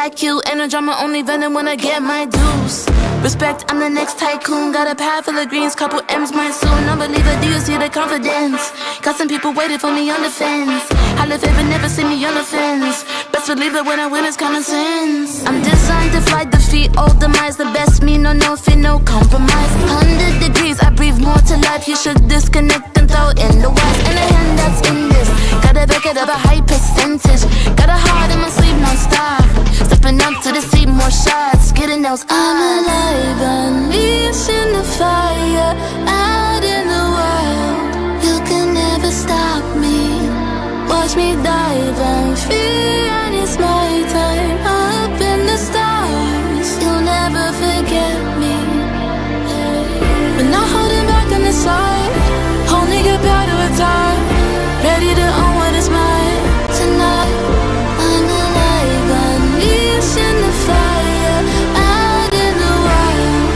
like you. Ain't no drama, only venom when I get my dues. Respect, I'm the next tycoon. Got a pad full of greens, couple M's mine soon. Unbeliever, do you see the confidence? Got some people waiting for me on the fence. I live it but never see me on the fence. Best believe that when I win it's common sense. I'm designed to fly, defeat all demise. The best me, no fear, no compromise. 100 degrees, I breathe more to life. You should disconnect and throw in the wires. And the hand that's in this, gotta back it up a high percentage. Got a heart in my sleep non-stop. Stepping up to the seat, more shots. Getting those I'm alive, unleashed in the fire. Out in the wild, you can never stop me. Watch me dive and free, and it's my time. Up in the stars, you'll never forget me. We're not holding back on the side. Only get better with time. Ready to own what is mine tonight. I'm alive, unleashed in the fire. Out in the wild,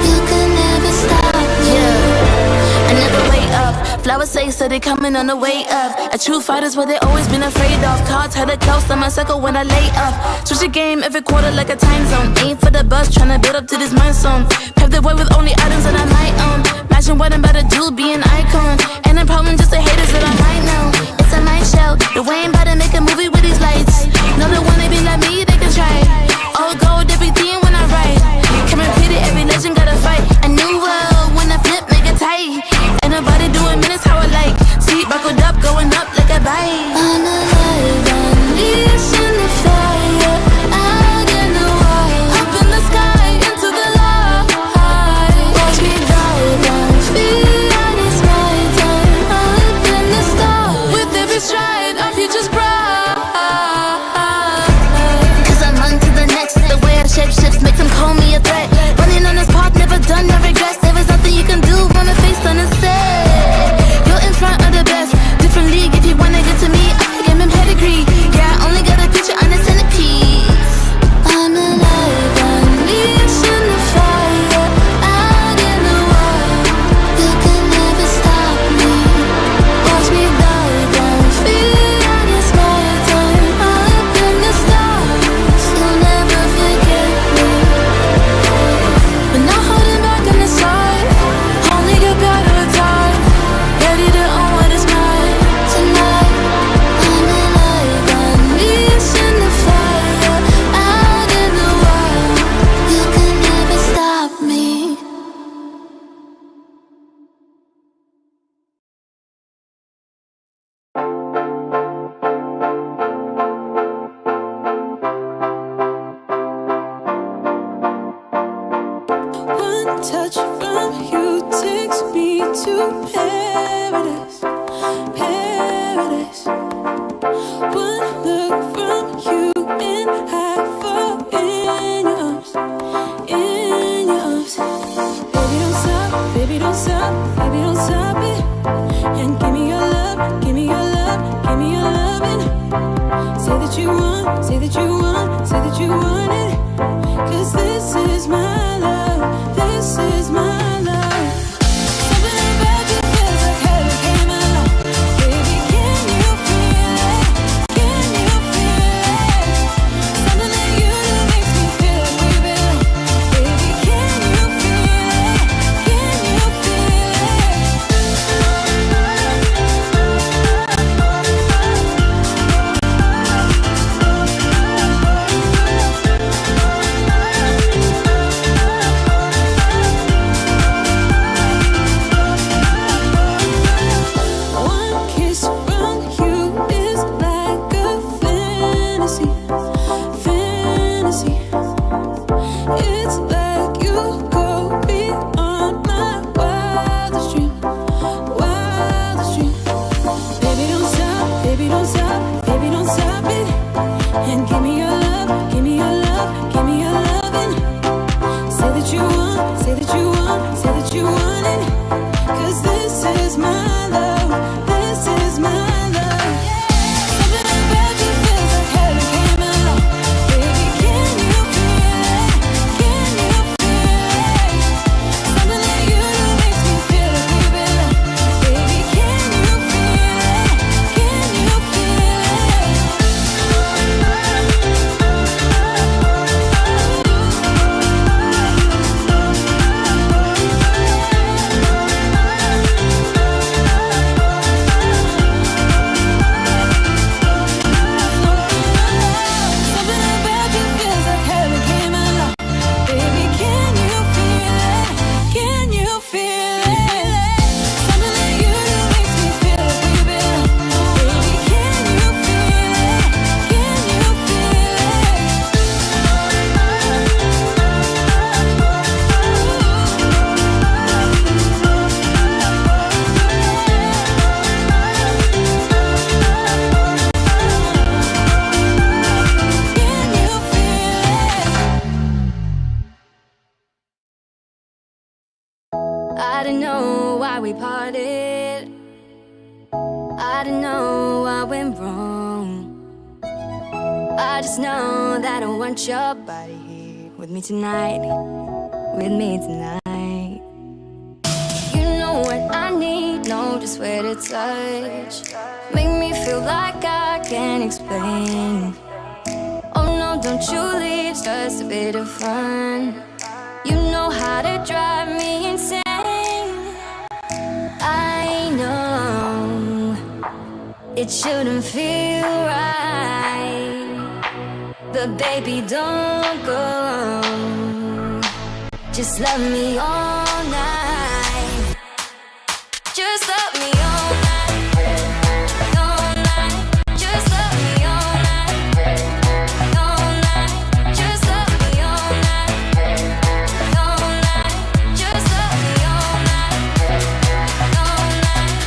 you can never stop me. Yeah, I never wait up. Flowers say so they coming on the way up. A true fighter's what they always been afraid of. Cards had a close on my circle when I lay up. Switch the game every quarter like a time zone. Aim for the bus, tryna build up to this mind zone. Pave the way with only items that I might own. Imagine what I'm about to do, be an icon. Ain't a problem, just the haters that I might know. It's a night show, the way I'm about to make a movie with these lights. No, they wanna be like me, they can try. All gold, everything when I write. Come and pity, every legend gotta fight. A new world, when I flip, make it tight. Ain't nobody doing minutes how I like. Seat buckled up, going up like a bike. I'm alive, unleashed in the fire. Out in the wild, up in the sky, into the light. Watch me dive and free, and it's my time. Up in the stars, with every stride, our future's bright. Cause I'm on to the next. The way I shape shifts makes them call me a threat. Running on this path, never done, no regrets. There is nothing you can do when my face on the set. You're in front of the best. Different league if you wanna get to me. I game and pedigree. Yeah, I only got a picture on the centerpiece. I'm alive, unleashed in the fire. Out in the wild, you can never stop me. Watch me dive and free, and it's my time. Up in the stars, you'll never forget me. We're not holding back on the side. Only get better with time. Ready to own what is mine tonight. I'm alive, unleashed in the fire. Out in the wild, you can never stop me. One touch from you takes me to paradise, paradise. One look from you and I fall in your arms, in your arms. Baby don't stop, baby don't stop, baby don't stop it. And give me your love, give me your love, give me your loving. Say that you want, say that you want, say that you want it. Cause this is my love, this is my love. Something about you feels like heaven came along. Baby, can you feel it? Can you feel it? Something that you do makes me feel like we belong. Baby, can you feel it? Can you feel One kiss from you is like a fantasy, fantasy. It's like you go beyond my wildest dream, wildest dream. Baby don't stop, baby don't stop, baby don't stop it. And give me your love, give me your love, give me your loving. Say that you want, say that you want, say that you want it. Cause this is my love, this is my love. Something about you feels like heaven came along. Baby, can you feel it? Can you feel it? Something that you do makes me feel like we belong. Baby, can you feel it? Can you feel it? I didn't know why we parted. I didn't know I went wrong. I just know that I want your body here with me tonight. With me tonight. You know what I need, know just where to touch. Make me feel like I can't explain. Oh no, don't you leave, just a bit of fun. You know how to drive me insane. I know it shouldn't feel right, but baby, don't go. Just love me all night. Just love me all night. All night. Just love me all night. All night. Just love me all night. All night. Just love me all night. All night.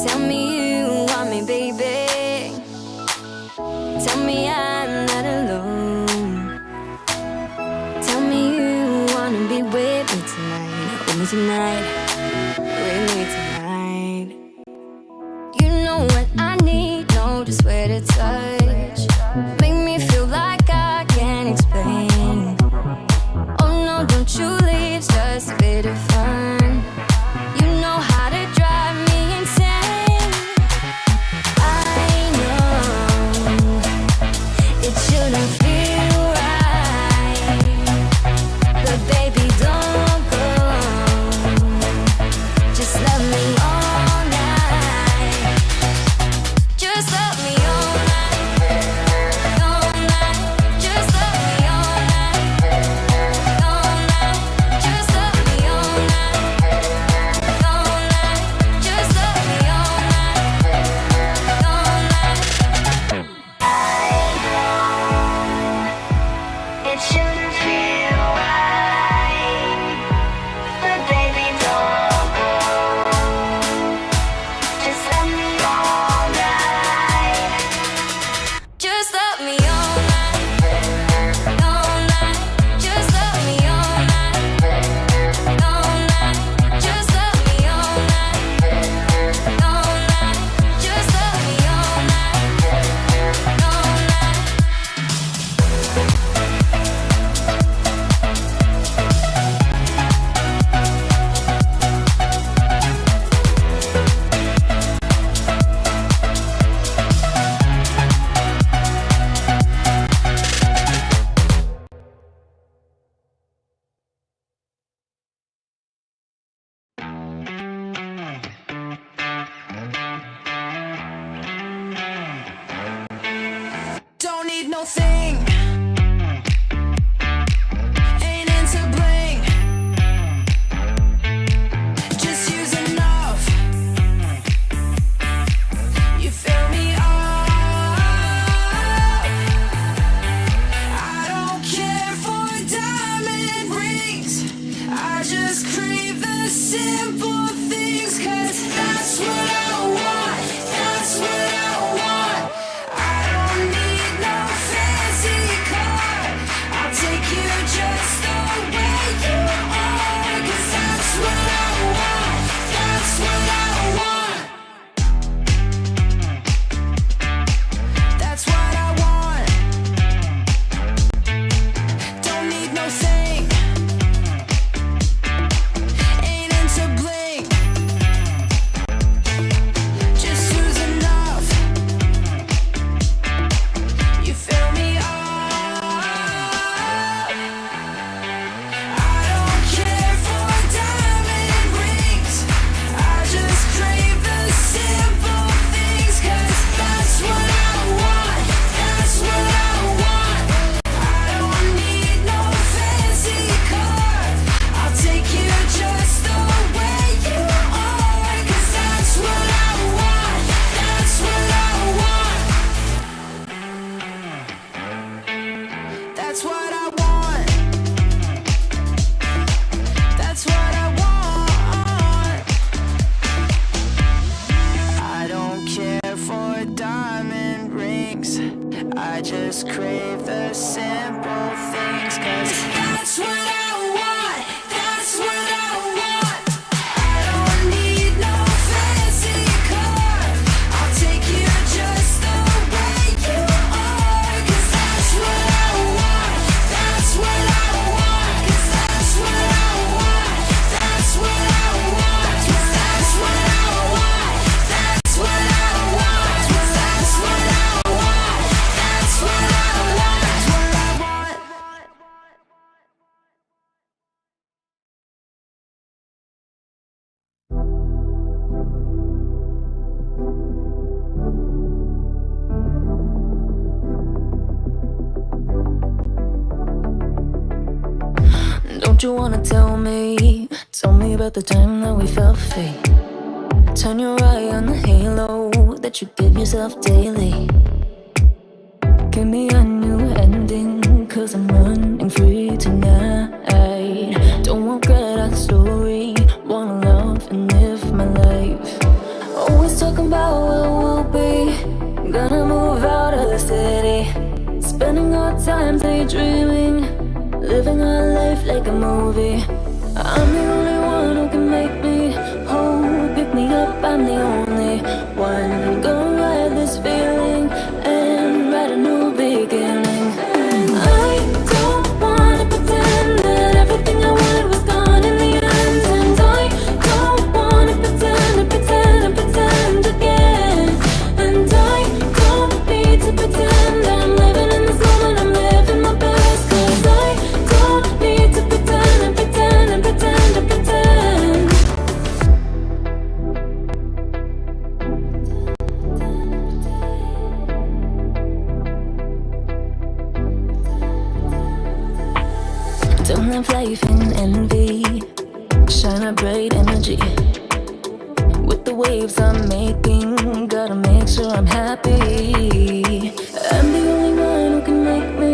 Tell me you want me, baby. Tell me I'm not alone. Tell me you wanna be with me tonight. With me tonight. With me tonight. You know what I need, know just where to touch. Make me feel like I can't explain. Oh no, don't you leave, just a bit of fun. You know how to drive me insane. I know it shouldn't feel right, but baby, don't go. Just love me all night. Just love me all night. All night. Just love me all night. All night. Just love me all night. All night. Just love me all night. All night. It shouldn't feel right, but baby, don't go. Just love me all night. Just love me all night. All night. Just love me all night. All night. Just love me all night. All night. Just love me all night. All night. Don't need no thing. Ain't into bling. Just use enough. You fill me up. I don't care for diamond rings. I just crave the simple things, 'cause that's what I want. That's what I want. I don't need no fancy Don't you wanna tell me? Tell me about the time that we felt fate. Turn your eye on the halo that you give yourself daily. Give me a new ending, cause I'm running free tonight. Don't regret our story, wanna love and live my life. Always talking about where we'll be. Gonna move out of the city, spending our time daydreaming, living our life like a movie. I'm the only one who can make me whole. Pick me up, I'm the only one. Gonna ride this feeling and write a new beginning. I don't wanna pretend that everything I wanted was gone in the end. And I don't wanna pretend again. And I don't need to pretend I'm living in this moment, I'm living my best. Cause I don't need to pretend and pretend and pretend and pretend. Don't live life in envy, shine a bright energy. With the waves I'm making, gotta make sure I'm happy. I'm the only one who can make me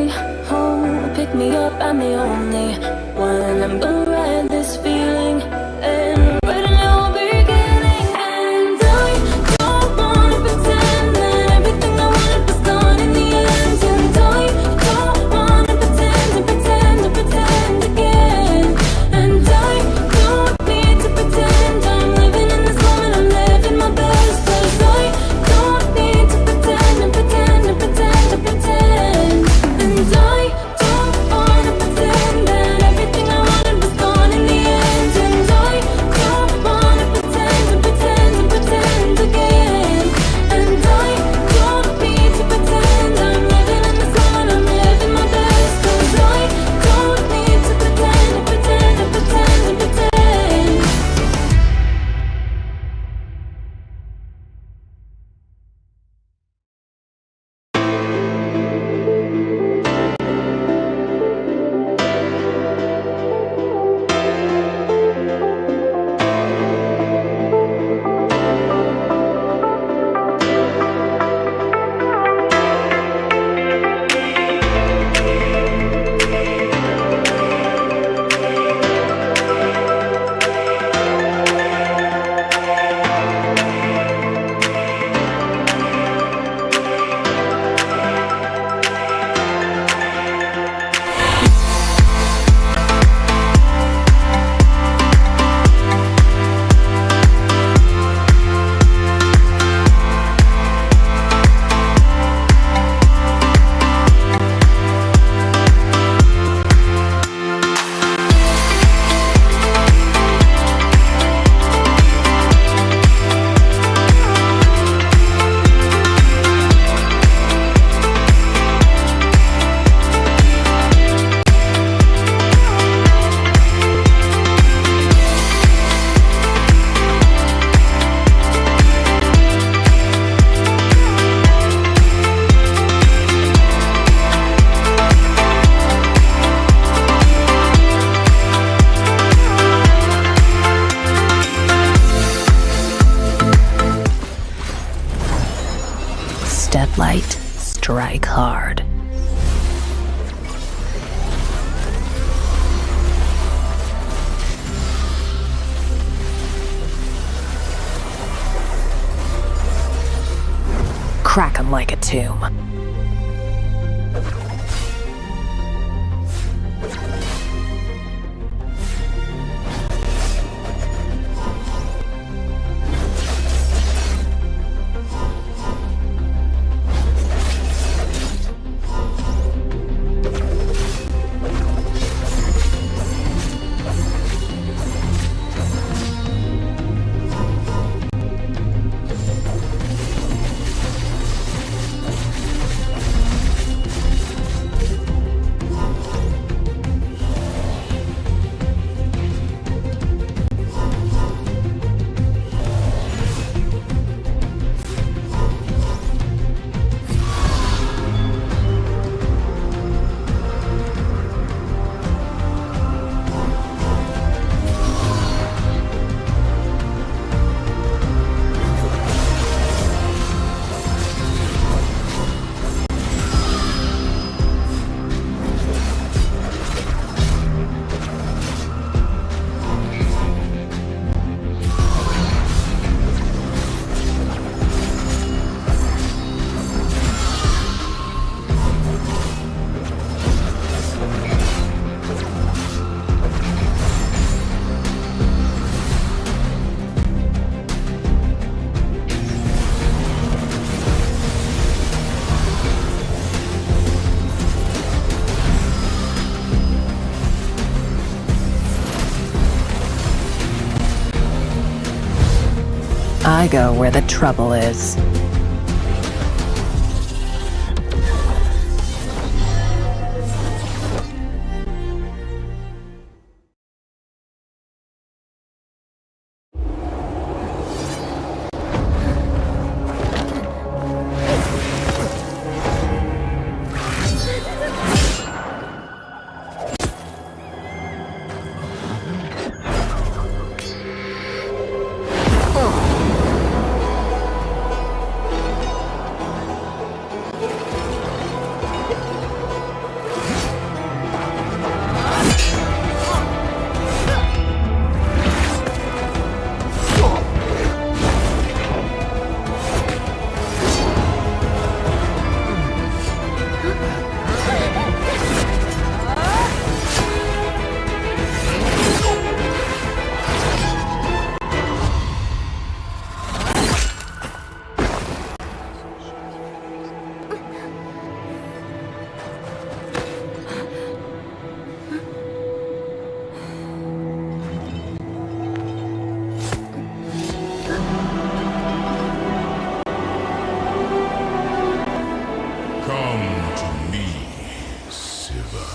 whole. Pick me up, I'm the only one. I'm gonna ride this feeling and write a new beginning. And I don't wanna pretend that everything I wanted was gone in the end. And I don't wanna pretend and pretend and pretend again. And I don't need to pretend I'm living in this moment, I'm living my best. Cause I don't need to pretend and pretend and pretend and pretend. And I don't wanna pretend that everything I wanted was gone in the end. And I don't wanna pretend and pretend and pretend again. And I don't need to pretend I'm living in this moment, I'm living my best. Cause I don't need to pretend and pretend and pretend and pretend. Step light, strike hard. Crack 'em like a tomb. I go where the trouble is. Come to me, Siva.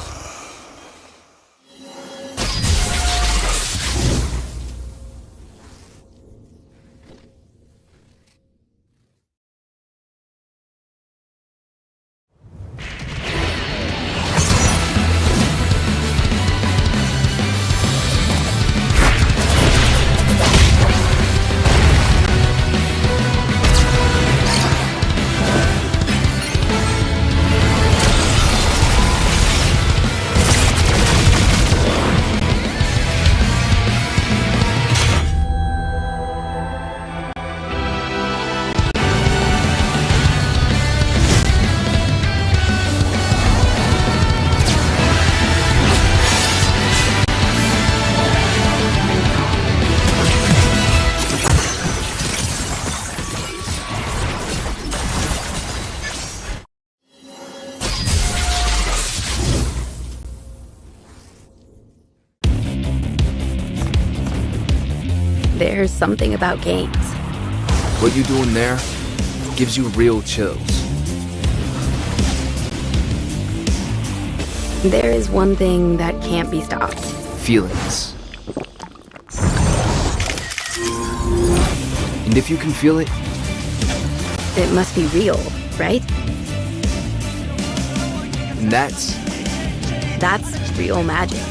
There's something about games. What you doing there gives you real chills. There is one thing that can't be stopped. Feelings. And if you can feel it, It must be real, right? and that's real magic.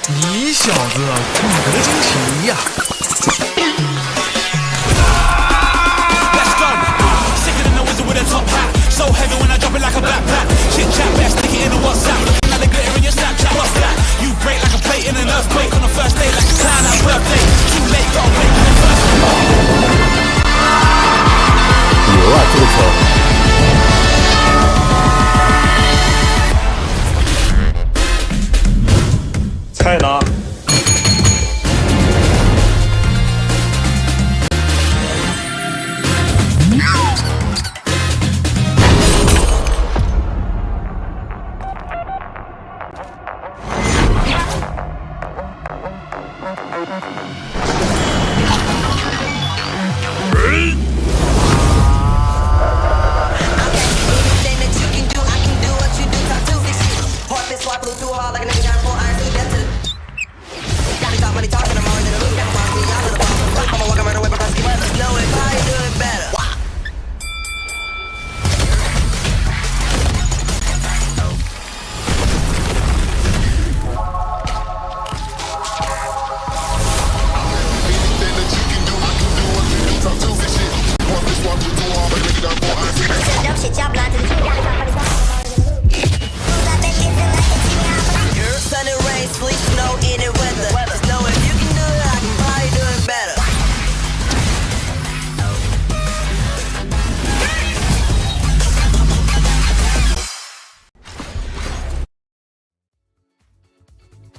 你小子骨骼惊奇呀！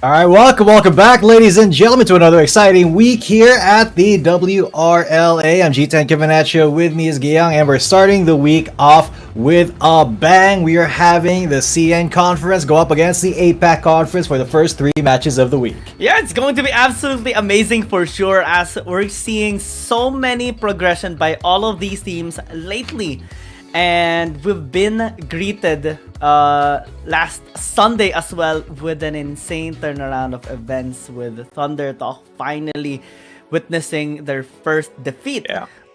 All right, welcome back, ladies and gentlemen, to another exciting week here at the WRL-A. I'm G10 Kevin at you. With me is Giyang, and we're starting the week off with a bang. We are having the CN Conference go up against the APAC Conference for the first 3 matches of the week. Yeah, it's going to be absolutely amazing for sure, as we're seeing so many progression by all of these teams lately. And we've been greeted last Sunday as well with an insane turnaround of events, with Thunder Talk finally witnessing their first defeat.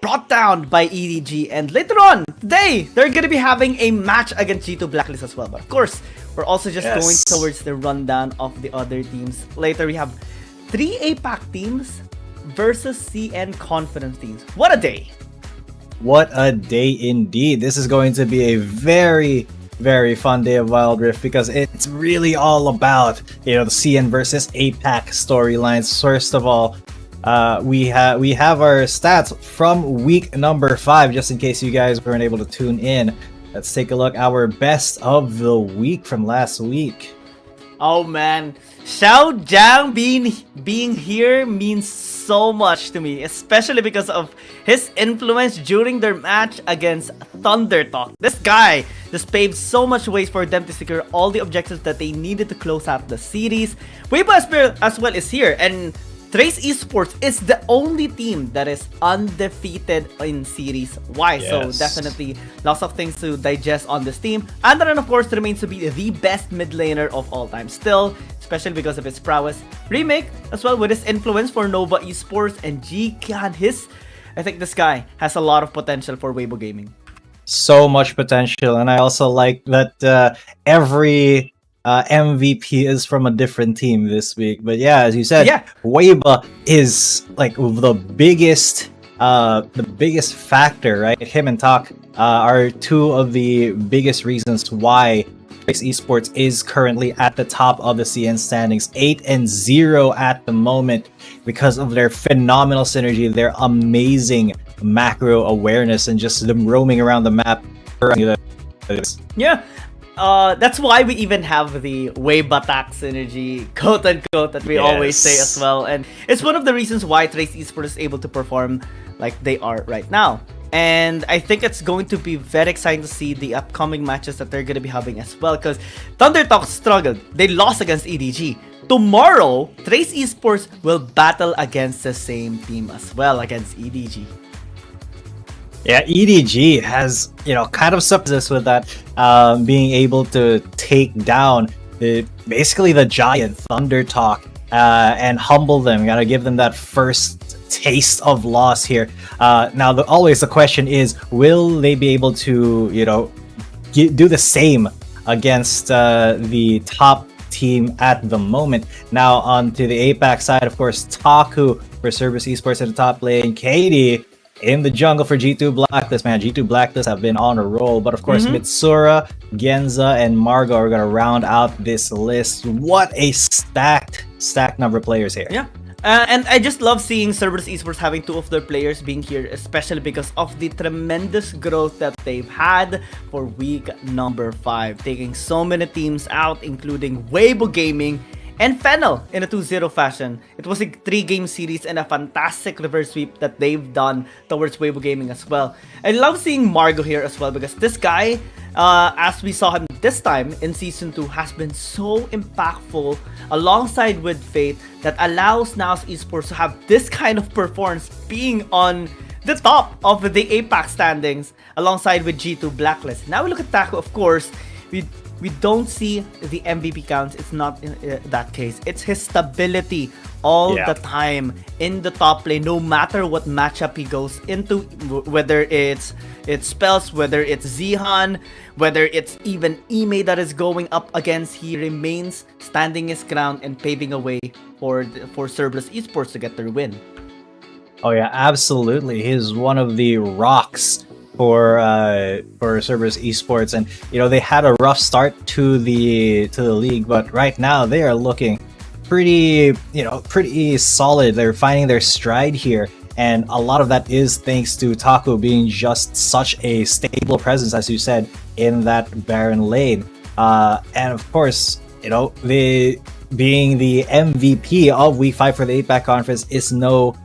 Brought down by EDG, and later on today they're gonna be having a match against G2 Blacklist as well. But of course, we're also just going towards the rundown of the other teams. Later we have 3 APAC teams versus CN Confidence teams. What a day! What a day indeed. This is going to be a very, very fun day of Wild Rift, because it's really all about, the CN versus APAC storylines. First of all, we have our stats from week number 5, just in case you guys weren't able to tune in. Let's take a look. Our best of the week from last week. Oh man, Xiao Jiang being here means so much to me, especially because of his influence during their match against Thunder Talk. This guy just paved so much ways for them to secure all the objectives that they needed to close out the series. Weibo as well is here, and Trace Esports is the only team that is undefeated in Series Y. Yes. So definitely lots of things to digest on this team. And then of course remains to be the best mid laner of all time still, especially because of his prowess. Remake as well with his influence for Nova Esports and GCAN. I think this guy has a lot of potential for Weibo Gaming. So much potential, and I also like that every MVP is from a different team this week. But yeah, as you said, Weibo is like the biggest factor, right? Him and Talk are 2 of the biggest reasons why Trace Esports is currently at the top of the CN standings, 8-0 at the moment, because of their phenomenal synergy, their amazing macro awareness, and just them roaming around the map. Yeah. That's why we even have the Weibatak synergy, quote unquote, that we always say as well. And it's one of the reasons why Trace Esports is able to perform like they are right now. And I think it's going to be very exciting to see the upcoming matches that they're going to be having as well, because Thunder Talk struggled. They lost against EDG. Tomorrow, Trace Esports will battle against the same team as well, against EDG. Yeah, EDG has, kind of surprised us with that, being able to take down basically the giant Thunder Talk and humble them. Gotta give them that first taste of loss here. Now, always the question is, will they be able to, do the same against the top team at the moment? Now, on to the APAC side, of course, Taku for Cerberus Esports at the top lane, Katie in the jungle for G2 Blacklist. Man, G2 Blacklist have been on a roll. But of course, Mitsura, Genza, and Margo are going to round out this list. What a stacked number of players here. Yeah. And I just love seeing Cerberus Esports having 2 of their players being here, especially because of the tremendous growth that they've had for week number 5. Taking so many teams out, including Weibo Gaming and Fennel in a 2-0 fashion. It was a 3-game series and a fantastic reverse sweep that they've done towards Weibo Gaming as well. I love seeing Margo here as well, because this guy, as we saw him this time in Season 2, has been so impactful alongside with Fate, that allows now Esports to have this kind of performance, being on the top of the APAC standings alongside with G2 Blacklist. Now we look at Taco, of course. We don't see the MVP counts. It's not in that case. It's his stability all the time in the top lane, no matter what matchup he goes into, whether it's spells, whether it's Zihan, whether it's even Ime that is going up against. He remains standing his ground and paving a way for Cerberus Esports to get their win. Oh yeah, absolutely. He's one of the rocks for Cerberus Esports, and they had a rough start to the league, but right now they are looking pretty solid. They're finding their stride here, and a lot of that is thanks to Taco being just such a stable presence, as you said, in that Baron lane. And of course, being the MVP of Week 5 for the APAC Conference is no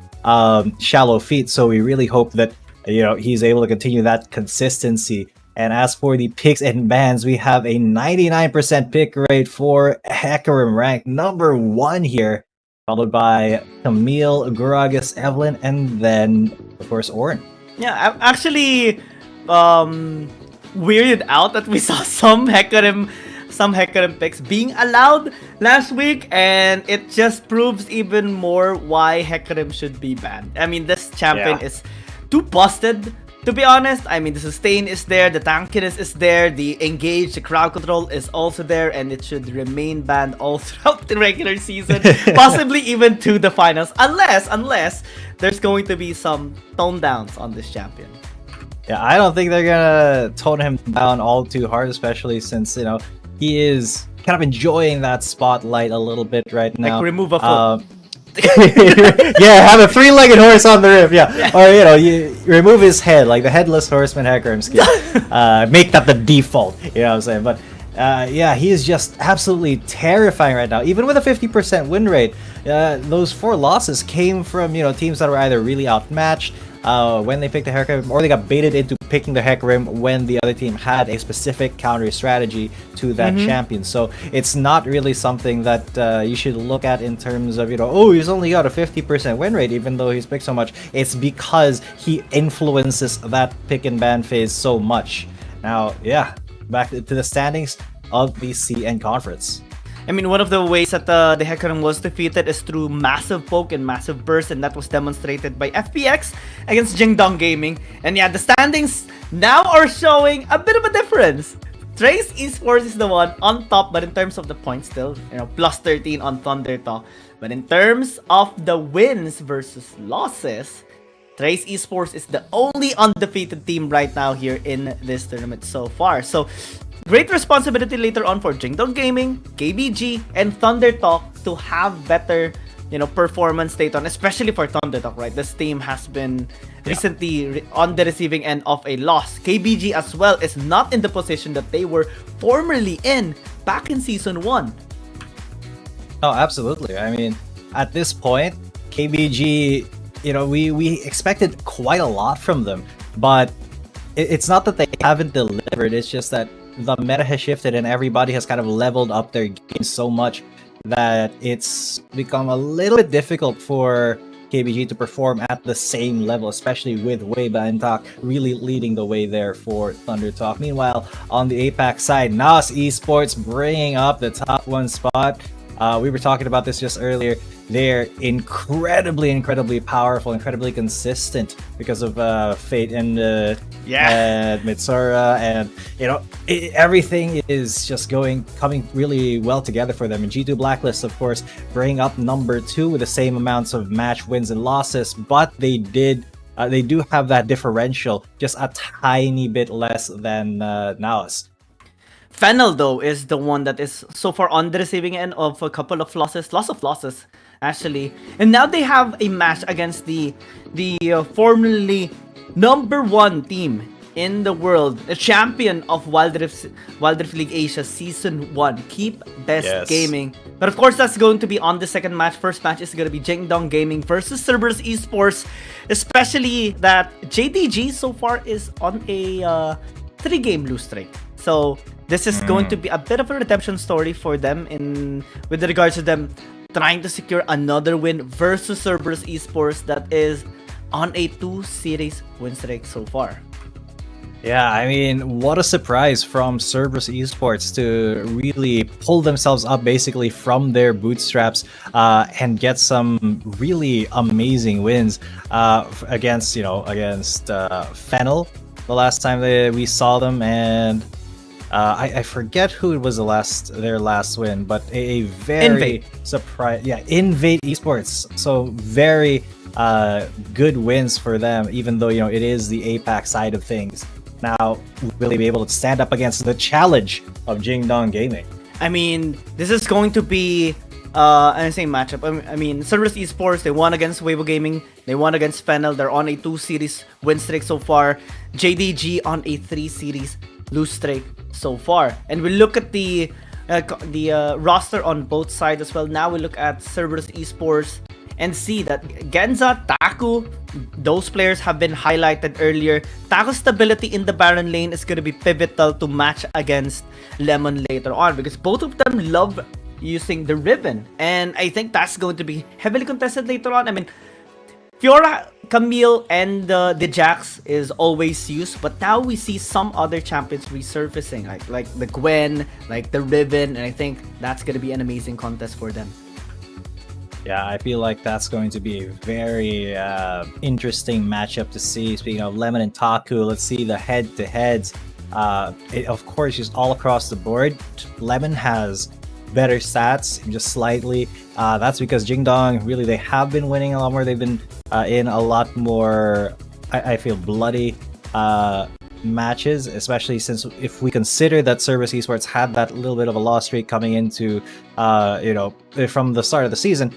shallow feat. So we really hope that he's able to continue that consistency. And as for the picks and bans, we have a 99% pick rate for Hecarim, ranked number 1 here, followed by Camille, Gragas, Evelyn, and then, of course, Orin. Yeah, I'm actually weirded out that we saw some Hecarim picks being allowed last week, and it just proves even more why Hecarim should be banned. I mean, this champion is too busted, to be honest. I mean, the sustain is there, the tankiness is there, the engage, the crowd control is also there, and it should remain banned all throughout the regular season, possibly even to the finals, unless there's going to be some tone downs on this champion. Yeah, I don't think they're gonna tone him down all too hard, especially since he is kind of enjoying that spotlight a little bit right now. Like remove a foot. Yeah, have a 3-legged horse on the roof. Yeah, or you remove his head, like the headless horseman Hecarim skin. Make that the default. You know what I'm saying? But yeah, he is just absolutely terrifying right now. Even with a 50% win rate, those 4 losses came from teams that were either really outmatched when they picked the Hecarim, or they got baited into picking the Hecarim when the other team had a specific counter strategy to that champion. So it's not really something that you should look at in terms of oh, he's only got a 50% win rate even though he's picked so much. It's because he influences that pick and ban phase so much. Now, yeah, back to the standings of the CN Conference. I mean, one of the ways that the Hecarim was defeated is through massive poke and massive burst, and that was demonstrated by FPX against Jingdong Gaming. And yeah, the standings now are showing a bit of a difference. Trace Esports is the one on top, but in terms of the points still, plus 13 on Thunder Talk. But in terms of the wins versus losses, Trace Esports is the only undefeated team right now here in this tournament so far. So great responsibility later on for Jingdong Gaming, KBG, and Thunder Talk to have better, performance later on, especially for Thunder Talk, right? This team has been recently on the receiving end of a loss. KBG as well is not in the position that they were formerly in back in Season 1. Oh, absolutely. I mean, at this point, KBG, we expected quite a lot from them, but it's not that they haven't delivered, it's just that the meta has shifted and everybody has kind of leveled up their game so much that it's become a little bit difficult for KBG to perform at the same level, especially with Weiba and Tak really leading the way there for Thunder Talk. Meanwhile, on the APAC side, NAS Esports bringing up the top 1 spot. We were talking about this just earlier. They're incredibly powerful, incredibly consistent because of Fate and Mitsura, and everything is just coming really well together for them. And G2 Blacklist, of course, bring up number 2 with the same amounts of match wins and losses, but they do have that differential, just a tiny bit less than Naos. Fennel, though, is the one that is so far on the receiving end of a couple of losses, actually. And now they have a match against the formerly number 1 team in the world, the champion of Wild Rift League Asia Season 1, Keep Best Gaming. But of course, that's going to be on the second match. First match is going to be Jingdong Gaming versus Cerberus Esports, especially that JDG so far is on a 3-game lose streak. So this is going to be a bit of a redemption story for them with regards to them trying to secure another win versus Cerberus Esports that is on a 2-series win streak so far. Yeah, I mean, what a surprise from Cerberus Esports to really pull themselves up basically from their bootstraps and get some really amazing wins against Fennel the last time we saw them, and I forget who it was their last win, but a very surprise. Yeah, Invade Esports. So very good wins for them, even though it is the APAC side of things. Now, will they be able to stand up against the challenge of Jingdong Gaming? I mean, this is going to be an insane matchup. I mean, Cerberus Esports, they won against Weibo Gaming, they won against Fennel. They're on a 2-series win streak so far. JDG on a 3-series lose streak so far. And we look at the roster on both sides as well. Now we look at Cerberus Esports and see that Genza, Taku, those players have been highlighted earlier. Taku's stability in the Baron lane is going to be pivotal to match against Lemon later on, because both of them love using the Riven, and I think that's going to be heavily contested later on. I mean, Fiora, Camille, and the Jax is always used, but now we see some other champions resurfacing, like the Gwen, like the Riven, and I think that's going to be an amazing contest for them. Yeah, I feel like that's going to be a very interesting matchup to see. Speaking of Lemon and Taku, let's see the head-to-heads. Of course, just all across the board, Lemon has better stats, just slightly. That's because Jingdong, really, they have been winning a lot more. They've been in a lot more, I feel, bloody matches, especially since if we consider that Cerberus Esports had that little bit of a loss streak coming into, from the start of the season.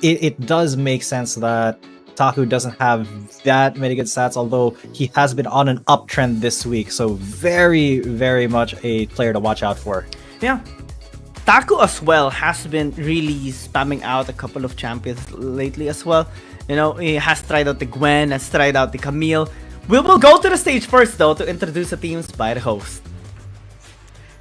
It does make sense that Taku doesn't have that many good stats, although he has been on an uptrend this week. So very, very much a player to watch out for. Yeah. Taku as well has been really spamming out a couple of champions lately as well. You know, he has tried out the Gwen, has tried out the Camille. We will go to the stage first though to introduce the teams by the host.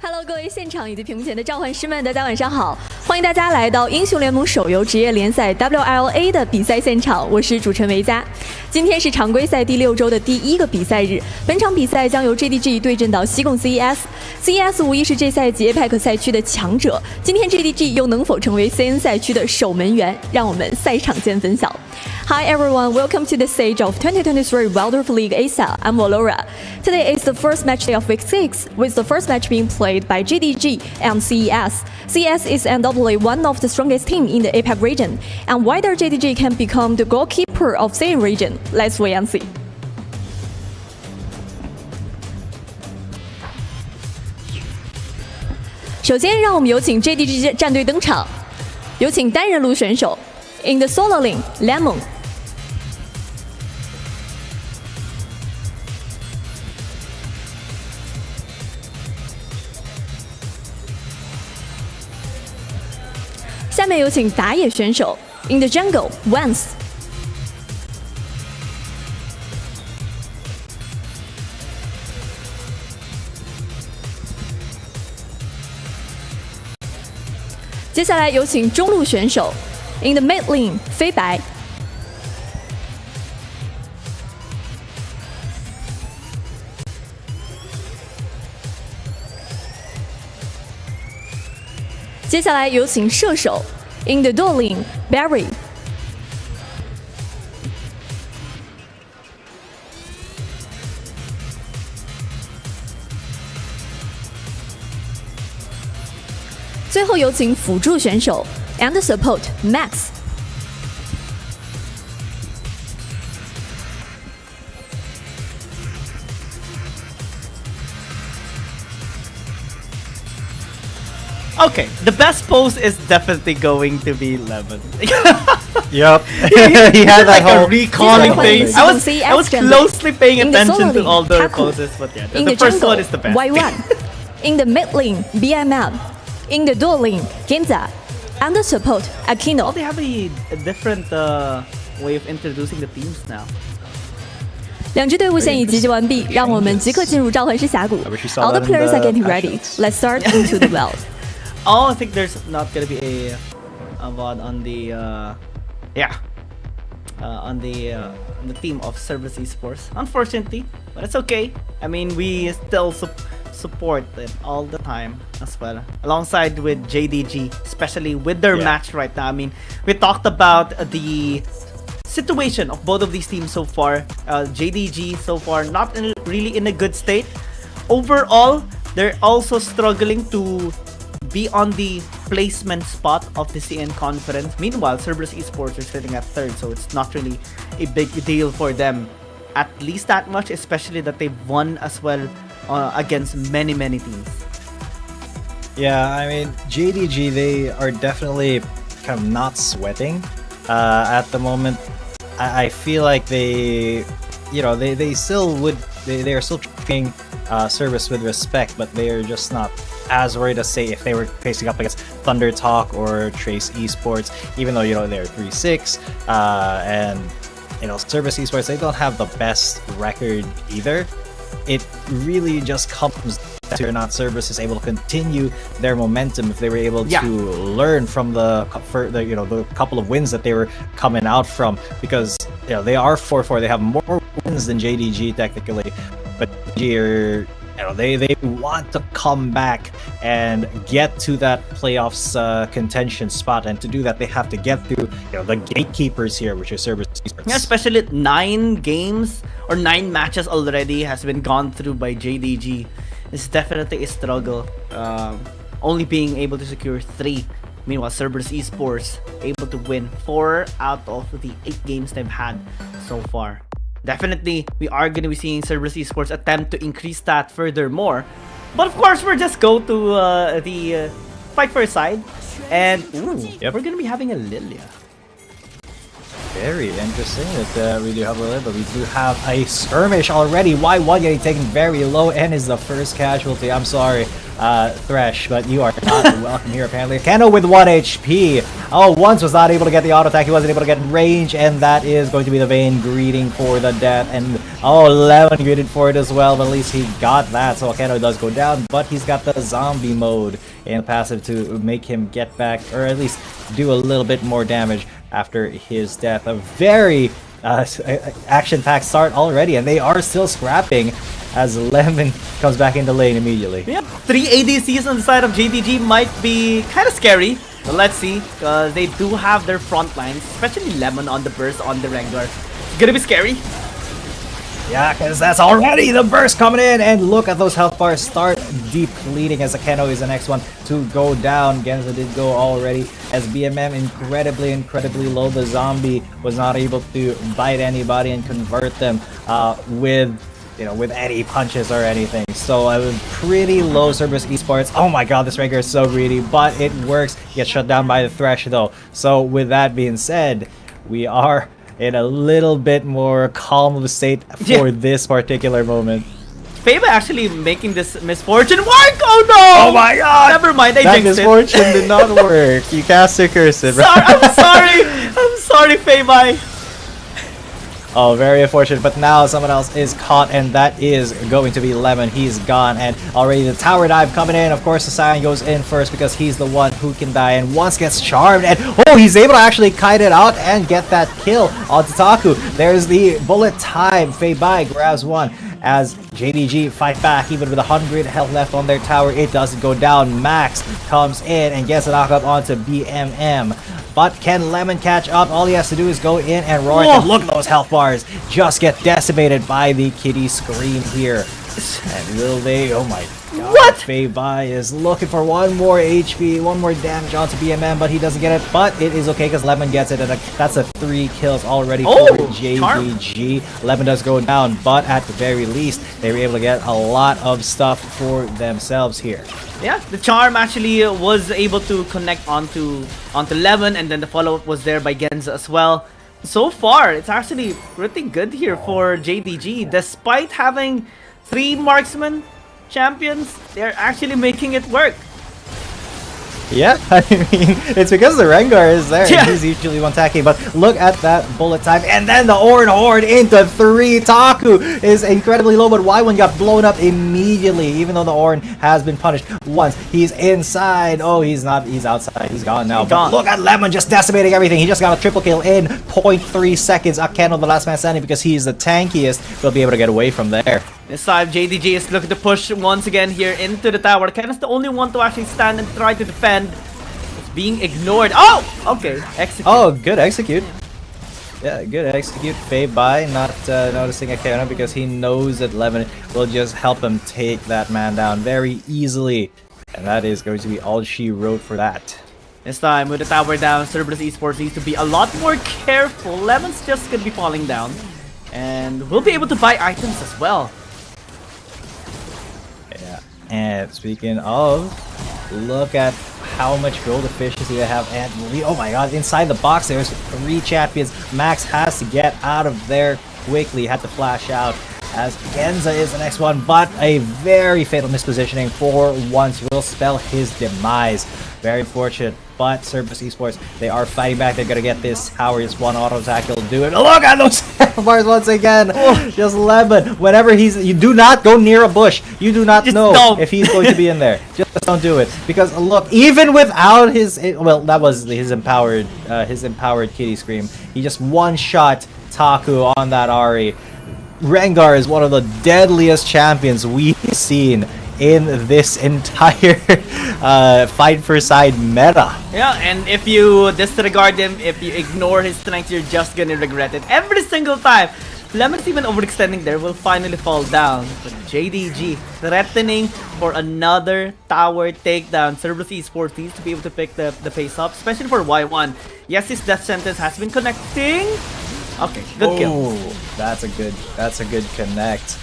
Hello， 各位现场以及屏幕前的召唤师们，大家晚上好！欢迎大家来到英雄联盟手游职业联赛 WRL-A 的比赛现场，我是主持人维嘉。今天是常规赛第6周的第1个比赛日，本场比赛将由 JDG 对阵到西贡 CES。CES 无疑是这赛季 APAC 赛区的强者，今天 JDG 又能否成为 CN 赛区的守门员？让我们赛场见分晓。Hi everyone, welcome to the stage of 2023 Wildlife League ASA. I'm Valora. Today is the first match day of week 6, with the first match being played by JDG and CES. CES is undoubtedly one of the strongest teams in the APAC region, and whether JDG can become the goalkeeper of CN region, let's wait and see. 首先，让我们有请 JDG 战队登场，有请单人路选手 In the solo lane, Lemon. 下面有请打野选手 In the jungle, Vance. 接下来有请中路选手 In the mid lane, 飞白。接下来有请射手 In the duel lane, Barry。最后有请辅助选手 and support Max。Okay, the best pose is definitely going to be Lemon. Yep. He had that like whole a recalling thing. I was closely paying attention to all the poses, but yeah, the first one is the best. Y1. In the mid lane, BMM. In the duel lane, Genza. And the support, Aquino. Oh, they have a different way of introducing the teams now. 两支队伍现已集结完毕，让我们即刻进入召唤师峡谷。All the players are getting ready. Let's start into the world. Oh, I think there's not gonna be a VOD on the on the team of Cerberus Esports, unfortunately, but it's okay. I mean, we still support them all the time as well, alongside with JDG, especially with their match right now. I mean, we talked about the situation of both of these teams so far. JDG so far not really in a good state. Overall, they're also struggling to be on the placement spot of the CN conference. Meanwhile, Cerberus Esports are sitting at 3rd, so it's not really a big deal for them, at least that much, especially that they've won as well against many teams. Yeah, I mean, JDG, they are definitely kind of not sweating at the moment. I feel like they still would, they are still treating Cerberus with respect, but they are just not as worried as, say, if they were facing up against Thunder Talk or Trace Esports, even though, they're 3-6, and, Cerberus Esports, they don't have the best record either. It really just comes to whether or not Cerberus is able to continue their momentum if they were able to learn from the couple of wins that they were coming out from, because they are 4-4. They have more wins than JDG technically, but JDG are, they want to come back and get to that playoffs contention spot, and to do that they have to get through the gatekeepers here, which is Cerberus Esports. Yeah, especially 9 games or 9 matches already has been gone through by JDG. It's definitely a struggle, only being able to secure 3. Meanwhile, Cerberus Esports able to win 4 out of the 8 games they've had so far. Definitely, we are going to be seeing Cerberus Esports attempt to increase that furthermore. But of course, we'll just go to the fight for a side. And we're going to be having a Lilia. Very interesting that we do have a little, but we do have a skirmish already. Y1 getting taken very low and is the first casualty. I'm sorry, Thresh, but you are not welcome here apparently. Keno with 1 HP. Oh, once was not able to get the auto attack. He wasn't able to get range, and that is going to be the Vayne greeting for the death. And Lemon greeted for it as well, but at least he got that. So Keno does go down, but he's got the zombie mode and passive to make him get back, or at least do a little bit more damage after his death. A very action-packed start already, and they are still scrapping as Lemon comes back into lane immediately. Yep, 3 ADCs on the side of JDG might be kind of scary, but let's see, because they do have their front lines, especially Lemon on the burst on the Rengar. It's gonna be scary. Yeah, because that's already the burst coming in, and look at those health bars start depleting as Akeno is the next one to go down. Genza did go already as BMM incredibly low. The zombie was not able to bite anybody and convert them with any punches or anything. So pretty low Cerberus Esports. Oh my god, this Rengar is so greedy, but it works. Gets shut down by the Thresh though. So with that being said, we are in a little bit more calm of a state for this particular moment. Faba actually making this misfortune work! Oh no! Oh my god! Never mind, I that jinxed misfortune it. did not work. You cast your curse it, Sorry, I'm sorry, Faba. Oh, very unfortunate, but now someone else is caught, and that is going to be Lemon. He's gone, and already the tower dive coming in. Of course, the Scion goes in first because he's the one who can die, and once gets charmed, and he's able to actually kite it out and get that kill onto Taku. There's the bullet time. Feibai grabs one as JDG fight back, even with 100 health left on their tower. It doesn't go down. Max comes in and gets a knockup onto BMM. But can Lemon catch up? All he has to do is go in and roar. And look at those health bars just get decimated by the kitty scream here. And will they? Oh my god. What? Feibai is looking for one more HP, one more damage onto BMM, but he doesn't get it. But it is okay because Lemon gets it, and that's a 3 kills already for JDG. Charm. Lemon does go down, but at the very least, they were able to get a lot of stuff for themselves here. Yeah, the charm actually was able to connect onto Lemon, and then the follow-up was there by Genza as well. So far, it's actually pretty good here for JDG. Despite having 3 marksman champions, they're actually making it work. Yeah, I mean, it's because the Rengar is there. Yeah. He's usually one attacking, but look at that bullet time. And then the Ornn Horde into 3. Taku is incredibly low, but Y1 got blown up immediately, even though the Ornn has been punished once. He's inside. Oh, he's not. He's outside. He's gone now. But look at Lemon just decimating everything. He just got a triple kill in 0.3 seconds. Akeno, the last man standing, because he's the tankiest, will be able to get away from there. This time, JDG is looking to push once again here into the tower. Keno's the only one to actually stand and try to defend. It's being ignored. Oh! Okay, execute. Oh, good execute. Yeah, good execute. Feibai not noticing Akeno because he knows that Lemon will just help him take that man down very easily. And that is going to be all she wrote for that. This time, with the tower down, Cerberus Esports needs to be a lot more careful. Lemon's just gonna be falling down. And we'll be able to buy items as well. And speaking of, look at how much gold efficiency they have. And oh my god, inside the box there's 3 champions. Max has to get out of there quickly, had to flash out. as Genza is the next one, but a very fatal mispositioning for once will spell his demise. Very unfortunate, but Cerberus Esports, they are fighting back. They're gonna get this tower. Just one auto attack, he'll do it. Look at those bars once again. Just Lemon. Whenever you do not go near a bush. You do not know if he's going to be in there. Just don't do it, because look, even without his, well, that was his empowered kitty scream. He just one-shot Taku on that Ahri. Rengar is one of the deadliest champions we've seen in this entire fight for side meta. Yeah, and if you disregard him, if you ignore his strength, you're just gonna regret it every single time. Lemon's even overextending there, will finally fall down. But JDG threatening for another tower takedown. Cerberus Esports needs to be able to pick the pace up, especially for Y1. Yes, his death sentence has been connecting. Okay, good kill. That's a good connect.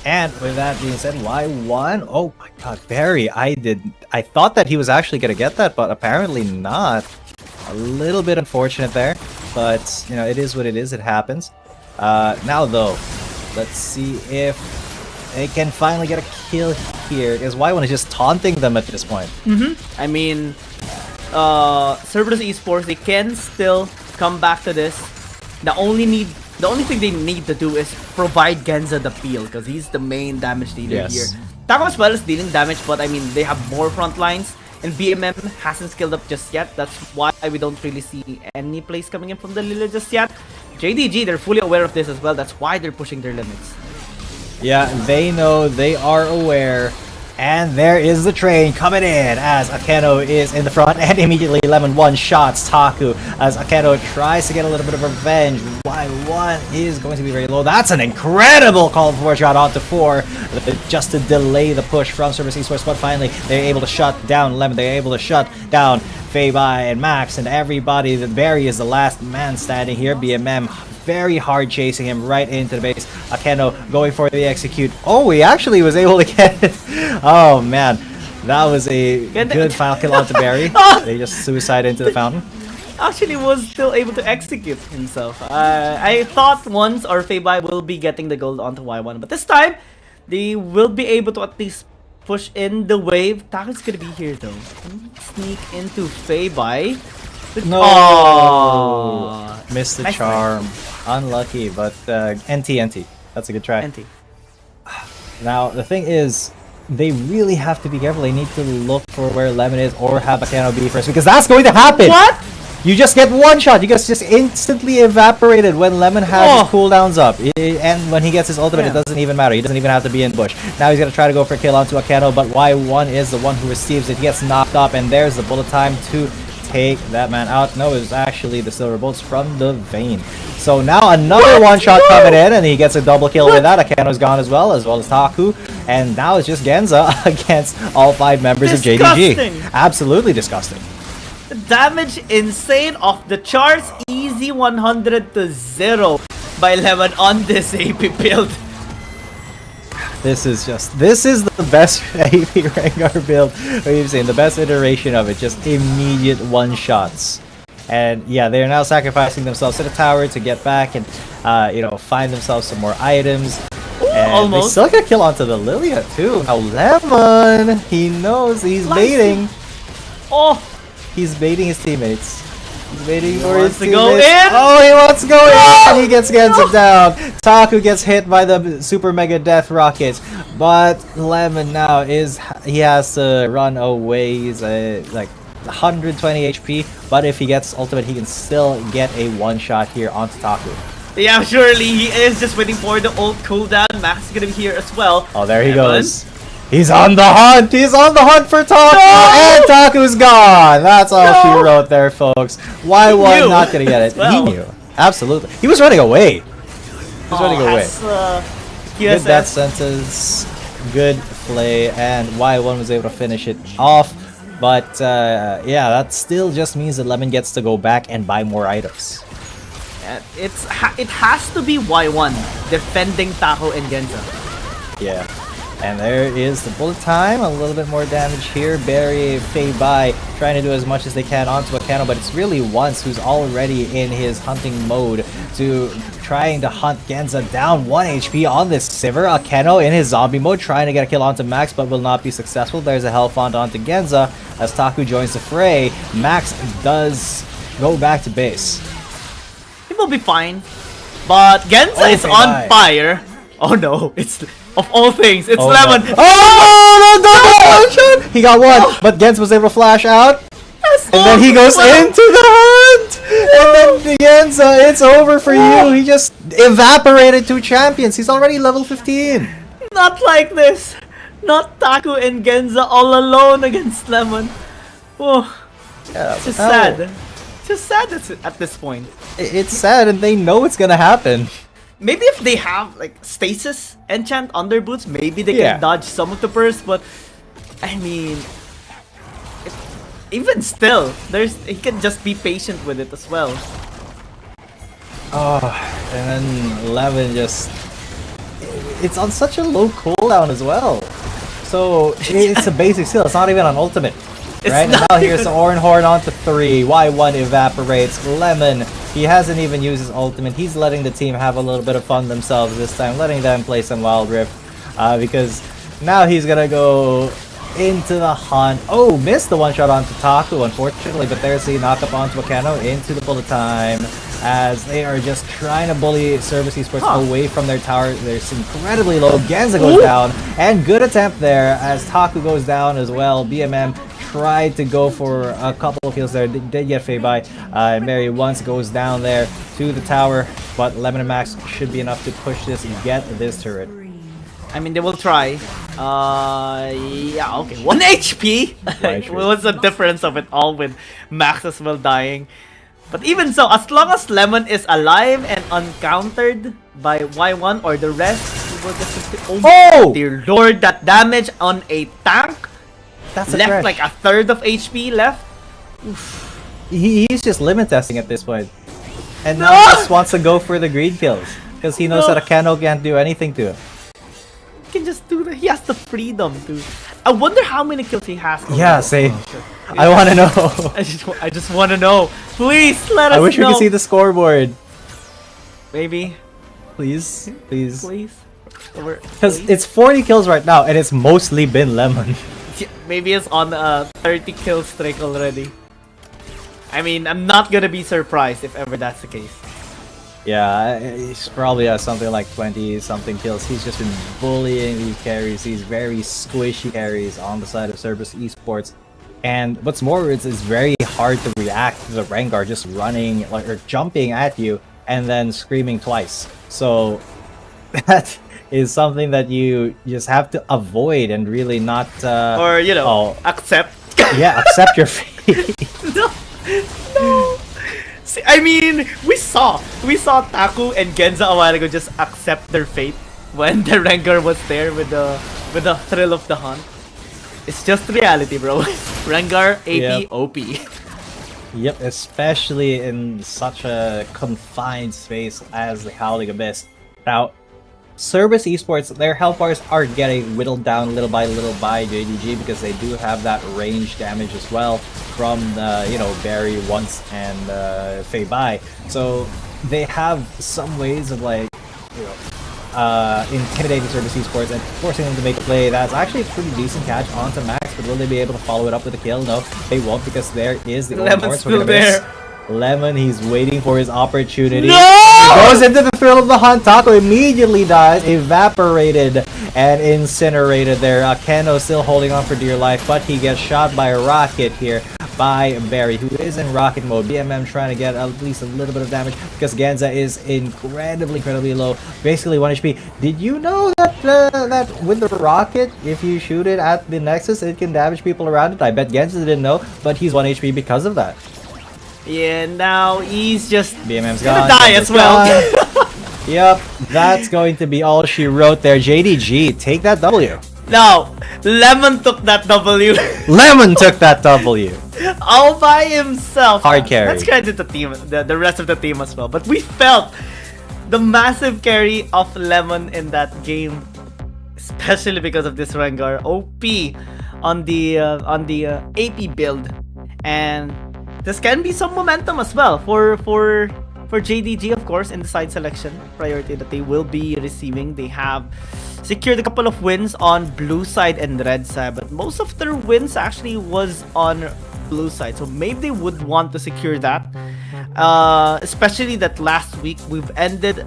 And with that being said, Y1, oh my god, Barry, I thought that he was actually gonna get that, but apparently not. A little bit unfortunate there, but you know, it is what it is, it happens. Now though, let's see if they can finally get a kill here, because Y1 is just taunting them at this point. I mean, Cerberus Esports, they can still come back to this. The only thing they need to do is provide Genza the peel, because he's the main damage dealer here. Taco as well is dealing damage, but I mean, they have more front lines, and BMM hasn't skilled up just yet. That's why we don't really see any plays coming in from the Lily just yet. JDG, they're fully aware of this as well. That's why they're pushing their limits. Yeah, they know, they are aware. And there is the train coming in as Akeno is in the front, and immediately Lemon one-shots Taku as Akeno tries to get a little bit of revenge. Y1 is going to be very low. That's an incredible call for shot onto 4 just to delay the push from Cerberus Esports, but finally they're able to shut down Lemon. They're able to shut down Feibai and Max and everybody. The Barry is the last man standing here. BMM very hard chasing him right into the base. Akeno going for the execute. Oh, he actually was able to get it. Oh man, that was a good final kill onto Barry. They just suicide into the fountain. Actually was still able to execute himself. I thought once or Feibai will be getting the gold onto Y1, but this time they will be able to at least push in the wave. Taku's gonna be here though. Sneak into Feibai. No! Oh, missed the nice charm. Unlucky, but NT. That's a good try. NT. Now, the thing is, they really have to be careful. They need to look for where Lemon is or have Akeno be first, because that's going to happen! What? You just get one shot. You get just instantly evaporated when Lemon has his cooldowns up. And when he gets his ultimate, it doesn't even matter. He doesn't even have to be in bush. Now he's going to try to go for a kill onto Akeno, but Y1 is the one who receives it. He gets knocked up, and there's the bullet time to take that man out. No, it was actually the silver bolts from the vein. So now another one shot coming in, and he gets a double kill with that. Akeno's gone as well as Taku. And now it's just Genza against all 5 members of JDG. Absolutely disgusting. The damage insane, off the charts. Easy 100 to 0 by Lemon on this AP build. This is the best AP Rengar build we've seen. The best iteration of it. Just immediate one-shots. And yeah, they're now sacrificing themselves to the tower to get back and, you know, find themselves some more items. And almost. They still get a kill onto the Lilia too. Now Lemon, he knows he's baiting. Oh! He's baiting his teammates. He's waiting for his to go in. Oh, he wants to go in. And he gets Genza down. Taku gets hit by the super mega death rocket, but Lemon now he has to run away. He's like 120 HP, but if he gets ultimate, he can still get a one shot here onto Taku. Yeah, surely he is just waiting for the ult cooldown. Max is gonna be here as well. Oh, there he goes. He's on the hunt! He's on the hunt for Taku! No! And Taku's gone! That's all she wrote there, folks. Y1 not gonna get it. He knew. Absolutely. He was running away. He was running away. Good death sentence. Good play. And Y1 was able to finish it off. But, yeah, that still just means that Lemon gets to go back and buy more items. It has to be Y1 defending Taco and Genza. Yeah. And there is the bullet time, a little bit more damage here. Barry, Fei Bai trying to do as much as they can onto Akeno, but it's really Once who's already in his hunting mode to trying to hunt Genza down 1 HP on this Sivir. Akeno in his zombie mode trying to get a kill onto Max, but will not be successful. There's a Hellfont onto Genza as Taku joins the fray. Max does go back to base. He will be fine. But Genza is on fire. Oh no, it's of all things, it's Lemon. No. Oh, no, double! He got one, but Gens was able to flash out. And then he goes into the hunt! And then Genza, it's over for you. He just evaporated 2 champions. He's already level 15. Not like this. Not Taku and Genza all alone against Lemon. Oh, Yeah, it's just sad. It's just sad at this point. It's sad, and they know it's gonna happen. Maybe if they have like stasis enchant on their boots, maybe they can dodge some of the bursts. But I mean, even still, he can just be patient with it as well. Oh, and then Lemon just... It's on such a low cooldown as well. So, it's a basic skill. It's not even an ultimate. Right? And now here's the Oran Horn onto 3. Y1 evaporates. Lemon, he hasn't even used his ultimate. He's letting the team have a little bit of fun themselves this time. Letting them play some Wild Rift. Because now he's gonna go into the hunt. Oh, missed the one shot onto Taku, unfortunately. But there's the knock-up onto Akeno into the bullet time. As they are just trying to bully Service Esports away from their tower. They're incredibly low. Genza goes down. And good attempt there as Taku goes down as well. BMM tried to go for a couple of kills there. Did get Fei Bai. Mary once goes down there to the tower. But Lemon and Max should be enough to push this and get this turret. I mean, they will try. Yeah, okay. 1 HP? What's the difference of it all with Max as well dying? But even so, as long as Lemon is alive and uncountered by Y1 or the rest, he will just... Oh! Dear lord, that damage on a tank? That's left like a third of HP left? Oof. He's just limit testing at this point. And now he just wants to go for the greed kills. Because he knows that Akeno can't do anything to him. He can just do that. He has the freedom to... I wonder how many kills he has. Yeah, same. I want to know. I just want to know. Please let us know. I wish we could see the scoreboard. Maybe. Please. Please. Please. Because it's 40 kills right now, and it's mostly been Lemon. Maybe it's on a 30 kill streak already. I mean, I'm not gonna be surprised if ever that's the case. Yeah, he's probably has something like 20-something kills. He's just been bullying these carries. These very squishy carries on the side of Service Esports. And what's more, it's very hard to react to the Rengar just running or jumping at you and then screaming twice. So that is something that you just have to avoid and really not... or, you know, accept. Yeah, accept your fate. No. See, I mean, we saw Taku and Genza a while ago just accept their fate when the Rengar was there with the thrill of the hunt. It's just reality, bro. Rengar, AP, yep. OP. Yep, especially in such a confined space as the Howling Abyss. Now, Service Esports, their health bars are getting whittled down little by JDG because they do have that range damage as well from the, Barry once and Fei Bai. So they have some ways of intimidating Service Esports and forcing them to make a play. That's actually a pretty decent catch onto Max, but will they be able to follow it up with a kill? No, they won't because there is the Lemon's still there. Lemon, he's waiting for his opportunity. No! He goes into the thrill of the hunt. Taco immediately dies, evaporated and incinerated there. Akeno still holding on for dear life, but he gets shot by a rocket here by Barry, who is in rocket mode. BMM trying to get at least a little bit of damage because Genza is incredibly low. Basically 1 HP. Did you know that that with the rocket, if you shoot it at the Nexus, it can damage people around it? I bet Genza didn't know, but he's 1 HP because of that. Yeah, now he's just BMM's gonna gone. die as well. Yep, that's going to be all she wrote there. JDG, take that W. No, Lemon took that W. Lemon took that W. All by himself. Hard carry. Let's credit the team, the rest of the team as well. But we felt the massive carry of Lemon in that game. especially because of this Rengar OP on the AP build, and this can be some momentum as well for JDG, of course, in the side selection priority that they will be receiving. They have secured a couple of wins on blue side and red side, but most of their wins actually was on blue side, so maybe they would want to secure that, especially that last week we've ended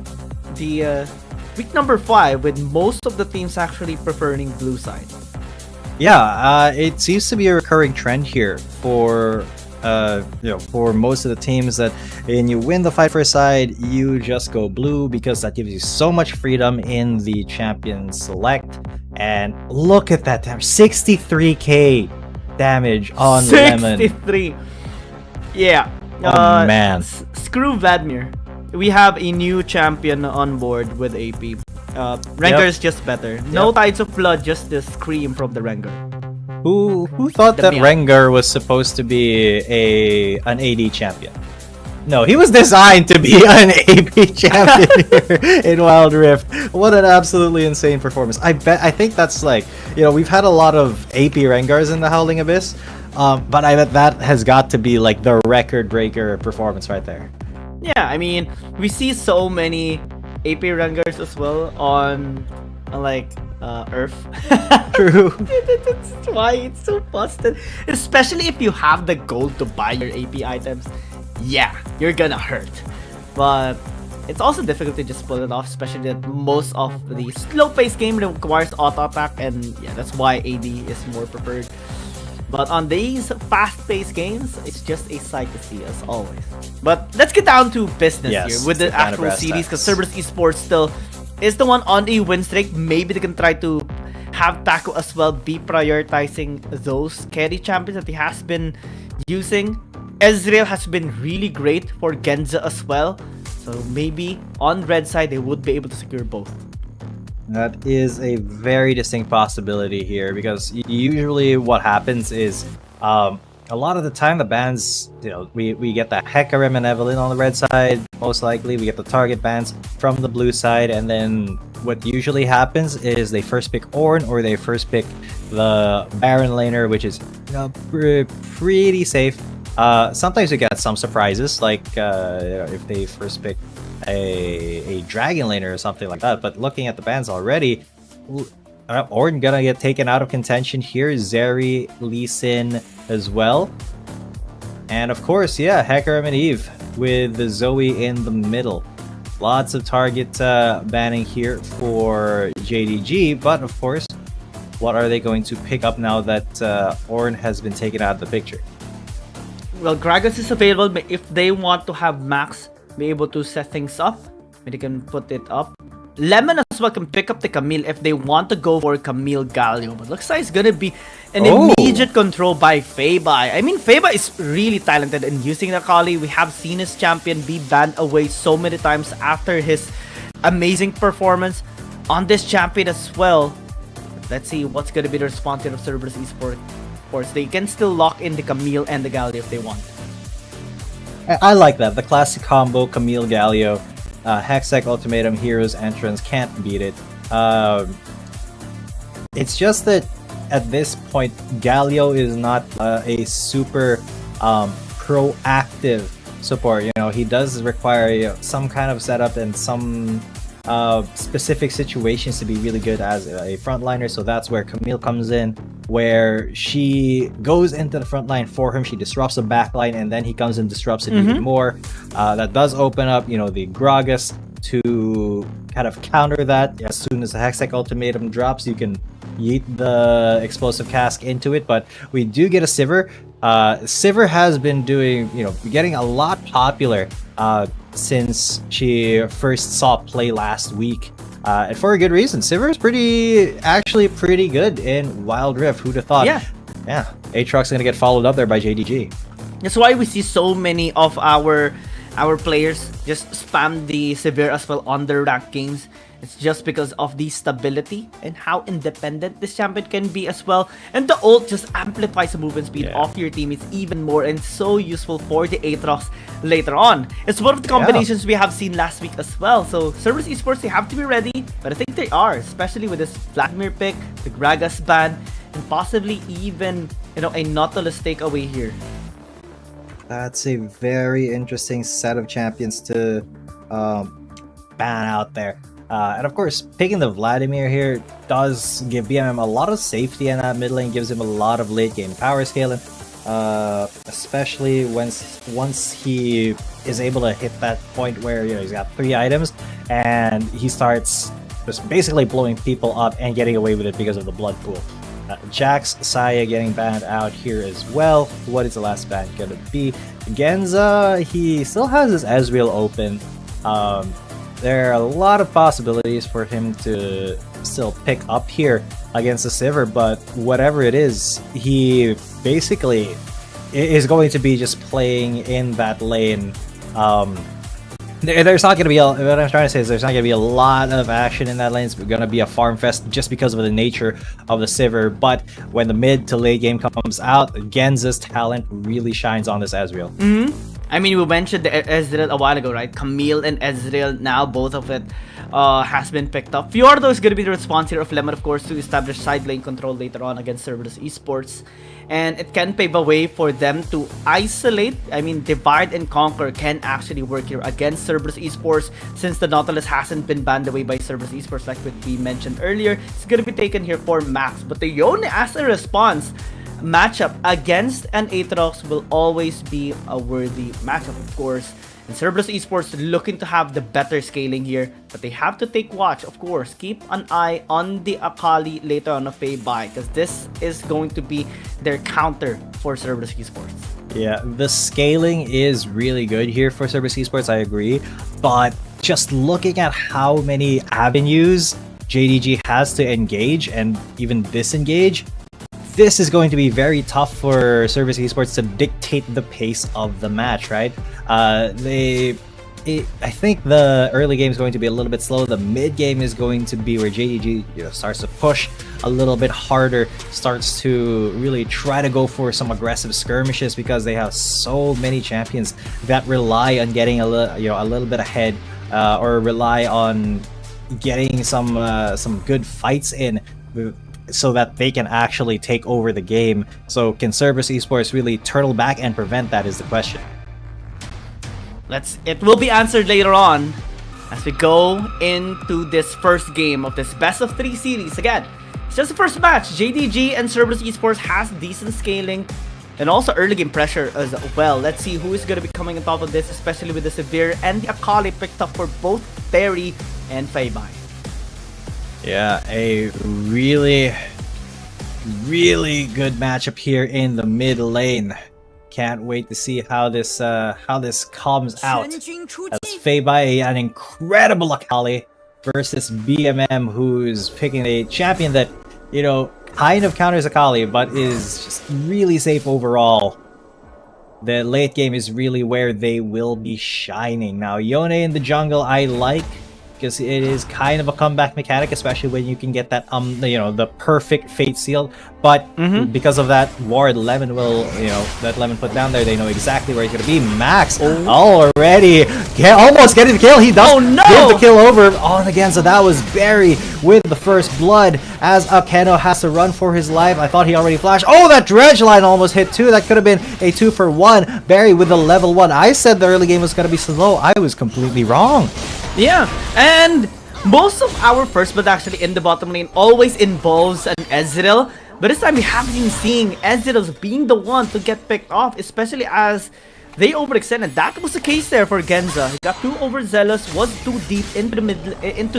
the week number 5 with most of the teams actually preferring blue side. Yeah, it seems to be a recurring trend here for for most of the teams that when you win the fight for a side, you just go blue because that gives you so much freedom in the champion select. And look at that damage, 63k damage on 63. Lemon. Yeah. Oh man. Screw Vladimir. We have a new champion on board with AP. Rengar is just better. No Tides of Blood, just the scream from the Rengar. Who thought that Rengar was supposed to be an AD champion? No, he was designed to be an AP champion here in Wild Rift. What an absolutely insane performance. I think that's like, we've had a lot of AP Rengars in the Howling Abyss, but I bet that has got to be like the record breaker performance right there. Yeah, I mean, we see so many AP Rengars as well on Earth. True. That's why it's so busted. Especially if you have the gold to buy your AP items. Yeah, you're gonna hurt. But it's also difficult to just pull it off, especially that most of the slow-paced game requires auto-attack, and yeah, that's why AD is more preferred. But on these fast-paced games, it's just a sight to see, as always. But let's get down to business here with the actual series, because Cerberus Esports still is the one on a win streak. Maybe they can try to have Taco as well be prioritizing those carry champions that he has been using. Ezreal has been really great for Genza as well. So maybe on red side, they would be able to secure both. That is a very distinct possibility here, because usually what happens is a lot of the time the bans, we get the Hecarim and Evelynn on the red side, most likely. We get the target bans from the blue side, and then what usually happens is they first pick Ornn or they first pick the Baron laner, which is pretty safe. Sometimes you get some surprises, like if they first pick a dragon laner or something like that. But looking at the bans already, Ornn gonna get taken out of contention here. Zeri, Lee Sin as well, and of course, Hecarim and Eve with the Zoe in the middle. Lots of target banning here for JDG, but of course, what are they going to pick up now that Ornn has been taken out of the picture? Well, Gragas is available, but if they want to have Max be able to set things up, they can put it up. Lemon as well can pick up the Camille if they want to go for Camille Galio, but looks like it's gonna be an immediate control by Feibai. I mean, Feibai is really talented in using the Kali. We have seen his champion be banned away so many times after his amazing performance on this champion as well. Let's see what's gonna be the response of Cerberus Esports. They can still lock in the Camille and the Galio if they want. I like that. The classic combo, Camille Galio, Hextech Ultimatum, Heroes Entrance, can't beat it. It's just that at this point, Galio is not a super proactive support. He does require some kind of setup and some specific situations to be really good as a frontliner. So that's where Camille comes in, where she goes into the front line for him. She disrupts the back line, and then he comes and disrupts it even more. That does open up, the Gragas to kind of counter that. As soon as the Hextech Ultimatum drops, you can yeet the Explosive Cask into it. But we do get a Sivir. Sivir has been getting a lot popular since she first saw play last week, and for a good reason. Sivir is actually pretty good in Wild Rift. Who'd have thought? Yeah. Aatrox's gonna get followed up there by JDG. That's why we see so many of our players just spam the Sivir as well on their ranked games. It's just because of the stability and how independent this champion can be as well. And the ult just amplifies the movement speed of your teammates even more, and so useful for the Aatrox later on. It's one of the combinations we have seen last week as well. So Cerberus Esports, they have to be ready, but I think they are, especially with this Vladimir pick, the Gragas ban, and possibly even, you know, a Nautilus takeaway here. That's a very interesting set of champions to ban out there. And of course, picking the Vladimir here does give BMM a lot of safety in that mid lane, gives him a lot of late game power scaling, especially once he is able to hit that point where, you know, he's got 3 items and he starts just basically blowing people up and getting away with it because of the blood pool. Jax, Saya getting banned out here as well. What is the last ban gonna be? Genza, he still has his Ezreal open. There are a lot of possibilities for him to still pick up here against the Sivir, but whatever it is, he basically is going to be just playing in that lane. There's not going to be what I'm trying to say is there's not going to be a lot of action in that lane. It's going to be a farm fest just because of the nature of the Sivir. But when the mid to late game comes out, Genza's talent really shines on this Ezreal. I mean, we mentioned the Ezreal a while ago, right? Camille and Ezreal, now both of it has been picked up. Fjordo is going to be the response here of Lemon, of course, to establish side lane control later on against Cerberus Esports. And it can pave a way for them to isolate. I mean, divide and conquer can actually work here against Cerberus Esports, since the Nautilus hasn't been banned away by Cerberus Esports like what we mentioned earlier. It's going to be taken here for Max. But the Yone as a response matchup against an Aatrox will always be a worthy matchup, of course. And Cerberus Esports looking to have the better scaling here, but they have to take watch, of course. Keep an eye on the Akali later on of Fei Bai, because this is going to be their counter for Cerberus Esports. Yeah, the scaling is really good here for Cerberus Esports, I agree. But just looking at how many avenues JDG has to engage and even disengage, this is going to be very tough for Cerberus Esports to dictate the pace of the match, right? I think the early game is going to be a little bit slow. The mid game is going to be where JDG, you know, starts to push a little bit harder, starts to really try to go for some aggressive skirmishes because they have so many champions that rely on getting a little bit ahead, or rely on getting some good fights in, so that they can actually take over the game. So can Cerberus Esports really turtle back and prevent that is the question. It will be answered later on as we go into this first game of this best of 3 series. Again, it's just the first match. JDG and Cerberus Esports has decent scaling and also early game pressure as well. Let's see who is going to be coming on top of this, especially with the Severe and the Akali picked up for both Barry and Fei Bai. Yeah, a really good matchup here in the mid lane. Can't wait to see how this comes out. As Fei Bai, an incredible Akali versus BMM, who's picking a champion that, you know, kind of counters Akali, but is just really safe overall. The late game is really where they will be shining. Now, Yone in the jungle, I like, because it is kind of a comeback mechanic, especially when you can get that the perfect Fate Seal. But because of that ward Lemon will, that Lemon put down there, they know exactly where he's gonna be. Max already almost getting the kill. He does give the kill over on again. So that was Barry with the first blood as Akeno has to run for his life. I thought he already flashed. Oh, that dredge line almost hit too. That could have been a 2-for-1. Barry with the level 1. I said the early game was gonna be slow. I was completely wrong. Yeah, and most of our first blood actually in the bottom lane always involves an Ezreal, but this time we have been seeing Ezreals being the one to get picked off, especially as they overextended. That was the case there for Genza. He got too overzealous, was too deep into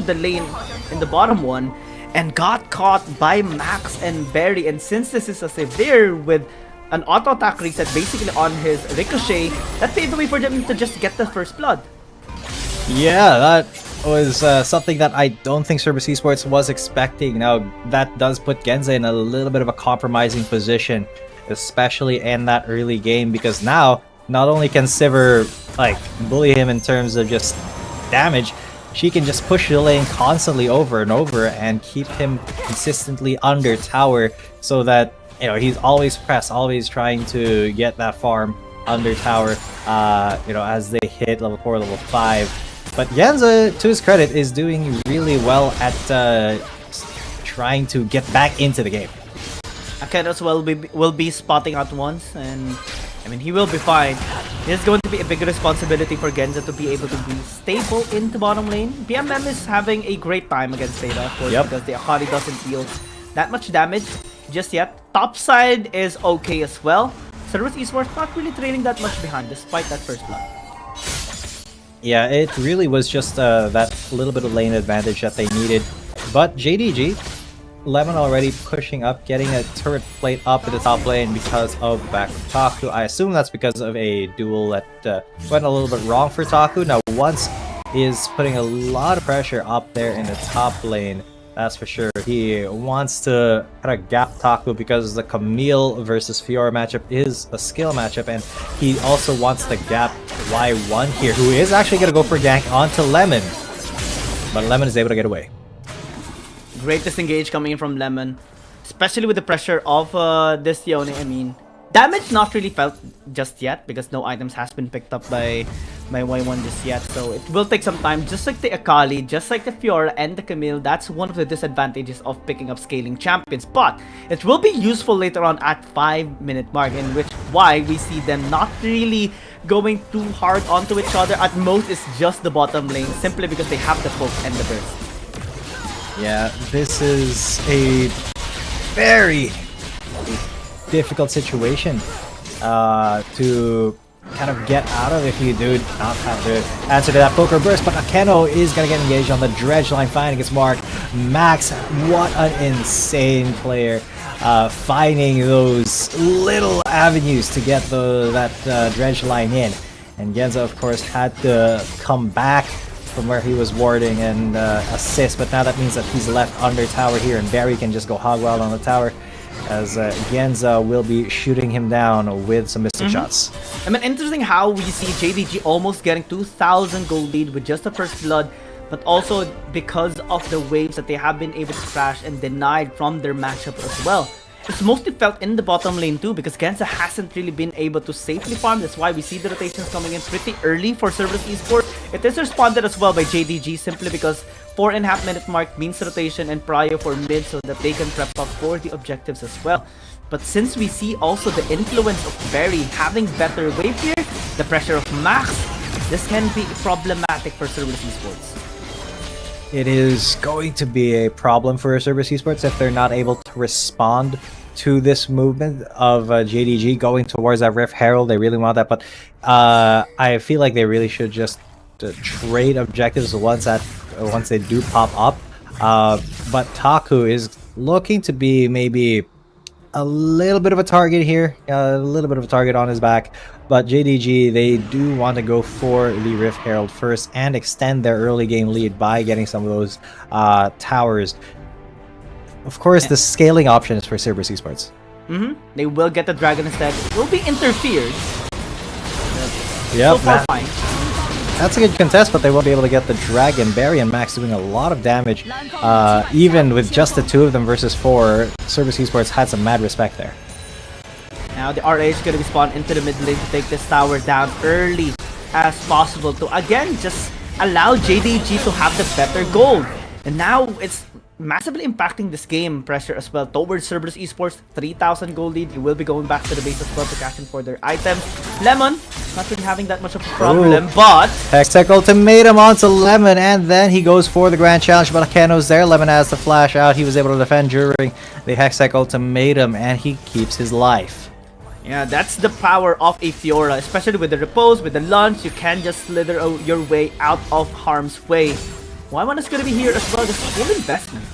the lane in the bottom one, and got caught by Max and Barry. And since this is a Severe with an auto attack reset basically on his Ricochet, that paved the way for them to just get the first blood. Yeah, that was something that I don't think Cerberus Esports was expecting. Now, that does put Genza in a little bit of a compromising position, especially in that early game, because now, not only can Sivir, bully him in terms of just damage, she can just push the lane constantly over and over and keep him consistently under tower so that, you know, he's always pressed, always trying to get that farm under tower, you know, as they hit level 4, level 5. But Genza, to his credit, is doing really well at trying to get back into the game. Akenos will be spotting out once, and I mean, he will be fine. There's going to be a big responsibility for Genza to be able to be stable in the bottom lane. BMM is having a great time against Data, of course, because the Akali doesn't deal that much damage just yet. Top side is okay as well. Cerberus Esports not really trailing that much behind despite that first blood. Yeah, it really was just that little bit of lane advantage that they needed. But JDG, Lemon already pushing up, getting a turret plate up in the top lane because of the back of Taku. I assume that's because of a duel that went a little bit wrong for Taku. Now, once is putting a lot of pressure up there in the top lane, that's for sure. He wants to kind of gap Taku because the Camille versus Fiora matchup is a skill matchup, and he also wants to gap Y1 here, who is actually going to go for gank onto Lemon. But Lemon is able to get away. Great disengage coming in from Lemon, especially with the pressure of this Yone. I mean, damage not really felt just yet because no items has been picked up by Y1 just yet, so it will take some time. Just like the Akali, just like the Fiora and the Camille, that's one of the disadvantages of picking up scaling champions, but it will be useful later on at 5-minute mark, in which why we see them not really going too hard onto each other. At most, it's just the bottom lane, simply because they have the poke and the burst. Yeah, this is a very difficult situation to kind of get out of if you do not have to answer to that poker burst. But Akeno is going to get engaged on the dredge line, finding his mark. Max, what an insane player, finding those little avenues to get that dredge line in. And Genza, of course, had to come back from where he was warding and assist, but now that means that he's left under tower here, and Barry can just go hog wild on the tower, as Genza will be shooting him down with some mystic shots. I mean, interesting how we see JDG almost getting 2,000 gold lead with just the first blood, but also because of the waves that they have been able to crash and denied from their matchup as well. It's mostly felt in the bottom lane too, because Genza hasn't really been able to safely farm. That's why we see the rotations coming in pretty early for Cerberus Esports. It is responded as well by JDG, simply because 4.5-minute mark means rotation and prio for mid so that they can prep up for the objectives as well. But since we see also the influence of Barry having better wave gear, the pressure of Max, this can be problematic for Cerberus Esports. It is going to be a problem for Cerberus Esports if they're not able to respond to this movement of JDG going towards that Rift Herald. They really want that, but I feel like they really should just trade objectives once they do pop up. But Taku is looking to be maybe a little bit of a target here, a little bit of a target on his back. But JDG, they do want to go for the Rift Herald first and extend their early game lead by getting some of those towers. Of course, the scaling option is for Cerberus Esports. They will get the dragon instead. It will be interfered. Yep, So far, fine. That's a good contest, but they won't be able to get the dragon. Barry and Max doing a lot of damage. Even with just the two of them versus 4, Cerberus Esports had some mad respect there. Now the RA is going to be spawned into the mid lane to take this tower down early as possible to again just allow JDG to have the better gold. And now it's massively impacting this game pressure as well towards Cerberus Esports. 3,000 gold lead. He will be going back to the base as well to cash in for their items. Lemon not really having that much of a problem, but Hextech ultimatum onto Lemon, and then he goes for the grand challenge, but Akeno's there. Lemon has the flash out. He was able to defend during the Hextech ultimatum, and he keeps his life. yeah, that's the power of a Fiora, especially with the repose, with the launch. You can just slither your way out of harm's way. Y1 is going to be here as well. Just full investment.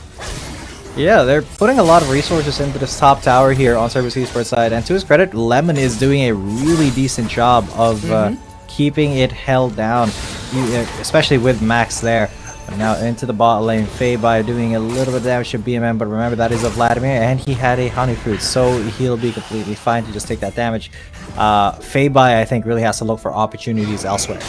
Yeah, they're putting a lot of resources into this top tower here on Cerberus Esports side, and to his credit, Lemon is doing a really decent job of keeping it held down, especially with Max there. But now into the bot lane, Feibai doing a little bit of damage to BMM, but remember that is a Vladimir, and he had a Honey Fruit, so he'll be completely fine to just take that damage. Feibai, I think, really has to look for opportunities elsewhere.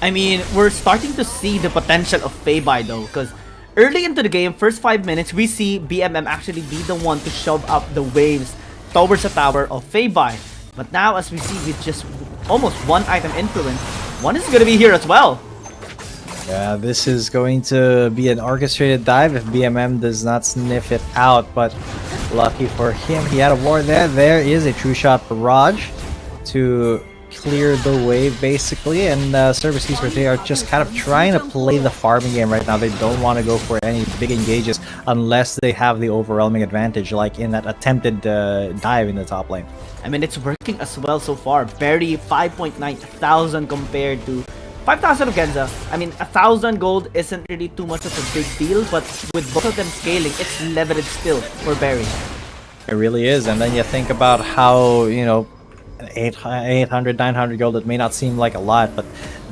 I mean, we're starting to see the potential of Feibai though, because early into the game, first 5 minutes, we see BMM actually be the one to shove up the waves towards the tower of Feibai. But now, as we see, with just almost one item influence, one is going to be here as well. Yeah, this is going to be an orchestrated dive if BMM does not sniff it out, but lucky for him, he had a ward there. There is a true shot barrage to clear the wave basically, and Cerberus Esports, they are just kind of trying to play the farming game right now. They don't want to go for any big engages unless they have the overwhelming advantage, like in that attempted dive in the top lane. I mean, it's working as well so far. Barely 5.9 thousand compared to 5,000 of Genza. I mean, 1,000 gold isn't really too much of a big deal, but with both of them scaling, it's leverage still for Barry. It really is, and then you think about how, you know, 800, 900 gold, it may not seem like a lot, but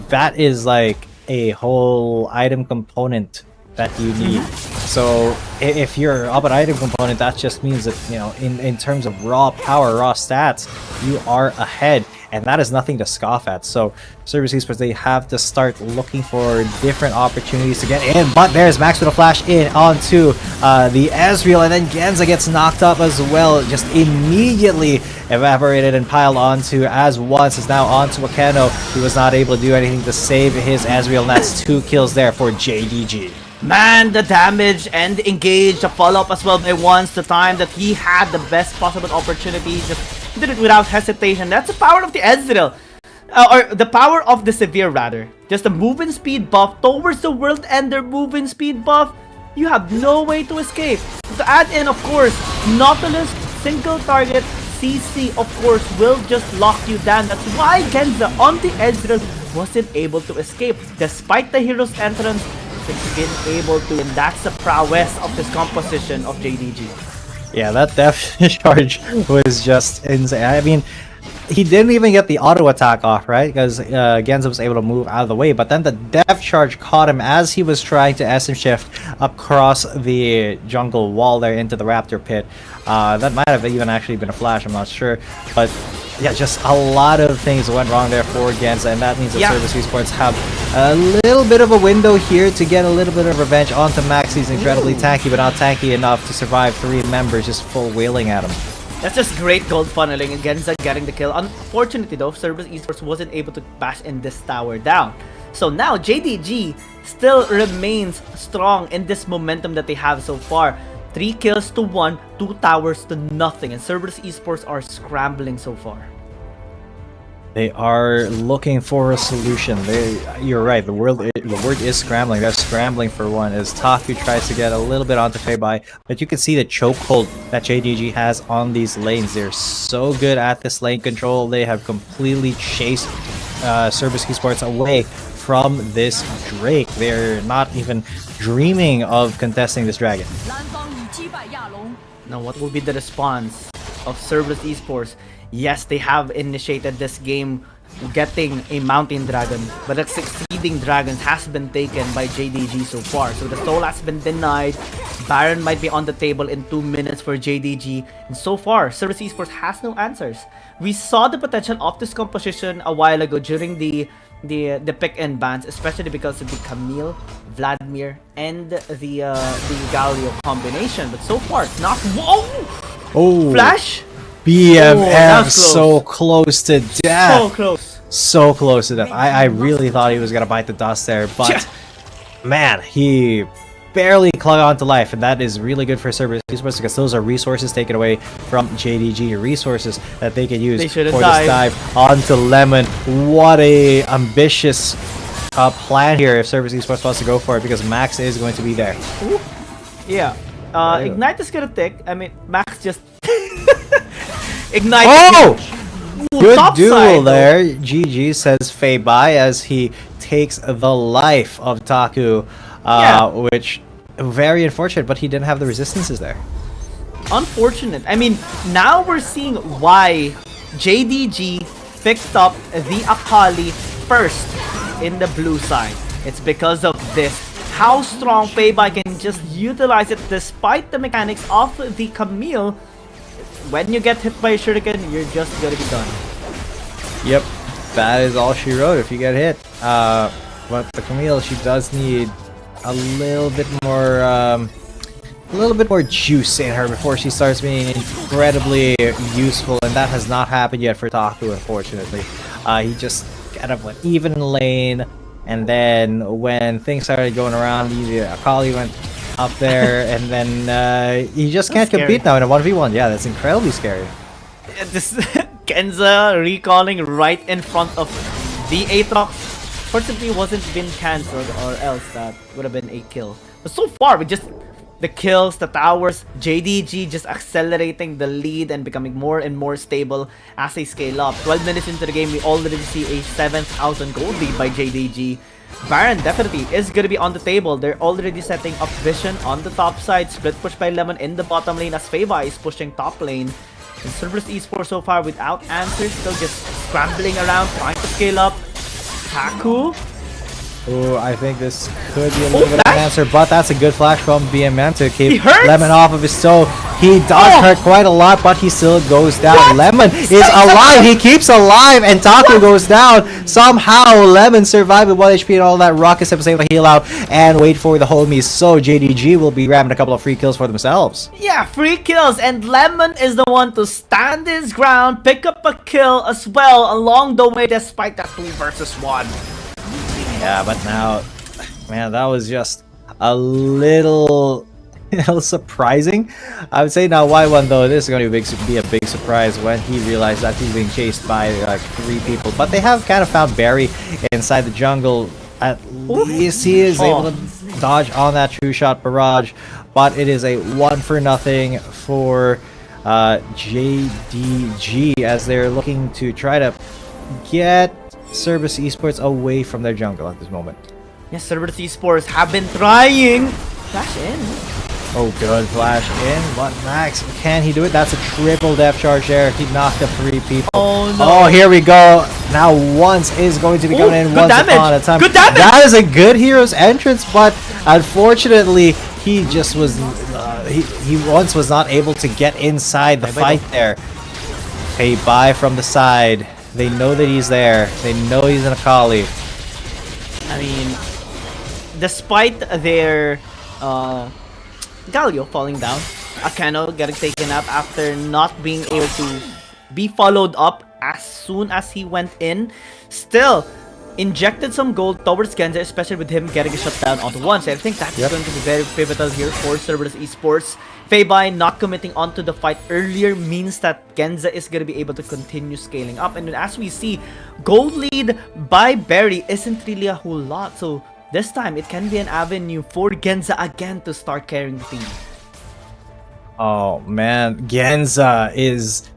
that is like a whole item component that you need. So if you're up an item component, that just means that, you know, in terms of raw power, raw stats, you are ahead, and that is nothing to scoff at. So Cerberus Esports, they have to start looking for different opportunities to get in, but there's Max with a flash in onto the Ezreal, and then Genza gets knocked up as well, just immediately evaporated and piled onto as once is now onto Akeno, who was not able to do anything to save his Ezreal, and that's 2 kills there for JDG. Man, the damage and engage, the follow-up as well by once, the time that he had the best possible opportunity, just did it without hesitation. That's the power of the Ezreal. Or the power of the Severe rather. Just a movement speed buff towards the World Ender movement speed buff. You have no way to escape. To add in, of course, Nautilus, single target, CC, of course, will just lock you down. That's why Genza on the Ezreal wasn't able to escape. Despite the hero's entrance, it's been able to, and that's the prowess of this composition of JDG. Yeah, that death charge was just insane. I mean, he didn't even get the auto attack off, right? Because Genza was able to move out of the way, but then the death charge caught him as he was trying to SM shift across the jungle wall there into the Raptor pit. That might have even actually been a flash, I'm not sure. But yeah, just a lot of things went wrong there for Genza, and that means that Cerberus Esports have a little bit of a window here to get a little bit of revenge onto Max. He's incredibly tanky, but not tanky enough to survive 3 members just full wailing at him. That's just great gold funneling and Genza getting the kill. Unfortunately though, Cerberus Esports wasn't able to bash in this tower down. So now JDG still remains strong in this momentum that they have so far. 3 kills to 1, 2 towers to nothing, and Cerberus Esports are scrambling so far. They are looking for a solution. You're right, the word is scrambling. They're scrambling for one as Taku tries to get a little bit onto Feibai, but you can see the chokehold that JDG has on these lanes. They're so good at this lane control. They have completely chased Cerberus Esports away from this Drake. They're not even dreaming of contesting this dragon. Now what will be the response of Cerberus Esports? Yes, they have initiated this game getting a mountain dragon, but that succeeding dragons has been taken by JDG so far. So the soul has been denied. Baron might be on the table in 2 minutes for JDG, and so far Cerberus Esports has no answers. We saw the potential of this composition a while ago during the pick and bans, especially because of the Camille, Vladimir, and the Galio combination. But so far it's not. Whoa! Oh, Flash! BMM so close to death. So close. So close to death. I really thought he was gonna bite the dust there, but man, he barely clung on to life, and that is really good for Cerberus Esports because those are resources taken away from JDG, resources that they can use for this dive onto Lemon. What a ambitious plan here if Cerberus Esports wants to go for it, because Max is going to be there. Ooh. Yeah. Ignite is gonna take. I mean, Max just Ignite. Oh! Good duel side, there. GG says Feibai as he takes the life of Taku, which very unfortunate, but he didn't have the resistances there. Unfortunate. I mean, now we're seeing why JDG picked up the Akali first in the blue side. It's because of this. How strong Feibai can just utilize it despite the mechanics of the Camille. When you get hit by a shuriken, you're just gonna be done. Yep. that is all she wrote if you get hit. But the Camille, she does need a little bit more juice in her before she starts being incredibly useful, and that has not happened yet for Taku, unfortunately. He just kind of went even in lane, and then when things started going around, Akali went up there, and then he just can't compete now in a 1v1. Yeah, that's incredibly scary. This Genza recalling right in front of the Aatrox. Fortunately, wasn't been cancelled, or else that would have been a kill. But so far, we just the kills, the towers, JDG just accelerating the lead and becoming more and more stable as they scale up. 12 minutes into the game, we already see a 7,000 gold lead by JDG. Baron definitely is going to be on the table. They're already setting up Vision on the top side. Split push by Lemon in the bottom lane as Feva is pushing top lane. And Cerberus Esports so far without answers, still just scrambling around, trying to scale up. Taku. Oh, I think this could be a little bit of an answer, but that's a good flash from BMM to keep Lemon off of his toe. He does hurt quite a lot, but he still goes down. What? Lemon is alive. He keeps alive, and Taku goes down. Somehow, Lemon survived with 1 HP and all that. Rockets was able to heal out and wait for the homies. So JDG will be grabbing a couple of free kills for themselves. Yeah, free kills, and Lemon is the one to stand his ground, pick up a kill as well along the way, despite that 2 versus 1. Yeah, but now, man, that was just a little surprising. I would say now Y1 though, this is going to be a big surprise when he realized that he's being chased by like 3 people. But they have kind of found Barry inside the jungle. At least he is able to dodge on that true shot barrage. But it is a 1-for-0 for JDG as they're looking to try to get Cerberus Esports away from their jungle at this moment. Yes, Cerberus Esports have been trying. Flash in. Oh, good flash in. But Max, can he do it? That's a triple depth charge there. He knocked up 3 people. Oh, no. Oh, here we go. Now once is going to be coming in once upon a time. Good damage. That is a good hero's entrance, but unfortunately, he just was he once was not able to get inside the fight there. Hey, bye from the side. They know that he's there. They know he's an Akali. I mean, despite their Galio falling down, Akano getting taken up after not being able to be followed up as soon as he went in, still injected some gold towards Genza, especially with him getting a shutdown onto one. So I think that's going to be very pivotal here for Cerberus Esports. Feibai not committing onto the fight earlier means that Genza is going to be able to continue scaling up. And as we see, gold lead by Barry isn't really a whole lot. So this time, it can be an avenue for Genza again to start carrying the team. Oh man, Genza is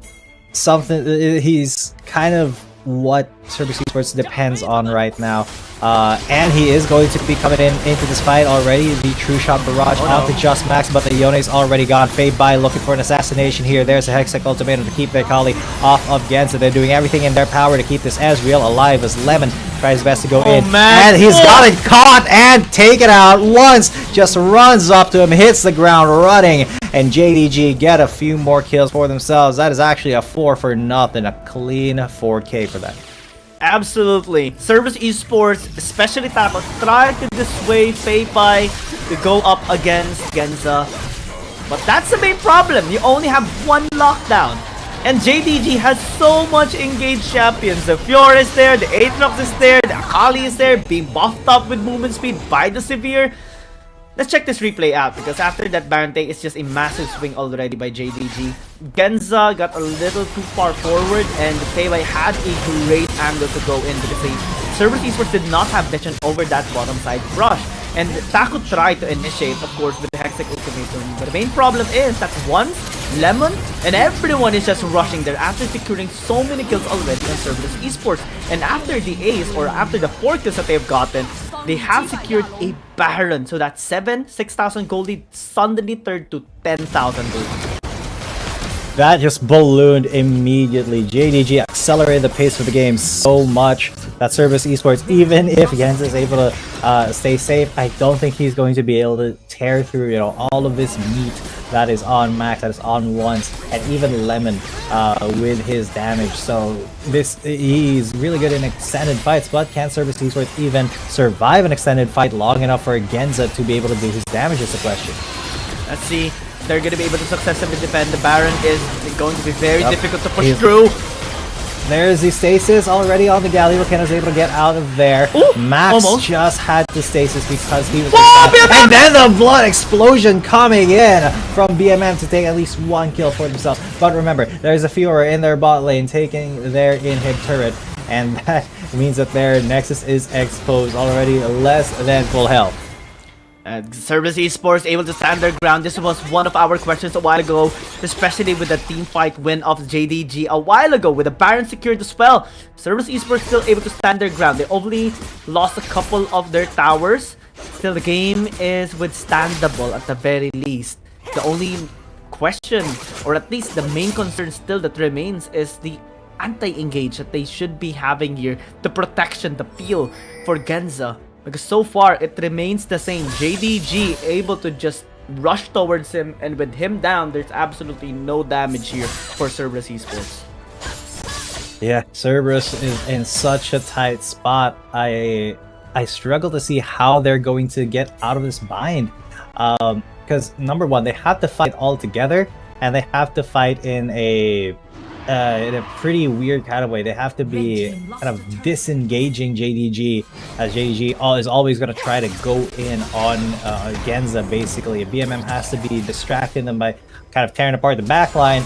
something. He's kind of what Cerberus Esports depends on right now. And he is going to be coming into this fight already. The true shot barrage onto Just Max, but the Yone's already gone. Feibai looking for an assassination here. There's a Hextech ultimatum to keep their Kali off of Genza. They're doing everything in their power to keep this Ezreal alive as Lemon tries his best to go in. Man. And he's got it caught and taken out once. Just runs up to him, hits the ground running. And JDG get a few more kills for themselves. That is actually a 4-for-0, a clean 4K for them. Absolutely. Cerberus Esports, especially Taco, try to dissuade Feibai to go up against Genza. But that's the main problem. You only have 1 lockdown. And JDG has so much engaged champions. The Fiora is there, the Aatrox is there, the Akali is there, being buffed up with movement speed by the Severe. Let's check this replay out, because after that Baron take, it's just a massive swing already by JDG. Genza got a little too far forward, and Feibai had a great angle to go in because Cerberus Esports did not have vision over that bottom side rush. And Taco tried to initiate, of course, with the Hextech ultimatum. But the main problem is that once Lemon and everyone is just rushing there after securing so many kills already on Cerberus Esports. And after the ace, or after the 4 kills that they've gotten, they have secured a Baron. So that 6,000 gold lead suddenly turned to 10,000 gold. That just ballooned immediately. JDG accelerated the pace of the game so much that Cerberus Esports, even if Genza is able to stay safe, I don't think he's going to be able to tear through, you know, all of this meat that is on Max, that is on Once, and even Lemon with his damage. So he's really good in extended fights, but can Cerberus Esports even survive an extended fight long enough for Genza to be able to do his damage is the question. Let's see. They're going to be able to successfully defend. The Baron is going to be very difficult to push through. There's the stasis already on the galley. Wakena is able to get out of there. Ooh, Max almost. just had the stasis because he was BMM! and then the blood explosion coming in from BMM to take at least one kill for themselves. But remember, there's a Fiora in their bot lane taking their inhib turret, and that means that their Nexus is exposed, already less than full health. Cerberus Esports able to stand their ground. This was one of our questions a while ago, especially with the team fight win of JDG a while ago with the Baron secured as well. Cerberus Esports still able to stand their ground. They only lost a couple of their towers. Still, the game is withstandable at the very least. The only question, or at least the main concern still that remains, is the anti-engage that they should be having here. The protection, the peel for Genza. Because so far, it remains the same. JDG able to just rush towards him, and with him down, there's absolutely no damage here for Cerberus Esports. Yeah, Cerberus is in such a tight spot. I struggle to see how they're going to get out of this bind. Because number one, they have to fight all together, and they have to fight in a pretty weird kind of way. They have to be kind of disengaging JDG, as JDG is always going to try to go in on Genza, basically. BMM has to be distracting them by kind of tearing apart the backline.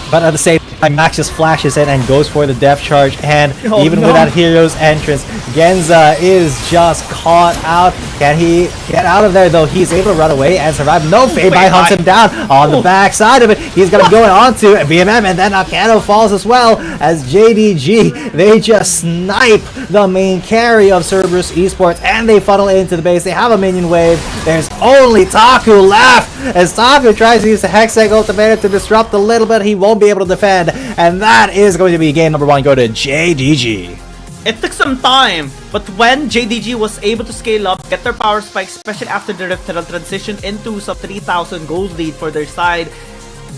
But at the same time, Max just flashes in and goes for the depth charge, and even with that hero's entrance, Genza is just caught out. Can he get out of there though? He's able to run away and survive. No, Feibai hunts him down on the back side of it. He's gonna go on to BMM, and then Akano falls as well as JDG. They just snipe the main carry of Cerberus Esports, and they funnel into the base. They have a minion wave. There's only Taku left as Taku tries to use the Hextech ultimatum to disrupt a little bit. He won't be able to defend, and that is going to be game number one. Go to JDG. It took some time, but when JDG was able to scale up, get their power spike, especially after the referral transition into some 3,000 gold lead for their side,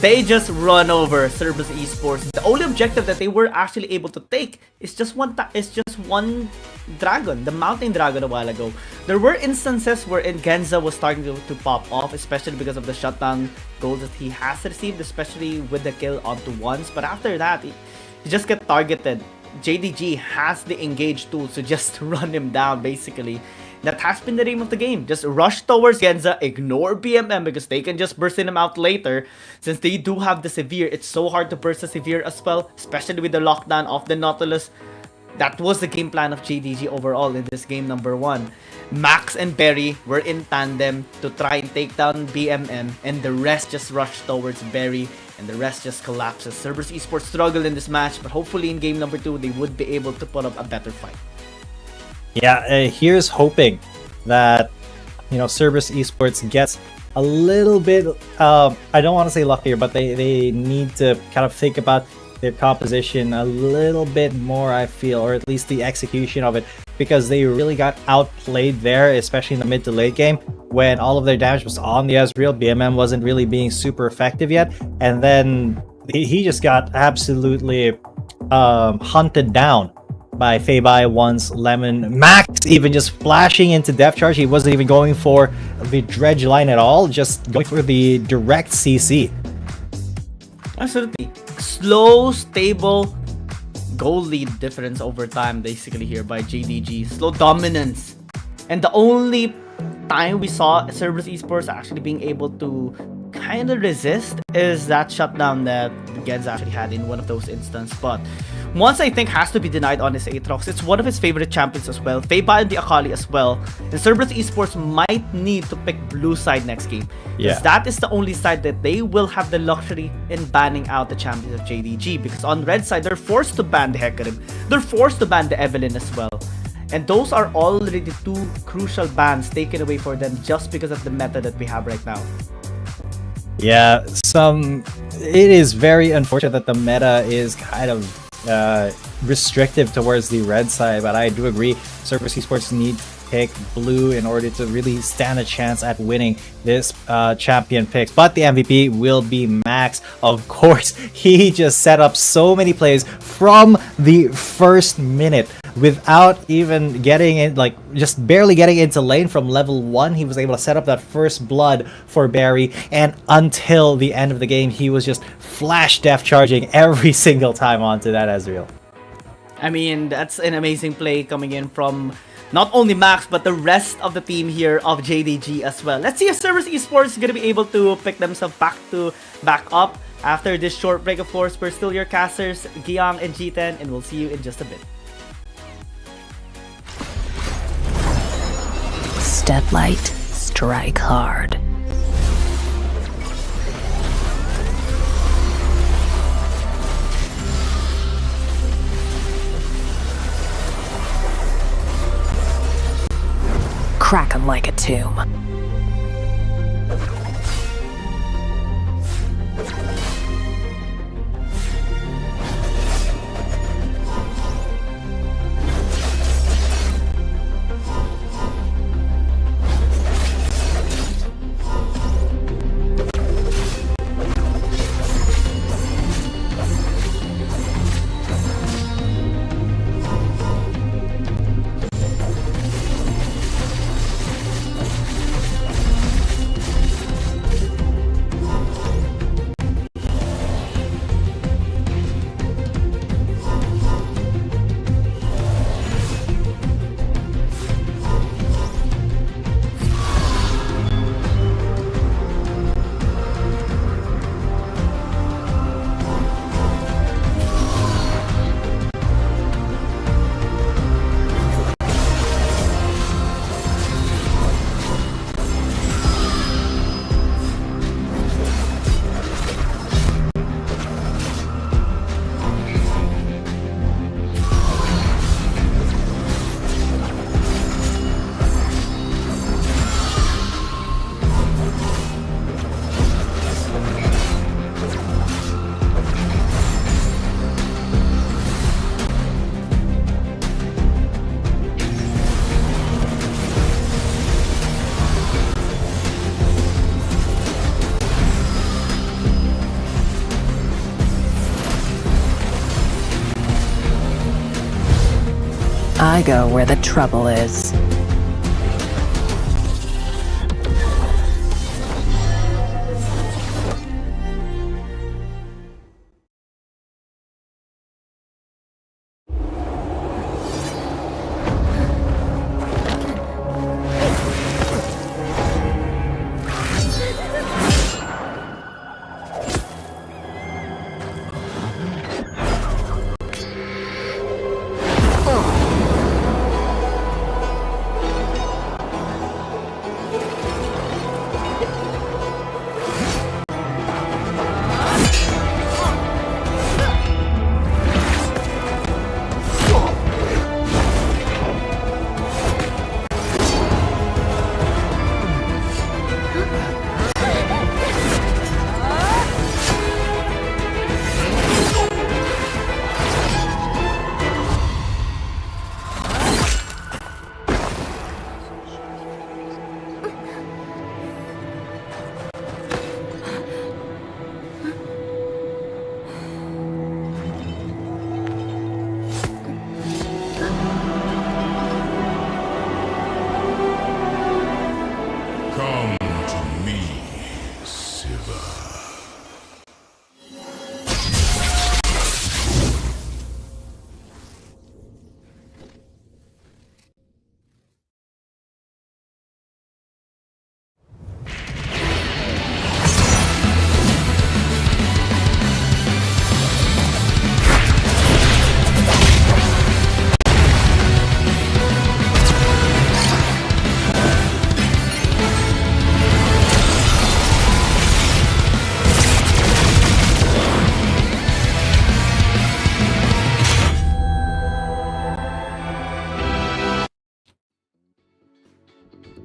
they just run over Cerberus Esports. The only objective that they were actually able to take is just one dragon, the mountain dragon a while ago. There were instances wherein Genza was starting to pop off, especially because of the shutdown goals that he has received, especially with the kill onto Once. But after that, he just get targeted. JDG has the engage tools to just run him down, basically. That has been the name of the game. Just rush towards Genza, ignore BMM because they can just burst him out later. Since they do have the Severe, it's so hard to burst the Severe as well, especially with the lockdown of the Nautilus. That was the game plan of JDG overall in this game number one. Max and Berry were in tandem to try and take down BMM, and the rest just rushed towards Berry, and the rest just collapses. Cerberus Esports struggled in this match, but hopefully in game number two, they would be able to put up a better fight. Yeah, here's hoping that, you know, Cerberus Esports gets a little bit, I don't want to say luckier, but they need to kind of think about their composition a little bit more, I feel, or at least the execution of it, because they really got outplayed there, especially in the mid to late game, when all of their damage was on the Ezreal. BMM wasn't really being super effective yet, and then he just got absolutely hunted down by Feibai, Once, Lemon, Max even just flashing into depth charge. He wasn't even going for the dredge line at all, just going for the direct CC. Absolutely. Slow, stable, goal lead difference over time, basically, here by JDG. Slow dominance. And the only time we saw Cerberus Esports actually being able to kind of resist is that shutdown that Genza actually had in one of those instances. But Once, I think, has to be denied on his Aatrox. It's one of his favorite champions as well. Feibai and the Akali as well. And Cerberus Esports might need to pick blue side next game. Because that is the only side that they will have the luxury in banning out the champions of JDG. Because on red side, they're forced to ban the Hecarim. They're forced to ban the Evelynn as well. And those are already two crucial bans taken away for them just because of the meta that we have right now. Yeah, it is very unfortunate that the meta is kind of restrictive towards the red side, but I do agree Cerberus Esports need to pick blue in order to really stand a chance at winning this champion picks. But the MVP will be Max. Of course, he just set up so many plays from the first minute without even getting in, like just barely getting into lane from level 1. He was able to set up that first blood for Barry, and until the end of the game, he was just flash death charging every single time onto that Ezreal. I mean, that's an amazing play coming in from not only Max, but the rest of the team here of JDG as well. Let's see if Cerberus Esports is going to be able to pick themselves back up after this short break. Of course, we're still your casters, Giang and G10, and we'll see you in just a bit. Step light, strike hard. Crack 'em like a tomb. I go where the trouble is.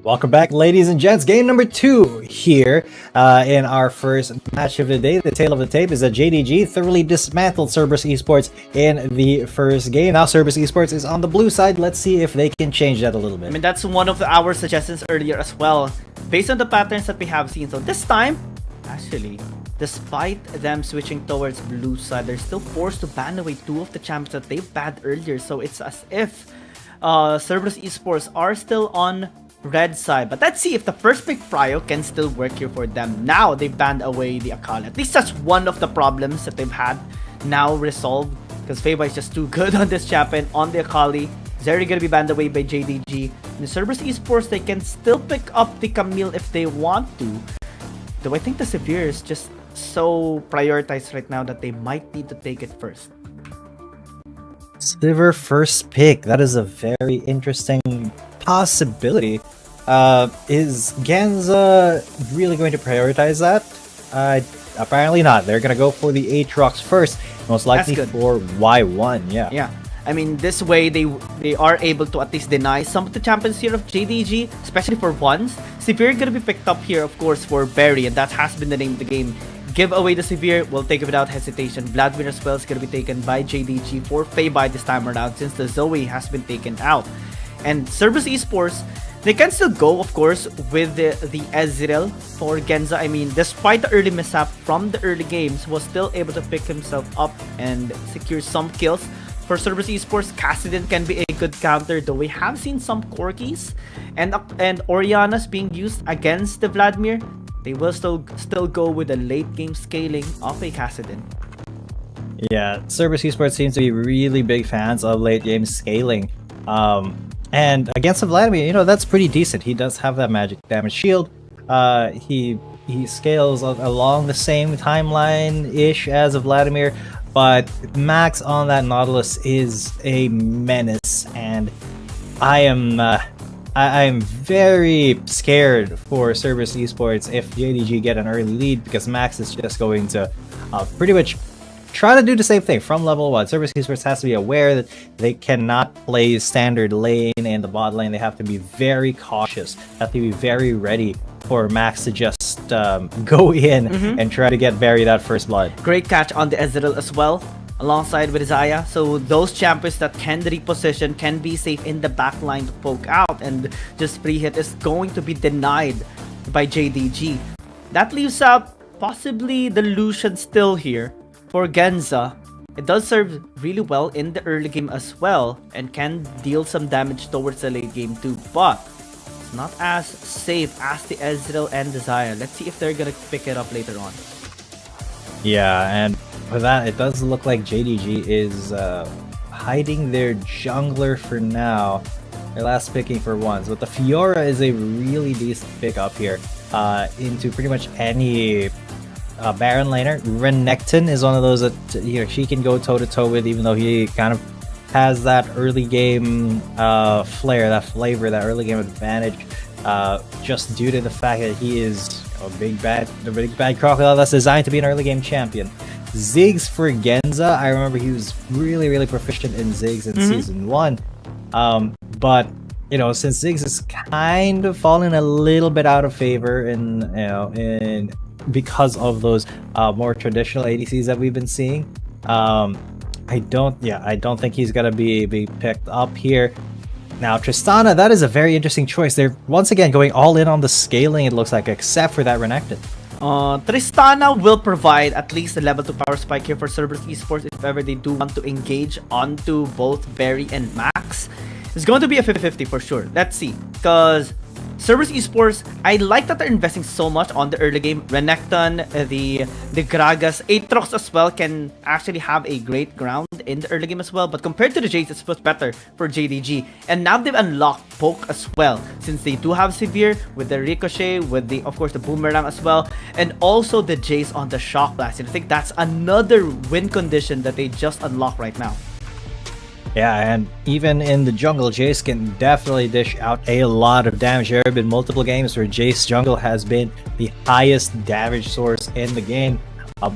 Welcome back, ladies and gents. Game number 2 here in our first match of the day. The tale of the tape is that JDG thoroughly dismantled Cerberus Esports in the first game. Now Cerberus Esports is on the blue side. Let's see if they can change that a little bit. I mean, that's one of our suggestions earlier as well, based on the patterns that we have seen. So this time, actually, despite them switching towards blue side, they're still forced to ban away 2 of the champions that they banned earlier. So it's as if Cerberus Esports are still on red side. But let's see if the first pick Prio can still work here for them. Now they banned away the Akali. At least that's one of the problems that they've had now resolved, because Feba is just too good on this champion. On the Akali, Zeri gonna be banned away by JDG. In the Cerberus Esports, they can still pick up the Camille if they want to. Though I think the Severe is just so prioritized right now that they might need to take it first. Sliver first pick. That is a very interesting possibility. Is Genza really going to prioritize that? Apparently not. They're gonna go for the Aatrox first, most likely for Y1. Yeah. I mean, this way they are able to at least deny some of the champions here of JDG, especially for ones. Severe gonna be picked up here, of course, for Barry, and that has been the name of the game. Give away the Severe, we'll take it without hesitation. Vladimir as well is gonna be taken by JDG for Fei this time around, since the Zoe has been taken out. And Cerberus Esports, they can still go, of course, with the Ezreal for Genza. I mean, despite the early mishap from the early games, was still able to pick himself up and secure some kills. For Cerberus Esports, Kassadin can be a good counter, though we have seen some Corgis and Oriana's being used against the Vladimir. They will still go with the late game scaling of a Kassadin. Yeah, Cerberus Esports seems to be really big fans of late game scaling. And against the Vladimir, you know, that's pretty decent. He does have that magic damage shield. He scales along the same timeline-ish as a Vladimir, but Max on that Nautilus is a menace, and I'm very scared for Cerberus Esports if JDG get an early lead, because Max is just going to pretty much try to do the same thing from level 1. Cerberus Esports has to be aware that they cannot play standard lane in the bot lane. They have to be very cautious, have to be very ready for Max to just go in and try to get Barry that first blood. Great catch on the Ezreal as well, alongside with Zaya. So those champions that can reposition can be safe in the back line to poke out, and just free hit is going to be denied by JDG. That leaves out possibly the Lucian still here for Genza. It does serve really well in the early game as well, and can deal some damage towards the late game too, but it's not as safe as the Ezreal and the Zaya. Let's see if they're gonna pick it up later on. Yeah, and for that, it does look like JDG is hiding their jungler for now. Their last picking for once, but the Fiora is a really decent pickup here into pretty much any Baron laner. Renekton is one of those that, you know, she can go toe-to-toe with, even though he kind of has that early game flair, that flavor, that early game advantage, just due to the fact that he is the big bad crocodile that's designed to be an early game champion. Ziggs for Genza, I remember he was really proficient in Ziggs in season 1, but you know, since Ziggs is kind of fallen a little bit out of favor in because of those more traditional ADCs that we've been seeing, I don't think he's gonna be picked up here. Now Tristana, that is a very interesting choice. They're once again going all in on the scaling, it looks like, except for that Renekton. Tristana will provide at least a level 2 power spike here for Cerberus Esports if ever they do want to engage onto both Barry and Max. It's going to be a 50-50 for sure. Let's see, because Cerberus Esports, I like that they're investing so much on the early game. Renekton, the Gragas, Aatrox as well can actually have a great ground in the early game as well. But compared to the Jace, it's much better for JDG. And now they've unlocked Poke as well, since they do have Severe with the Ricochet, with the, of course, the Boomerang as well, and also the Jace on the Shock Blast. And I think that's another win condition that they just unlocked right now. Yeah, and even in the jungle, Jace can definitely dish out a lot of damage. There have been multiple games where Jace jungle has been the highest damage source in the game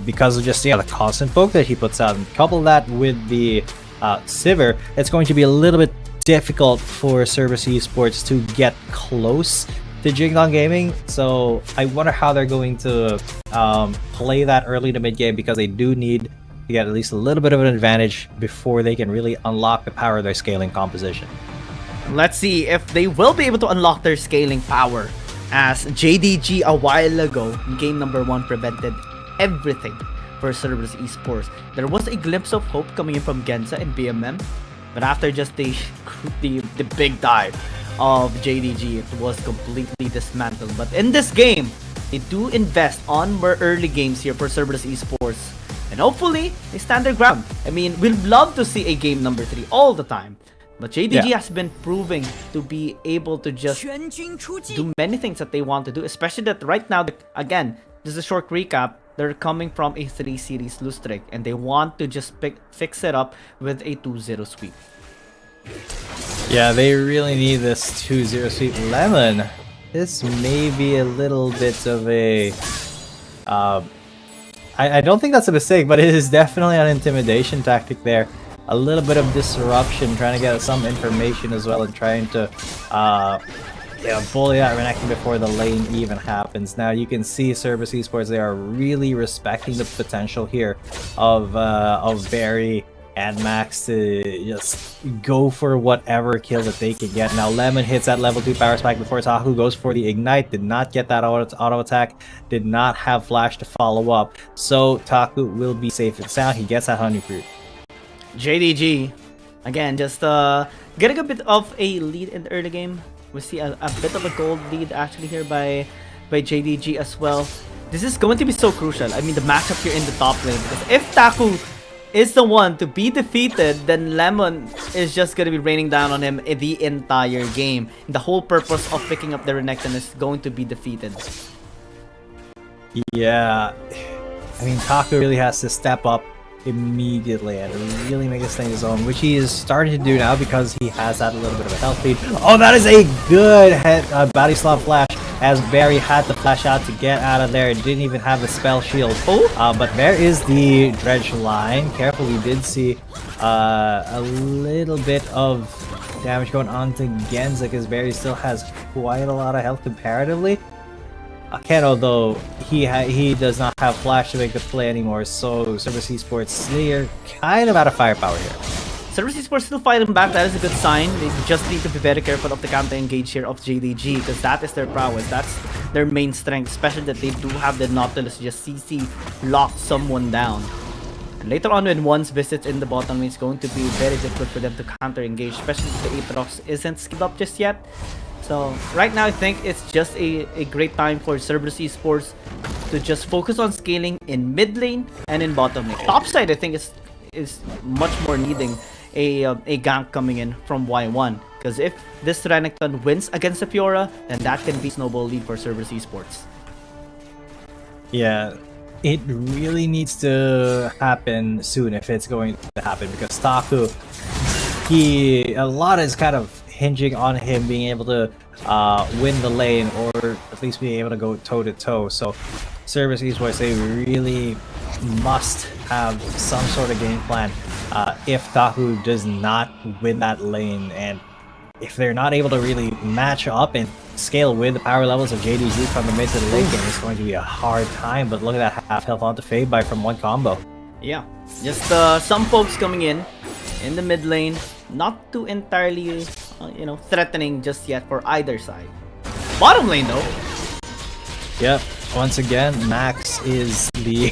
because of just, the constant poke that he puts out. And couple that with the Sivir, it's going to be a little bit difficult for Cerberus Esports to get close to Jingdong Gaming. So I wonder how they're going to play that early to mid game, because they do need to get at least a little bit of an advantage before they can really unlock the power of their scaling composition. Let's see if they will be able to unlock their scaling power, as JDG a while ago in game number 1 prevented everything for Cerberus Esports. There was a glimpse of hope coming in from Genza and BMM, but after just the big dive of JDG, it was completely dismantled. But in this game, they do invest on more early games here for Cerberus Esports, and hopefully they stand their ground. I mean, we'd love to see a game number 3 all the time, but JDG has been proving to be able to just do many things that they want to do, especially that right now, again, this is a short recap, they're coming from a 3 series lose streak, and they want to just fix it up with a 2-0 sweep. Yeah, they really need this 2-0 sweep. Lemon, this may be a little bit of a... I don't think that's a mistake, but it is definitely an intimidation tactic there. A little bit of disruption, trying to get some information as well, and trying to bully that Renekton before the lane even happens. Now you can see Cerberus Esports, they are really respecting the potential here of Barry and Max to just go for whatever kill that they can get. Now Lemon hits that level 2 power spike before Taku goes for the ignite, did not get that auto attack, did not have flash to follow up, so Taku will be safe and sound. He gets that honey fruit. JDG, again, just getting a bit of a lead in the early game. We see a bit of a gold lead actually here by JDG as well. This is going to be so crucial. I mean, the matchup here in the top lane, because if Taku is the one to be defeated, then Lemon is just going to be raining down on him the entire game. The whole purpose of picking up the Renekton is going to be defeated. Yeah, I mean, Taku really has to step up immediately and really make this thing his own, which he is starting to do now because he has that little bit of a health lead. Oh, that is a good head body slot flash, as Barry had to flash out to get out of there. It didn't even have a spell shield. But there is the dredge line. Careful, we did see a little bit of damage going on to Genza, because Barry still has quite a lot of health comparatively. Keno, though, he does not have flash to make the play anymore, so Cerberus Esports, they're kind of out of firepower here. Cerberus Esports still fighting back. That is a good sign. They just need to be very careful of the counter engage here of JDG, because that is their prowess. That's their main strength, especially that they do have the Nautilus to just CC lock someone down. And later on, when once visits in the bottom lane, it's going to be very difficult for them to counter engage, especially if the Aatrox isn't skilled up just yet. So right now, I think it's just a great time for Cerberus Esports to just focus on scaling in mid lane and in bottom lane. Top side, I think, is much more needing a gank coming in from Y1, because if this Renekton wins against the Fiora, then that can be snowball lead for Cerberus Esports. Yeah, it really needs to happen soon if it's going to happen, because Taku, a lot is kind of hinging on him being able to win the lane, or at least being able to go toe to toe. So Cerberus Esports, they really must have some sort of game plan if Taku does not win that lane, and if they're not able to really match up and scale with the power levels of JDG from the mid to the late game, it's going to be a hard time. But look at that half health onto Fade by from one combo. Yeah, just some folks coming in the mid lane, not too entirely threatening just yet for either side. Bottom lane though. Yep, once again, Max is the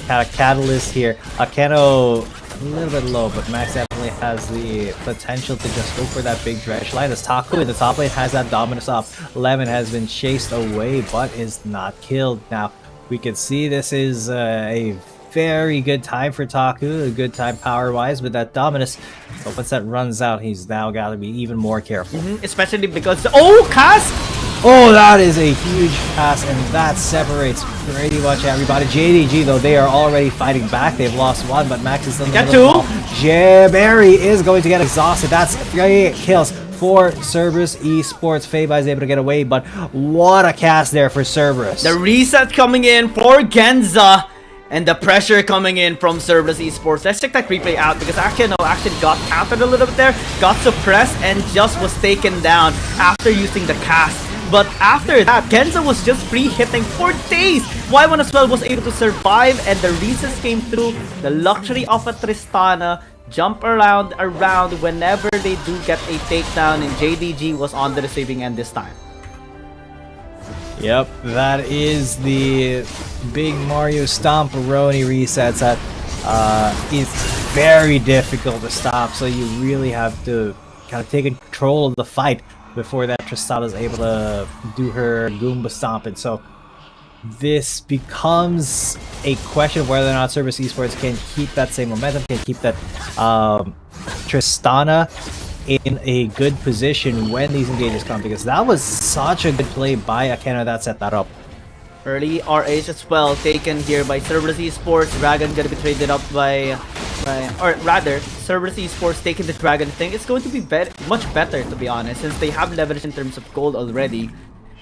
kind of catalyst here. Keno a little bit low, but Max definitely has the potential to just go for that big dredge line, as Taku in the top lane has that dominance up. Lemon has been chased away but is not killed. Now we can see this is a very good time for Taku, a good time power-wise with that dominance. But once that runs out, he's now got to be even more careful. Especially because cast! Oh, that is a huge pass, and that separates pretty much everybody. JDG, though, they are already fighting back. They've lost one, but Max is still in the middle. Barry is going to get exhausted. That's 3 kills for Cerberus Esports. Feibai is able to get away, but what a cast there for Cerberus. The reset coming in for Genza, and the pressure coming in from Cerberus Esports. Let's check that replay out, because actually got countered a little bit there, got suppressed, and just was taken down after using the cast But after that, Genza was just free hitting for days. Y1 as well was able to survive, and the Reeses came through. The luxury of a Tristana, jump around whenever they do get a takedown, and JDG was on the receiving end this time. Yep, that is the big Mario Stomperoni resets that is very difficult to stop, so you really have to kind of take control of the fight before that Tristana is able to do her Goomba stomping. So this becomes a question of whether or not Cerberus Esports can keep that same momentum, can keep that Tristana in a good position when these engages come, because that was such a good play by Akeno that set that up. Early RH as well taken here by Cerberus Esports. Dragon gonna be traded up by or rather, Cerberus Esports taking the Dragon thing. It's going to be much better, to be honest, since they have leverage in terms of gold already.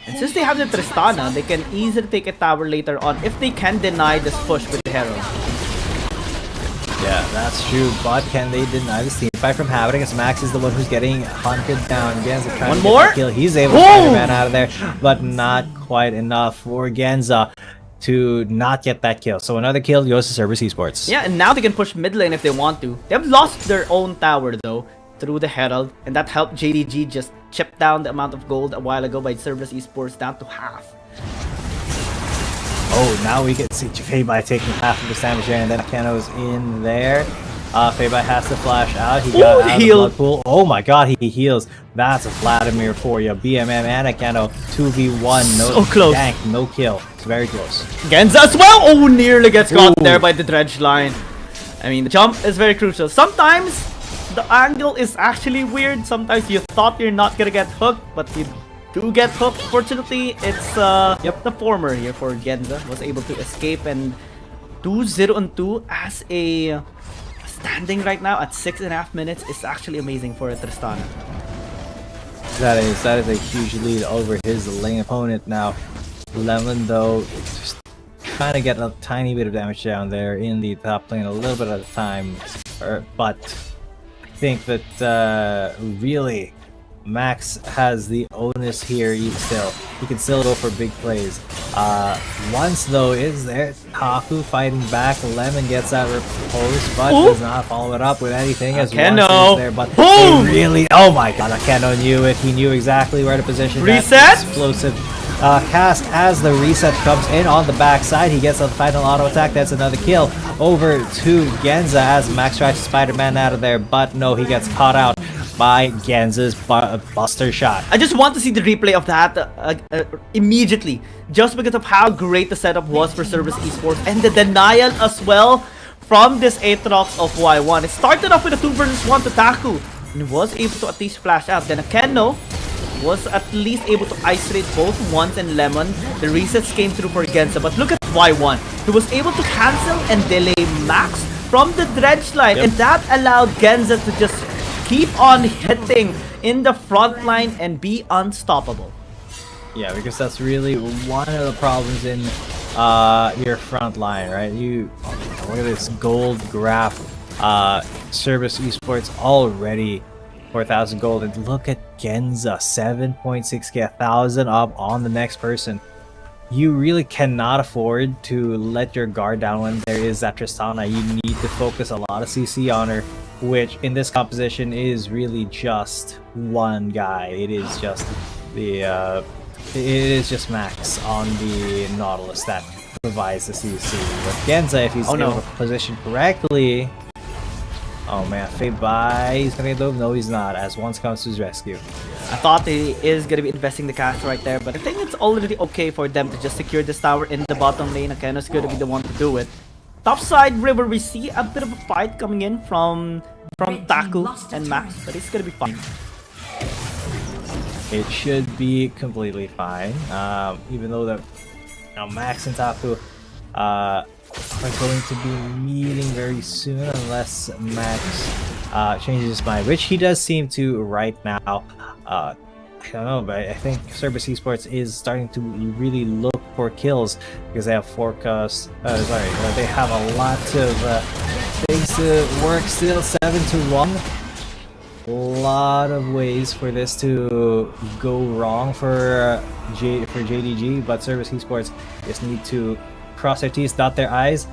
And since they have the Tristana, they can easily take a tower later on if they can deny this push with the Herald. Yeah, that's true, but can they deny this team fight from happening, as Max is the one who's getting hunted down. Genza trying to get the kill. He's able to Spider-Man out of there, but not quite enough for Genza to not get that kill. So another kill goes to Cerberus Esports. Yeah, and now they can push mid lane if they want to. They have lost their own tower though through the Herald, and that helped JDG just chip down the amount of gold a while ago by Cerberus Esports down to half. Oh, now we get to see Feibai taking half of the damage there, and then Akeno's in there. Feibai has to flash out. He got out of the blood pool. Oh my god, he heals. That's a Vladimir for you. BMM and Akeno 2v1. No tank, no kill. It's very close. Genza as well! Oh, nearly gets caught there by the dredge line. I mean, the jump is very crucial. Sometimes the angle is actually weird. Sometimes you thought you're not gonna get hooked, but you do get hooked. Fortunately, it's the former here for Genza. Was able to escape and do 0-2 as a standing right now at 6.5 minutes is actually amazing for a Tristana. That is a huge lead over his lane opponent now. Lemon though just trying to get a tiny bit of damage down there in the top lane a little bit at a time, but I think that really Max has the onus here. He can still go for big plays. Once though is there, Taku fighting back. Lemon gets that riposte, but does not follow it up with anything. As Akeno is there, but they really, oh my god, Akeno knew it. He knew exactly where to position that explosive cast as the reset comes in on the backside. He gets a final auto attack. That's another kill over to Genza as Max tries to Spider-Man out of there, but no, he gets caught out by Genza's buster shot. I just want to see the replay of that immediately, just because of how great the setup was for Cerberus Esports and the denial as well from this Aatrox of Y1. It started off with a 2 versus 1 to Taku and was able to at least flash out. Then Akeno was at least able to isolate both Wands and Lemon. The resets came through for Genza, but look at Y1. He was able to cancel and delay Max from the dredge line, and that allowed Genza to just keep on hitting in the front line and be unstoppable. Yeah, because that's really one of the problems in your front line, right? Look at this gold graph. Cerberus Esports already 4,000 gold, and look at Genza 7.6k, 1,000 up on the next person. You really cannot afford to let your guard down when there is that Tristana. You need to focus a lot of CC on her, which in this composition is really just one guy. It is just Max on the Nautilus that provides the CC. But Genza, if he's able to position correctly, oh man, Feibai, he's gonna get low. No, he's not, as Once comes to his rescue. I thought he is gonna be investing the cast right there, but I think it's already okay for them to just secure this tower in the bottom lane. Akeno's gonna be the one to do it. Top side river, we see a bit of a fight coming in from Taku and Max, but it's gonna be fine. It should be completely fine, even though Max and Taku are going to be meeting very soon unless Max changes his mind, which he does seem to right now. I don't know, but I think Cerberus Esports is starting to really look for kills because they have forecast. They have a lot of things to work still. 7-1. lot of ways for this to go wrong for JDG, but Cerberus Esports just need to cross their T's, dot their I's,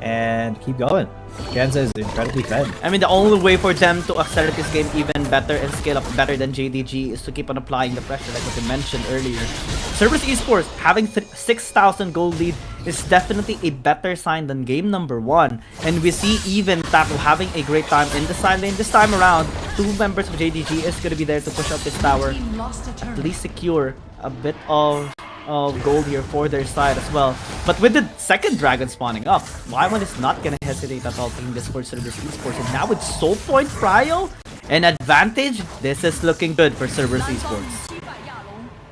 and keep going. Genza is incredibly fed. I mean, the only way for them to accelerate this game even better and scale up better than JDG is to keep on applying the pressure, like what you mentioned earlier. Cerberus Esports having 6,000 gold lead is definitely a better sign than game number 1. And we see even Taco having a great time in the side lane. This time around, 2 members of JDG is going to be there to push up this tower, at least secure a bit of gold here for their side as well. But with the second dragon spawning up, Y1 is not gonna hesitate at all taking this for Cerberus Esports. And now with Soul Point Prio an advantage, this is looking good for Cerberus Esports.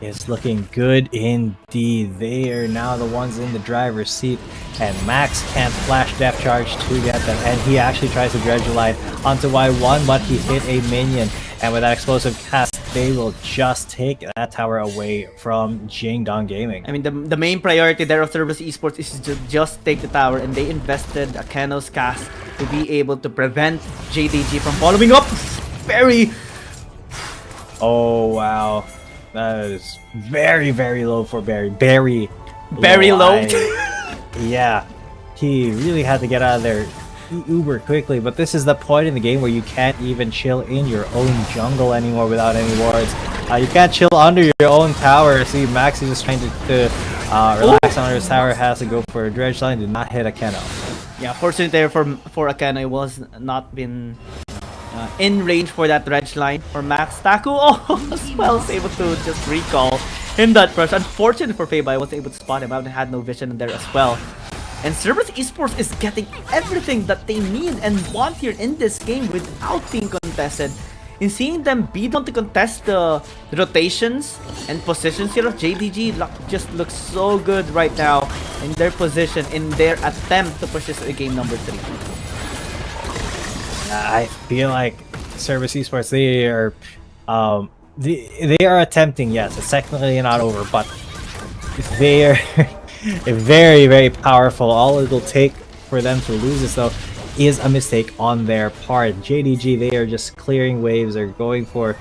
It's looking good indeed. They are now the ones in the driver's seat, and Max can't flash Depth Charge to get them, and he actually tries to dredge line onto Y1, but he hit a minion, and with that explosive cast, they will just take that tower away from Jingdong Gaming. I mean, the main priority there of Cerberus Esports is to just take the tower, and they invested a Keno's cast to be able to prevent JDG from following up. Very... Oh, wow. That is very, very low for Barry. Very low. Yeah, he really had to get out of there uber quickly, but this is the point in the game where you can't even chill in your own jungle anymore without any wards. You can't chill under your own tower. See, Max is just trying to relax under his tower, has to go for a dredge line, did not hit a Keno. Yeah, fortunately there for Akeno, it was not been in range for that dredge line for Max. Taku as well is able to just recall in that rush. Unfortunately for Feibai, I was able to spot him out and had no vision in there as well. And Cerberus Esports is getting everything that they need and want here in this game without being contested. In seeing them be able to contest the rotations and positions here of JDG, just looks so good right now in their position, in their attempt to push this to game number 3. I feel like Cerberus Esports, they are attempting, yes, it's technically not over, but they are very, very powerful. All it'll take for them to lose this, though, is a mistake on their part. JDG, they are just clearing waves, they're going for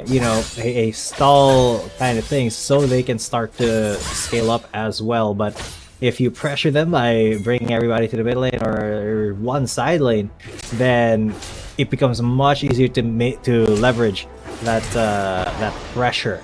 you know, a stall kind of thing so they can start to scale up as well. But if you pressure them by bringing everybody to the mid lane or one side lane, then it becomes much easier to leverage that that pressure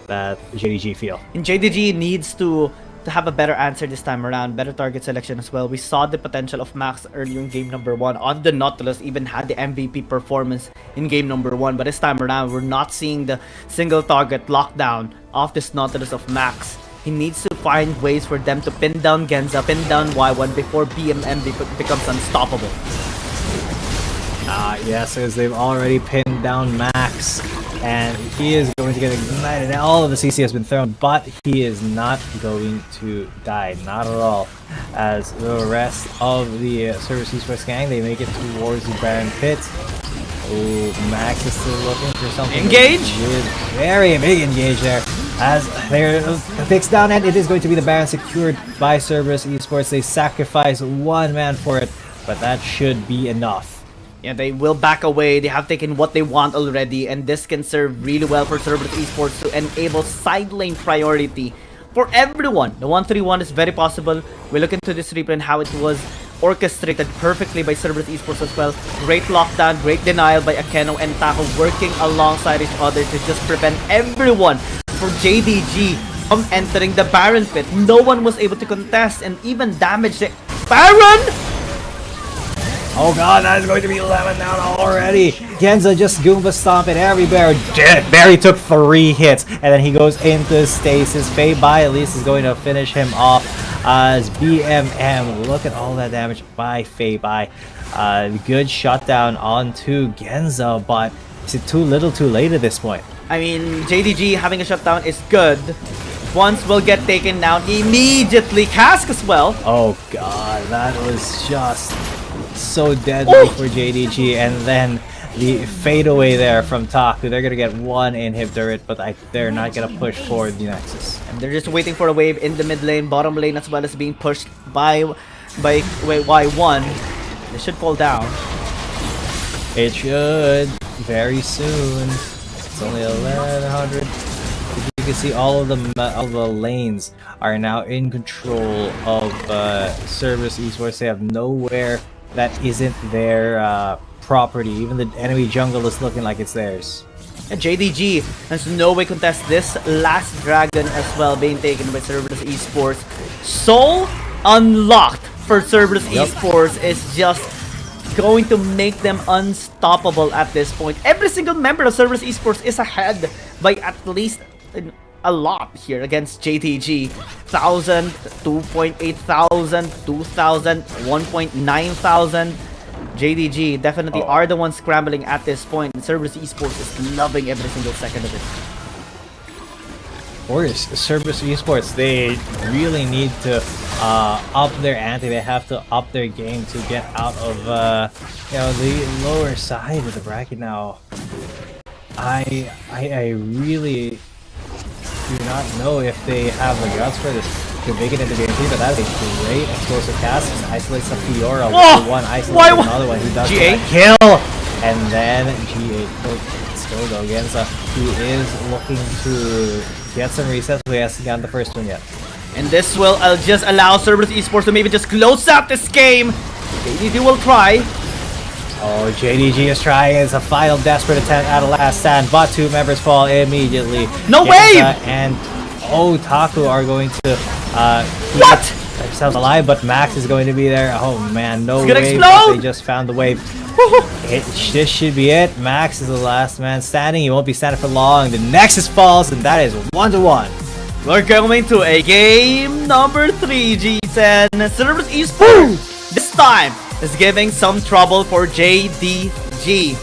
that JDG feel. And JDG needs to have a better answer this time around, better target selection as well. We saw the potential of Max earlier in game number 1 on the Nautilus, even had the MVP performance in game number 1, but this time around we're not seeing the single target lockdown of this Nautilus of Max. He needs to find ways for them to pin down Genza, pin down Y1 before BMM becomes unstoppable. Yes, because they've already pinned down Max, and he is going to get ignited. All of the CC has been thrown, but he is not going to die, not at all. As the rest of the Cerberus Esports gang, they make it towards the Baron Pit. Oh, Max is still looking for something. Engage! Very big engage there. As they're fixed down, and it is going to be the Baron secured by Cerberus Esports. They sacrifice one man for it, but that should be enough. Yeah, they will back away. They have taken what they want already, and this can serve really well for Cerberus Esports to enable side lane priority for everyone. The 1-3-1 is very possible. We look into this replay and how it was orchestrated perfectly by Cerberus Esports as well. Great lockdown, great denial by Akeno and Taco working alongside each other to just prevent everyone from JDG from entering the Baron Pit. No one was able to contest and even damage the Baron! Oh god, that is going to be lemon down already. Genza just Goomba stomping every Barry. Barry took 3 hits, and then he goes into stasis. Feibai at least is going to finish him off as BMM. Look at all that damage by Feibai. Good shutdown onto Genza, but is it too little too late at this point? I mean, JDG having a shutdown is good. Once will get taken down immediately. Cask as well. Oh god, that was just so deadly for JDG, and then the fadeaway there from Taku. They're gonna get 1 inhib turret, but they're not gonna push forward the Nexus. And they're just waiting for a wave in the mid lane, bottom lane as well as being pushed by Y1. They should fall down. It should. very soon. It's only 1100. You can see all of the lanes are now in control of Cerberus Esports. They have nowhere that isn't their property. Even the enemy jungle is looking like it's theirs. And JDG has no way contest this last dragon as well, being taken by Cerberus Esports. Soul unlocked for Cerberus Esports is just going to make them unstoppable at this point. Every single member of Cerberus Esports is ahead by at least a lot here against JDG. 1,000, 2.8 thousand, 2,000, 1.9 thousand. JDG definitely are the ones scrambling at this point. Cerberus Esports is loving every single second of it. Of course, Cerberus Esports, they really need to up their ante. They have to up their game to get out of the lower side of the bracket now. I really do not know if they have the guts for this to make it into game 3, but that is a great explosive cast. And isolates the Fiora with one, isolates another one who does G8 kill, and then G8 still go against who is looking to get some resets, but he hasn't gotten the first one yet. And this will just allow Cerberus Esports to maybe just close out this game. JDG will try. Oh, JDG is trying. It's a final desperate attempt at a last stand, but two members fall immediately. No way! And Taku are going to what? themselves alive, but Max is going to be there. Oh man, no way! They just found the wave. This should be it. Max is the last man standing. He won't be standing for long. The Nexus falls, and that is 1-1. We're going to a game number 3, G10. Cerberus Esports this time is giving some trouble for JDG.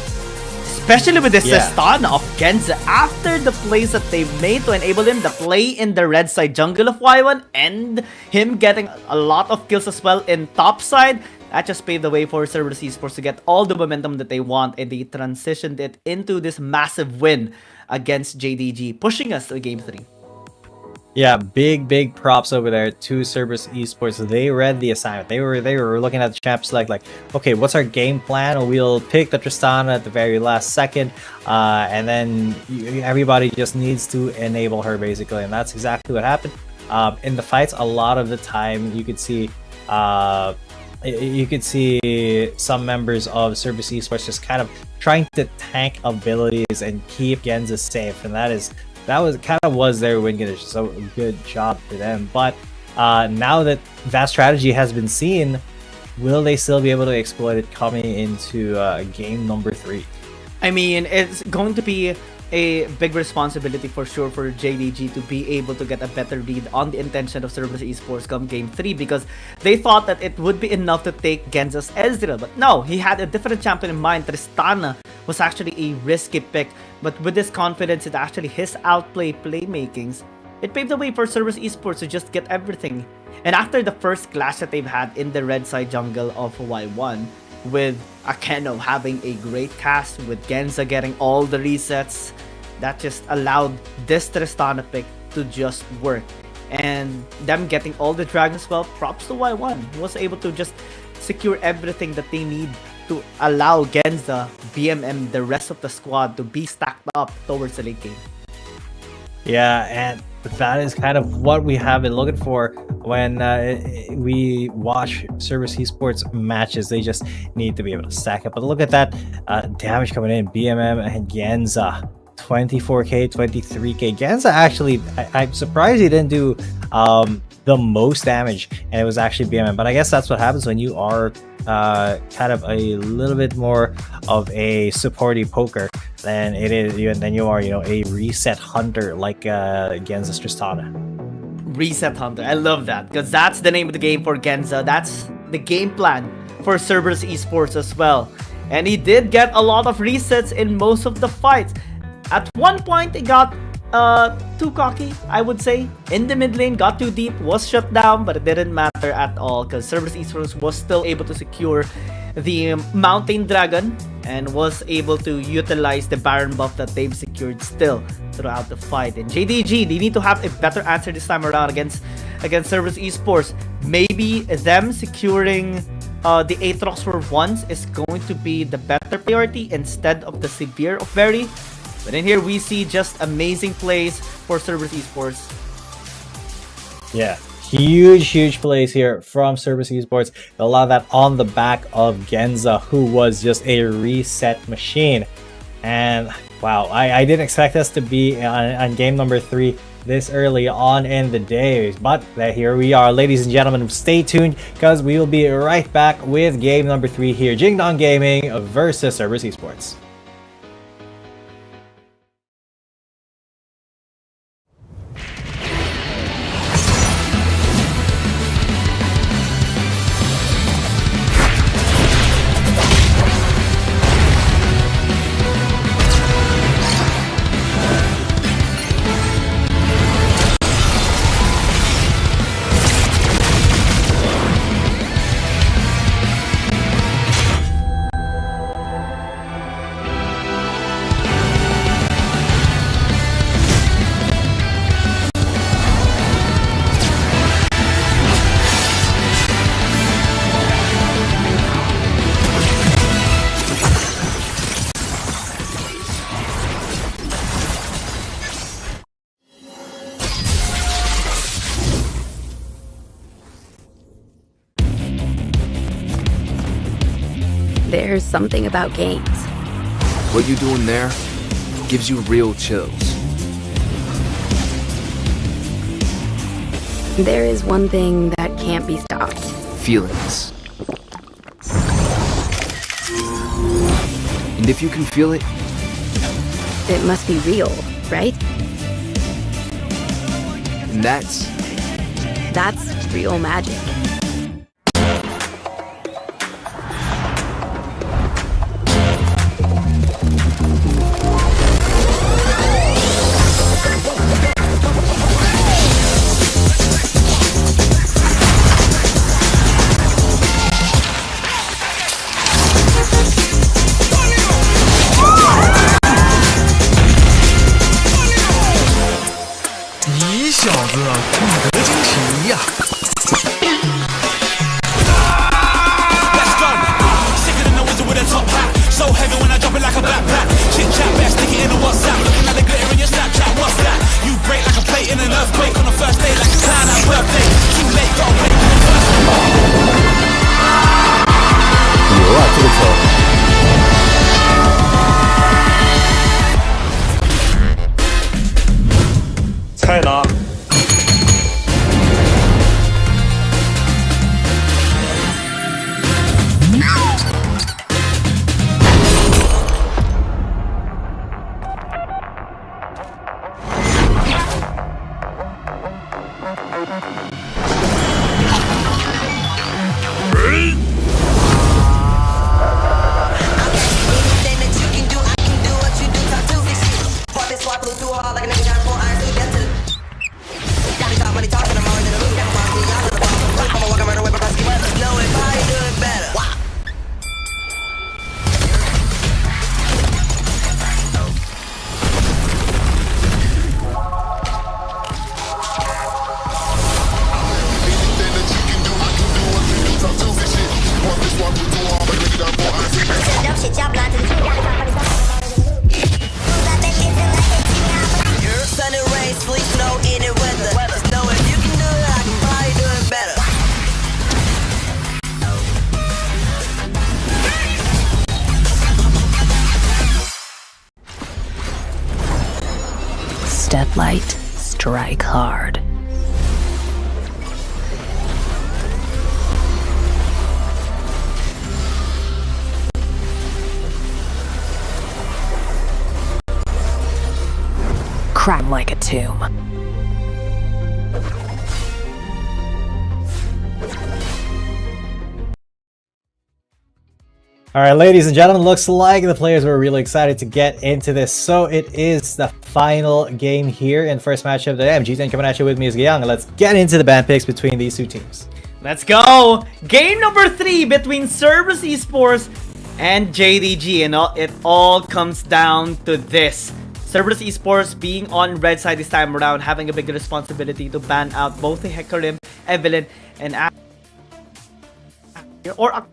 Especially with this stun of Genza after the plays that they made to enable him to play in the red side jungle of Y1 and him getting a lot of kills as well in top side. That just paved the way for Cerberus Esports to get all the momentum that they want, and they transitioned it into this massive win against JDG, pushing us to game 3. Yeah, big props over there to Cerberus Esports. They read the assignment. They were looking at the champ select like, okay, what's our game plan? We'll pick the Tristana at the very last second, and then everybody just needs to enable her basically, and that's exactly what happened. In the fights, a lot of the time you could see some members of Cerberus Esports just kind of trying to tank abilities and keep Genza safe, and that was their win condition. So good job for them. But now that strategy has been seen, will they still be able to exploit it coming into game number 3? I mean, it's going to be a big responsibility for sure for JDG to be able to get a better read on the intention of Cerberus Esports come game 3, because they thought that it would be enough to take Genza's Ezreal, but no, he had a different champion in mind. Tristana was actually a risky pick, but with this confidence, it actually his outplay playmakings, it paved the way for Cerberus Esports to just get everything. And after the first clash that they've had in the red side jungle of Y1, with Akeno having a great cast, with Genza getting all the resets, that just allowed this Tristana pick to just work. And them getting all the dragons, well, props to Y1, who was able to just secure everything that they need to allow Genza, BMM, the rest of the squad to be stacked up towards the late game. Yeah, and that is kind of what we have been looking for when we watch Cerberus Esports matches. They just need to be able to stack up. But look at that damage coming in. BMM and Genza, 24k, 23k. Genza actually, I'm surprised he didn't do the most damage, and it was actually BMM. But I guess that's what happens when you are kind of a little bit more of a supporty poker than it is, than you are, a reset hunter like Genza's Tristana. Reset hunter, I love that, because that's the name of the game for Genza. That's the game plan for Cerberus Esports as well. And he did get a lot of resets in most of the fights. At one point, he got too cocky, I would say. In the mid lane, got too deep, was shut down, but it didn't matter at all, because Cerberus Esports was still able to secure the Mountain Dragon and was able to utilize the Baron buff that they've secured still throughout the fight. And JDG, they need to have a better answer this time around against Cerberus Esports. Maybe them securing the Aatrox for once is going to be the better priority instead of the severe of Berry. But in here we see just amazing plays for Cerberus Esports. Yeah, huge plays here from Cerberus Esports. A lot of that on the back of Genza, who was just a reset machine. And wow, I didn't expect us to be on game number 3 this early on in the day. But here we are, ladies and gentlemen. Stay tuned because we will be right back with game number 3 here. Jingdong Gaming versus Cerberus Esports. There's something about games. What you doing there gives you real chills. There is one thing that can't be stopped. Feelings. And if you can feel it, It must be real, right? and that's real magic. Step light, strike hard. Crack like a tomb. Alright, ladies and gentlemen, looks like the players were really excited to get into this. So it is the final game here in first matchup of the day. I'm G10 coming at you, with me is Gayang. Let's get into the ban picks between these two teams. Let's go! Game number 3 between Cerberus Esports and JDG, and it all comes down to this. Cerberus Esports being on red side this time around, having a big responsibility to ban out both the Hecarim, Evelyn, and Or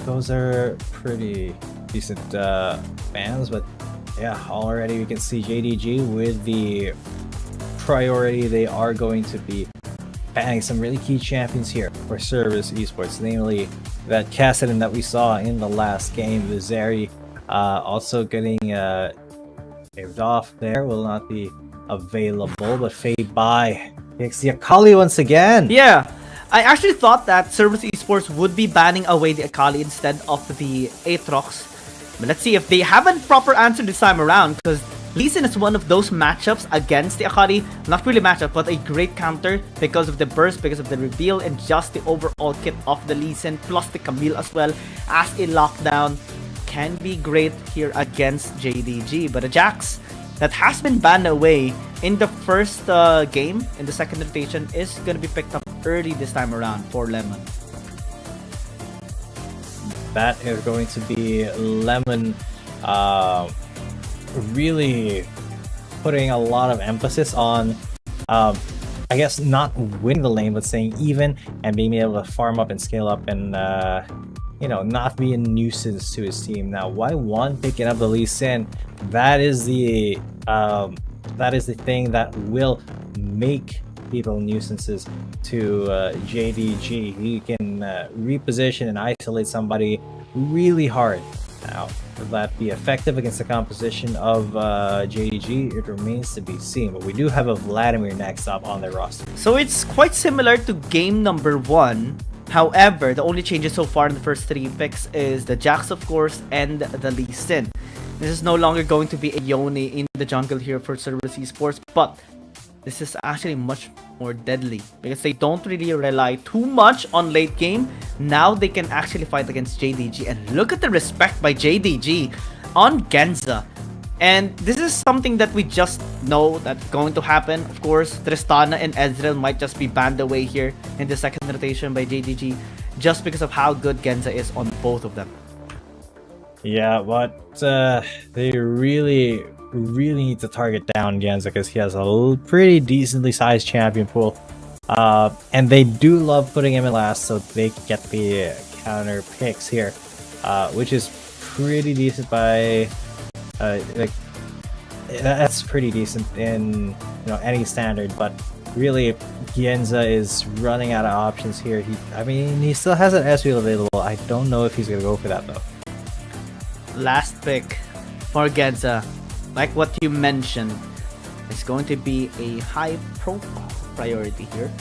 those are pretty decent bans, but yeah, already we can see JDG with the priority. They are going to be banning some really key champions here for Service Esports, namely that Kassadin that we saw in the last game. The Zeri also getting saved off there, will not be available, but Fade by picks the Akali once again. yeah, I actually thought that Service Esports would be banning away the Akali instead of the Aatrox. But let's see if they haven't proper answered this time around, because Lee Sin is one of those matchups against the Akali. Not really matchup, but a great counter because of the burst, because of the reveal, and just the overall kit of the Lee Sin, plus the Camille as well as a lockdown. Can be great here against JDG. But a Jax that has been banned away in the first game, in the second rotation, is going to be picked up early this time around for Lemon. That is going to be Lemon really putting a lot of emphasis on, I guess, not winning the lane, but staying even and being able to farm up and scale up and, you know, not be a nuisance to his team. Now, Y1 picking up the Lee Sin, that is the thing that will make people nuisances to JDG. He can reposition and isolate somebody really hard. Now, will that be effective against the composition of JDG? It remains to be seen, but we do have a Vladimir next up on their roster. So it's quite similar to game number 1. However, the only changes so far in the first 3 picks is the Jax, of course, and the Lee Sin. This is no longer going to be a Yone in the jungle here for Service Esports, but this is actually much more deadly because they don't really rely too much on late game. Now they can actually fight against JDG, and look at the respect by JDG on Genza. And this is something that we just know that's going to happen. Of course, Tristana and Ezreal might just be banned away here in the second rotation by JDG just because of how good Genza is on both of them. Yeah, but they really need to target down Genza because he has a pretty decently sized champion pool. And they do love putting him in last so they can get the counter picks here, which is pretty decent by... like that's pretty decent in any standard, but really Genza is running out of options here. He still has an Ezreal available. I don't know if he's gonna go for that though. Last pick for Genza, like what you mentioned, is going to be a high profile priority here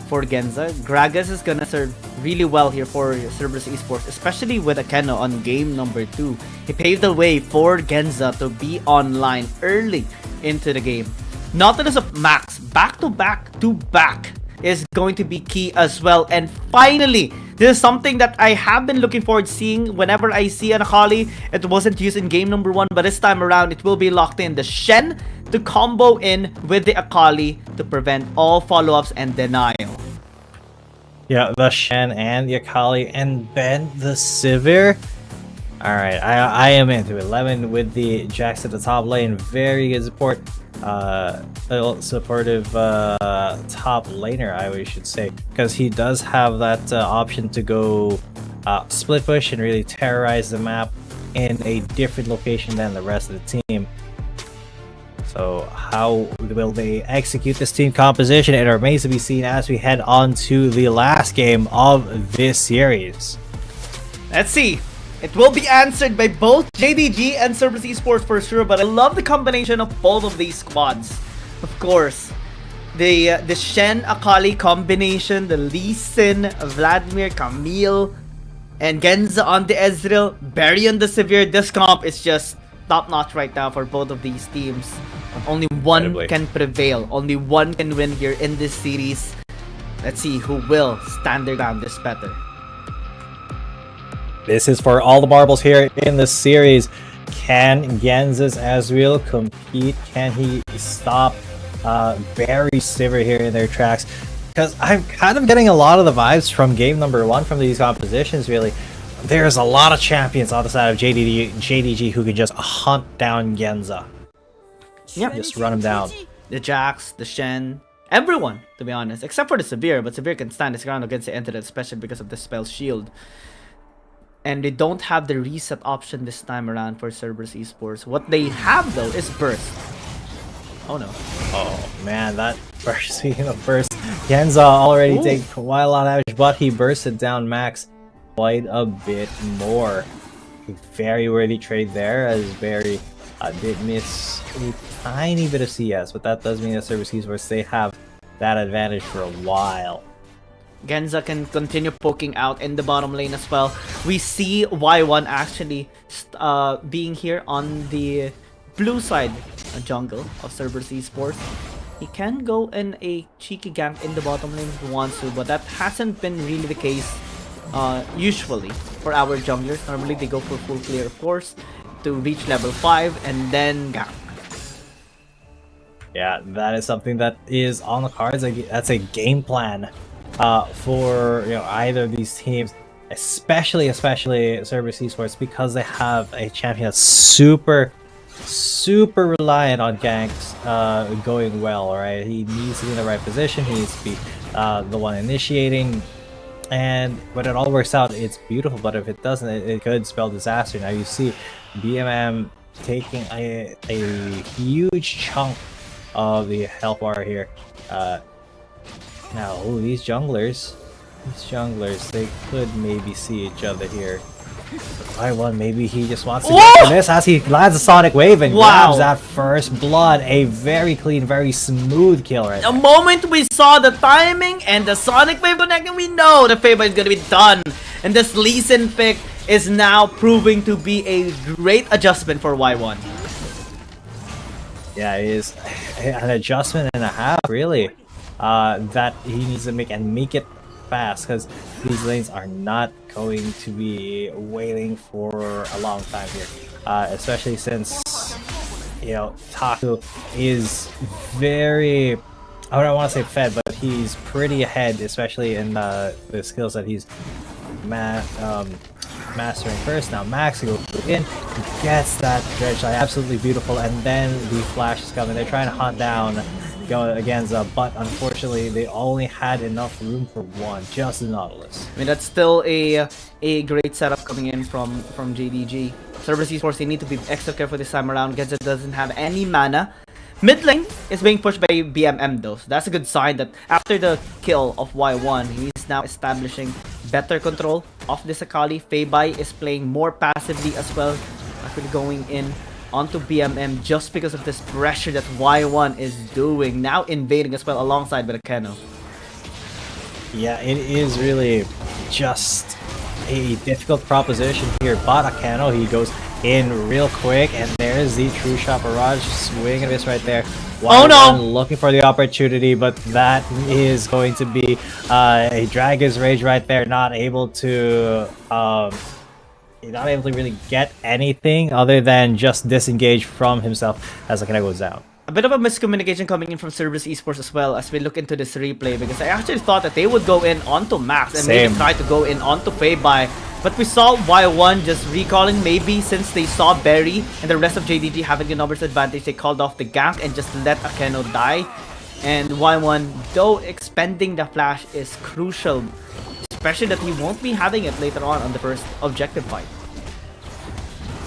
for Genza. Gragas is gonna serve really well here for Cerberus Esports, especially with Akeno on game number 2. He paved the way for Genza to be online early into the game. Nautilus of Max, back to back is going to be key as well. And finally, this is something that I have been looking forward to seeing whenever I see an Akali. It wasn't used in game number 1, but this time around it will be locked in. The Shen to combo in with the Akali to prevent all follow-ups and denial. Yeah, the Shen and the Akali, and then the Sivir. Alright, I am into it. Lemon with the Jax at the top lane. Very good support. Supportive top laner, I should say, because he does have that option to go split push and really terrorize the map in a different location than the rest of the team. So how will they execute this team composition? It remains to be seen as we head on to the last game of this series. Let's see. It will be answered by both JDG and Cerberus Esports for sure, but I love the combination of both of these squads. Of course, the Shen Akali combination, the Lee Sin, Vladimir, Camille, and Genza on the Ezreal, Barry on the Severe. This comp is just top-notch right now for both of these teams. Only one can prevail. Only one can win here in this series. Let's see who will stand their ground this better. This is for all the marbles here in the series. Can Genza's Ezreal compete? Can he stop Barry Sivir here in their tracks? Because I'm kind of getting a lot of the vibes from game number 1 from these compositions, really. There's a lot of champions on the side of JDG who can just hunt down Genza. Yep. Just run him down. The Jax, the Shen, everyone, to be honest, except for the Severe, but Severe can stand his ground against the Entity, especially because of the spell shield. And they don't have the reset option this time around for Cerberus Esports. What they have though is burst. Oh no. Oh man, that burst, speaking of burst, Genza already take a while on damage, but he bursted down Max quite a bit more. A very worthy trade there, as Barry did miss a tiny bit of CS, but that does mean that Cerberus Esports, they have that advantage for a while. Genza can continue poking out in the bottom lane as well. We see Y1 actually being here on the blue side jungle of Cerberus Esports. He can go in a cheeky gank in the bottom lane if he wants to, but that hasn't been really the case usually for our junglers. Normally they go for full clear, of course, to reach level 5 and then gank. Yeah, that is something that is on the cards. That's a game plan for either of these teams, especially Cerberus Esports, because they have a champion that's super reliant on ganks going well. Right, he needs to be in the right position. He needs to be the one initiating, and when it all works out, it's beautiful. But if it doesn't, it could spell disaster. Now you see BMM taking a huge chunk of the health bar here. Now, these junglers, they could maybe see each other here. Y1, maybe he just wants to go for this as he lands a Sonic Wave and grabs that first blood. A very clean, very smooth kill right The there. moment we saw the timing and the Sonic Wave connecting, we know the favor is going to be done. And this Lee Sin pick is now proving to be a great adjustment for Y1. Yeah, it is an adjustment and a half, really, that he needs to make, and make it fast, because these lanes are not going to be waiting for a long time here, especially since Taku is very, I don't want to say fed, but he's pretty ahead, especially in the skills that he's mastering first. Now Max goes in, gets that dredge, like absolutely beautiful, and then the flash is coming. They're trying to hunt down Genza, but unfortunately they only had enough room for one, just the Nautilus. I mean, that's still a great setup coming in from JDG. Cerberus Esports, they need to be extra careful this time around. Genza doesn't have any mana. Mid lane is being pushed by BMM though, so that's a good sign that after the kill of Y1, he's now establishing better control of this Akali. Feibai is playing more passively as well, actually going in onto BMM just because of this pressure that Y1 is doing, now invading as well alongside with Akeno. Yeah, it is really just a difficult proposition here, but Akeno, he goes in real quick, and there's the true shot barrage, swing and miss right there. Oh no! Looking for the opportunity, but that is going to be a Dragon's Rage right there, not able to really get anything other than just disengage from himself as Akeno goes down. A bit of a miscommunication coming in from Cerberus Esports as well as we look into this replay, because I actually thought that they would go in onto Max and maybe try to go in onto Feibai. But we saw Y1 just recalling, maybe since they saw Barry and the rest of JDG having a numbers advantage, they called off the gank and just let Akeno die. And Y1, though expending the flash is crucial, especially that he won't be having it later on the first objective fight.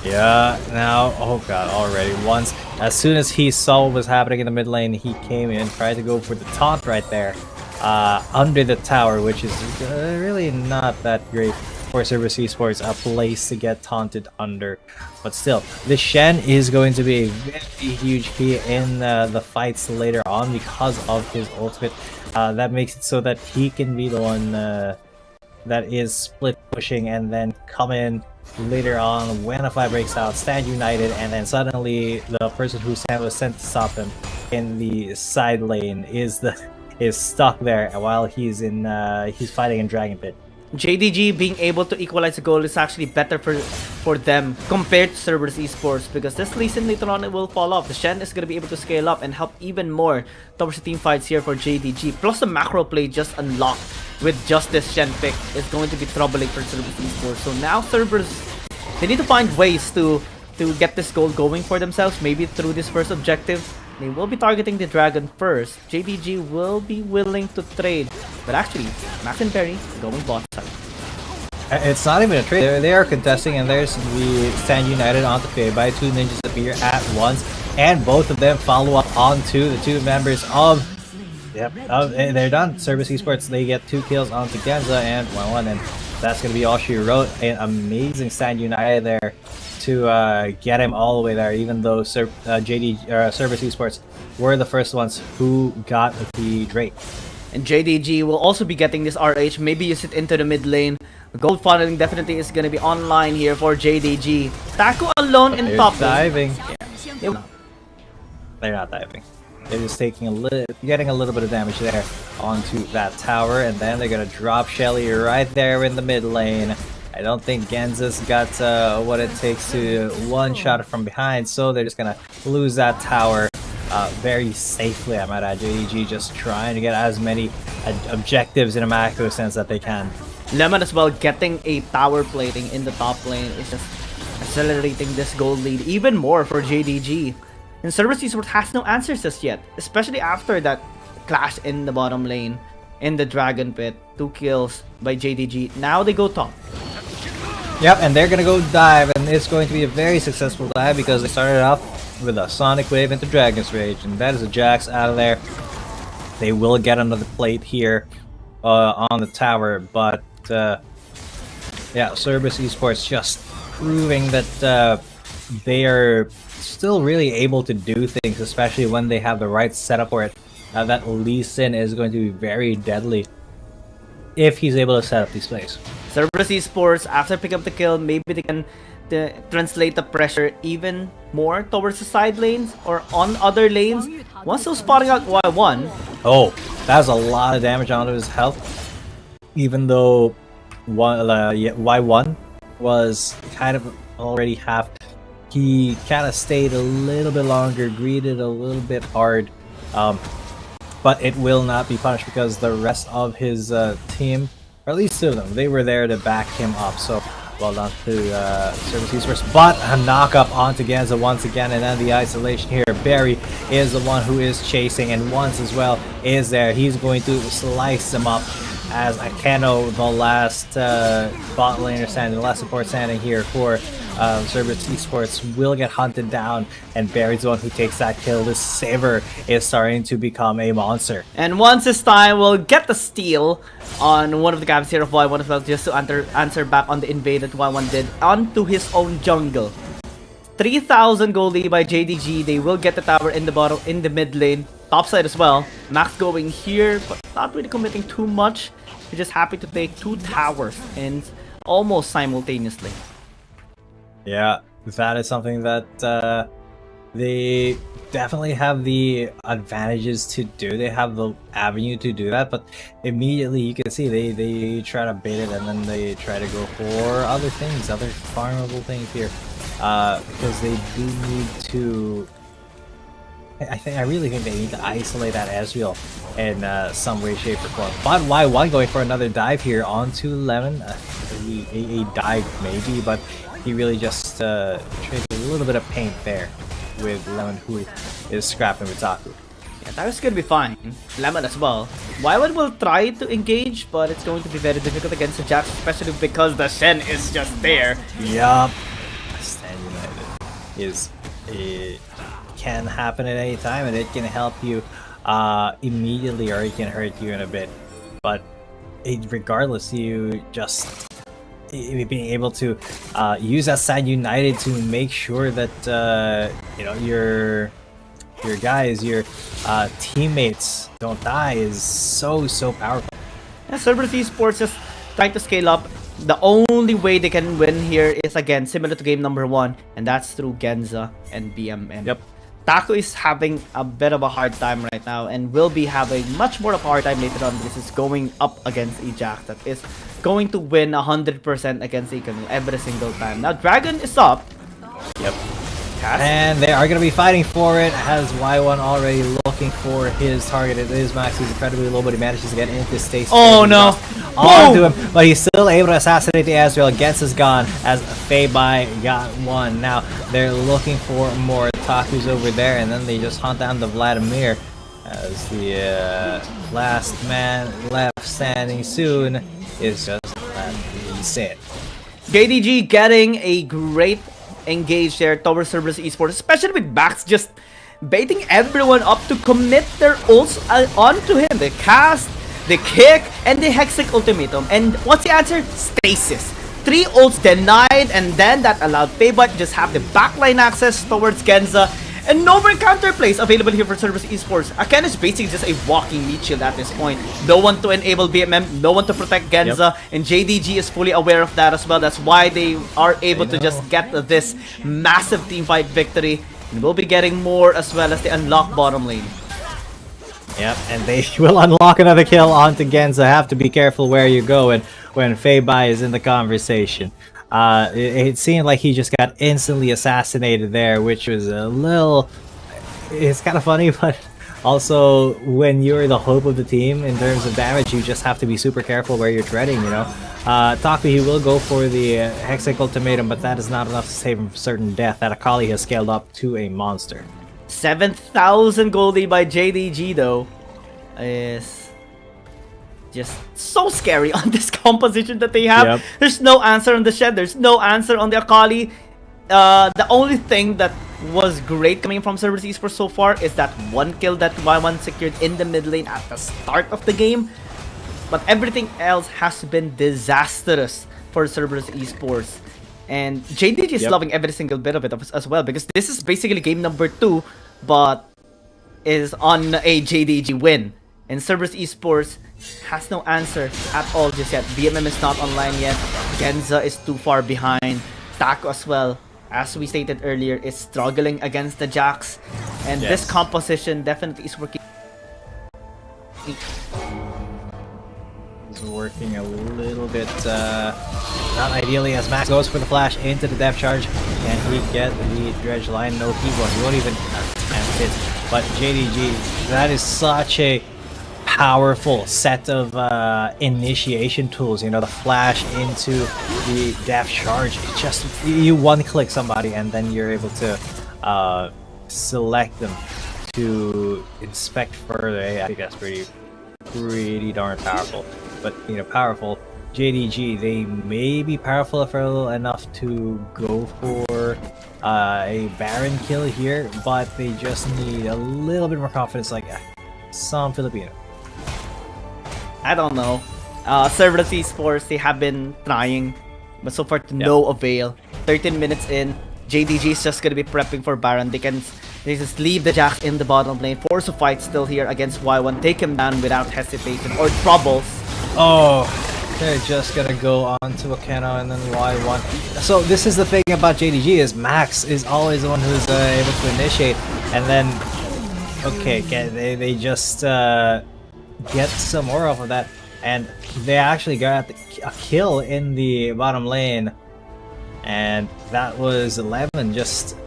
Yeah, now, oh god, already. As soon as he saw what was happening in the mid lane, he came in, tried to go for the taunt right there, under the tower, which is really not that great for Cerberus Esports, a place to get taunted under. But still, the Shen is going to be a very huge key in the fights later on because of his ultimate. That makes it so that he can be the one that is split pushing and then come in later on when a fight breaks out, stand united, and then suddenly the person who was sent to stop him in the side lane is stuck there while he's fighting in Dragon Pit. JDG being able to equalize the goal is actually better for them compared to Cerberus Esports, because this Lee Sin later on it will fall off. The Shen is going to be able to scale up and help even more towards the team fights here for JDG. Plus the macro play just unlocked with just this Shen pick is going to be troubling for Cerberus Esports. So now Cerberus, they need to find ways to get this goal going for themselves, maybe through this first objective. They will be targeting the Dragon first. JDG will be willing to trade. But actually, Max and Perry going bot side. It's not even a trade. They are contesting, and there's the Stand United onto Feibai. Two ninjas appear at once, and both of them follow up onto the two members of. Yep, they're done. Service Esports, they get 2 kills onto Genza and 1-1, and that's going to be all she wrote. An amazing Stand United there to get him all the way there, even though Service Esports were the first ones who got the Drake. And JDG will also be getting this RH. Maybe use it into the mid lane. Gold funneling definitely is going to be online here for JDG. Taco alone in top diving. Yeah. They're not diving. They're just taking getting a little bit of damage there onto that tower, and then they're gonna drop Shelly right there in the mid lane. I don't think Genza's got what it takes to one-shot it from behind, so they're just gonna lose that tower very safely. I might add, JDG just trying to get as many objectives in a macro sense that they can. Lemon as well getting a tower plating in the top lane is just accelerating this gold lead even more for JDG. And Service Esports has no answers just yet, especially after that clash in the bottom lane in the Dragon Pit. 2 kills by JDG. Now they go top. Yep, and they're gonna go dive, and it's going to be a very successful dive because they started off with a Sonic Wave into Dragon's Rage, and that is a Jax out of there. They will get another plate here on the tower, but yeah, Service Esports just proving that they are still really able to do things, especially when they have the right setup for it. That Lee Sin is going to be very deadly if he's able to set up these plays. Cerberus Esports, after picking up the kill, maybe they can translate the pressure even more towards the side lanes or on other lanes. Once they're spotting out Y1. Oh, that's a lot of damage onto his health. Even though Y1 was kind of already half, he kind of stayed a little bit longer, greeted a little bit hard. But it will not be punished because the rest of his team, or at least 2 of them, they were there to back him up. So well done to Service Esports. But a knock up onto Genza once again, and then the isolation here. Barry is the one who is chasing, and once as well is there. He's going to slice him up as Akeno, the last bot laner standing, the last support standing here for Service Esports, will get hunted down, and Barry's the one who takes that kill. This Saver is starting to become a monster. And once this time, we'll get the steal on one of the camps here of Y1 as well, just to answer back on the invade that Y1 did onto his own jungle. 3,000 gold lead by JDG. They will get the tower in the bottom, in the mid lane, top side as well. Max going here, but not really committing too much. He's just happy to take 2 towers and almost simultaneously. Yeah, that is something that they definitely have the advantages to do. They have the avenue to do that, but immediately you can see they try to bait it, and then they try to go for other things, other farmable things here, because they do need to. I really think they need to isolate that Ezreal in some way, shape, or form. But Y1 going for another dive here onto Lemon, a dive maybe, but he really just traded a little bit of paint there with Lemon, who is scrapping with Zaku. Yeah, that was gonna be fine. Lemon as well. Y1 will try to engage, but it's going to be very difficult against the Jax, especially because the Shen is just there. Yup. Stand United is it can happen at any time, and it can help you immediately, or it can hurt you in a bit. But regardless, you just being able to use that Stand United to make sure that you know, your guys, your teammates don't die is so powerful. Yeah, Cerberus Esports just trying to scale up. The only way they can win here is, again, similar to game number 1, and that's through Genza and BMN. Yep. Taco is having a bit of a hard time right now, and will be having much more of a hard time later on, because it's going up against a Jax that is going to win 100% against Akeno every single time. Now Dragon is up. Yep. And they are going to be fighting for it, as Y1 already looking for his target. It is Max, who's incredibly low, but he manages to get into Stacy. Oh no! Onto him, but he's still able to assassinate the Ezreal. Gets is gone, as Feibai got 1. Now they're looking for more Taku's over there, and then they just hunt down the Vladimir as the last man left standing soon is just Lee. JDG getting a great engage there towards Cerberus Esports, especially with Max just baiting everyone up to commit their ults onto him. The cast, the kick, and the Hexic Ultimatum. And what's the answer? Stasis. 3 ults denied, and then that allowed Feyby to just have the backline access towards Genza. And no more counterplays available here for Cerberus Esports. Aken is basically just a walking meat shield at this point. No one to enable BMM, no one to protect Genza, and JDG is fully aware of that as well. That's why they are able to just get this massive teamfight victory. And we'll be getting more as well as they unlock bottom lane. Yep, and they will unlock another kill onto Genza. Have to be careful where you go and when Feyby is in the conversation. It seemed like he just got instantly assassinated there, which was a little... It's kind of funny, but also when you're the hope of the team in terms of damage, you just have to be super careful where you're treading, you know? Taku, he will go for the Hexic Ultimatum, but that is not enough to save him from certain death. That Akali has scaled up to a monster. 7,000 goldie by JDG though is just so scary on this composition that they have. There's no answer on the Shed, there's no answer on the Akali. The only thing that was great coming from Cerberus Esports so far is that one kill that Y1 secured in the mid lane at the start of the game. But everything else has been disastrous for Cerberus Esports. And JDG is loving every single bit of it as well, because this is basically game number 2, but is on a JDG win. And Cerberus Esports has no answer at all just yet. BMM is not online yet. Genza is too far behind. Taku as well, as we stated earlier, is struggling against the Jax. And this composition definitely is working. Working a little bit not ideally as Max goes for the flash into the depth charge. Can he get the dredge line? No, he won't even attempt it. But JDG, that is such a powerful set of initiation tools, you know, the flash into the depth charge. It's just you one-click somebody and then you're able to select them to inspect further. I think that's pretty darn powerful. But, you know, powerful. JDG, they may be powerful enough to go for a Baron kill here, but they just need a little bit more confidence, like some Filipino. I don't know. Cerberus Esports, they have been trying, but so far to no avail. 13 minutes in, JDG is just gonna be prepping for Baron. They just leave the Jax in the bottom lane, force a fight still here against Y1, take him down without hesitation or troubles. Oh, they're just gonna go on to Akeno and then Y1. So this is the thing about JDG, is Max is always the one who's able to initiate, and then okay, they just get some more off of that, and they actually got a kill in the bottom lane, and that was 11 just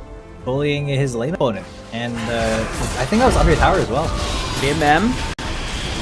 bullying his lane opponent, and I think that was under tower as well. BMM.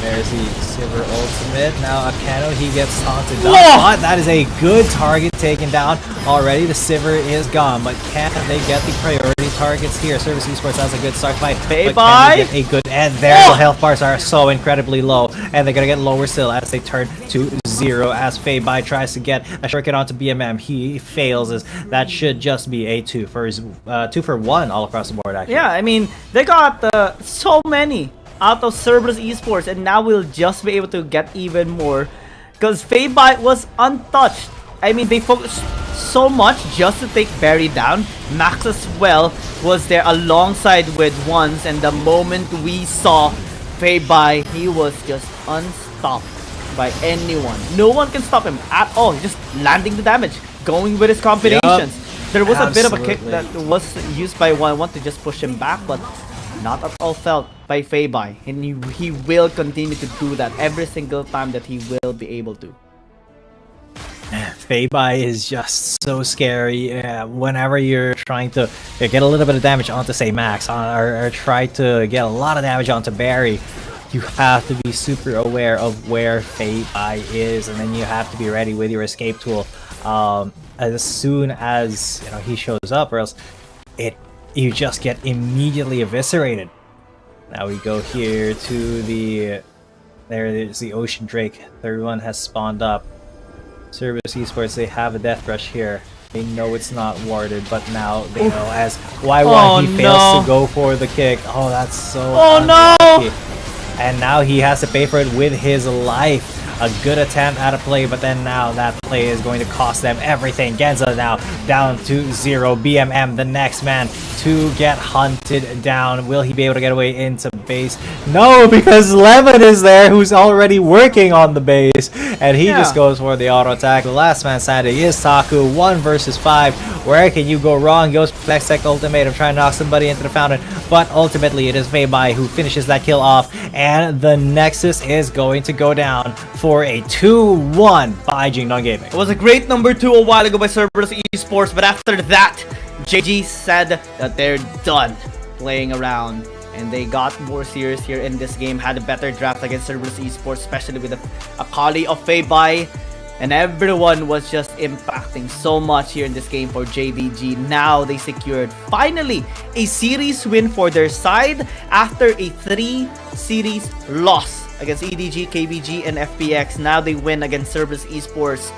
There's the Silver ultimate. Now Akeno, he gets taunted down. That is a good target taken down already. The Sivir is gone, but can they get the priority targets here? Cerberus Esports has a good start fight. Feyby! A good, and their health bars are so incredibly low, and they're gonna get lower still as they turn to 0 as Feyby tries to get a shuriken onto BMM. He fails, as that should just be a 2 for 1 all across the board. Actually, yeah, I mean they got so many out of Cerberus Esports, and now we'll just be able to get even more because Feyby was untouched. I mean, they focused so much just to take Barry down. Max as well was there alongside with Ones, and the moment we saw Feyby, he was just unstopped by anyone. No one can stop him at all. He's just landing the damage, going with his combinations. There was a bit of a kick that was used by Y1 to just push him back, but not at all felt by Feyby, and he will continue to do that every single time that he will be able to. Feyby is just so scary. Whenever you're trying to get a little bit of damage onto, say, Max, or try to get a lot of damage onto Barry, you have to be super aware of where Feyby is, and then you have to be ready with your escape tool as soon as he shows up, or else you just get immediately eviscerated. Now we go here to the... There is the Ocean Drake. Third one has spawned up. Cerberus Esports, they have a Death Rush here. They know it's not warded, but now they know as Y1 he fails to go for the kick. Oh, that's so unlucky. And now he has to pay for it with his life. A good attempt at a play, but then now that play is going to cost them everything. Genza now down to 0. BMM, the next man to get hunted down. Will he be able to get away into base? No, because Lemon is there, who's already working on the base, and he just goes for the auto attack. The last man standing is Taku. 1 versus 5. Where can you go wrong? Goes Flex Tech Ultimatum, trying to knock somebody into the fountain, but ultimately it is Feibai who finishes that kill off, and the Nexus is going to go down for a 2-1 by Jingdong Gaming. It was a great number 2 a while ago by Cerberus Esports, but after that, JG said that they're done playing around. And they got more serious here in this game, had a better draft against Cerberus Esports, especially with a Kali of Feibai. And everyone was just impacting so much here in this game for JDG. Now they secured, finally, a series win for their side after a 3-series loss against EDG, KBG, and FPX. Now they win against Cerberus Esports.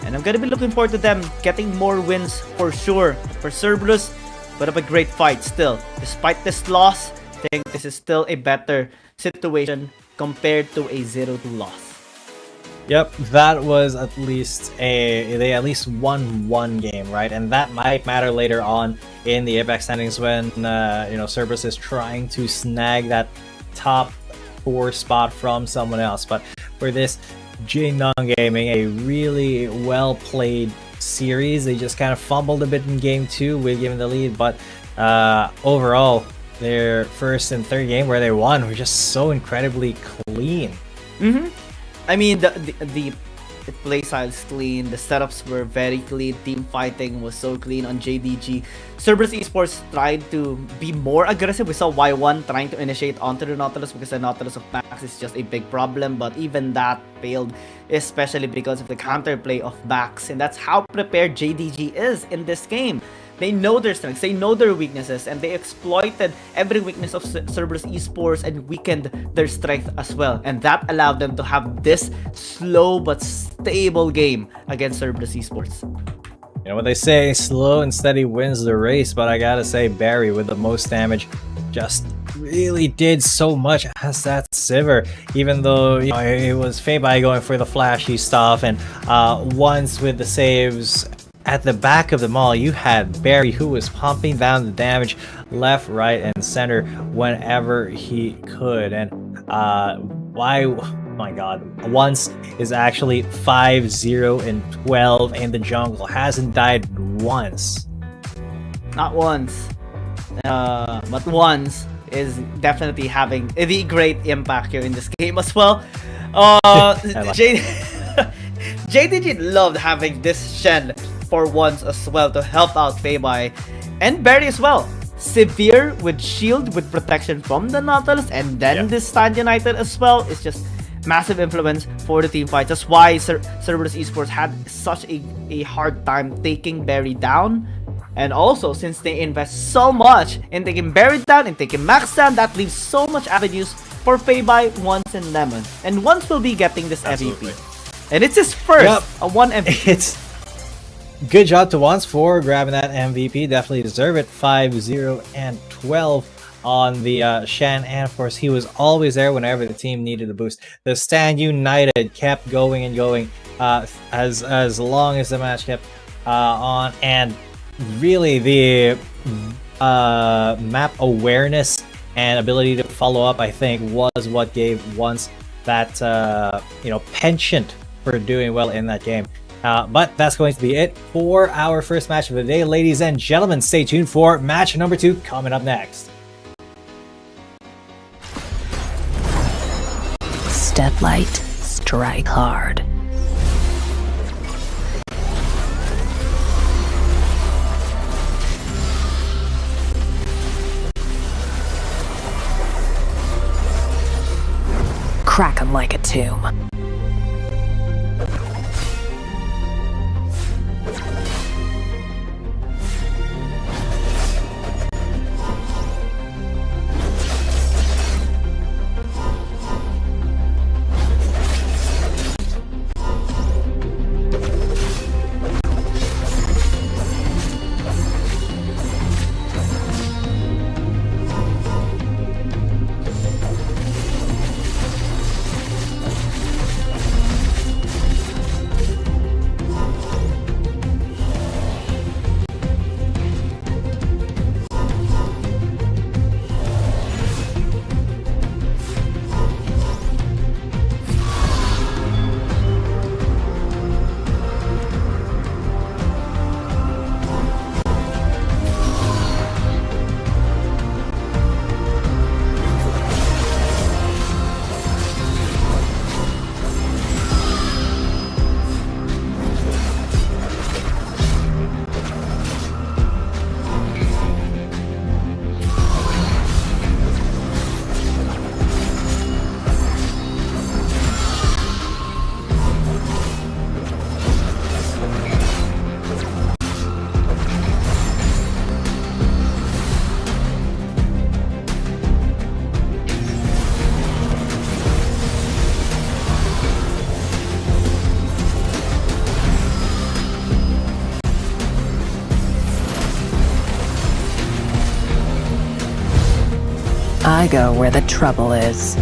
And I'm gonna be looking forward to them getting more wins for sure. For Cerberus, but of a great fight still. Despite this loss, I think this is still a better situation compared to a 0-2 loss. Yep, that was at least they at least won one game, right? And that might matter later on in the Apex standings when Cerberus is trying to snag that top 4 spot from someone else. But for this Jingdong Gaming, a really well played series. They just kind of fumbled a bit in game 2 with giving the lead, but overall their first and third game where they won were just so incredibly clean. I mean, the play style is clean, the setups were very clean, team fighting was so clean on JDG. Cerberus Esports tried to be more aggressive. We saw Y1 trying to initiate onto the Nautilus because the Nautilus of Max is just a big problem, but even that failed, especially because of the counterplay of Max, and that's how prepared JDG is in this game. They know their strengths, they know their weaknesses, and they exploited every weakness of Cerberus Esports and weakened their strength as well. And that allowed them to have this slow but stable game against Cerberus Esports. You know what they say, slow and steady wins the race, but I gotta say Barry with the most damage just really did so much as that Sivir, even though it was Feibai going for the flashy stuff, and once with the saves at the back of them all, you had Barry who was pumping down the damage left, right, and center whenever he could. And my god, once is actually 5-0-12 in the jungle, hasn't died once. Not once, but once is definitely having the great impact here in this game as well. JDG loved having this Shen for once as well to help out Feibai and Barry as well. Severe with shield, with protection from the Nautilus, and then this Stand United as well. It's just massive influence for the team fight. That's why Cerberus Esports had such a hard time taking Barry down. And also, since they invest so much in taking Barry down and taking Max down, that leaves so much avenues for Feibai, Once, and Lemon. And Once will be getting this MVP. And it's his first one MVP. It's good job to Once for grabbing that MVP. Definitely deserve it. 5-0-12 on the Shen, and of course he was always there whenever the team needed a boost. The Stand United kept going and going as long as the match kept on, and really the map awareness and ability to follow up, I think, was what gave Once that penchant for doing well in that game. But that's going to be it for our first match of the day, ladies and gentlemen. Stay tuned for match number 2 coming up next. Step light, strike hard. Crack 'em like a tomb. I go where the trouble is.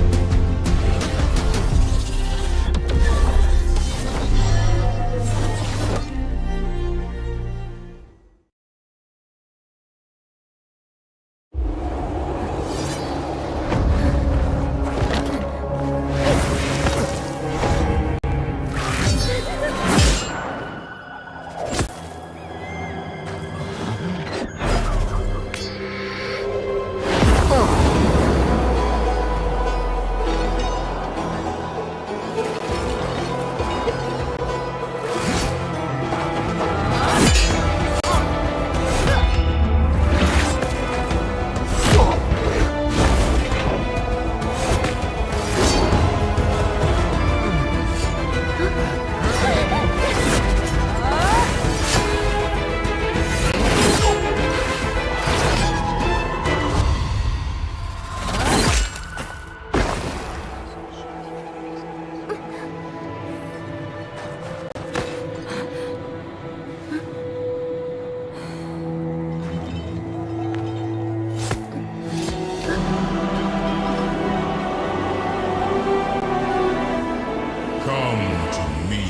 Come to me,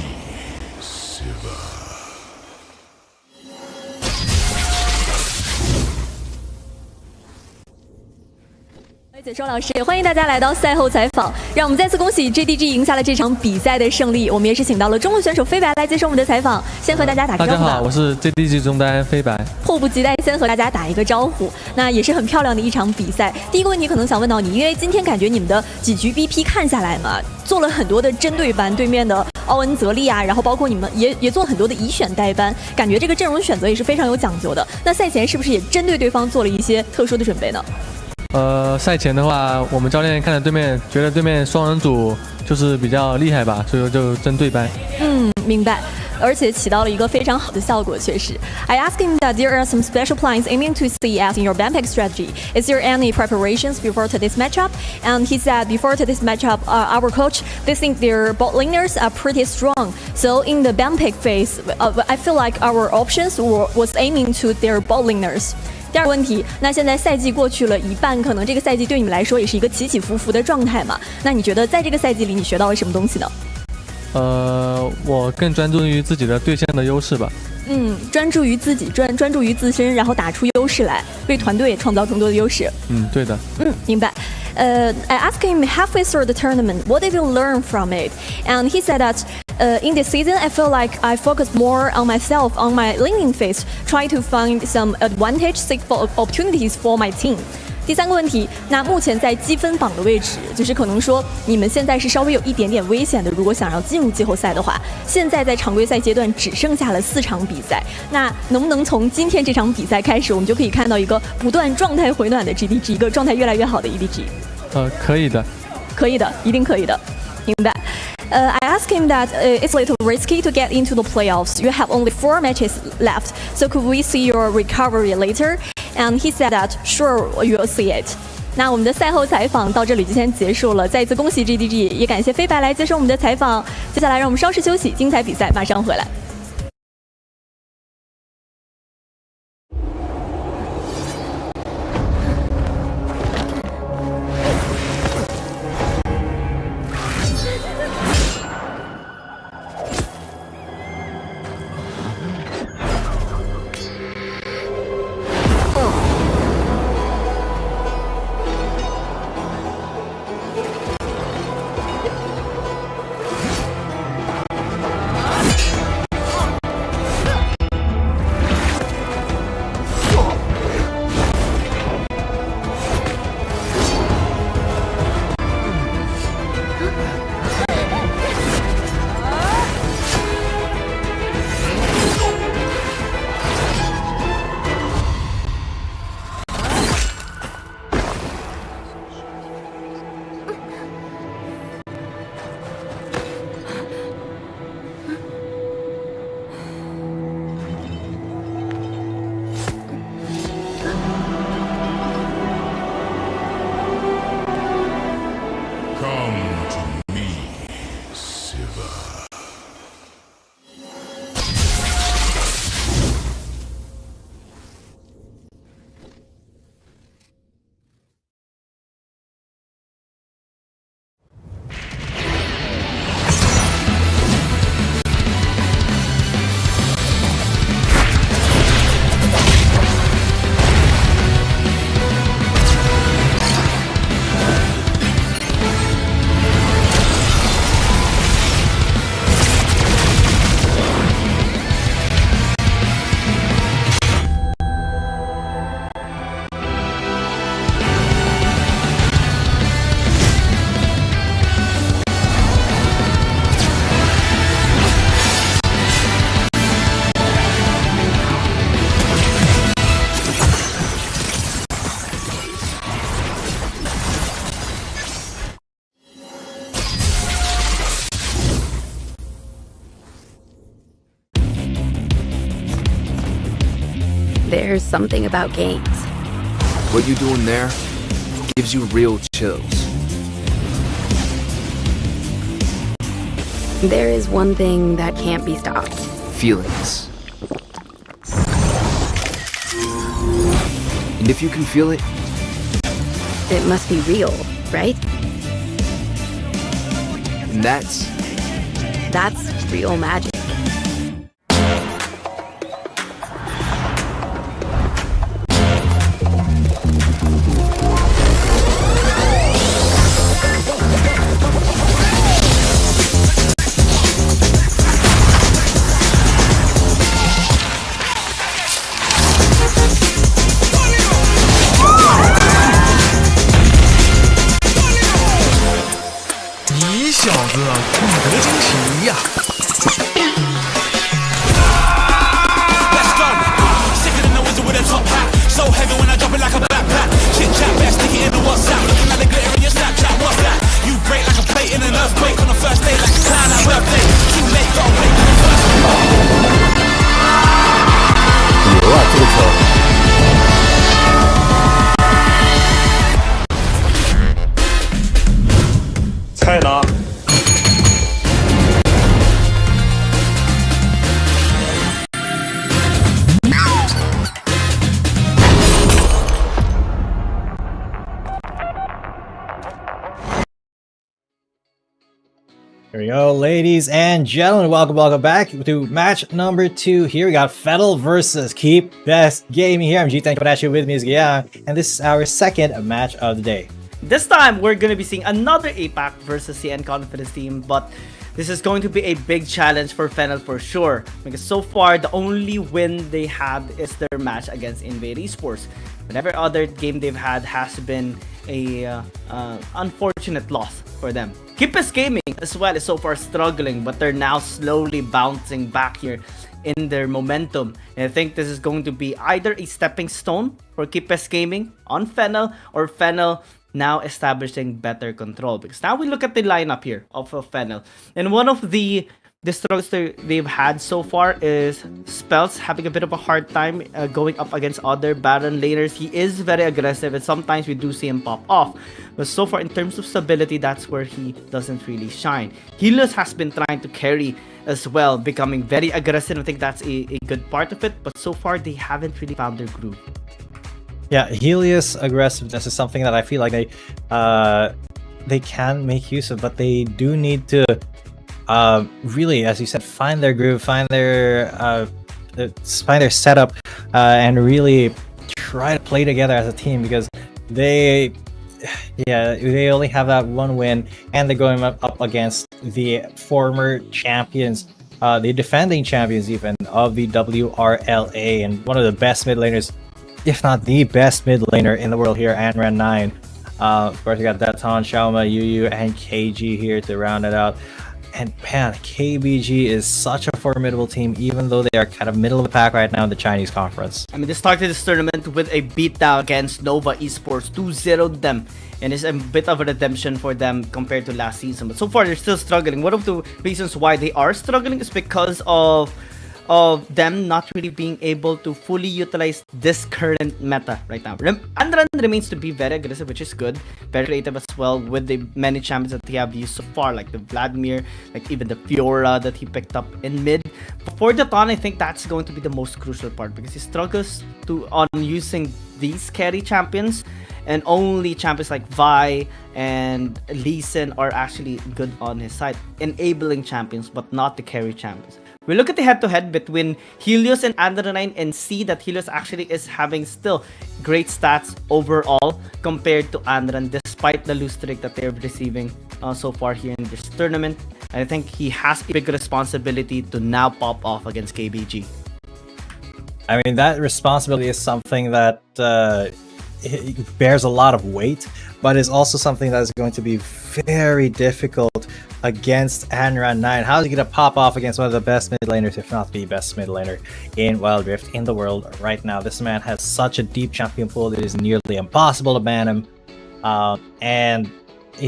Siva. 解说老师，欢迎大家来到赛后采访。让我们再次恭喜 JDG 赢下了这场比赛的胜利。我们也是请到了中国选手飞白来接受我们的采访，先和大家打个招呼吧。大家好，我是 JDG 中单飞白。迫不及待先和大家打一个招呼。那也是很漂亮的一场比赛。第一个问题可能想问到你，因为今天感觉你们的几局 BP 看下来嘛，做了很多的针对班，对面的奥恩泽利啊，然后包括你们也做了很多的以选代班，感觉这个阵容选择也是非常有讲究的。那赛前是不是也针对对方做了一些特殊的准备呢？赛前的话，我们教练看着对面，觉得对面双人组就是比较厉害吧，所以说就针对班。明白。而且起到了一个非常好的效果，确实。I asked him that there are some special plans aiming to CES in your ban pick strategy. Is there any preparations before today's matchup? And he said before today's matchup, our coach, they think their bot laners are pretty strong. So in the ban pick phase, I feel like our options was aiming to their bot laners. 第二个问题，那现在赛季过去了一半，可能这个赛季对你们来说也是一个起起伏伏的状态嘛？那你觉得在这个赛季里，你学到了什么东西呢？我更专注于自己的对线的优势吧。专注于自己，专注于自身，然后打出优势来，为团队创造更多的优势。对的。明白。I asked him halfway through the tournament, what did you learn from it? And he said that in this season, I feel like I focus more on myself, on my laning phase, try to find some advantage, seek for opportunities for my team. 第三个问题，那目前在积分榜的位置，就是可能说你们现在是稍微有一点点危险的，如果想要进入季后赛的话，现在在常规赛阶段只剩下了4场比赛，那能不能从今天这场比赛开始，我们就可以看到一个不断状态回暖的 JDG， 一个状态越来越好的 EDG？可以的，可以的，一定可以的，明白。I asked him that it's a little risky to get into the playoffs. You have only 4 matches left, so could we see your recovery later? And he said that sure, you'll see it. 那我们的赛后采访到这里就先结束了，再一次恭喜 JDG， 也感谢飞白来接受我们的采访。接下来让我们稍事休息，精彩比赛马上回来。There's something about games. What you doing there gives you real chills. There is one thing that can't be stopped. Feelings. And if you can feel it, it must be real, right? And that's real magic. Here we go, ladies and gentlemen. Welcome back to match number 2. Here we got Fennel versus Keep Best Gaming. Here I'm G2B, coming at you with me is Gia, and this is our second match of the day. This time, we're going to be seeing another APAC versus CN Confidence team, but this is going to be a big challenge for Fennel for sure, because so far, the only win they had is their match against Invade Esports. Whatever other game they've had has been a unfortunate loss for them. Keep Us Gaming as well is so far struggling, but they're now slowly bouncing back here in their momentum. And I think this is going to be either a stepping stone for Keep Us Gaming on Fennel, or Fennel now establishing better control. Because now we look at the lineup here of Fennel, and one of the struggles they've had so far is Spells having a bit of a hard time going up against other Baron laners. He is very aggressive, and sometimes we do see him pop off. But so far, in terms of stability, that's where he doesn't really shine. Helios has been trying to carry as well, becoming very aggressive. I think that's a good part of it. But so far, they haven't really found their groove. Yeah, Helios aggressiveness is something that I feel like they can make use of, but they do need to really, as you said, find their groove, find their setup, and really try to play together as a team, because they only have that one win, and they're going up against the former champions, the defending champions even of the WRL-A, and one of the best mid laners, if not the best mid laner in the world here, Anran9. Of course, we got Daton, Xiaoma, Yu, and KG here to round it out. And man, KBG is such a formidable team, even though they are kind of middle of the pack right now in the Chinese conference. I mean, they started this tournament with a beatdown against Nova Esports, 2-0'd them. And it's a bit of a redemption for them compared to last season. But so far, they're still struggling. One of the reasons why they are struggling is because of them not really being able to fully utilize this current meta right now. Andran remains to be very aggressive, which is good, very creative as well with the many champions that he have used so far, like the Vladimir, like even the Fiora that he picked up in mid. But for Daton, I think that's going to be the most crucial part, because he struggles on using these carry champions, and only champions like Vi and Lee Sin are actually good on his side, enabling champions, but not the carry champions. We look at the head-to-head between Helios and Andra9 and see that Helios actually is having still great stats overall compared to Andran, despite the lose streak that they're receiving so far here in this tournament. And I think he has a big responsibility to now pop off against KBG. I mean, that responsibility is something that it bears a lot of weight, but is also something that is going to be very difficult against Anran9. How is he going to pop off against one of the best mid laners, if not the best mid laner in Wild Rift in the world right now? This man has such a deep champion pool that it is nearly impossible to ban him, and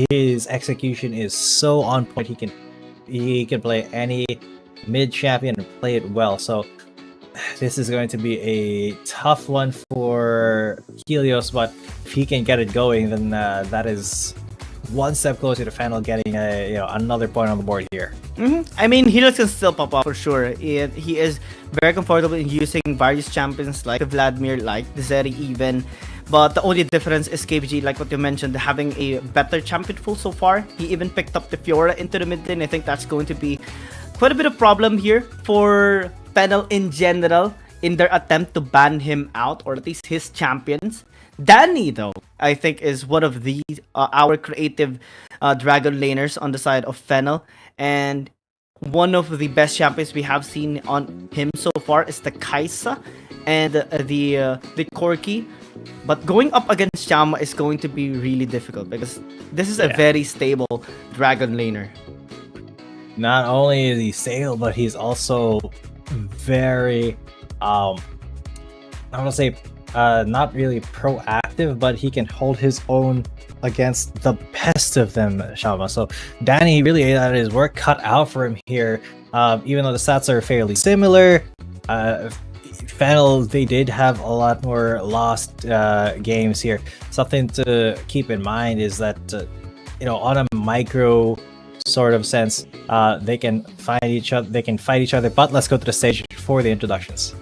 his execution is so on point. He can play any mid champion and play it well. So this is going to be a tough one for Helios, but if he can get it going, then that is one step closer to Fennel getting another point on the board here. I mean, Helios can still pop up for sure. He is very comfortable in using various champions like Vladimir, like Zeri even. But the only difference is KBG, like what you mentioned, having a better champion pool so far. He even picked up the Fiora into the mid lane. I think that's going to be quite a bit of problem here for Fennel in general in their attempt to ban him out, or at least his champions. Danny, though, I think is one of the our creative dragon laners on the side of Fennel, and one of the best champions we have seen on him so far is the Kaisa and the Corki. But going up against Chama is going to be really difficult because this is a very stable dragon laner. Not only is he stable, but he's also very I want to say not really proactive, but he can hold his own against the best of them, Shama. So Danny really had his work cut out for him here. Even though the stats are fairly similar, Fennel, they did have a lot more lost games here. Something to keep in mind is that on a micro sort of sense, they can find each other, they can fight each other. But let's go to the stage for the introductions.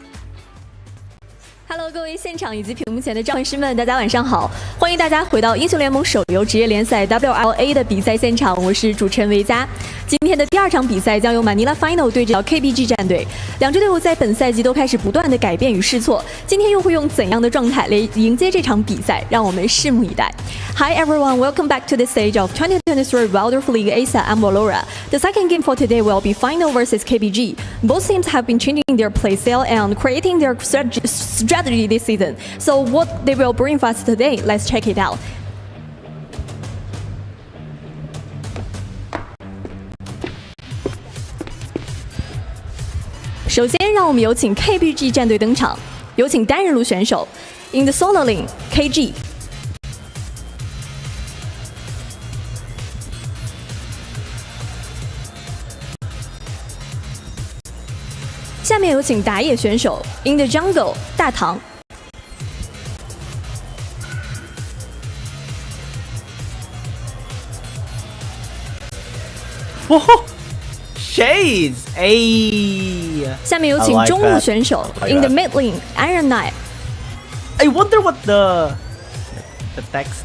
Hello， 各位现场以及屏幕前的召唤师们，大家晚上好！欢迎大家回到英雄联盟手游职业联赛 WRL-A 的比赛现场，我是主持人维嘉。今天的第2场比赛将由 Manila Final 对阵 KBG 战队，两支队伍在本赛季都开始不断的改变与试错，今天又会用怎样的状态来迎接这场比赛？让我们拭目以待。Hi everyone, welcome back to the stage of 2023 Wildlife League ASA and Valora. The second game for today will be Final versus KBG. Both teams have been changing their playstyle and creating their strategy this season. So what they will bring for us today, let's check it out. First, 让我们有请 KBG 战队登场，有请单人路选手 In the solo lane, KG。下面有请打野选手 In the jungle 大唐。哇 ，Shades， 哎，下面有请中路选手 In the mid lane Iron Knight。I wonder what the text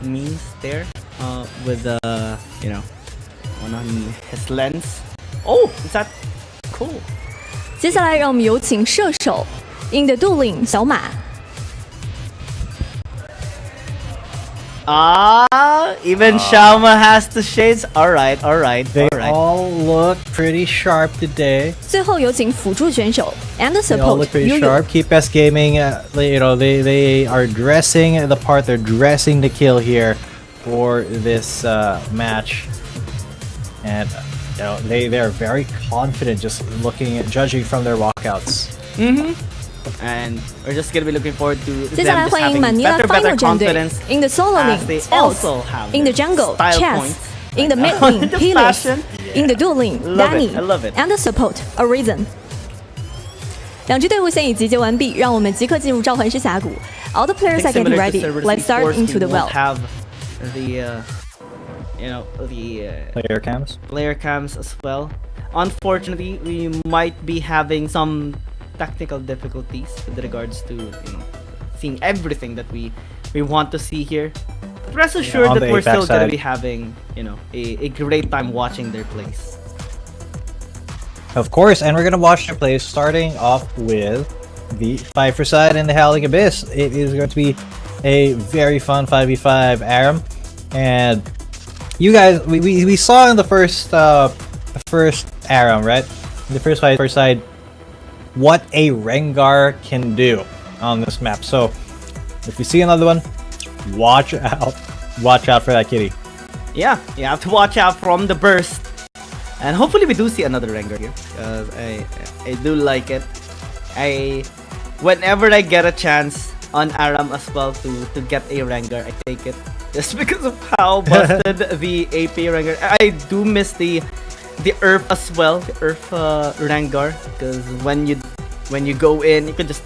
means there, with one on his lens. Oh, is that cool? 接下来让我们有请射手 In the duel lane 小马。Even Shama has the shades. All right. They all look pretty sharp today. 最后有请辅助选手 and the They all support look pretty Yu Yu。 sharp. KPS Gaming, they are dressing the part. They're dressing the kill here for this match, and they are very confident. Just judging from their walkouts. And we're just gonna be looking forward to 接下来 them just 欢迎 having Manila better Final 战队 confidence In the solo as lane they Sports also have In the their jungle style Chess points. In the mid The lane Helios fashion. In the duel lane Love it, Danny I love it. and the support A Reason。两支队伍现已集结完毕，让我们即刻进入召唤师峡谷。All the I players think are getting similar to ready. Cerberus Let's start Esports, into we the won't well. have Player cams. player cams as well. Unfortunately, we might be having some technical difficulties with regards to seeing everything that we want to see here. But rest assured on that the we're still Apex going to side. be having a great time watching their plays. Of course, and we're gonna watch their plays, starting off with the Pfeiffer side and the Howling Abyss. It is going to be a very fun 5v5 Aram, and you guys, we saw in the first Aram, right? The first Pfeiffer side, what a Rengar can do on this map. So if you see another one, watch out for that kitty. Yeah, you have to watch out from the burst. And hopefully we do see another Rengar here, because I do like it. Whenever I get a chance on Aram as well to get a Rengar, I take it. Just because of how busted the AP Rengar. I do miss the Earth as well, the Earth Rengar, because when when you go in, you can just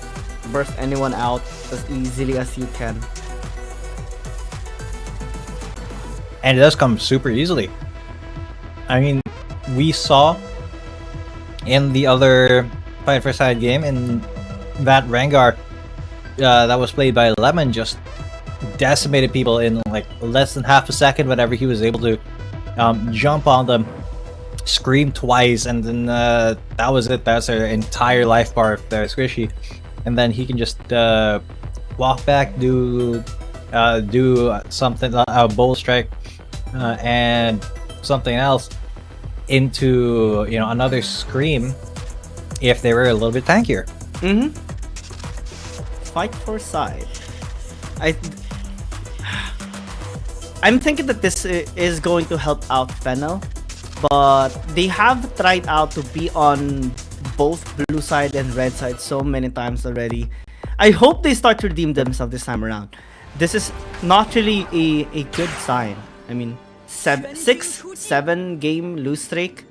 burst anyone out as easily as you can. And it does come super easily. I mean, we saw in the other Fight for Side game in that Rengar that was played by Lemon just decimated people in like less than half a second whenever he was able to jump on them, scream twice, and then that was it. That's their entire life bar if they're squishy. And then he can just walk back, do something, a bowl strike, and something else into another scream if they were a little bit tankier. Fight for Side. I'm thinking that this is going to help out Fennel, but they have tried out to be on both blue side and red side so many times already. I hope they start to redeem themselves this time around. This is not really a good sign. I mean, 7 game lose streak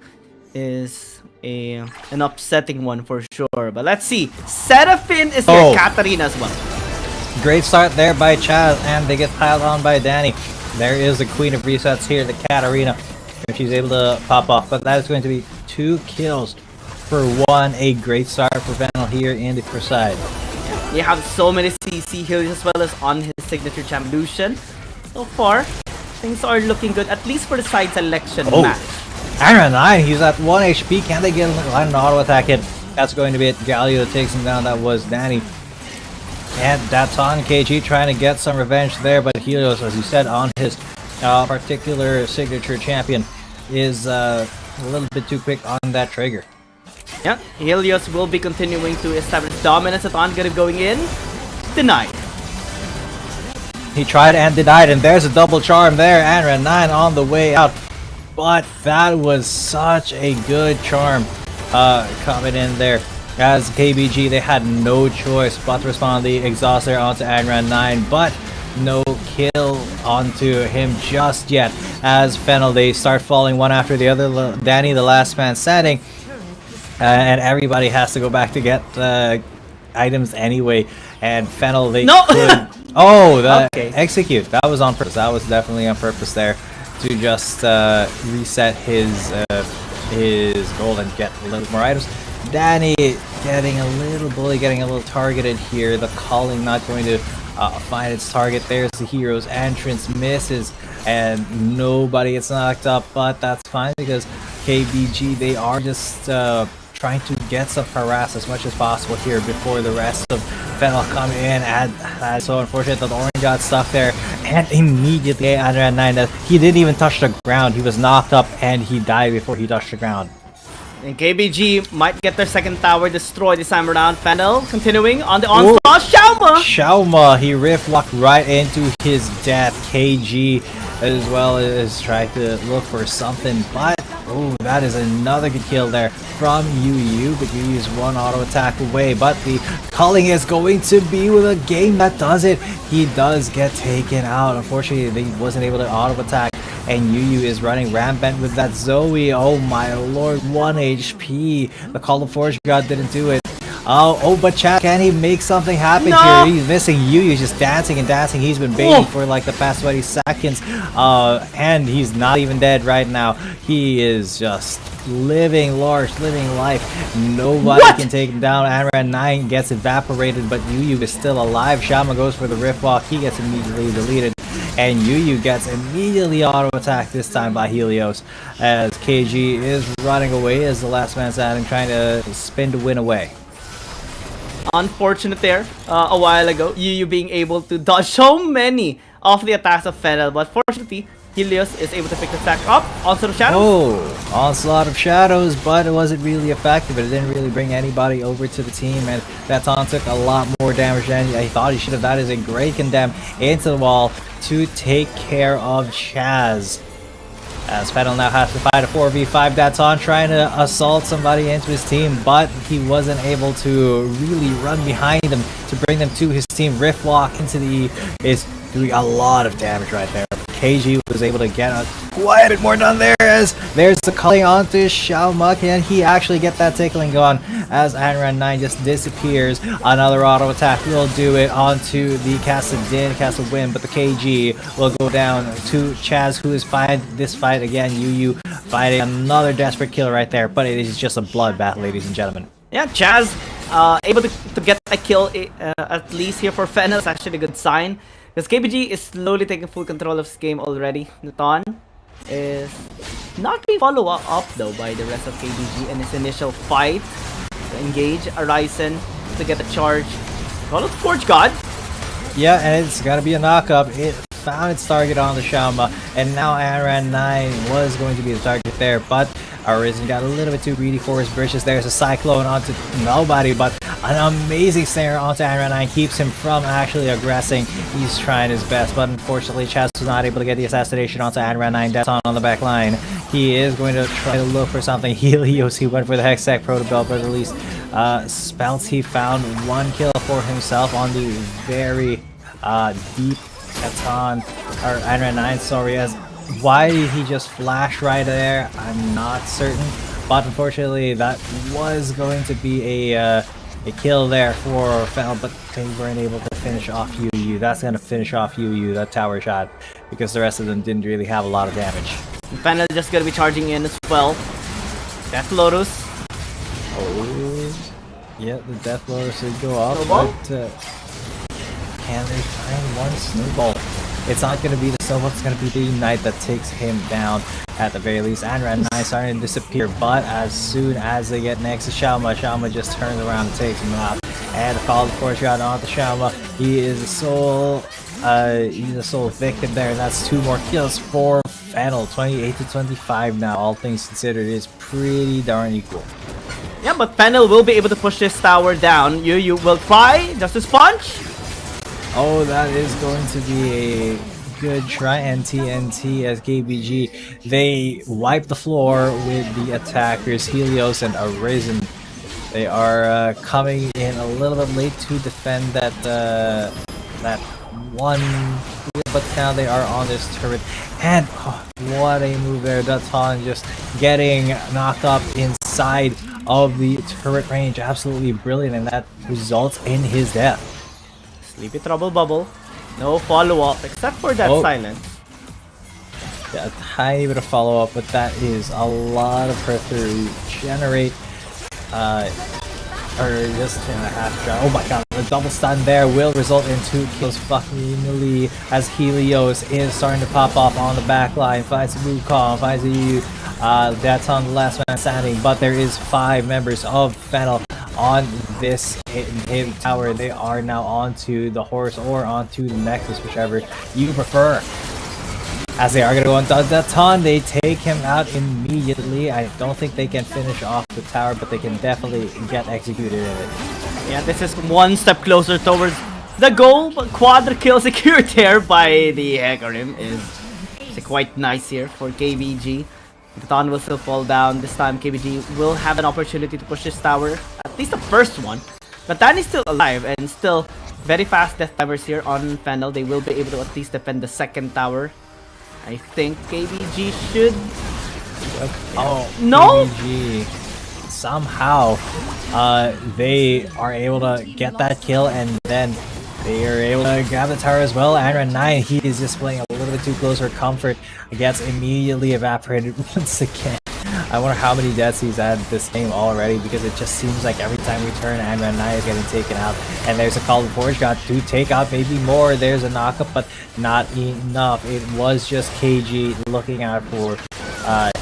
is an upsetting one for sure. But let's see. Seraphine is here. Katarina as well. Great start there by Chaz, and they get piled on by Danny. There is the queen of resets here, the Katarina, if she's able to pop off. But that is going to be 2 kills for 1. A great start for Fennel here in the first side. They have so many CC heals as well as on his signature champ Lucian. So far, things are looking good, at least for the side selection match. Aaron 9, he's at 1 HP. Can they get an auto attack hit? That's going to be it. Galio takes him down. That was Danny. And that's on KG trying to get some revenge there, but Helios, as you said, on his particular signature champion is a little bit too quick on that trigger. Yeah, Helios will be continuing to establish dominance at Ongarib going in. Denied. He tried and denied, and there's a double charm there. Anra 9 on the way out. But that was such a good charm coming in there. As KBG, they had no choice but to respond the exhauster onto Anran 9, but no kill onto him just yet. As Fennel, they start falling one after the other. Danny, the last man standing, and everybody has to go back to get items anyway. And Fennel, they could... Oh, execute. That was on purpose. That was definitely on purpose there to just reset his gold and get a little more items. Danny getting a little bully, getting a little targeted here. The calling not going to find its target. There's the hero's entrance, misses, and nobody gets knocked up, but that's fine because KBG, they are just trying to get some harass as much as possible here before the rest of Fennel come in. And that's so unfortunate that the orange got stuck there, and immediately under 9 that he didn't even touch the ground. He was knocked up and he died before he touched the ground. And KBG might get their second tower destroyed this time around. Fennel continuing on the onslaught. Xiaoma, he rift walked right into his death. KG as well as trying to look for something, but that is another good kill there from Yu, but Yu is 1 auto attack away, but the calling is going to be with a game that does it. He does get taken out. Unfortunately, he wasn't able to auto attack, and Yu is running rampant with that Zoe. Oh my lord, 1 HP. The Call of Forge God didn't do it. But Chad, can he make something happen here? He's missing Yu. He's just dancing and dancing. He's been baiting for like the past 20 seconds. And he's not even dead right now. He is just living large, living life. Nobody can take him down. Amran 9 gets evaporated, but Yu is still alive. Shama goes for the rift walk. He gets immediately deleted. And Yu gets immediately auto-attacked this time by Helios, as KG is running away as the last man standing, trying to spin to win away. Unfortunate there a while ago, Yu being able to dodge so many of the attacks of Fennel, but fortunately Helios is able to pick the stack up. Onslaught of Shadows. Onslaught of Shadows, but it wasn't really effective. It didn't really bring anybody over to the team, and Baton took a lot more damage than I thought he should have. That is a great condemn into the wall to take care of Chaz. As Fennel now has to fight a 4v5. Baton trying to assault somebody into his team, but he wasn't able to really run behind them to bring them to his team. Rift walk into the E is doing a lot of damage right there. KG was able to get quite a bit more done there, as there's the calling onto Xiaoma. Can he actually get that tickling going as Anran 9 just disappears? Another auto attack will do it onto the Castle win, but the KG will go down to Chaz, who is fighting this fight again. Yu fighting another desperate kill right there, but it is just a bloodbath, ladies and gentlemen. Yeah, Chaz able to get a kill at least here for Fennel is actually a good sign, because KBG is slowly taking full control of this game already. Nuton is not being followed up though by the rest of KBG in his initial fight to engage Arisen to get the charge. Call it Forge God. Yeah, and it's gotta be a knockup. It found its target on the Xiaoma, and now Anran 9 was going to be the target there, but Arisen got a little bit too greedy for his bridges. There's a Cyclone onto nobody, but an amazing snare onto Anran 9 keeps him from actually aggressing. He's trying his best, but unfortunately Chaz was not able to get the assassination onto Anran 9. That's on the back line. He is going to try to look for something. Helios, he went for the Hextech Protobell, but at least Spells, he found one kill for himself on the very deep Catan, or Anran 9, sorry, as why did he just flash right there? I'm not certain, but unfortunately that was going to be a kill there for Fennel, but they weren't able to finish off Yu. That's gonna finish off Yu, that tower shot, because the rest of them didn't really have a lot of damage. Fennel just gonna be charging in as well. Death Lotus. Oh, yeah, the Death Lotus would go off, Snowball? but can they find one snowball? It's not going to be the snowball, it's going to be the Ignite that takes him down at the very least. Anran 9 starting to disappear, but as soon as they get next to Xiaoma just turns around and takes him out. And follow the Force Shot onto Xiaoma. He is a sole victim there, and that's 2 more kills for Fennel. 28 to 25 now, all things considered, is pretty darn equal. Yeah, but Fennel will be able to push this tower down. Yu will try Justice Punch. Oh, that is going to be a good try, and TNT as KBG. They wipe the floor with the attackers, Helios and Arisen. They are coming in a little bit late to defend that one, but now they are on this turret. And oh, what a move there. Daton just getting knocked up inside of the turret range. Absolutely brilliant, and that results in his death. Sleepy Trouble Bubble. No follow-up except for that silence. Yeah, a tiny bit of follow-up, but that is a lot of pressure to generate. Or just in a half shot. Oh my god, the double stun there will result in 2 kills finally, as Helios is starting to pop off on the back line. Finds Wukong, finds Yu. That's on the last man standing, but there is 5 members of Fennel on this hidden tower. They are now onto the horse or onto the Nexus, whichever you prefer. As they are going to go on Daton, they take him out immediately. I don't think they can finish off the tower, but they can definitely get executed in it. Yeah, this is one step closer towards the goal, but quadra kill secured there by the Hecarim is quite nice here for KBG. Daton will still fall down. This time KBG will have an opportunity to push this tower, at least the first one. But Dan is still alive and still very fast death timers here on Fennel. They will be able to at least defend the second tower. I think KBG should... Oh, no! KBG. Somehow, they are able to get that kill, and then they are able to grab the tower as well. Anran 9, he is just playing a little bit too close for comfort. Gets immediately evaporated once again. I wonder how many deaths he's had this game already, because it just seems like every time we turn, Anran 9 is getting taken out. And there's a call to Forge God to take out maybe more. There's a knockup, but not enough. It was just KG looking out for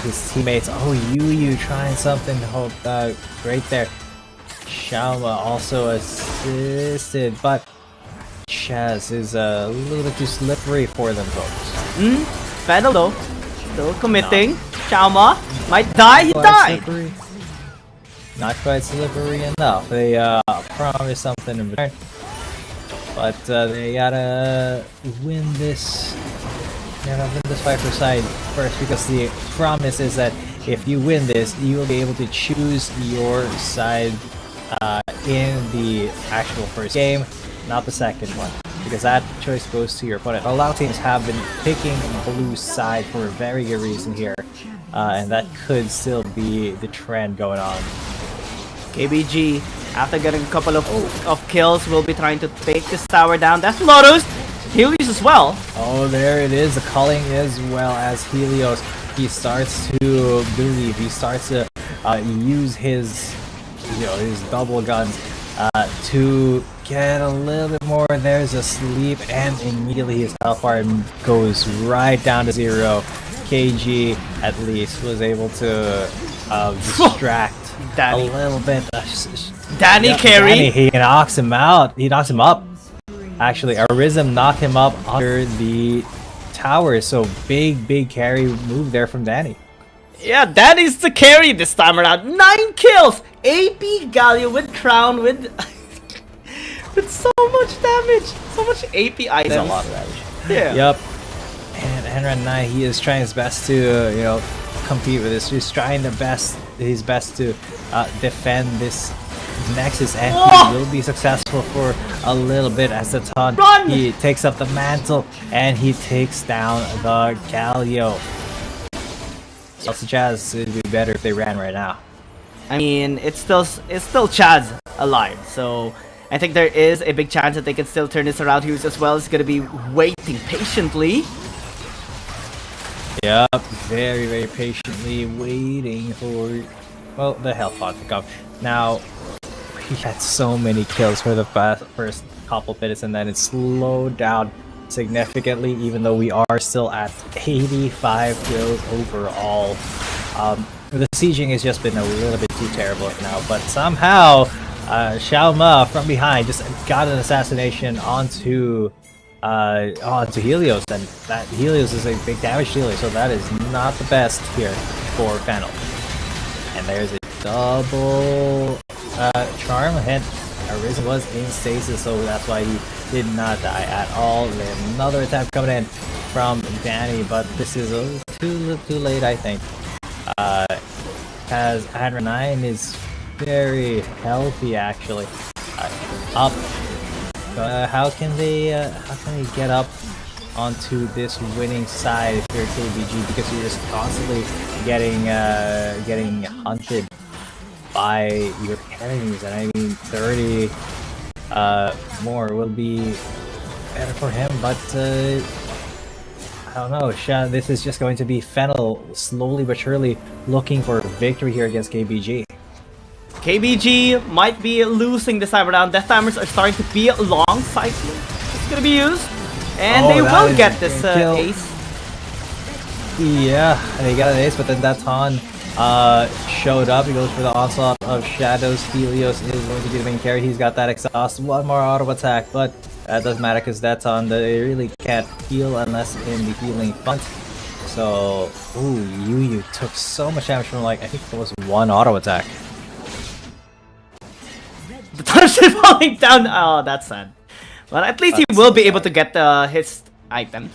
his teammates. Oh, Yu trying something great there. Xiaoma also assisted, but Chaz is a little bit too slippery for them folks. Fennel though, still committing. Xiaoma might die, he died! Slippery. Not quite slippery enough. They promised something in return, but they gotta win this. They're gonna win this fight for side first, because the promise is that if you win this, you will be able to choose your side in the actual first game, not the second one. because that choice goes to your opponent. A lot of teams have been picking blue side for a very good reason here, and that could still be the trend going on. KBG, after getting a couple of kills, will be trying to take this tower down. That's Lotus. Helios as well. Oh, there it is. The culling as well as Helios. He starts to believe. He starts to use his, his double guns to get a little bit more. There's a sleep, and immediately his health bar goes right down to 0. KG at least was able to distract a little bit. Danny carry. He knocks him out. He knocks him up. Actually, Arism knocked him up under the tower, so big carry move there from Danny. Yeah, Danny's the carry this time around. 9 kills! AP Galio with Crown with with so much damage, so much AP items. That's a lot of damage. Yeah. Yep. And Enran9, he is trying his best to compete with this. He's trying his best to defend this Nexus, and he will be successful for a little bit as the taunt. He takes up the mantle and he takes down the Galio. Also, Chaz, it'd be better if they ran right now. I mean, it's still Chaz alive, so I think there is a big chance that they can still turn this around. Hughes as well is gonna be waiting patiently. Yep, very patiently waiting for the health pod to come. Now, he had so many kills for the first couple minutes, and then it slowed down significantly, even though we are still at 85 kills overall. The sieging has just been a little bit too terrible now, but somehow Xiaoma from behind just got an assassination onto Helios, and that Helios is a big damage dealer, so that is not the best here for Fennel. And there's a double charm hit. Arisen was in stasis, so that's why he did not die at all. There's another attack coming in from Danny, but this is too late, I think. As Adra9 is very healthy, actually. Up. How can they get up onto this winning side if you're KBG, because you're just constantly getting hunted by your enemies, and I mean 30 more will be better for him, but I don't know. This is just going to be Fennel slowly but surely looking for victory here against KBG. KBG might be losing this time around. Death timers are starting to be long cycling. It's gonna be used, and they will get this ace. Yeah, they got an ace, but then that's on. Showed up. He goes for the onslaught of shadows. Helios is going to be the main carry. He's got that exhaust. One more auto attack, but that doesn't matter because that's on. They really can't heal unless in the healing front. So, ooh, Yu took so much damage from, like, I think it was one auto attack. The touch is falling down. Oh, that's sad. But at least he will be able to get his item.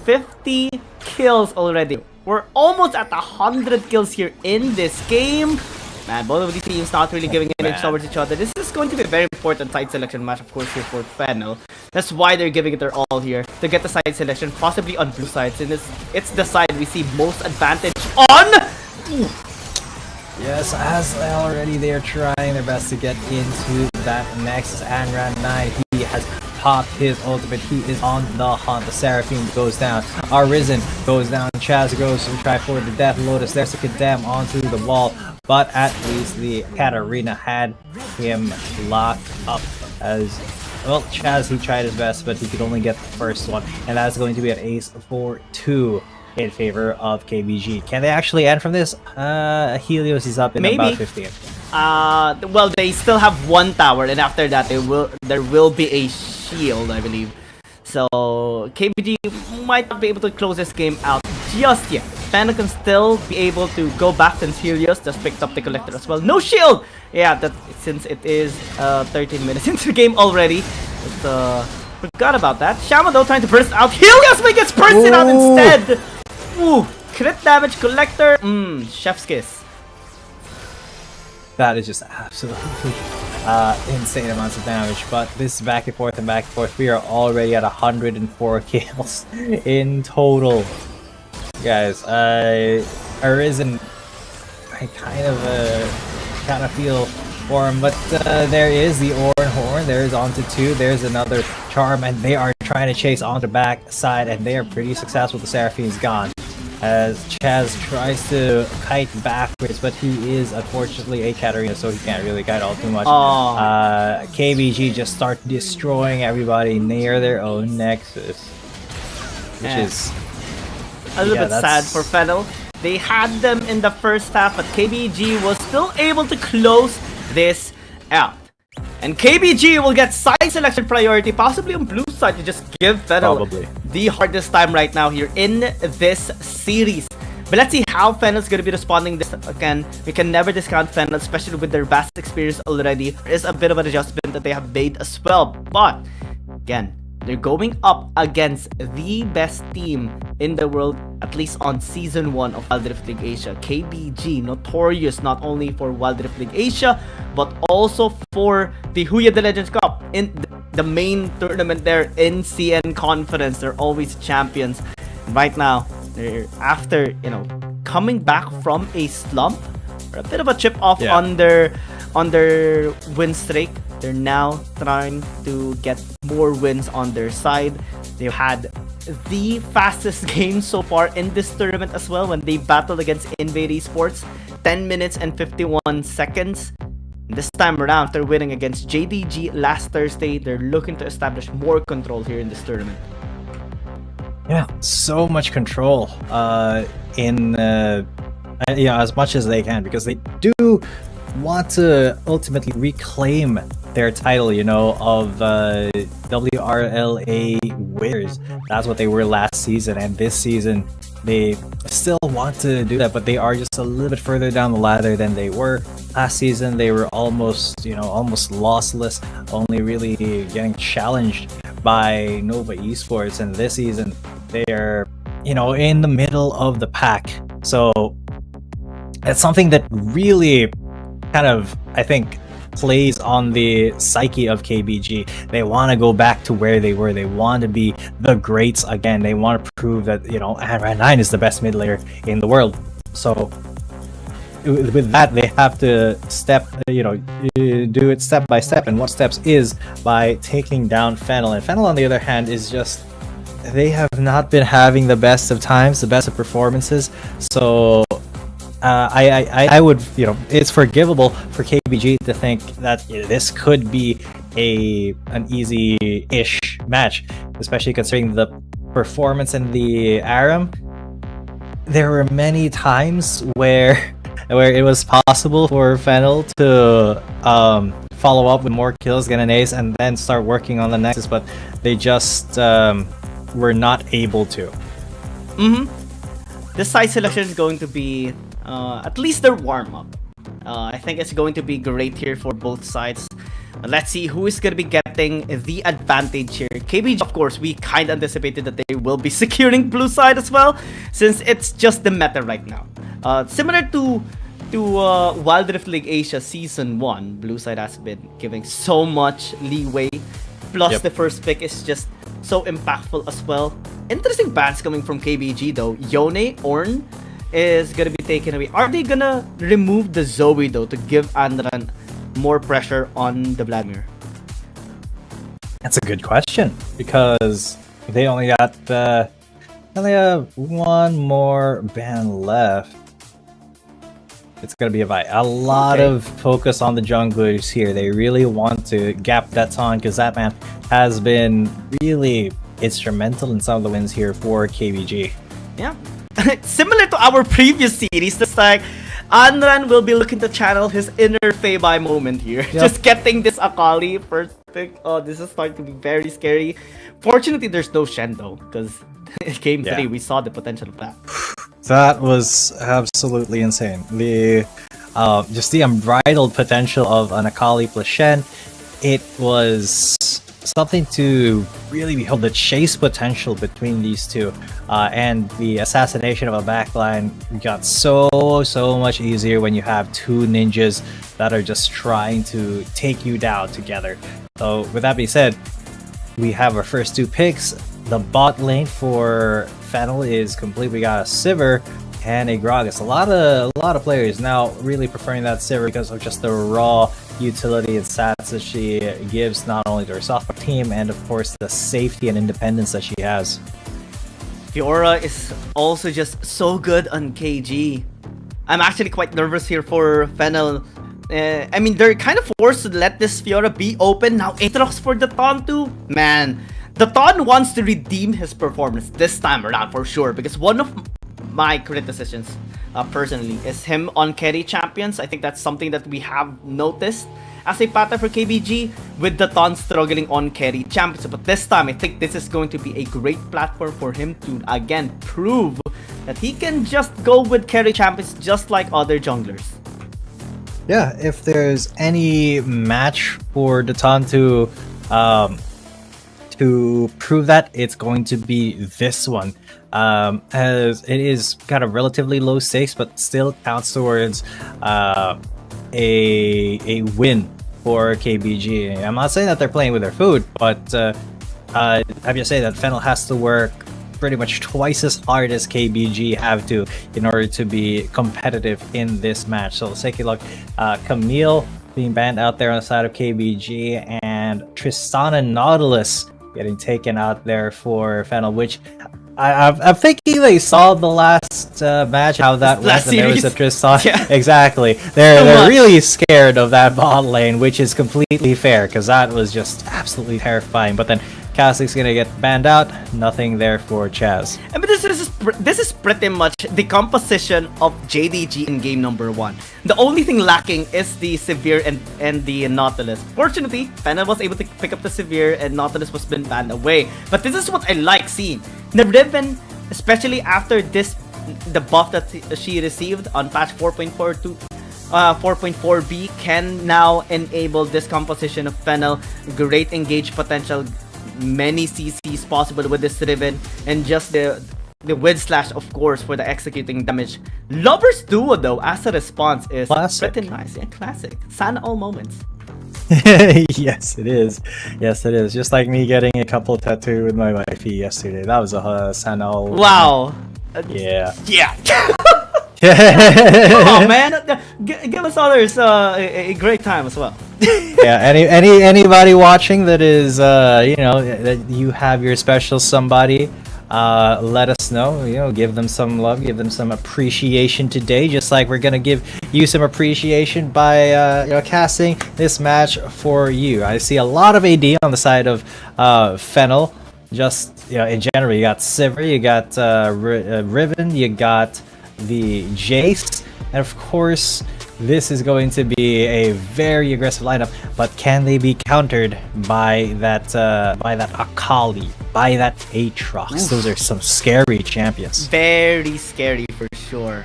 50 kills already. We're almost at 100 kills here in this game. Man, both of these teams not really giving an inch towards each other. This is going to be a very important side selection match, of course, here for Fennel. That's why they're giving it their all here, to get the side selection, possibly on blue sides. And it's the side we see most advantage on. Yes, as already they're trying their best to get into that next Anran 9. He has popped his ultimate. He is on the hunt. The Seraphine goes down. Arisen goes down. Chaz goes to try for the Death Lotus. There's a Condemn onto the wall, but at least the Katarina had him locked up. As well, Chaz, he tried his best, but he could only get the first one, and that's going to be an ace for 2 in favor of KBG. Can they actually end from this? Helios is up in about 15. Well, they still have one tower, and after that, there will be a shield, I believe. So KBG might not be able to close this game out just yet. Fennel can still be able to go back since Helios just picked up the collector as well. No shield! Yeah, that since it is 13 minutes into the game already. But, forgot about that. Xiaoma though trying to burst out. Helios gets bursted out instead! Ooh, crit damage collector. Chef's kiss. That is just absolutely insane amounts of damage. But this back and forth, we are already at 104 kills in total. Guys, Arisen, I kind of feel for him, but there is the Orin Horn, there's onto 2, there's another charm, and they are trying to chase onto back side, and they are pretty successful. The Seraphine's gone as Chaz tries to kite backwards, but he is unfortunately a Katarina, so he can't really kite all too much. KBG just start destroying everybody near their own nexus, which is a little bit sad for Fennel. They had them in the first half, but KBG was still able to close this out. And KBG will get side selection priority, possibly on blue side, to just give Fennel the hardest time right now here in this series. But let's see how Fennel's going to be responding this. Again, we can never discount Fennel, especially with their vast experience already. There is a bit of an adjustment that they have made as well. But again, they're going up against the best team in the world, at least on Season 1 of Wild Rift League Asia. KBG, notorious not only for Wild Rift League Asia, but also for the Huya the Legends Cup. In the main tournament there in CN Conference, they're always champions. Right now, they're after, coming back from a slump, or a bit of a chip off on their win streak. They're now trying to get more wins on their side. They've had the fastest game so far in this tournament as well when they battled against Invade Esports. 10 minutes and 51 seconds. This time around, after winning against JDG last Thursday, they're looking to establish more control here in this tournament. Yeah, so much control as much as they can, because they do want to ultimately reclaim their title, of WRL-A winners. That's what they were last season, and this season they still want to do that, but they are just a little bit further down the ladder than they were last season. They were almost lossless, only really getting challenged by Nova Esports, and this season they are in the middle of the pack. So it's something that really kind of, I think, plays on the psyche of KBG. They want to go back to where they were. They want to be the greats again. They want to prove that Ran9 is the best mid laner in the world. So with that, they have to do it step by step, and what steps is by taking down Fennel. And Fennel, on the other hand, is just, they have not been having the best of times, the best of performances. So I would, it's forgivable for KBG to think that this could be an easy-ish match, especially considering the performance in the ARAM. There were many times where it was possible for Fennel to follow up with more kills, get an ace, and then start working on the Nexus, but they just were not able to. This side selection is going to be at least their warm-up. I think it's going to be great here for both sides. But let's see who is going to be getting the advantage here. KBG, of course, we kind of anticipated that they will be securing blue side as well, since it's just the meta right now. Similar to Wild Rift League Asia Season 1, blue side has been giving so much leeway. Plus, the first pick is just so impactful as well. Interesting bans coming from KBG though. Yone, Ornn is gonna be taken away. Are they gonna remove the Zoe though to give Andran more pressure on the Vladimir? That's a good question, because they only have one more ban left. It's gonna be a lot of focus on the junglers here. They really want to gap that on, because that man has been really instrumental in some of the wins here for KBG. Yeah. Similar to our previous series, this like Andran will be looking to channel his inner Feibai moment here. Just getting this Akali first pick. Oh, this is starting to be very scary. Fortunately, there's no Shen though, because in Game 3 we saw the potential of that. That was absolutely insane. Just the unbridled potential of an Akali plus Shen. It was something to really behold, the chase potential between these two, and the assassination of a backline got so much easier when you have two ninjas that are just trying to take you down together. So with that being said, we have our first two picks. The bot lane for Fennel is complete. We got a Sivir and a Gragas. A lot of players now really preferring that Sivir because of just the raw utility and stats that she gives, not only to her software team and of course the safety and independence that she has. Fiora is also just so good on KG. I'm actually quite nervous here for Fennel. I mean, they're kind of forced to let this Fiora be open. Now Aatrox for the Ton too. Man, the Ton wants to redeem his performance this time around for sure, because one of my criticisms personally is him on carry champions. I think that's something that we have noticed as a pattern for KBG, with the Ton struggling on carry champions. But this time I think this is going to be a great platform for him to again prove that he can just go with carry champions just like other junglers. Yeah, if there's any match for the Ton to prove that, it's going to be this one, as it is kind of relatively low stakes but still counts towards a win for KBG. I'm not saying that they're playing with their food, but I'm just saying that Fennel has to work pretty much twice as hard as KBG have to in order to be competitive in this match. So let's take a look. Camille being banned out there on the side of KBG, and Tristan and Nautilus getting taken out there for Fennel, which I'm thinking they saw the last match, how that went, and there was a Tristan. Yeah. Exactly. They're really scared of that bot lane, which is completely fair, because that was just absolutely terrifying. But then Cassic's gonna get banned out. Nothing there for Chaz. I mean, this is pretty much the composition of JDG in game number 1. The only thing lacking is the Sivir and the Nautilus. Fortunately, Fennel was able to pick up the Sivir and Nautilus was been banned away. But this is what I like seeing. The Riven, especially after the buff that she received on patch 4.42. 4.4b can now enable this composition of Fennel. Great engage potential, many CCs possible with this Riven, and just the Wind Slash, of course, for the executing damage. Lovers Duo, though, as a response is classic. Pretty nice. Yeah, classic. Sana all moments. Yes, it is. Yes, it is. Just like me getting a couple tattoo with my wifey yesterday. That was a Sana all. Wow. Yeah. Yeah. Oh man, give us others a great time as well. Yeah, anybody watching that is that you have your special somebody, let us know. Give them some love, give them some appreciation today, just like we're gonna give you some appreciation by casting this match for you. I see a lot of AD on the side of Fennel. Just in general, you got Sivir, you got Riven, you got the Jace, and of course this is going to be a very aggressive lineup, but can they be countered by that Akali, by that Aatrox? Those are some scary champions. Very scary for sure.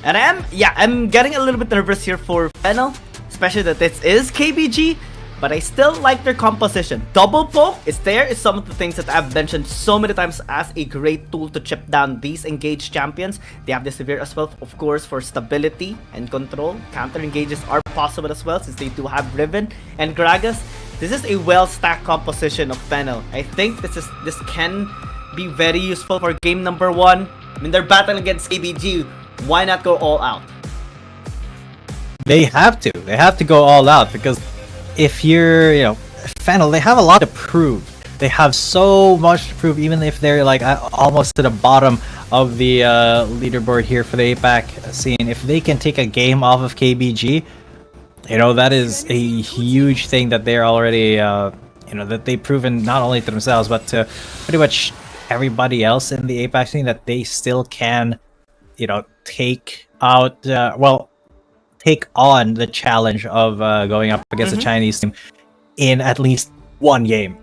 And I'm getting a little bit nervous here for Fennel, especially that this is KBG, but I still like their composition. Double poke is some of the things that I've mentioned so many times as a great tool to chip down these engaged champions. They have the Sivir as well, of course, for stability and control. Counter engages are possible as well, since they do have Riven and Gragas. This is a well-stacked composition of Fennel. I think this can be very useful for game number 1. I mean, they're battling against KBG. Why not go all out? They have to go all out, because if you're, Fennel, they have a lot to prove. They have so much to prove, even if they're like almost to the bottom of the leaderboard here for the APAC scene. If they can take a game off of KBG, that is a huge thing that they're already, that they've proven not only to themselves, but to pretty much everybody else in the APAC scene, that they still can, take out, take on the challenge of going up against the Chinese team in at least one game.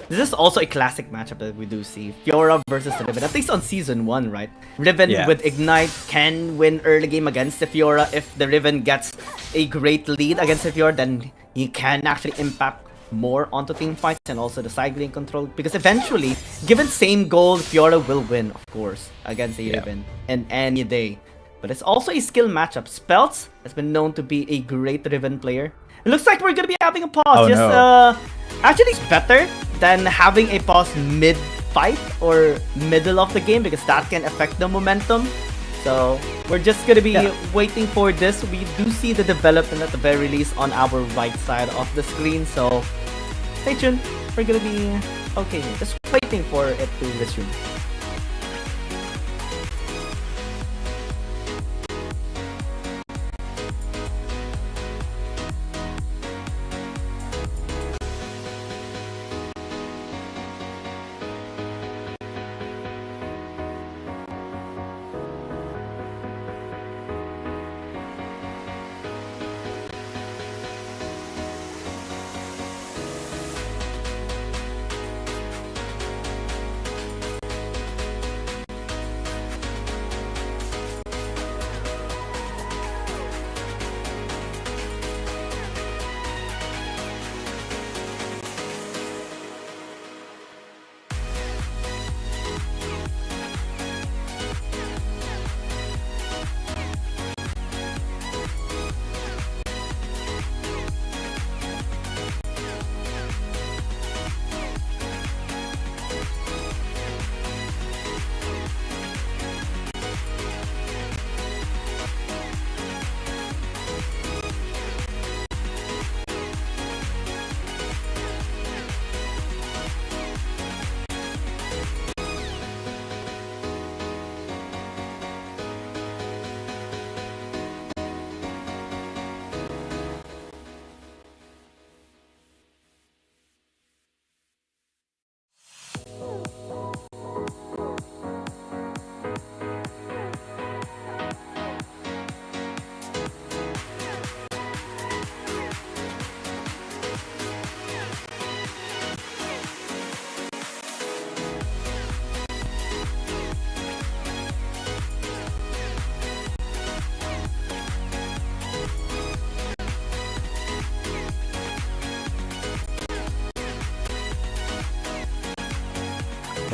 This is also a classic matchup that we do see. Fiora versus Riven, at least on season 1, right? Riven with Ignite can win early game against the Fiora. If the Riven gets a great lead against the Fiora, then he can actually impact more onto team fights and also the side lane control, because eventually, given same goal, Fiora will win, of course, against a Riven in any day. But it's also a skill matchup. Speltz has been known to be a great Riven player. It looks like we're gonna be having a pause. Actually, it's better than having a pause mid-fight or middle of the game, because that can affect the momentum. So we're just gonna be waiting for this. We do see the development at the very least on our right side of the screen. So stay tuned. We're gonna be okay here. Just waiting for it to resume.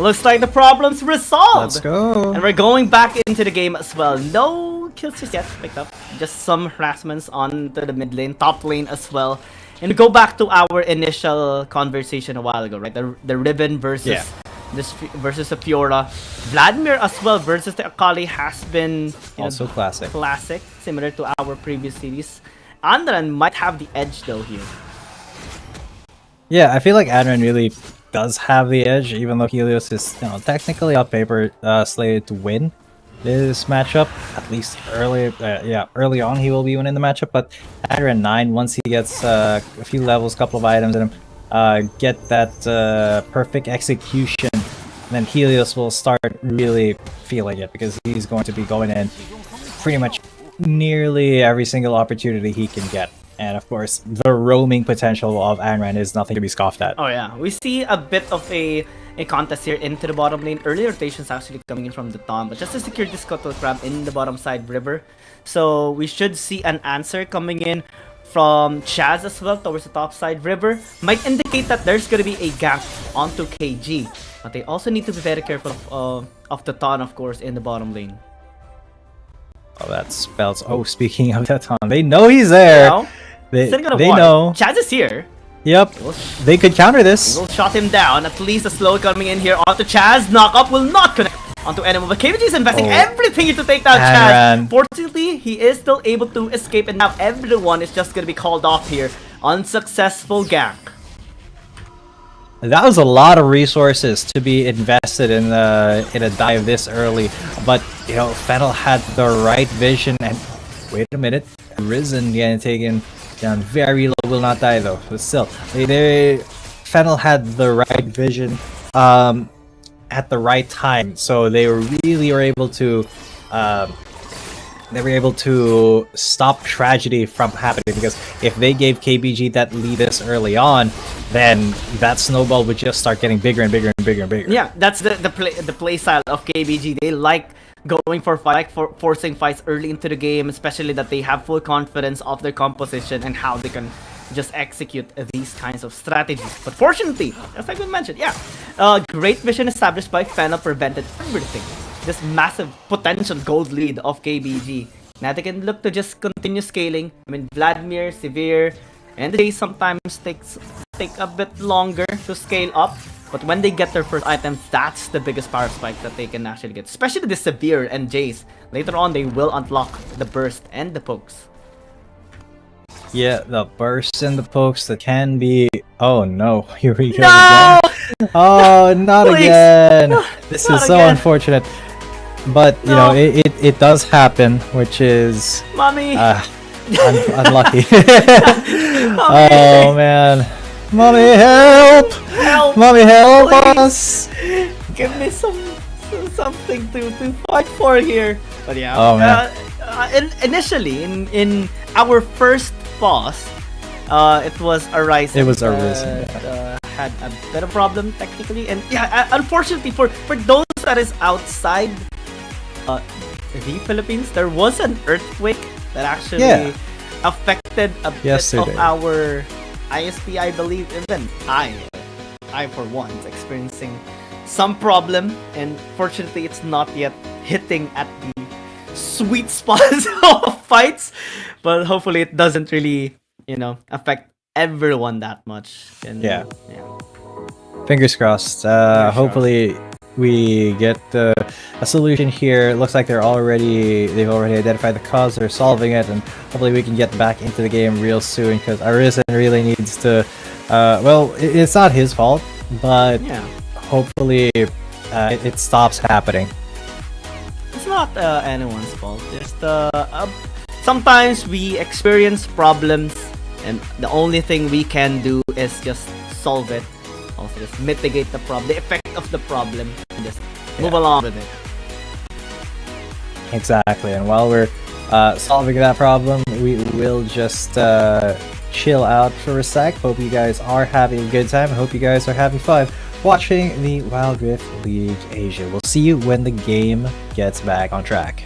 Looks like the problem's resolved. Let's go. And we're going back into the game as well. No kills just yet picked up. Just some harassments onto the mid lane, top lane as well. And we go back to our initial conversation a while ago, right? The Riven versus versus the Fiora. Vladimir as well versus the Akali has been also classic, similar to our previous series. Andran might have the edge though here. Yeah, I feel like Adran really does have the edge, even though Helios is, technically on paper slated to win this matchup. At least early on he will be winning the matchup. But Adran 9, once he gets a few levels, couple of items in him, get that perfect execution, then Helios will start really feeling it, because he's going to be going in pretty much nearly every single opportunity he can get. And of course, the roaming potential of Anran is nothing to be scoffed at. Oh yeah, we see a bit of a contest here into the bottom lane. Early rotations actually coming in from the Tom, but just to secure this Scuttle Crab in the bottom side river. So we should see an answer coming in from Chaz as well towards the top side river. Might indicate that there's gonna be a gank onto KG, but they also need to be very careful of the Ton, of course, in the bottom lane. Oh, that spells. Oh, speaking of that Ton, they know he's there. Now, they know. Chaz is here. Yep, they could counter this. We'll shot him down. At least a slow coming in here onto Chaz. Knock up will not connect onto Enema. But KBG is investing everything to take down Chaz. Fortunately, he is still able to escape, and now everyone is just going to be called off here. Unsuccessful gank. That was a lot of resources to be invested in a dive this early, but Fennel had the right vision. And wait a minute, Risen getting taken down very low, will not die though. But still, Fennel had the right vision at the right time, so they really were able to stop tragedy from happening. Because if they gave KBG that lead this early on, then that snowball would just start getting bigger and bigger and bigger and bigger. Yeah, that's the play style of KBG. They like going for forcing fights early into the game, especially that they have full confidence of their composition and how they can just execute these kinds of strategies. But fortunately, as I mentioned, great vision established by Fennel prevented everything. This massive potential gold lead of KBG. Now they can look to just continue scaling. I mean, Vladimir, Severe, and the Jace sometimes take a bit longer to scale up. But when they get their first items, that's the biggest power spike that they can actually get. Especially the Severe and Jace. Later on, they will unlock the burst and the pokes. Yeah, the bursts and the pokes that can be... Oh no, here we go No! again. Oh, not Please. again. This Not is so again. unfortunate. But, you know, it does happen, which is... Mommy! unlucky. Oh man. Mommy, help! Help! Mommy, help Please. us! Give me something to fight for here. But yeah, Oh, man. Initially in our first boss, it was a Ryzen. It was a Ryzen, had a bit of problem technically, and unfortunately for those that is outside the Philippines, there was an earthquake that actually affected a bit of our ISP, I believe. Even I for one is experiencing some problem, and fortunately it's not yet hitting at the sweet spots of fights, but hopefully it doesn't really, affect everyone that much. And Yeah. Fingers crossed. Hopefully we get a solution here. Looks like they've already identified the cause, they're solving it, and hopefully we can get back into the game real soon, because Arisen really needs to well, it's not his fault, but hopefully it stops happening. It's not anyone's fault. Just sometimes we experience problems, and the only thing we can do is just solve it. Also, just mitigate the effect of the problem, and just move along with it. Exactly, and while we're solving that problem, we will just chill out for a sec. Hope you guys are having a good time. I hope you guys are having fun watching the Wild Rift League Asia. We'll see you when the game gets back on track.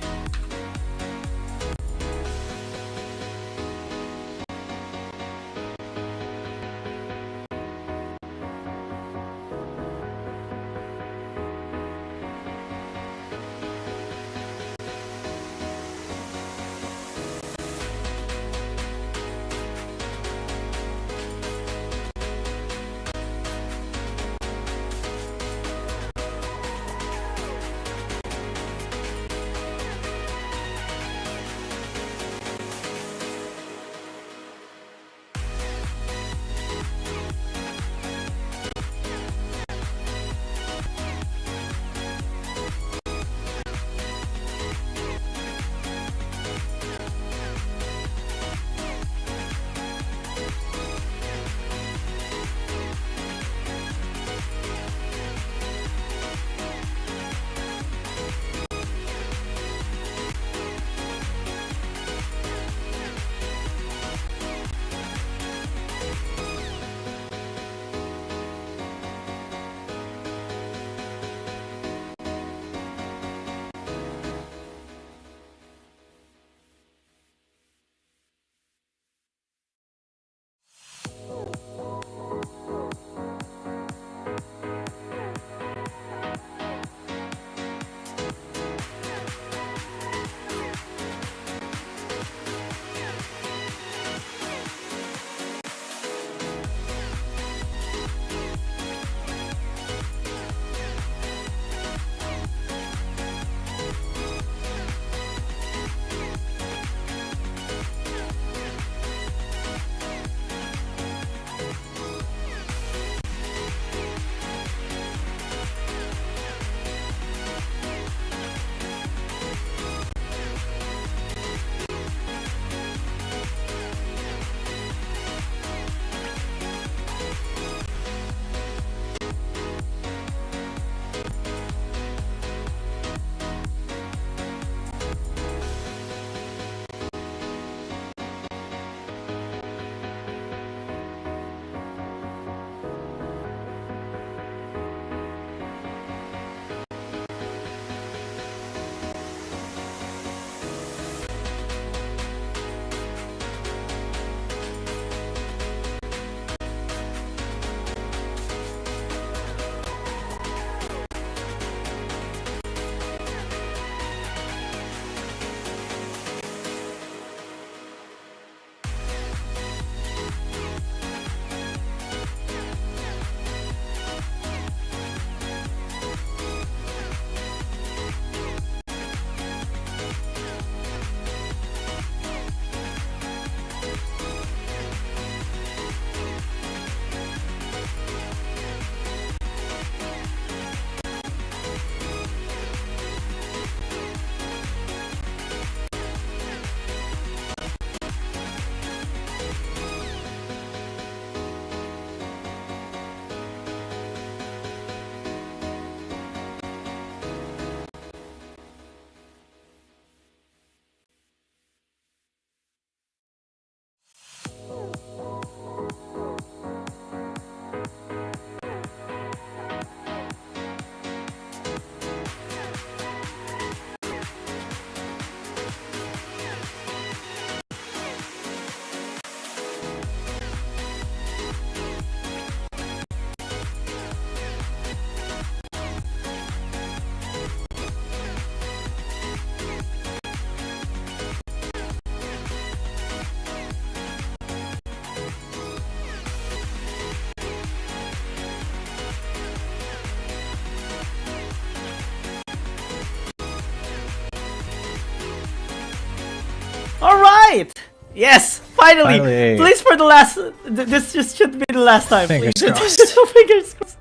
fight! Yes, finally! Finally. Please, for the last, this just should be the last time. Fingers please. crossed. Fingers crossed.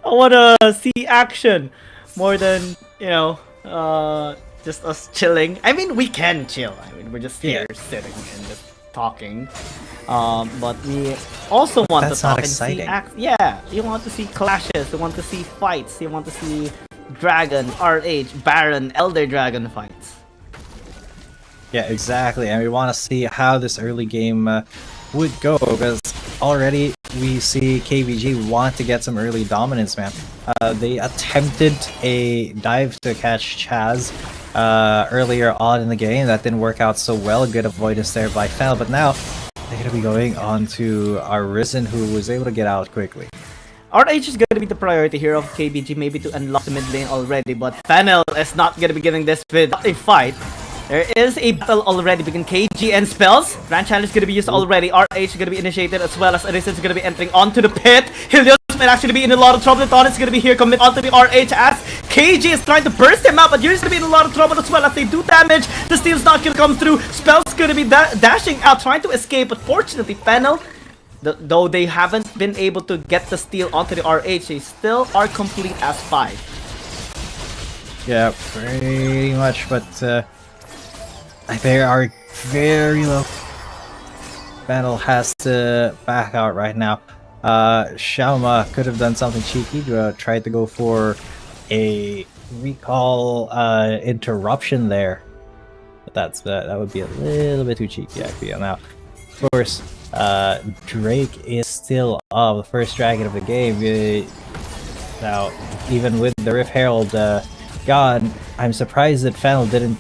I wanna see action more than, you know, just us chilling. I mean, we can chill. I mean, we're just here sitting and just talking. But we also want That's to talk not and see exciting. yeah, you want to see clashes, you want to see fights, you want to see Dragon, RH, Baron, Elder Dragon fights. Yeah, exactly. And we want to see how this early game would go, because already we see KBG want to get some early dominance, man. They attempted a dive to catch Chaz earlier on in the game. That didn't work out so well. Good avoidance there by Fel, but now they're going to be going on to Arisen, who was able to get out quickly. RH is going to be the priority here of KBG, maybe to unlock the mid lane already, but Fennel is not going to be giving this with a fight. There is a battle already between KG and Spells. Grand Challenge is going to be used already. RH is going to be initiated, as well as Arisen is going to be entering onto the pit. Helios might actually be in a lot of trouble. Thought it's going to be here, commit onto the RH as KG is trying to burst him out, but he's going to be in a lot of trouble as well as they do damage. The steal's not going to come through. Spells is going to be dashing out, trying to escape, but fortunately Fennel, though they haven't been able to get the steal onto the RH, they still are complete as 5. Yeah, pretty much, but they are very low. Battle has to back out right now. Shauma could have done something cheeky, tried to go for a recall interruption there. But that would be a little bit too cheeky, actually. Now, of course, Drake is still up, the first dragon of the game. Now, even with the Rift Herald gone, I'm surprised that Fennel didn't,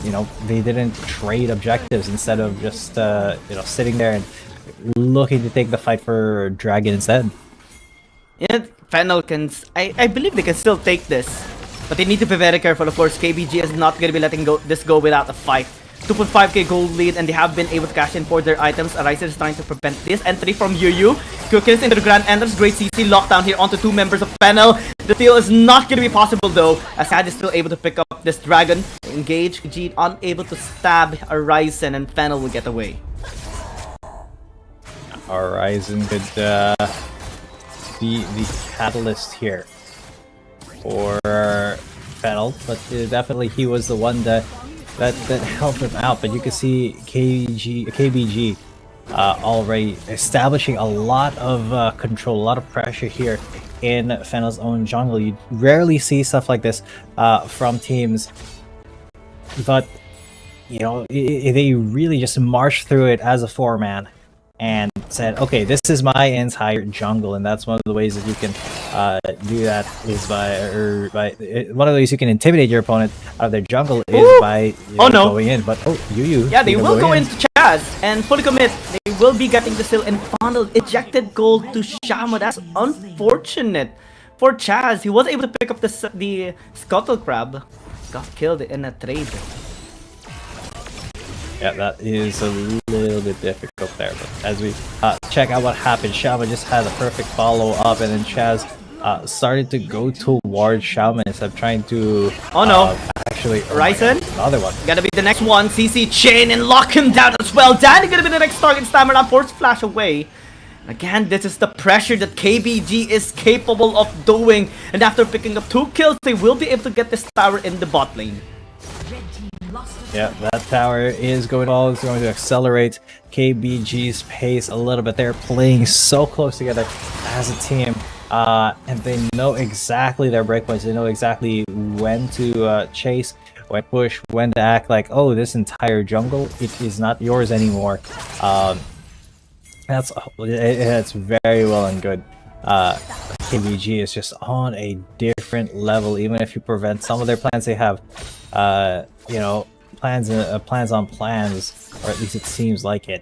they didn't trade objectives instead of just, sitting there and looking to take the fight for Dragon instead. Yeah, Fennel can, I believe they can still take this, but they need to be very careful. Of course, KBG is not going to be letting this go without a fight. 2.5k gold lead, and they have been able to cash in for their items. Arisen is trying to prevent this entry from Yu. Cookins into the Grand Entrance. Great CC lockdown here onto 2 members of Fennel. The steal is not going to be possible though, as Had is still able to pick up this dragon. Engage, G unable to stab Arisen, and Fennel will get away. Arisen could be the catalyst here for Fennel, but definitely he was the one that helped him out. But you can see KBG already establishing a lot of control, a lot of pressure here in Fennel's own jungle. You rarely see stuff like this from teams, but they really just marched through it as a 4-man and said, okay, this is my entire jungle. And that's one of the ways that you can do that is by one of the ways you can intimidate your opponent out of their jungle is by going in. But yeah, they will go into Chaz and fully commit. They will be getting the steal and funneled ejected gold to Shauma. That's unfortunate for Chaz. He was able to pick up the Scuttle Crab. Got killed in a trade. Yeah, that is a little bit difficult there. But as we check out what happened, Shauma just had a perfect follow-up, and then Chaz started to go towards Shauma instead of trying to... actually... Ryzen? Another one. Gotta be the next one. CC chain and lock him down as well. Danny gonna be the next target. Stammer force flash away. Again, this is the pressure that KBG is capable of doing. And after picking up 2 kills, they will be able to get this tower in the bot lane. Yeah, that tower is going to accelerate KBG's pace a little bit. They're playing so close together as a team, and they know exactly their breakpoints. They know exactly when to chase, when to push, when to act like, oh, this entire jungle, it is not yours anymore. That's very well and good. KBG is just on a different level. Even if you prevent some of their plans, they have, plans on plans, or at least it seems like it.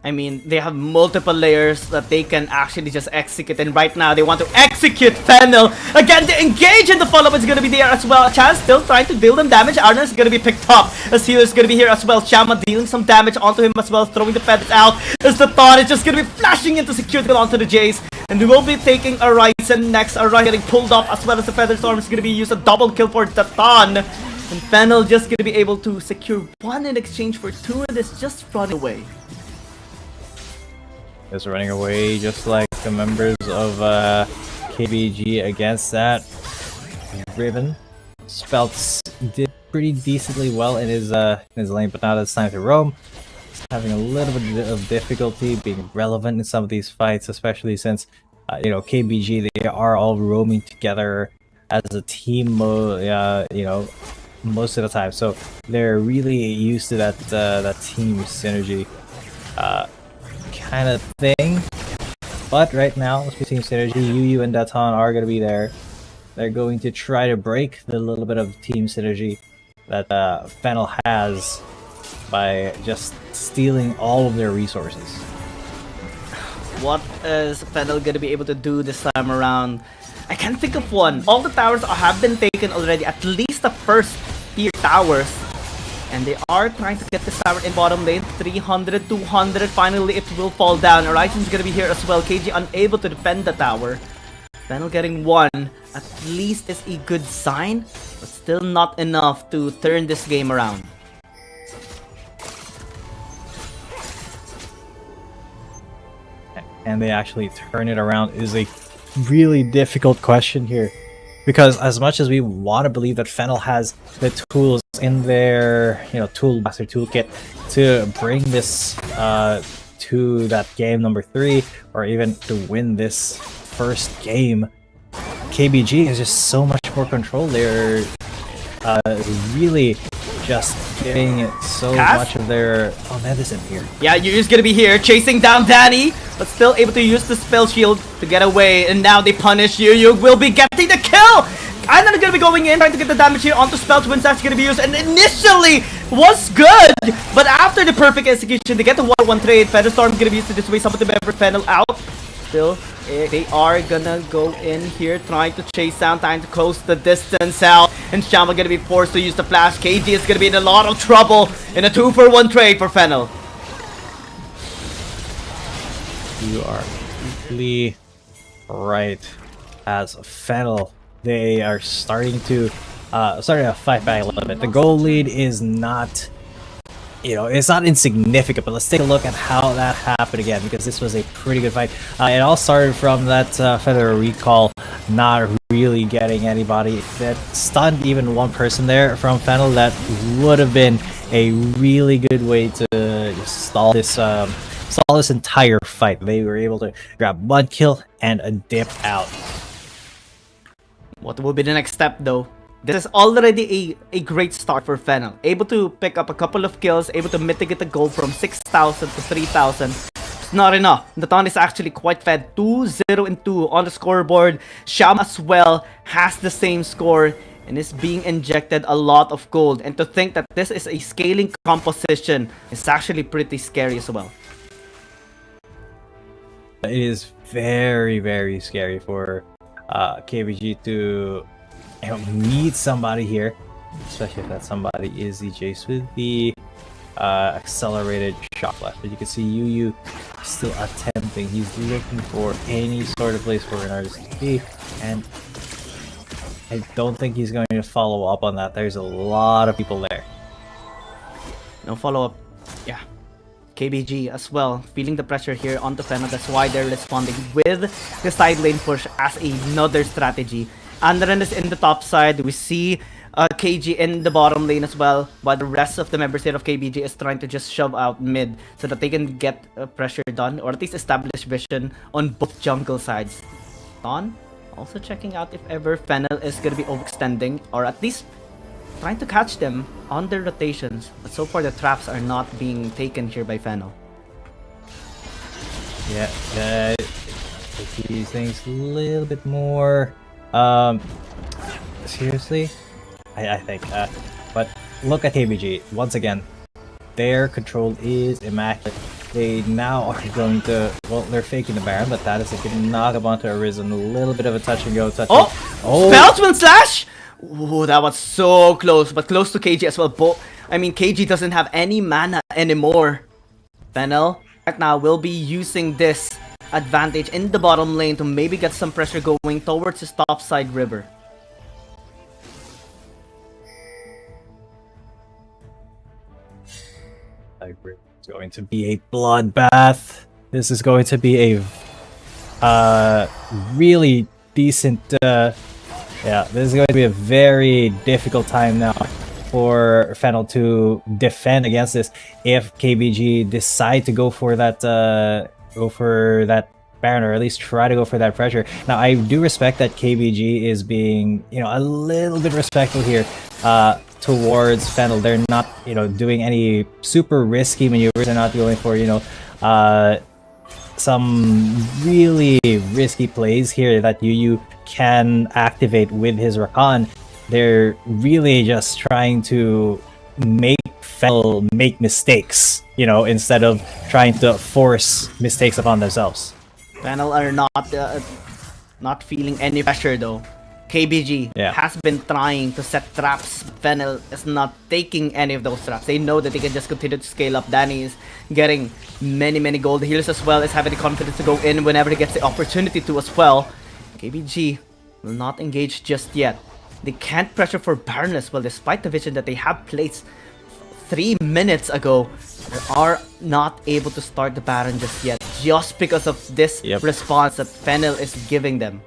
I mean, they have multiple layers that they can actually just execute, and right now they want to execute Fennel. Again, the engage and the follow-up is going to be there as well. Chaz still trying to deal them damage. Arna is going to be picked up. As healer is going to be here as well. Shauma dealing some damage onto him as well, throwing the feathers out. As the Thon is just going to be flashing into security onto the Jace. And we will be taking Arisen next. Arisen getting pulled off as well as the Feather Storm is going to be used. A double kill for the Thon. And Fennel just gonna be able to secure one in exchange for two, and is just running away. Just running away, just like the members of KBG against that. Riven Spelts did pretty decently well in his lane, but now that it's time to roam, he's having a little bit of difficulty being relevant in some of these fights, especially since KBG, they are all roaming together as a team, most of the time. So they're really used to that team synergy kind of thing. But right now, team synergy, Yu and Daton are going to be there. They're going to try to break the little bit of team synergy that Fennel has by just stealing all of their resources. What is Fennel gonna be able to do this time around? I can't think of one. All the towers have been taken already, at least the first tier towers. And they are trying to get this tower in bottom lane. 300, 200, finally it will fall down. Horizon's gonna be here as well. KG unable to defend the tower. Fennel getting one, at least is a good sign, but still not enough to turn this game around. And they actually turn it around is a really difficult question here, because as much as we want to believe that Fennel has the tools in their toolbox or toolkit to bring this to that game number 3, or even to win this first game, KBG has just so much more control. They're really just giving so much of their medicine here. Yeah, Yu's gonna be here chasing down Danny, but still able to use the spell shield to get away, and now they punish Yu. Yu will be getting the kill! And then gonna be going in, trying to get the damage here onto Spell Twins. That's gonna be used, and initially was good, but after the perfect execution, they get the 1-1 trade. Featherstorm gonna be used to dissuade some of the member Fennel out. Still, they are gonna go in here, trying to chase down, trying to close the distance out. And Shama gonna be forced to use the flash. KG is gonna be in a lot of trouble in a 2-for-1 trade for Fennel. You are completely right. As Fennel, they are starting to fight back a little bit. The goal lead is not, it's not insignificant, but let's take a look at how that happened again, because this was a pretty good fight. It all started from that Feather Recall not really getting anybody. That stunned even one person there from Fennel. That would have been a really good way to stall this entire fight. They were able to grab one kill and a dip out. What will be the next step though? This is already a great start for Fennel. Able to pick up a couple of kills, able to mitigate the goal from 6,000 to 3,000. It's not enough. Daton is actually quite fed. 2-0-2 on the scoreboard. Sham as well has the same score and is being injected a lot of gold. And to think that this is a scaling composition is actually pretty scary as well. It is very, very scary for KBG to meet somebody here, especially if that somebody is the Jace with the accelerated shot flash. But you can see Yu still attempting. He's looking for any sort of place for an artist to be, and I don't think he's going to follow up on that. There's a lot of people there. No follow-up. Yeah. KBG as well, feeling the pressure here onto Fennel. That's why they're responding with the side lane push as another strategy. Andren is in the top side. We see KG in the bottom lane as well, while the rest of the members here of KBG is trying to just shove out mid so that they can get pressure done, or at least establish vision on both jungle sides. Dawn also checking out if ever Fennel is going to be overextending, or at least trying to catch them on their rotations. But so far the traps are not being taken here by Fennel. Yeah, take these things a little bit more seriously, I think. But look at KBG once again. Their control is immaculate. They now are going to, well, they're faking the Baron, but that is a good knock up onto Arisen. A little bit of a touch and go. Oh! Spell Twin Slash! Ooh, that was so close, but close to KG as well. KG doesn't have any mana anymore. Fennel right now will be using this advantage in the bottom lane to maybe get some pressure going towards his top side river. I agree. It's going to be a bloodbath. This is going to be a really decent. Yeah, this is going to be a very difficult time now for Fennel to defend against this. If KBG decide to go for that Baron, or at least try to go for that pressure. Now, I do respect that KBG is being, a little bit respectful here towards Fennel. They're not, doing any super risky maneuvers. They're not going for, some really risky plays here that Yu can activate with his Rakan. They're really just trying to make Fennel make mistakes, instead of trying to force mistakes upon themselves. Fennel are not feeling any pressure though. KBG has been trying to set traps. Fennel is not taking any of those traps. They know that they can just continue to scale up. Danny is getting many gold heals as well, is having the confidence to go in whenever he gets the opportunity to as well. KBG will not engage just yet. They can't pressure for Baron as well, despite the vision that they have placed 3 minutes ago. They are not able to start the Baron just yet, just because of this response that Fennel is giving them.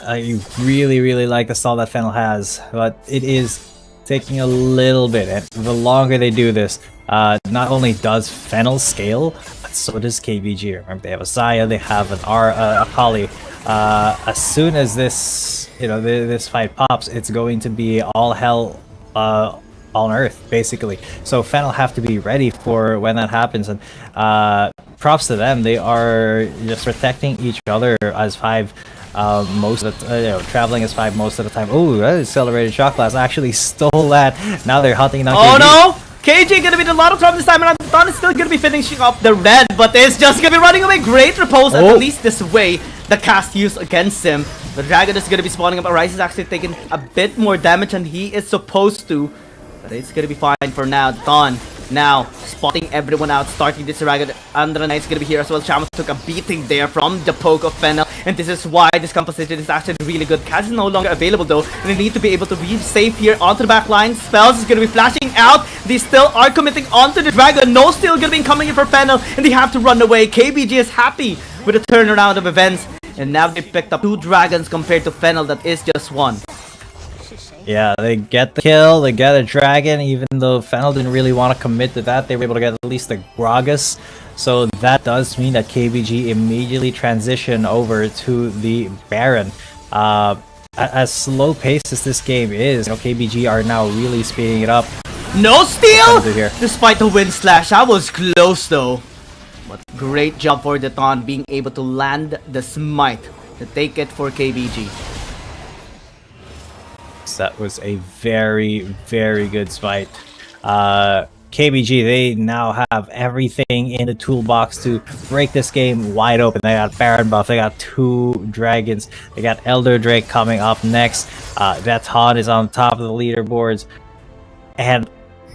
I really like the stall that Fennel has, but it is taking a little bit, and the longer they do this, not only does Fennel scale, but so does KBG. Remember, they have a Xayah, they have an Akali. As soon as this, this fight pops, it's going to be all hell on earth, basically. So Fennel have to be ready for when that happens, and props to them. They are just protecting each other as 5 most of the traveling as 5 most of the time. Oh, that accelerated shock blast actually stole that. Now they're hunting down KG. No! KJ gonna be in a lot of trouble this time, and I thought it's still gonna be finishing up the red, but it's just gonna be running away. Great repose, at least this way the cast used against him. The dragon is gonna be spawning up. Arise is actually taking a bit more damage than he is supposed to, but it's gonna be fine for now. Dawn now spotting everyone out, starting this dragon. Andra Knight's gonna be here as well. Shamus took a beating there from the poke of Fennel, and this is why this composition is actually really good. Kaz is no longer available though, and they need to be able to be safe here onto the back line. Spells is gonna be flashing out. They still are committing onto the dragon. No steal gonna be coming in for Fennel, and they have to run away. KBG is happy with the turnaround of events, and now they picked up 2 dragons compared to Fennel that is just 1. Yeah, they get the kill, they get a dragon, even though Fennel didn't really want to commit to that. They were able to get at least a Gragas. So that does mean that KBG immediately transition over to the Baron. As slow paced as this game is, KBG are now really speeding it up. No steal! Despite the wind slash, that was close though. But great job for the Dawn being able to land the smite to take it for KBG. That was a very good fight. KBG, they now have everything in the toolbox to break this game wide open. They got Baron buff, they got 2 dragons, they got Elder Drake coming up next. Veton is on top of the leaderboards, and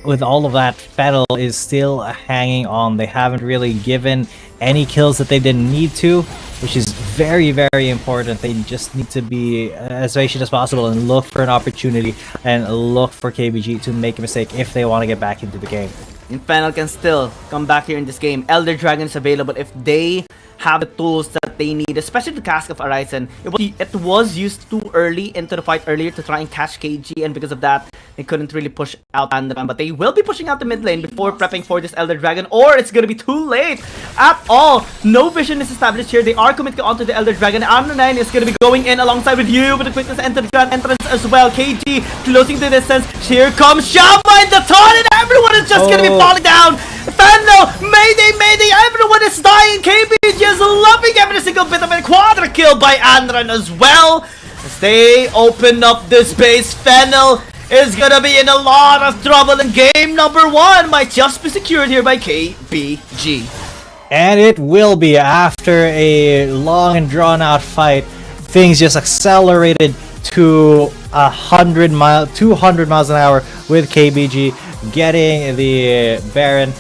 with all of that, Fennel is still hanging on. They haven't really given any kills that they didn't need to, which is very important. They just need to be as patient as possible and look for an opportunity and look for KBG to make a mistake if they want to get back into the game. And Fennel can still come back here in this game. Elder Dragon is available if they have the tools that they need, especially the Cask of Arisen. It was used too early into the fight earlier to try and catch KG, and because of that, they couldn't really push out Andran. But they will be pushing out the mid lane before prepping for this Elder Dragon, or it's gonna be too late at all. No vision is established here. They are committing onto the Elder Dragon. Andran is gonna be going in alongside with you, with the quickness enter the grand entrance as well. KG closing the distance. Here comes Shama in the taunt, and everyone is just gonna be falling down. Fennel, Mayday, everyone is dying. KBG is loving every single bit of it. Quadra kill by Andran as well. As they open up this base, Fennel is gonna be in a lot of trouble, and game number 1 might just be secured here by KBG. And it will be after a long and drawn out fight. Things just accelerated to 200 miles an hour with KBG getting the Baron.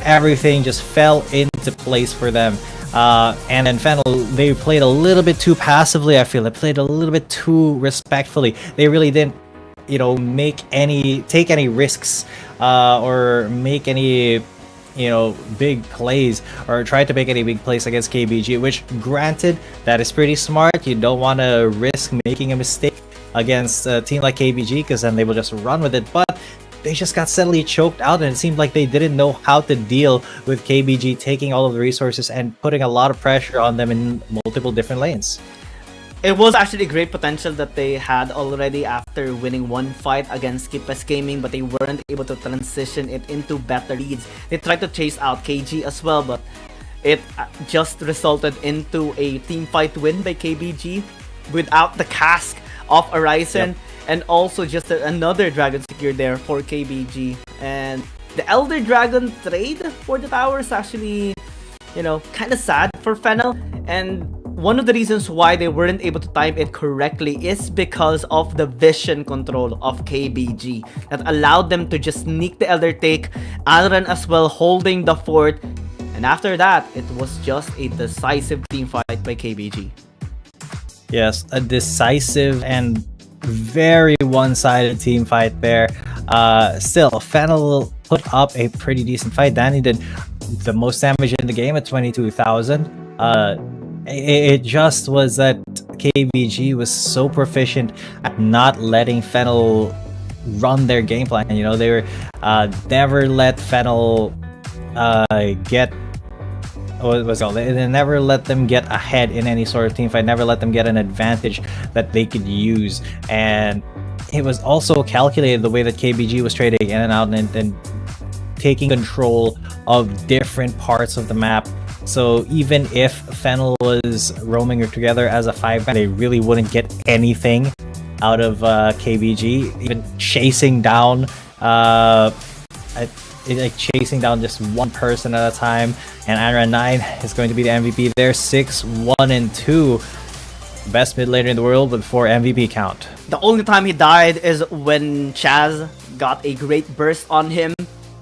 Everything just fell into place for them. And then Fennel, they played a little bit too passively. I feel they played a little bit too respectfully. They really didn't, take any risks or make any big plays or try to make any big plays against KBG, which granted, that is pretty smart. You don't want to risk making a mistake against a team like KBG because then they will just run with it, but they just got steadily choked out, and it seemed like they didn't know how to deal with KBG taking all of the resources and putting a lot of pressure on them in multiple different lanes. It was actually great potential that they had already after winning one fight against KPS Gaming, but they weren't able to transition it into better leads. They tried to chase out KG as well, but it just resulted into a team fight win by KBG without the cask of Horizon. Yep. And also just another dragon secured there for KBG. And the Elder Dragon trade for the tower is actually, kind of sad for Fennel. And one of the reasons why they weren't able to time it correctly is because of the vision control of KBG that allowed them to just sneak the Elder take, Alran as well holding the fort. And after that, it was just a decisive team fight by KBG. Yes, a decisive and very one-sided team fight there. Still, Fennel put up a pretty decent fight. Danny did the most damage in the game at 22,000. It just was that KBG was so proficient at not letting Fennel run their game plan. They were never let Fennel get. They never let them get ahead in any sort of team fight, never let them get an advantage that they could use. And it was also calculated the way that KBG was trading in and out and taking control of different parts of the map. So even if Fennel was roaming together as a 5-man, they really wouldn't get anything out of KBG, even chasing down chasing down just one person at a time. And Anra9 is going to be the MVP there. 6-1-2, best mid laner in the world with 4 MVP count. The only time he died is when Chaz got a great burst on him,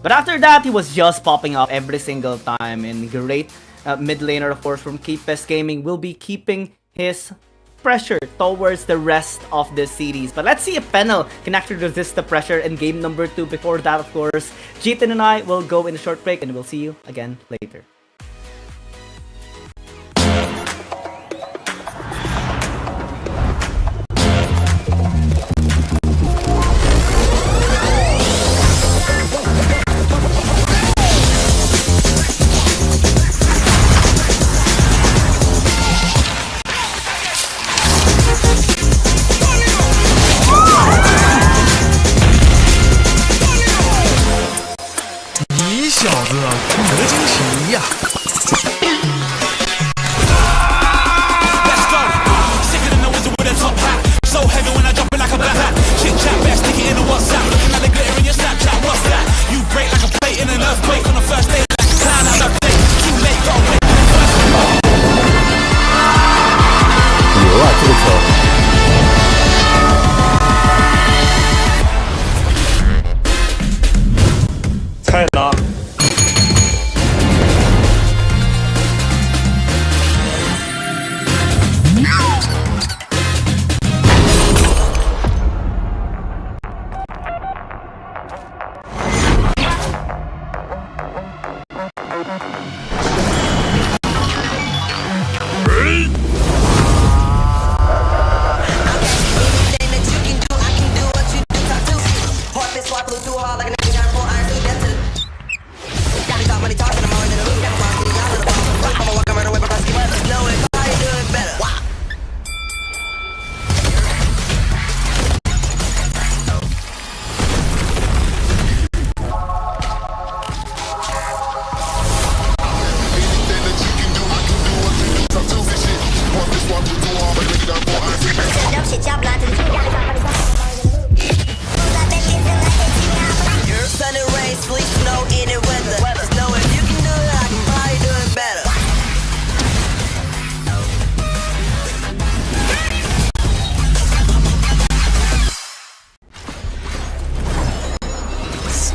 but after that he was just popping up every single time. And great mid laner, of course, from KBG Gaming will be keeping his pressure towards the rest of the series. But let's see if Fennel can actually resist the pressure in game number 2. Before that, of course, Jitin and I will go in a short break and we'll see you again later.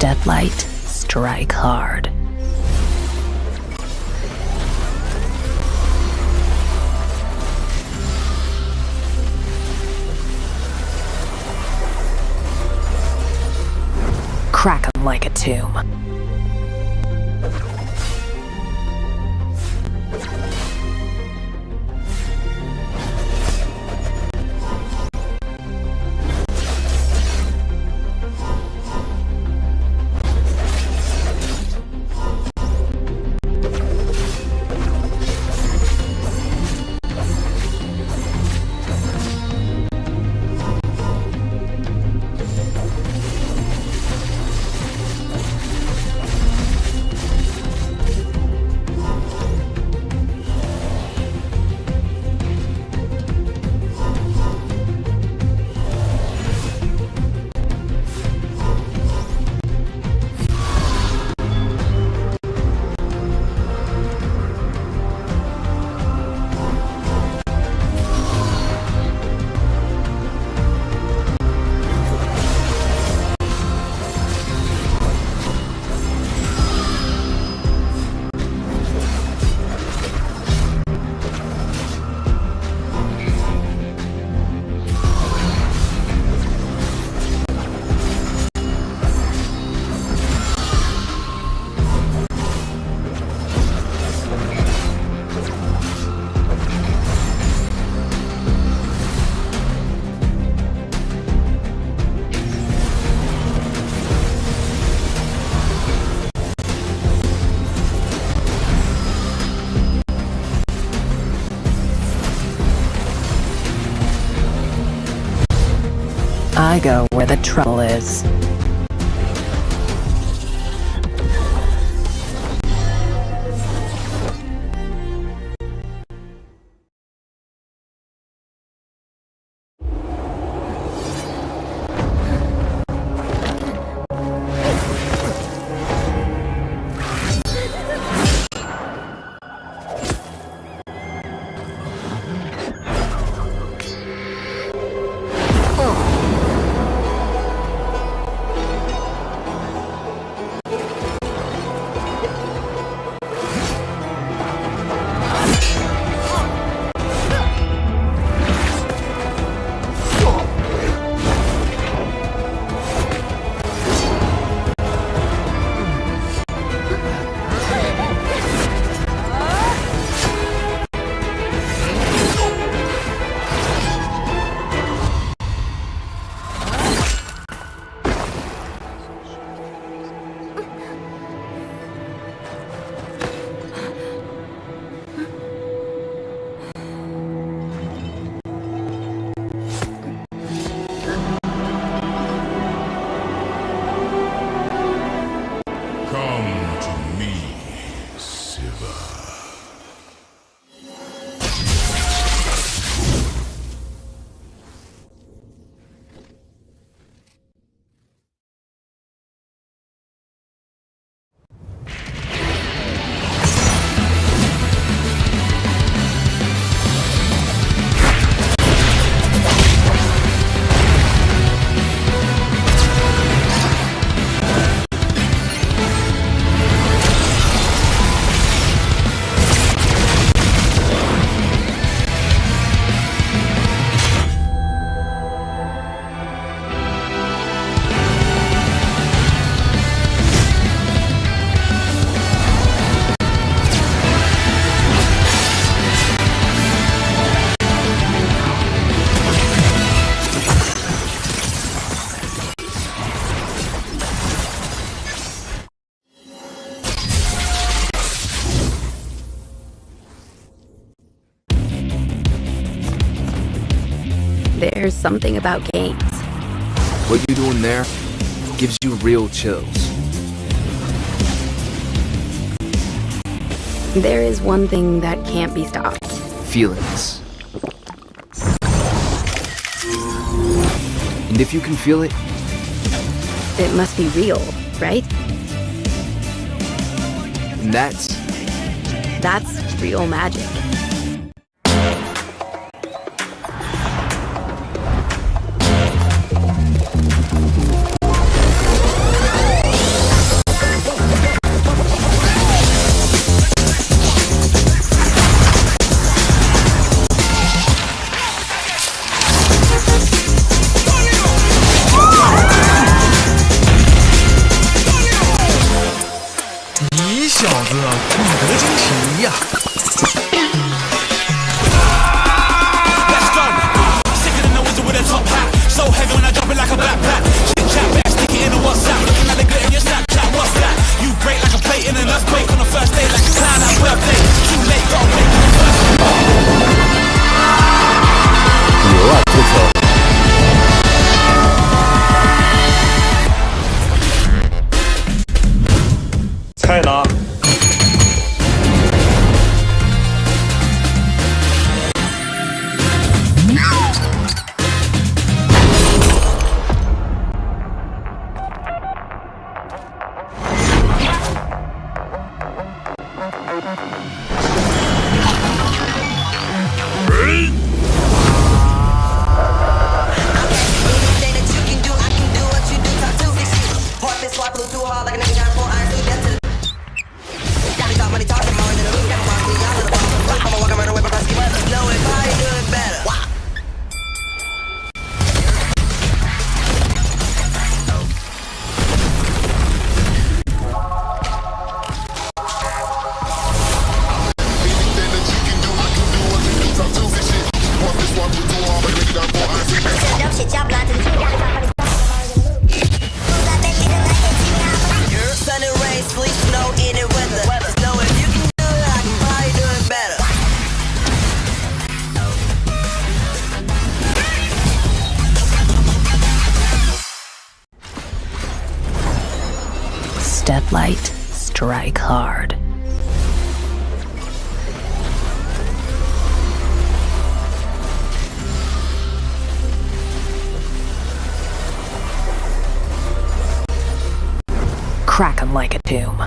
Step light, strike hard. Crack 'em like like a tomb. I go where the trouble is. Come to me, Siva. There's something about games. What you doing there gives you real chills. There is one thing that can't be stopped. Feelings. And if you can feel it, It must be real, right? and that's That's real magic. light, strike hard. Crack 'em like a tomb.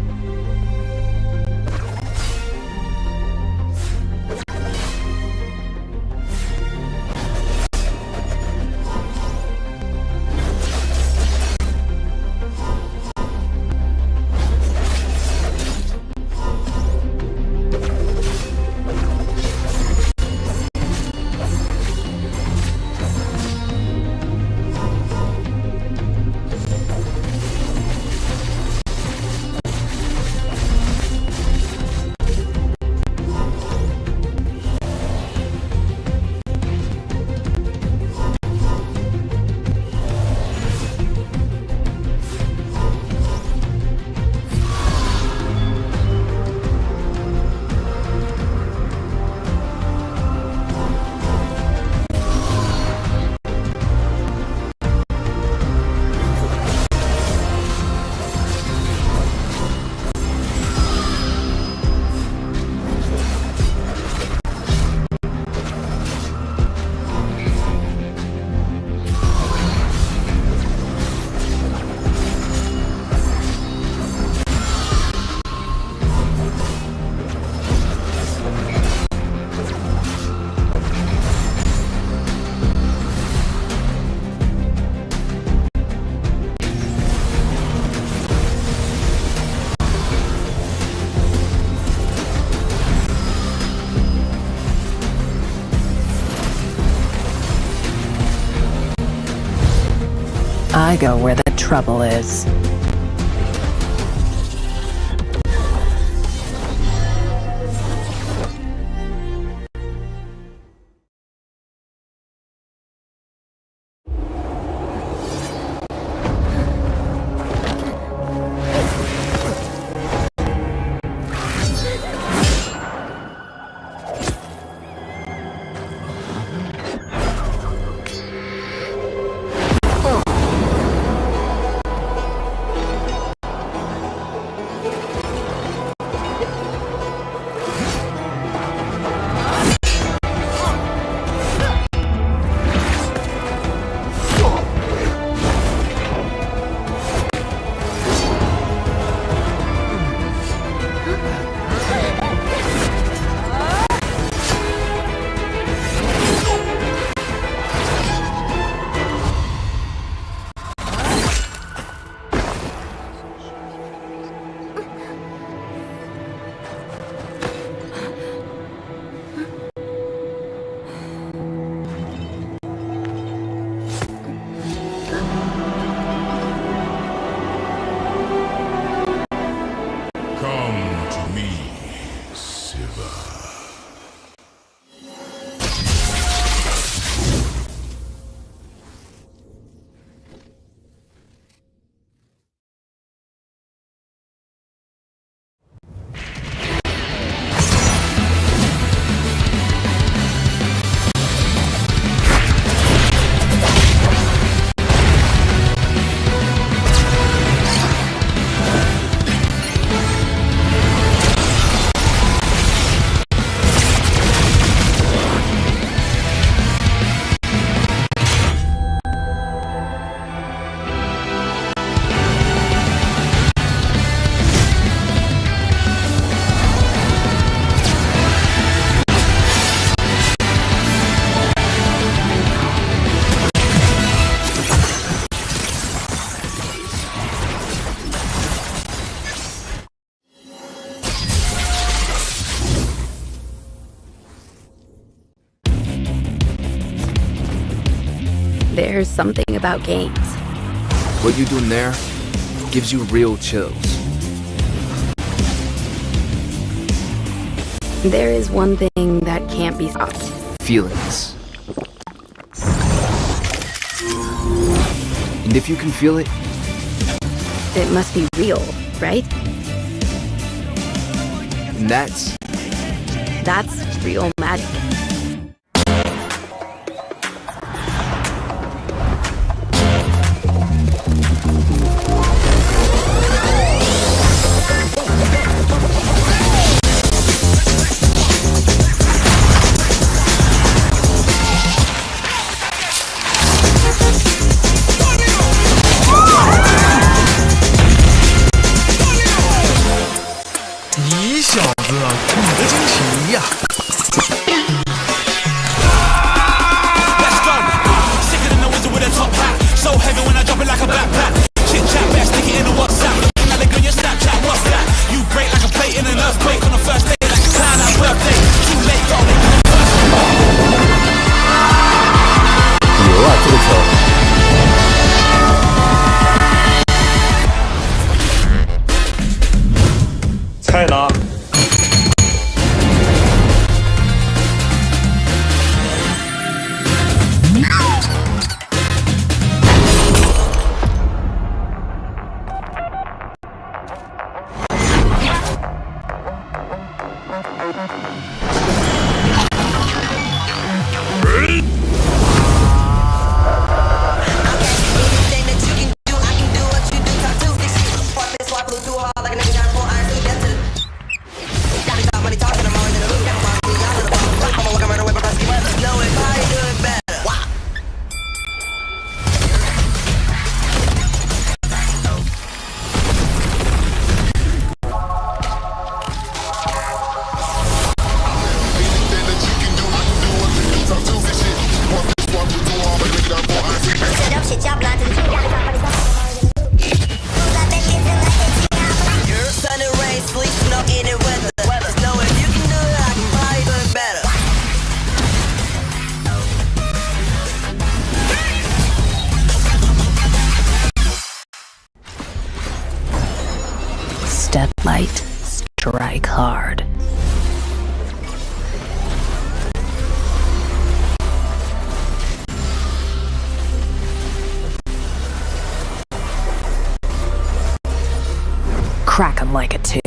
I go where the trouble is. Come to me, Siva. There's something about games. What you're doing there gives you real chills. There is one thing that can't be stopped. Feelings. And if you can feel it, It must be real, right? and that's real magic. strike hard. Crack 'em like a tomb.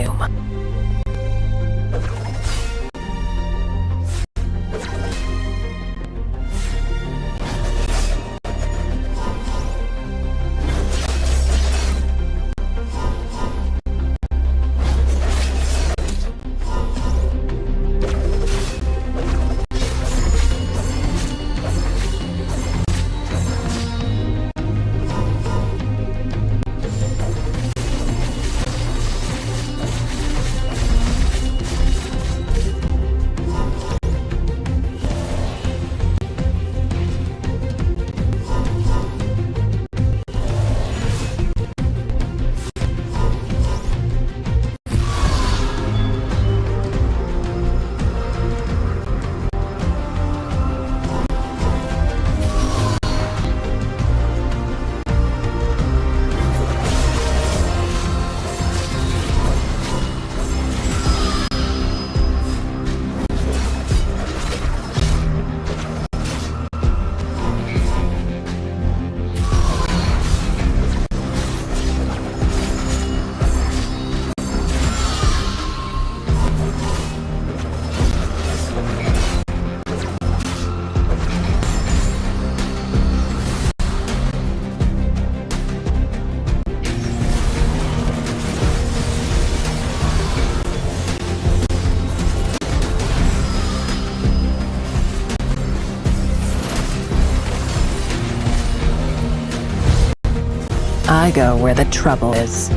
I go where the trouble is.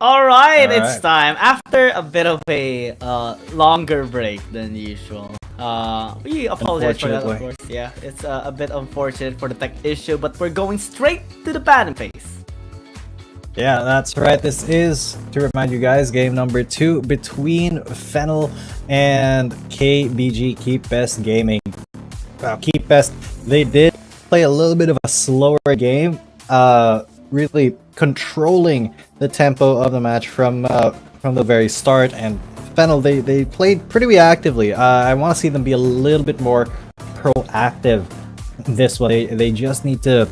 Alright, it's time. After a bit of a longer break than usual. We apologize for that, of course. Yeah, it's a bit unfortunate for the tech issue, but we're going straight to the banner phase. Yeah, that's right. This is, to remind you guys, game number 2 between Fennel and KBG, Keep Best Gaming. Keep Best, they did play a little bit of a slower game, really controlling the tempo of the match from the very start. And Fennel, they played pretty reactively. I want to see them be a little bit more proactive this way. They just need to,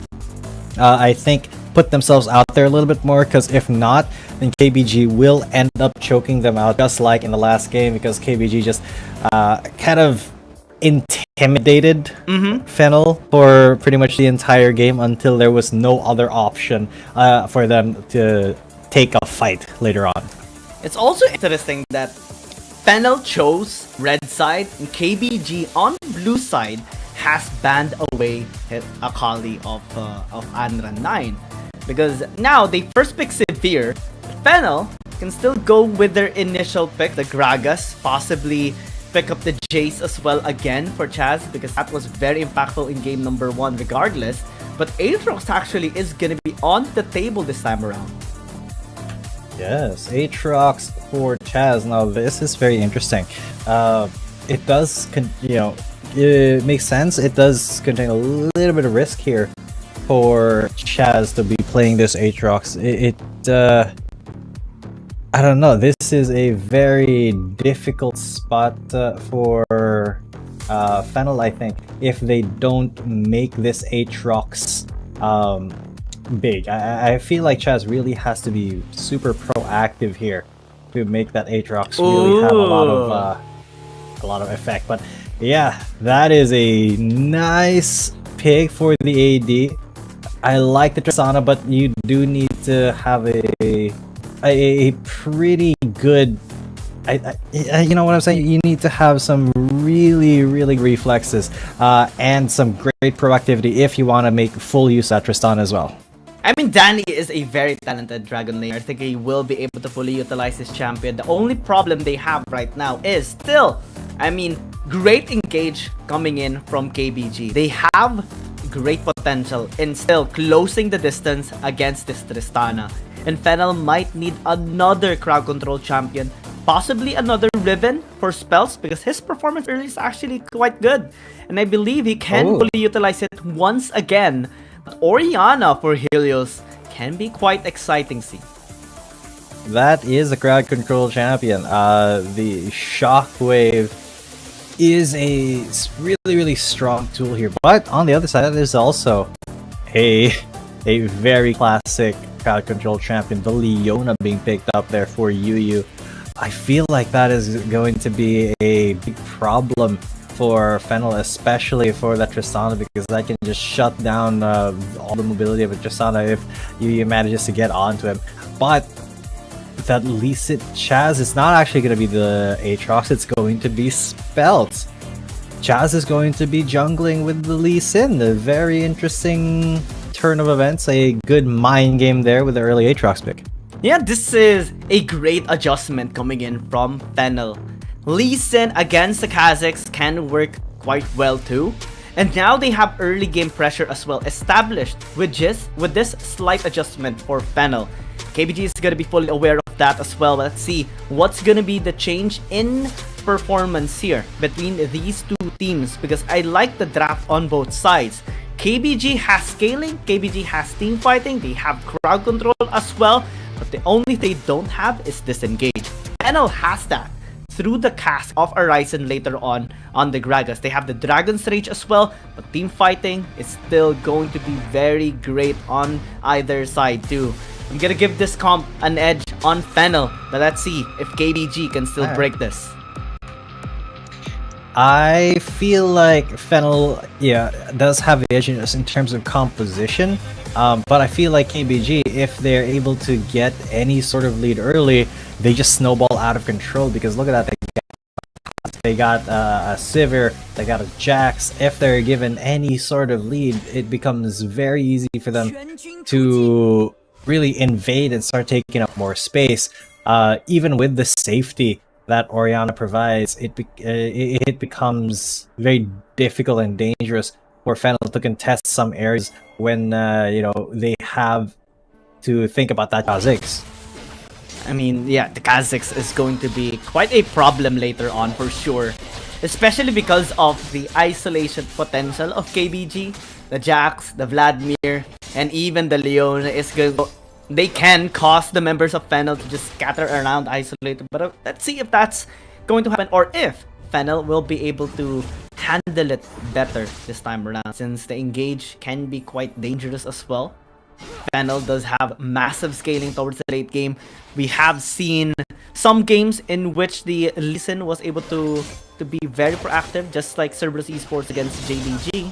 I think, put themselves out there a little bit more, because if not, then KBG will end up choking them out, just like in the last game, because KBG just kind of intimidated Fennel for pretty much the entire game until there was no other option for them to take a fight later on. It's also interesting that Fennel chose red side and KBG on blue side has banned away Akali of Anran 9. Because now they first pick Severe, Fennel can still go with their initial pick, the Gragas, possibly pick up the Jace as well again for Chaz, because that was very impactful in game number 1 regardless. But Aatrox actually is gonna be on the table this time around. Yes, Aatrox for Chaz. Now this is very interesting. It does, it makes sense. It does contain a little bit of risk here for Chaz to be playing this Aatrox. I don't know. This is a very difficult spot for Fennel, I think, if they don't make this Aatrox big. I feel like Chaz really has to be super proactive here to make that Aatrox really have a lot of effect. But yeah, that is a nice pick for the AD. I like the Tristana, but you do need to have a pretty good, you know what I'm saying? You need to have some really reflexes and some great proactivity if you want to make full use of Tristana as well. I mean, Danny is a very talented Dragon laner. I think he will be able to fully utilize his champion. The only problem they have right now is still, I mean, great engage coming in from KBG. They have great potential in still closing the distance against this Tristana. And Fennel might need another crowd control champion possibly another Riven for spells because his performance early is actually quite good. And I believe he can fully utilize it once again. But Orianna for Helios can be quite exciting, see. That is a crowd control champion. The Shockwave is a really strong tool here. But on the other side, there's also a very classic crowd control champion, the Leona, being picked up there for UU. I feel like that is going to be a big problem for Fennel, especially for that Tristana, because that can just shut down all the mobility of a Tristana if UU manages to get onto him. But that Lee Sin Chaz is not actually going to be the Aatrox, it's going to be Spelt. Chaz is going to be jungling with the Lee Sin. A very interesting turn of events, a good mind game there with the early Aatrox pick. Yeah, this is a great adjustment coming in from Fennel. Lee Sin against the Kazakhs can work quite well too. And now they have early game pressure as well established with this slight adjustment for Fennel. KBG is going to be fully aware of that as well. Let's see what's going to be the change in performance here between these two teams, because I like the draft on both sides. KBG has scaling, KBG has team fighting, they have crowd control as well, but the only thing they don't have is disengage. Fennel has that through the cast of Horizon later on the Gragas. They have the Dragon's Rage as well, but team fighting is still going to be very great on either side too. I'm gonna give this comp an edge on Fennel, but let's see if KBG can still break this. I feel like Fennel, does have the edge in terms of composition, but I feel like KBG, if they're able to get any sort of lead early, they just snowball out of control, because look at that, they got a Sivir, they got a Jax. If they're given any sort of lead, it becomes very easy for them to really invade and start taking up more space. Even with the safety that Orianna provides, it becomes very difficult and dangerous for Fennel to contest some areas when they have to think about that Kha'Zix. I mean, yeah, the Kha'Zix is going to be quite a problem later on for sure, especially because of the isolation potential of KBG. The Jax, the Vladimir, and even the Leona is going to, they can cause the members of Fennel to just scatter around isolated. But let's see if that's going to happen, or if Fennel will be able to handle it better this time around, since the engage can be quite dangerous as well. Fennel does have massive scaling towards the late game. We have seen some games in which the Lee Sin was able to be very proactive, just like Cerberus Esports against JDG.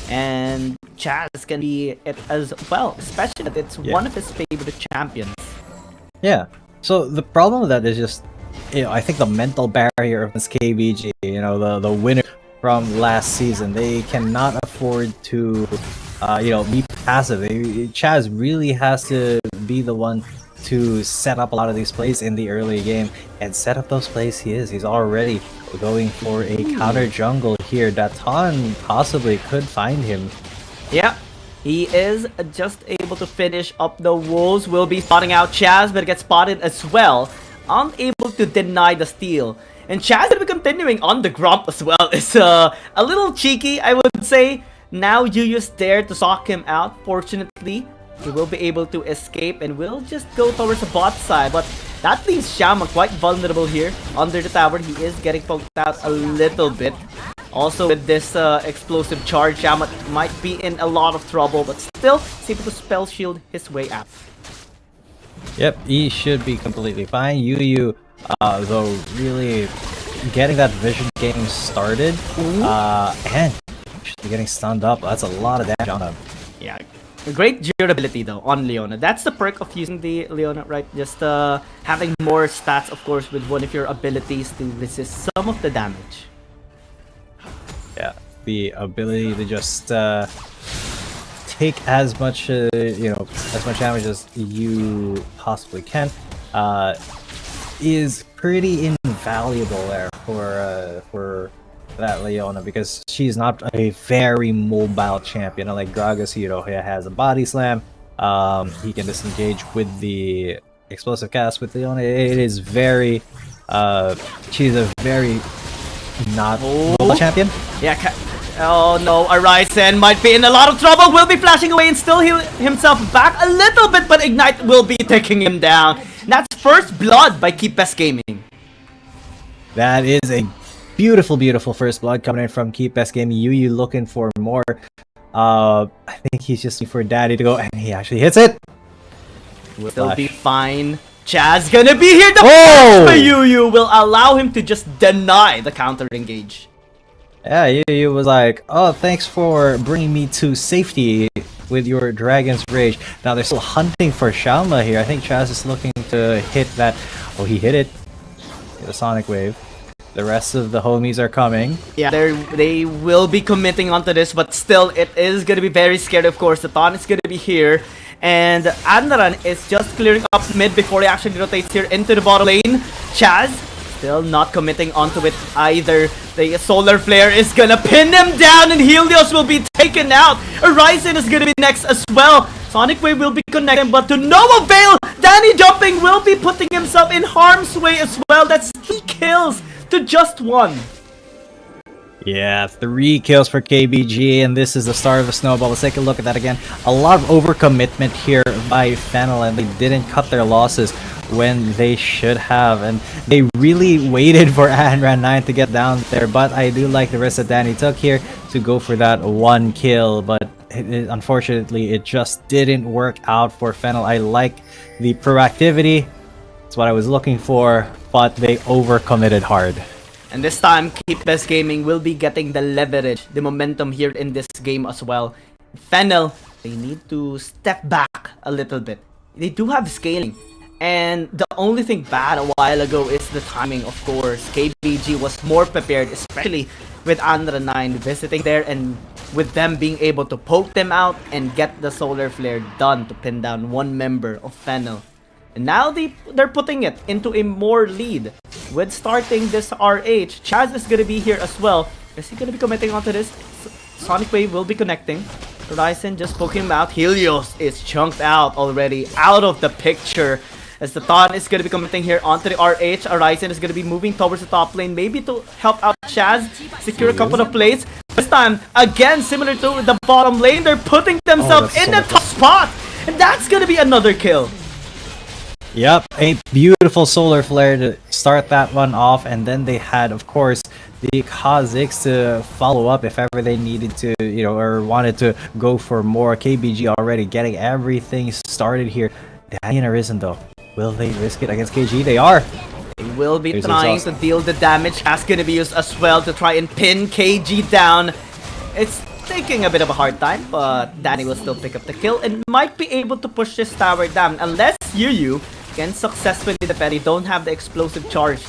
And Chaz can be it as well, especially that it's one of his favorite champions. Yeah, so the problem with that is just, I think the mental barrier of this KBG, the winner from last season, they cannot afford to, be passive. Chaz really has to be the one to set up a lot of these plays in the early game, and set up those plays he's already going for a counter jungle here. Datan possibly could find him. Yeah, he is just able to finish up the wolves. Will be spotting out Chaz, but gets spotted as well, unable to deny the steal. And Chaz will be continuing on the grump as well. It's a little cheeky, I would say. Now Yuyu's there to sock him out. Fortunately, he will be able to escape and will just go towards the bot side. But that leaves Shama quite vulnerable here under the tower. He is getting poked out a little bit. Also with this explosive charge, Shama might be in a lot of trouble, but still is able to spell shield his way out. Yep, he should be completely fine. Yuyu, though, really getting that vision game started, and getting stunned up. That's a lot of damage on him. Yeah, great durability though on Leona. That's the perk of using the Leona, right? Just having more stats, of course, with one of your abilities to resist some of the damage. Yeah, the ability to just take as much, as much damage as you possibly can, is pretty invaluable there for that Leona, because she's not a very mobile champion. Like Gragas, he has a body slam. He can disengage with the explosive cast. With Leona, it is very She's a very not mobile champion. Yeah, oh no, Arisen might be in a lot of trouble. Will be flashing away and still heal himself back a little bit, but Ignite will be taking him down. That's first blood by KeepBest Gaming. That is a beautiful, beautiful first blood coming in from KeepBest Gaming. Yu looking for more. I think he's just waiting for Daddy to go, and he actually hits it. Will still be fine. Chaz gonna be here. The but Yu will allow him to just deny the counter engage. Yeah, Yu was like, oh, thanks for bringing me to safety with your Dragon's Rage. Now they're still hunting for Shalma here. I think Chaz is looking to hit that. Oh, he hit it. The Sonic Wave. The rest of the homies are coming. Yeah, they will be committing onto this, but still, it is gonna be very scared, of course. The Thon is gonna be here. And Adnaran is just clearing up mid before he actually rotates here into the bottom lane. Chaz still not committing onto it either. The Solar Flare is gonna pin him down and Helios will be taken out. Arisen is gonna be next as well. Sonic Wave will be connected, but to no avail. Danny jumping will be putting himself in harm's way as well. That's 3 kills to just 1. Yeah, 3 kills for KBG, and this is the start of the snowball. Let's take a look at that again. A lot of overcommitment here by Fennel, and they didn't cut their losses when they should have. And they really waited for Anran9 to get down there, but I do like the risk that Danny took here to go for that 1 kill. But unfortunately, it just didn't work out for Fennel. I like the proactivity. That's what I was looking for, but they overcommitted hard. And this time, KeepBest Gaming will be getting the leverage, the momentum here in this game as well. Fennel, they need to step back a little bit. They do have scaling. And the only thing bad a while ago is the timing, of course. KBG was more prepared, especially with Andra9 visiting there and with them being able to poke them out and get the Solar Flare done to pin down one member of Fennel. And now they're putting it into a more lead with starting this RH. Chaz is going to be here as well. Is he going to be committing onto this? Sonic Wave will be connecting. Horizon just poking him out. Helios is chunked out already, out of the picture. As the Thon is going to be committing here onto the RH. Horizon is going to be moving towards the top lane, maybe to help out Chaz secure a couple of plays. This time, again, similar to the bottom lane, they're putting themselves in the top spot. And that's going to be another kill. Yep, a beautiful Solar Flare to start that one off, and then they had, of course, the Kha'Zix to follow up if ever they needed to, or wanted to go for more. KBG already getting everything started here. Danny and Arisen, though, will they risk it against KG? They are. They will be trying to deal the damage. That's going to be used as well to try and pin KG down. It's taking a bit of a hard time, but Danny will still pick up the kill and might be able to push this tower down unless Yu can successfully defend. He don't have the explosive charge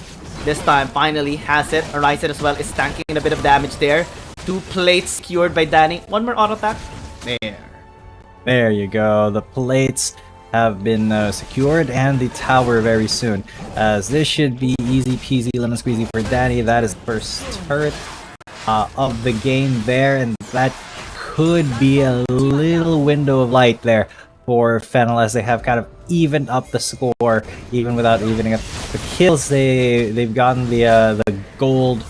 this time. Finally has it. Horizon as well is tanking a bit of damage there. 2 plates secured by Danny. One more auto attack. There you go. The plates have been secured and the tower very soon. As this should be easy peasy lemon squeezy for Danny. That is the first turret of the game there, and that could be a little window of light there for Fennel as they have kind of evened up the score, even without evening up the kills. They've gotten the gold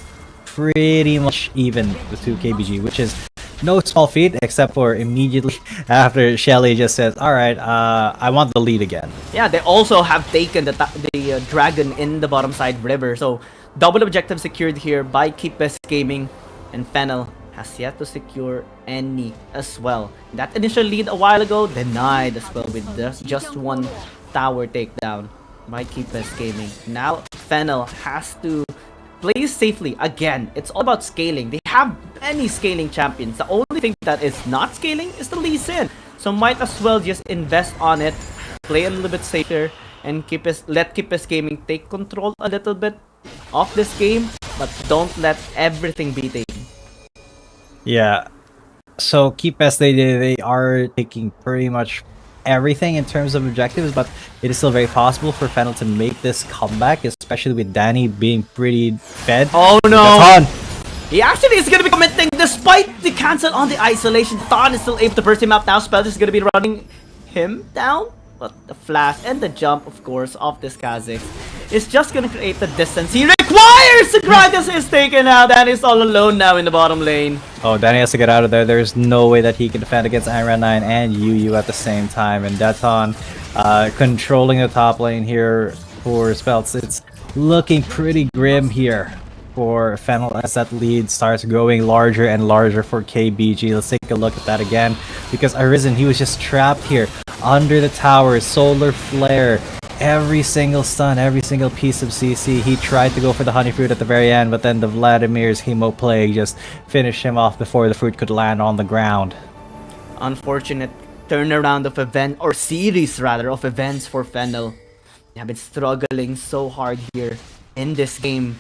pretty much even with 2 KBG, which is no small feat, except for immediately after Shelly just says, alright, I want the lead again. Yeah, they also have taken the dragon in the bottom side river, so double objective secured here by KeepBest Gaming, and Fennel has yet to secure any as well. That initial lead a while ago denied as well with just 1 tower takedown by KeepBest Gaming. Now Fennel has to play safely again. It's all about scaling. They have many scaling champions. The only thing that is not scaling is the Lee Sin. So might as well just invest on it, play a little bit safer, and let KeepBest Gaming take control a little bit of this game, but don't let everything be taken. Yeah, so KeepBest, they are taking pretty much everything in terms of objectives, but it is still very possible for Fennel to make this comeback, especially with Danny being pretty fed. Oh no! He actually is going to be committing despite the cancel on the isolation. Thon is still able to burst him out now. Spell is going to be running him down. but the flash and the jump, of course, of this Kha'Zix is just gonna create the distance he requires. The Gragas is taken out, and he's all alone now in the bottom lane. Oh, Danny has to get out of there. There's no way that he can defend against Iron 9 and Yu at the same time. And Deton controlling the top lane here for Speltz. It's looking pretty grim here for Fennel as that lead starts growing larger and larger for KBG. Let's take a look at that again, because Arisen, he was just trapped here under the tower. Solar Flare, every single stun, every single piece of CC. He tried to go for the honey fruit at the very end, but then the Vladimir's Hemo Plague just finished him off before the fruit could land on the ground. Unfortunate turnaround of event, or series rather, of events for Fennel. They have been struggling so hard here in this game.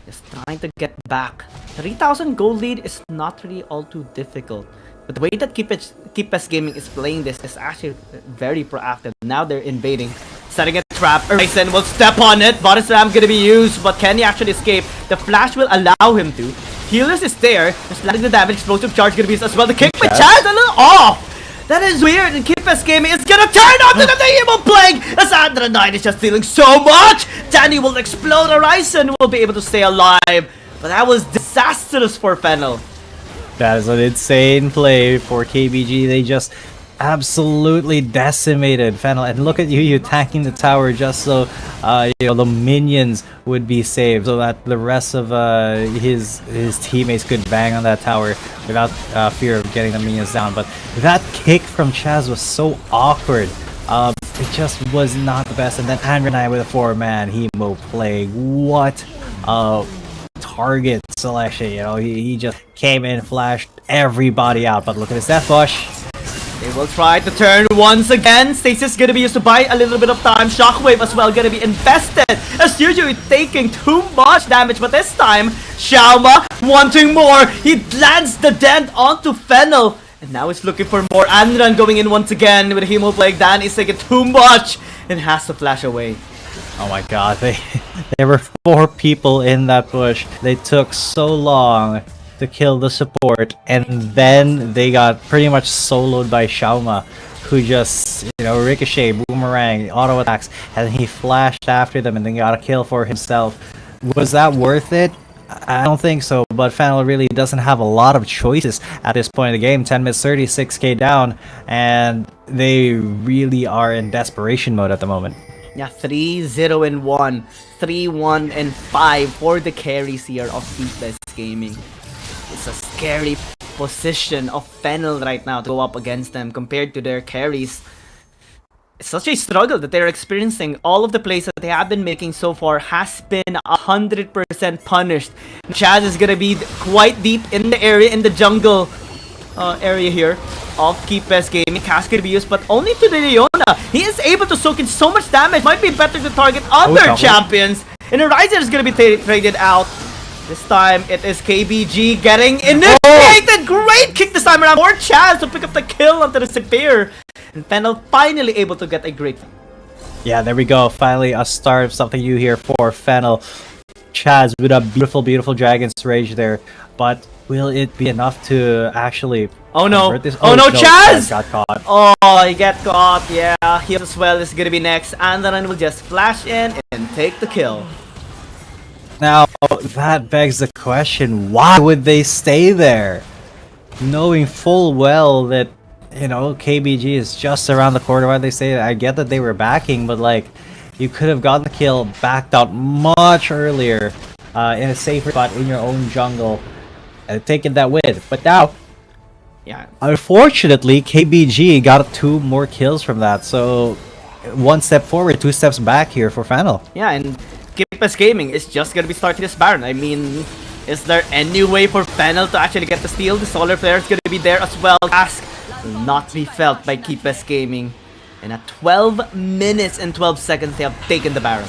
Just trying to get back. 3,000 gold lead is not really all too difficult. But the way that Keepes Gaming is playing this is actually very proactive. Now they're invading, setting a trap. Arisen will step on it. Body Slam gonna be used, but can he actually escape? The flash will allow him to. Healers is there, just letting the damage. Explosive charge gonna be used as well. The kick by Chaz a little off. That is weird, and Keepes Gaming is gonna turn on to the Hemo Plague! As Andra 9 is just dealing so much! Danny will explode, Arisen will be able to stay alive. But that was disastrous for Fennel. That is an insane play for KBG. They just absolutely decimated Fennel. And look at you attacking the tower just so you know, the minions would be saved, so that the rest of his teammates could bang on that tower without fear of getting the minions down. But that kick from Chaz was so awkward. It just was not the best. And then Andrew and I with a 4-man Hemo Plague. What target selection, you know, he just came in, flashed everybody out. But look at his Death Bush. They will try to turn once again. Stasis gonna be used to buy a little bit of time. Shockwave as well gonna be invested, as usually taking too much damage. But this time, Xiaoma wanting more. He lands the dent onto Fennel. And now he's looking for more. Anran going in once again with a Hemo Plague. Dan is taking too much and has to flash away. Oh my god, there were 4 people in that bush. They took so long to kill the support, and then they got pretty much soloed by Xiaoma, who just, you know, ricochet, boomerang, auto attacks, and he flashed after them and then got a kill for himself. Was that worth it? I don't think so, but Fennel really doesn't have a lot of choices at this point in the game. 10 minutes 30, 6k down, and they really are in desperation mode at the moment. Yeah, 3-0-1, 3-1-5 for the carries here of Keepes Gaming. It's a scary position of Fennel right now to go up against them compared to their carries. It's such a struggle that they're experiencing. All of the plays that they have been making so far has been 100% punished. Chaz is gonna be quite deep in the area, in the jungle area here of Keepes Gaming. Cask gonna be used, but only to the Leona. He is able to soak in so much damage. Might be better to target other champions. And Horizon is gonna be traded out. This time, it is KBG getting initiated! Great kick this time around! More chance to pick up the kill onto the Spear! And Fennel finally able to get a great... Yeah, there we go. Finally, a start of something new here for Fennel. Chaz with a beautiful, beautiful Dragon's Rage there. But will it be enough to actually... Oh no! This? Oh no, Chaz! Got caught. Oh, he got caught, yeah. He as well is gonna be next. And then will just flash in and take the kill. Now, that begs the question, why would they stay there? Knowing full well that, you know, KBG is just around the corner. Why they stay there? I get that they were backing, but like, you could have gotten the kill, backed out much earlier, in a safer spot in your own jungle, and taken that win. But now, yeah, unfortunately, KBG got 2 more kills from that, so 1 step forward, 2 steps back here for Fennel. Yeah, and Keepes Gaming is just gonna be starting this Baron. I mean, is there any way for Fennel to actually get the steal? The Solar Flare is gonna be there as well. Task will not be felt by Keepes Gaming. And at 12 minutes and 12 seconds, they have taken the Baron.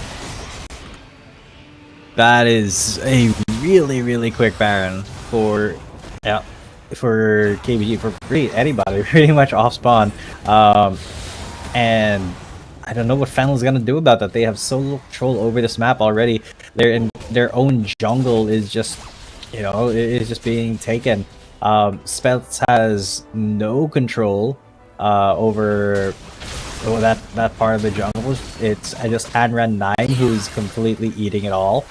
That is a really, really quick Baron for KBG, for anybody, pretty much off spawn. And I don't know what Fennel's gonna do about that. They have so little control over this map already. They're in their own jungle is just, you know, is just being taken. Speltz has no control over that part of the jungle. It's just Anran 9 who's completely eating it all.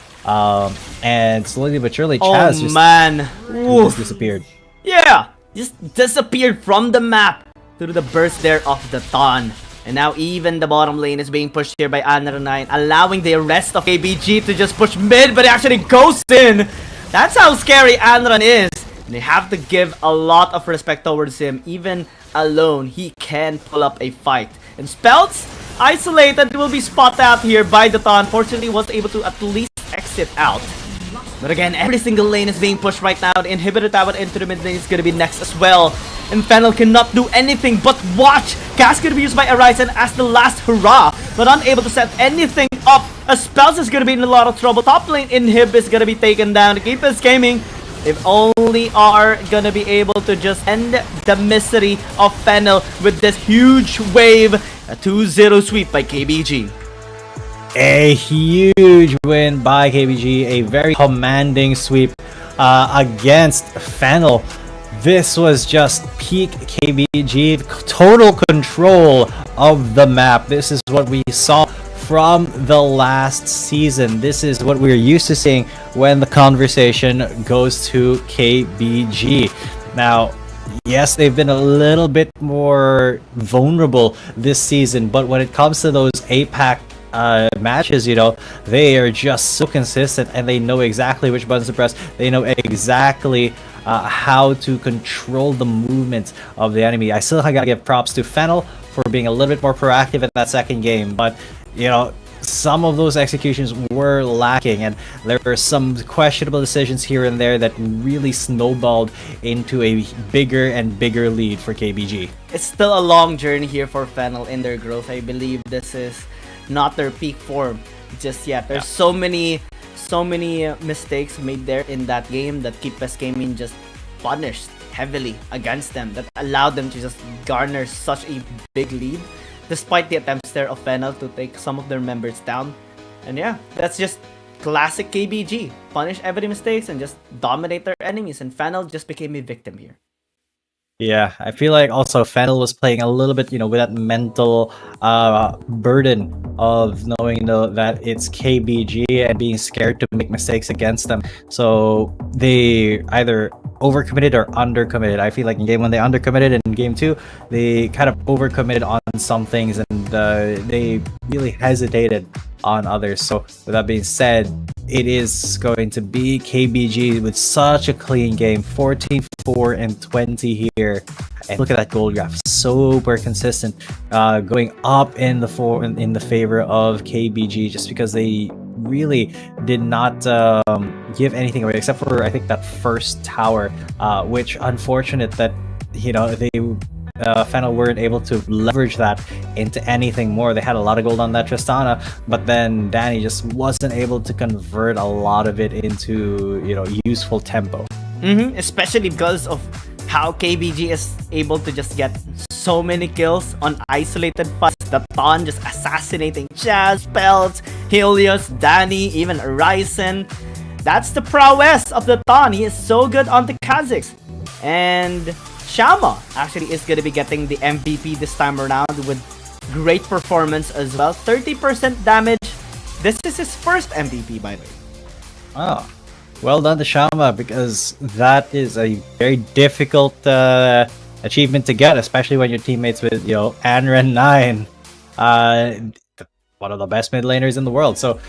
And slowly but surely, Chaz just disappeared. Yeah, just disappeared from the map through the burst there of the Thon. And now even the bottom lane is being pushed here by Anran 9, allowing the rest of KBG to just push mid, but it actually goes in. That's how scary Anran is. And they have to give a lot of respect towards him. Even alone, he can pull up a fight. And Spells, isolated, will be spotted out here by the Thon. Fortunately, was able to at least exit out. But again, every single lane is being pushed right now. The inhibitor tower into the mid lane is going to be next as well. And Fennel cannot do anything but watch. Gas going to be used by Arisen as the last hurrah, but unable to set anything up. As Spells is going to be in a lot of trouble. Top lane Inhib is going to be taken down. Keep this gaming. If only are gonna be able to just end the misery of Fennel with this huge wave. A 2-0 sweep by KBG. A huge win by KBG. A very commanding sweep against Fennel. This was just peak KBG. Total control of the map. This is what we saw from the last season. This is what we're used to seeing when the conversation goes to KBG. Now, yes, they've been a little bit more vulnerable this season, but when it comes to those APAC matches, you know, they are just so consistent and they know exactly which buttons to press. They know exactly how to control the movements of the enemy. I still gotta give props to Fennel for being a little bit more proactive in that second game, but you know, some of those executions were lacking, and there were some questionable decisions here and there that really snowballed into a bigger and bigger lead for KBG. It's still a long journey here for Fennel in their growth. I believe this is not their peak form just yet. There's so many mistakes made there in that game that Keepes Gaming just punished heavily against them, that allowed them to just garner such a big lead, despite the attempts there of Fennel to take some of their members down. And yeah, that's just classic KBG. Punish every mistakes and just dominate their enemies, and Fennel just became a victim here. Yeah, I feel like also Fennel was playing a little bit, you know, with that mental burden of knowing that it's KBG and being scared to make mistakes against them. So they either overcommitted or undercommitted. I feel like in game 1 they undercommitted, and in game 2 they kind of overcommitted on some things, and they really hesitated on others. So with that being said, it is going to be KBG with such a clean game, 14-4 and 20 here. And look at that gold graph, super consistent, going up in the favor of KBG, just because they really did not give anything away except for, I think, that first tower, which unfortunate that, you know, they Fennel weren't able to leverage that into anything more. They had a lot of gold on that Tristana, but then Danny just wasn't able to convert a lot of it into, you know, useful tempo. Especially because of how KBG is able to just get so many kills on isolated fights. The Thon just assassinating Chaz, Spells, Helios, Danny, even Arisen. That's the prowess of the Thon. He is so good on the Kazakhs. And Shama actually is going to be getting the MVP this time around with great performance as well. 30% damage. This is his first MVP, by the way. Oh, well done to Shama, because that is a very difficult achievement to get, especially when your teammates with, you know, Anran 9, one of the best mid laners in the world. So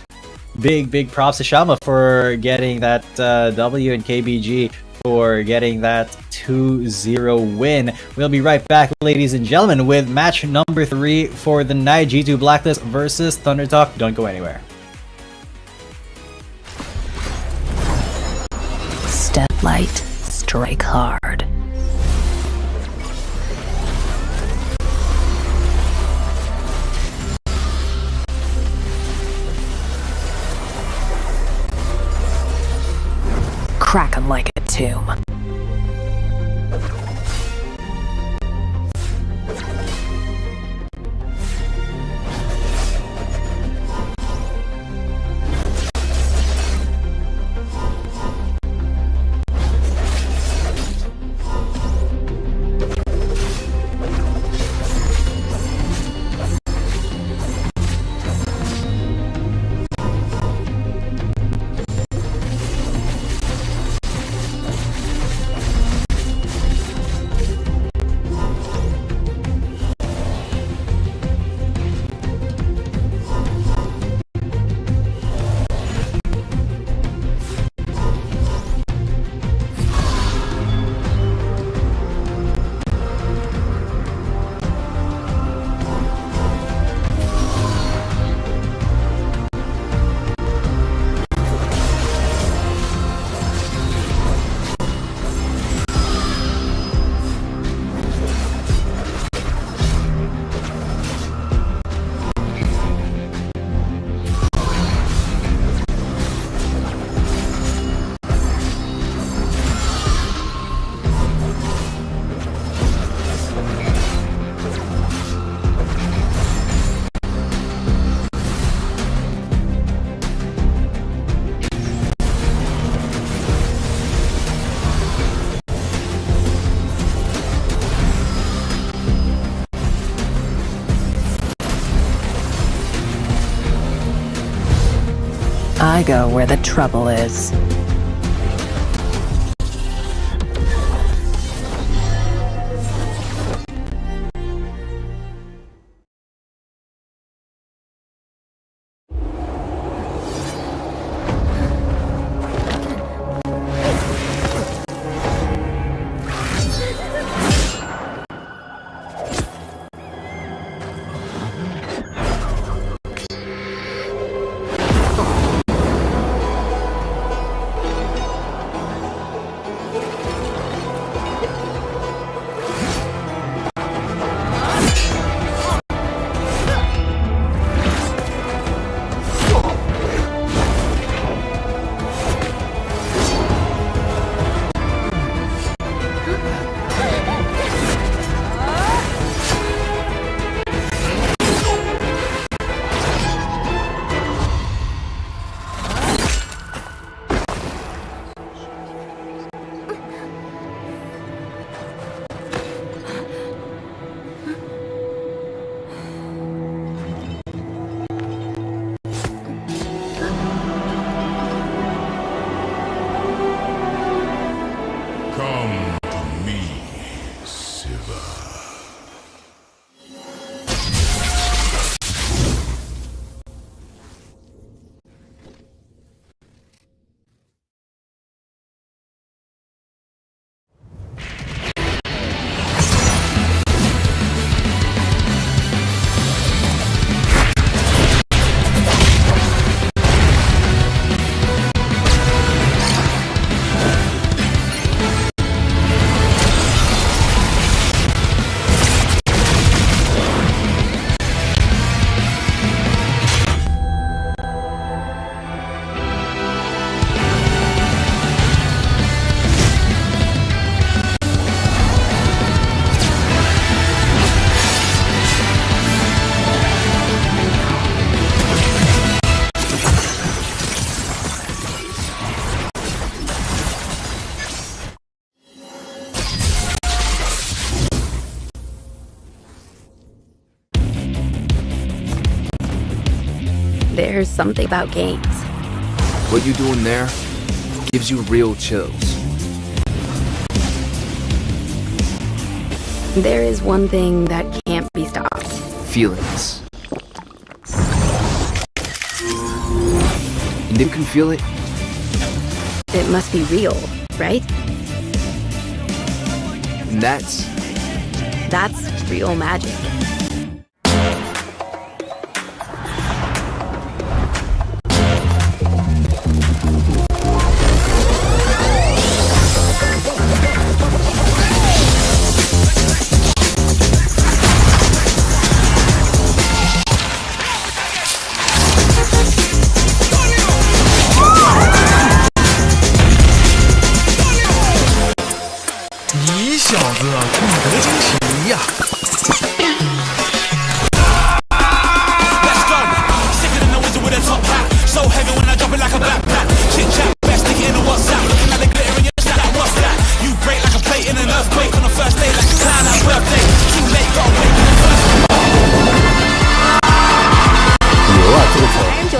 big props to Shama for getting that W, and KBG for getting that 2-0 win. We'll be right back, ladies and gentlemen, with match number 3 for the night. G2 Blacklist versus Thunder Talk. Don't go anywhere. Step light, strike hard. Crack 'em like a tomb. I go where the trouble is. Come to me, Siva. There's something about games. What you doing there gives you real chills. There is one thing that can't be stopped. Feelings. And you can feel it. It must be real, right? And that's real magic.9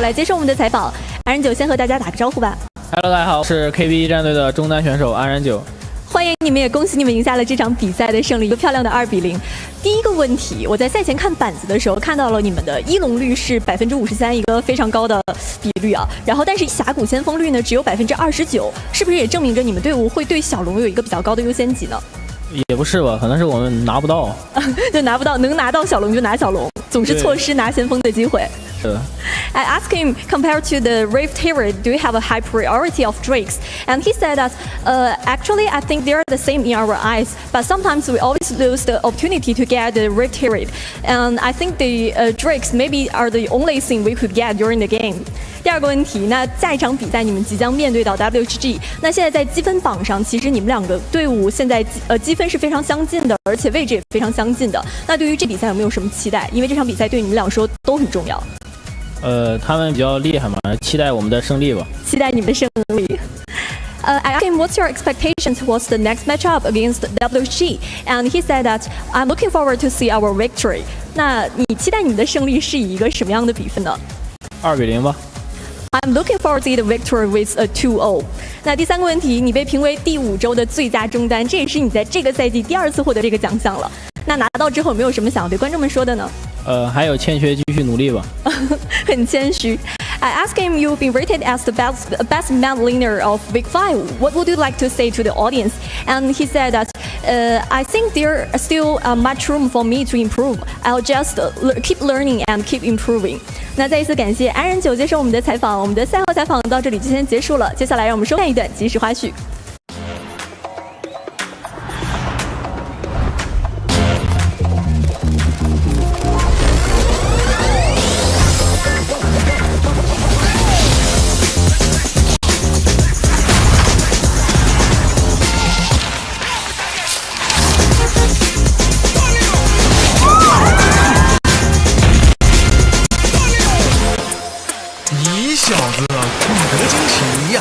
来接受我们的采访。安然9先和大家打个招呼吧。Hello， 大家好，我是 KBG 战队的中单选手安然9。欢迎你们，也恭喜你们赢下了这场比赛的胜利，一个漂亮的2-0。第一个问题，我在赛前看板子的时候看到了你们的一龙率是53%，一个非常高的比率啊。然后，但是峡谷先锋率呢只有29%，是不是也证明着你们队伍会对小龙有一个比较高的优先级呢？也不是吧，可能是我们拿不到，就拿不到，能拿到小龙就拿小龙，总是错失拿先锋的机会。I asked him, compared to the Rift Herald, do you have a high priority of Drakes? And he said that, actually, I think they're the same in our eyes, but sometimes we always lose the opportunity to get the Rift Herald. And I think the Drakes maybe are the only thing we could get during the game. 第二个问题，那下一场比赛你们即将面对到 WHG， 那现在在积分榜上，其实你们两个队伍现在积分是非常相近的，而且位置也非常相近的。那对于这比赛有没有什么期待？因为这场比赛对你们俩说都很重要。他们比较厉害嘛，期待我们的胜利吧。期待你们的胜利。I asked him what's your expectations towards the next matchup against WHG, and he said that I'm looking forward to see our victory. 那你期待你们的胜利是以一个什么样的比分呢？2-0吧。I'm looking forward to the victory with a 2-0。那第3个问题，你被评为第5周的最佳中单，这也是你在这个赛季第2次获得这个奖项了。那拿到之后有没有什么想要对观众们说的呢？还有欠缺，继续努力吧。很谦虚。I asked him, you've been rated as the best mad laner of Big 5. What would you like to say to the audience? And he said that, I think there is still much room for me to improve. I'll just keep learning and keep improving. 那再一次感谢安仁九接受我们的采访，我们的赛后采访到这里就先结束了。接下来让我们收看一段即时花絮。小子，你得惊奇呀！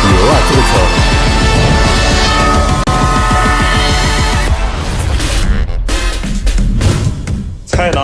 牛啊，这个球！菜呢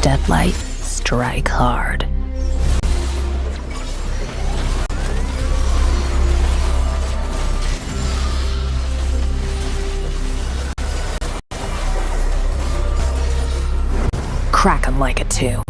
？Step light, strike hard. Crack 'em like a tomb.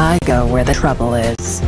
I go where the trouble is.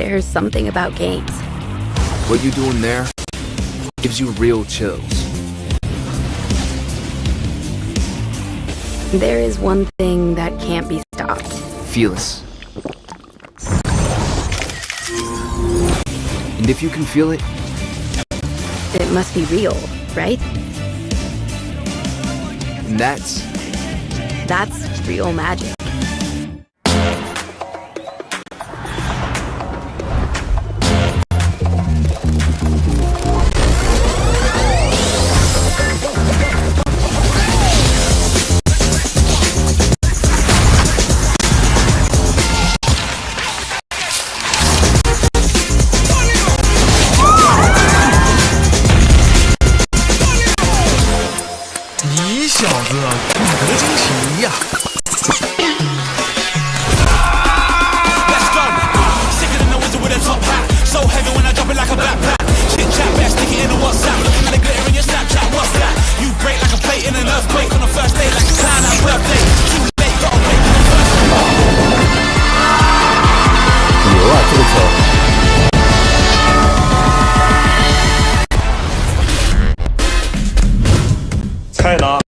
There's something about games. What you doing there gives you real chills. There is one thing that can't be stopped. Fearless. And if you can feel it, It must be real, right? and that's real magic. Let's go. Sicker than the wizard with a top hat. So heavy when I drop it like a backpack. Chit chat, best stick it in a WhatsApp. Looking at the glitter in your Snapchat. What's that? You break like a plate in an earthquake on the first day, like a clown at birthday. Too late, gotta wait for the first one. 牛啊，这个球！菜呢？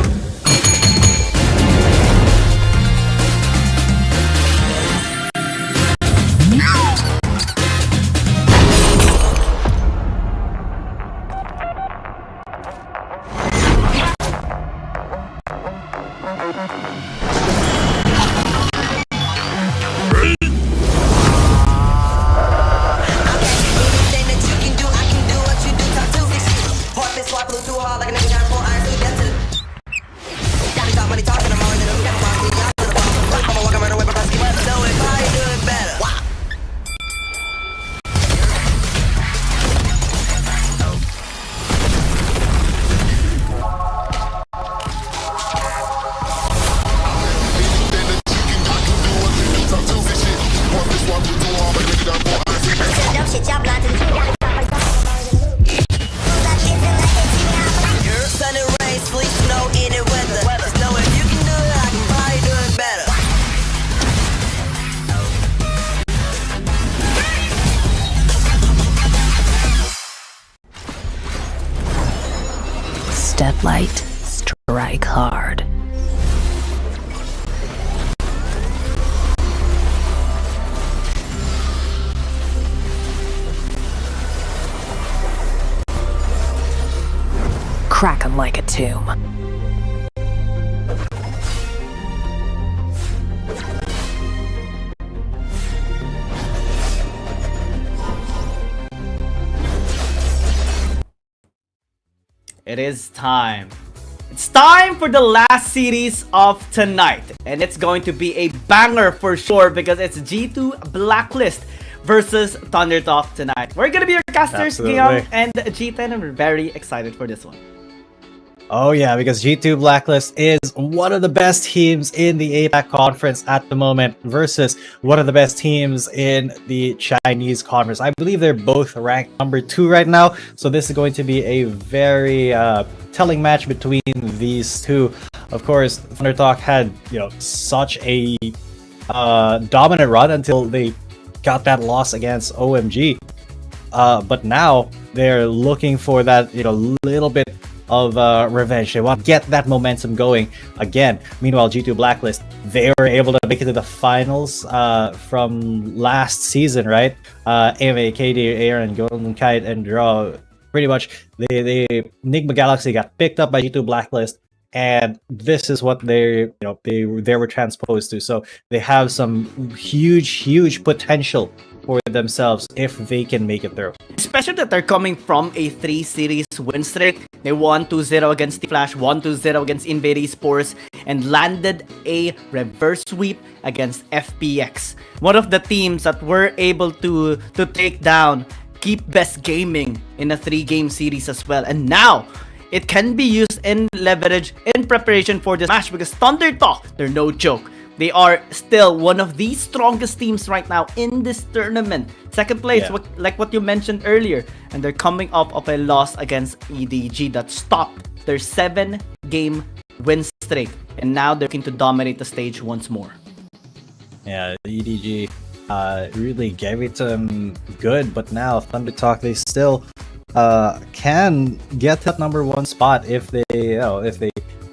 Step light, strike hard. Crack 'em like a tomb. It is time. It's time for the last series of tonight. And it's going to be a banger for sure because it's G2 Blacklist versus Thunder Talk tonight. We're gonna be your casters, Guillaume and G10, and we're very excited for this one. Oh yeah, because G2 Blacklist is one of the best teams in the APAC conference at the moment versus one of the best teams in the Chinese conference. I believe they're both ranked number 2 right now, so this is going to be a very telling match between these two. Of course, Thunder Talk had such a dominant run until they got that loss against OMG, but now they're looking for that little bit of revenge. They want to get that momentum going again. Meanwhile, G2 Blacklist, they were able to make it to the finals from last season, right? AMA, KD, Aaron, Golden Kite, and Draw. Pretty much, they Enigma Galaxy got picked up by G2 Blacklist, and this is what they were transposed to. So they have some huge potential for themselves if they can make it through. Especially that they're coming from a 3 series win streak. They won 2-0 against T-Flash, won 2-0 against Invade Esports, and landed a reverse sweep against FPX. One of the teams that were able to take down Keep Best Gaming in a 3-game series as well. And now, it can be used in leverage in preparation for this match because Thunder Talk, they're no joke. They are still one of the strongest teams right now in this tournament. Second place, like what you mentioned earlier. And they're coming up of a loss against EDG that stopped their 7-game win streak. And now they're looking to dominate the stage once more. Yeah, EDG, really gave it to them good. But now Thunder Talk, they still can get that #1 spot if they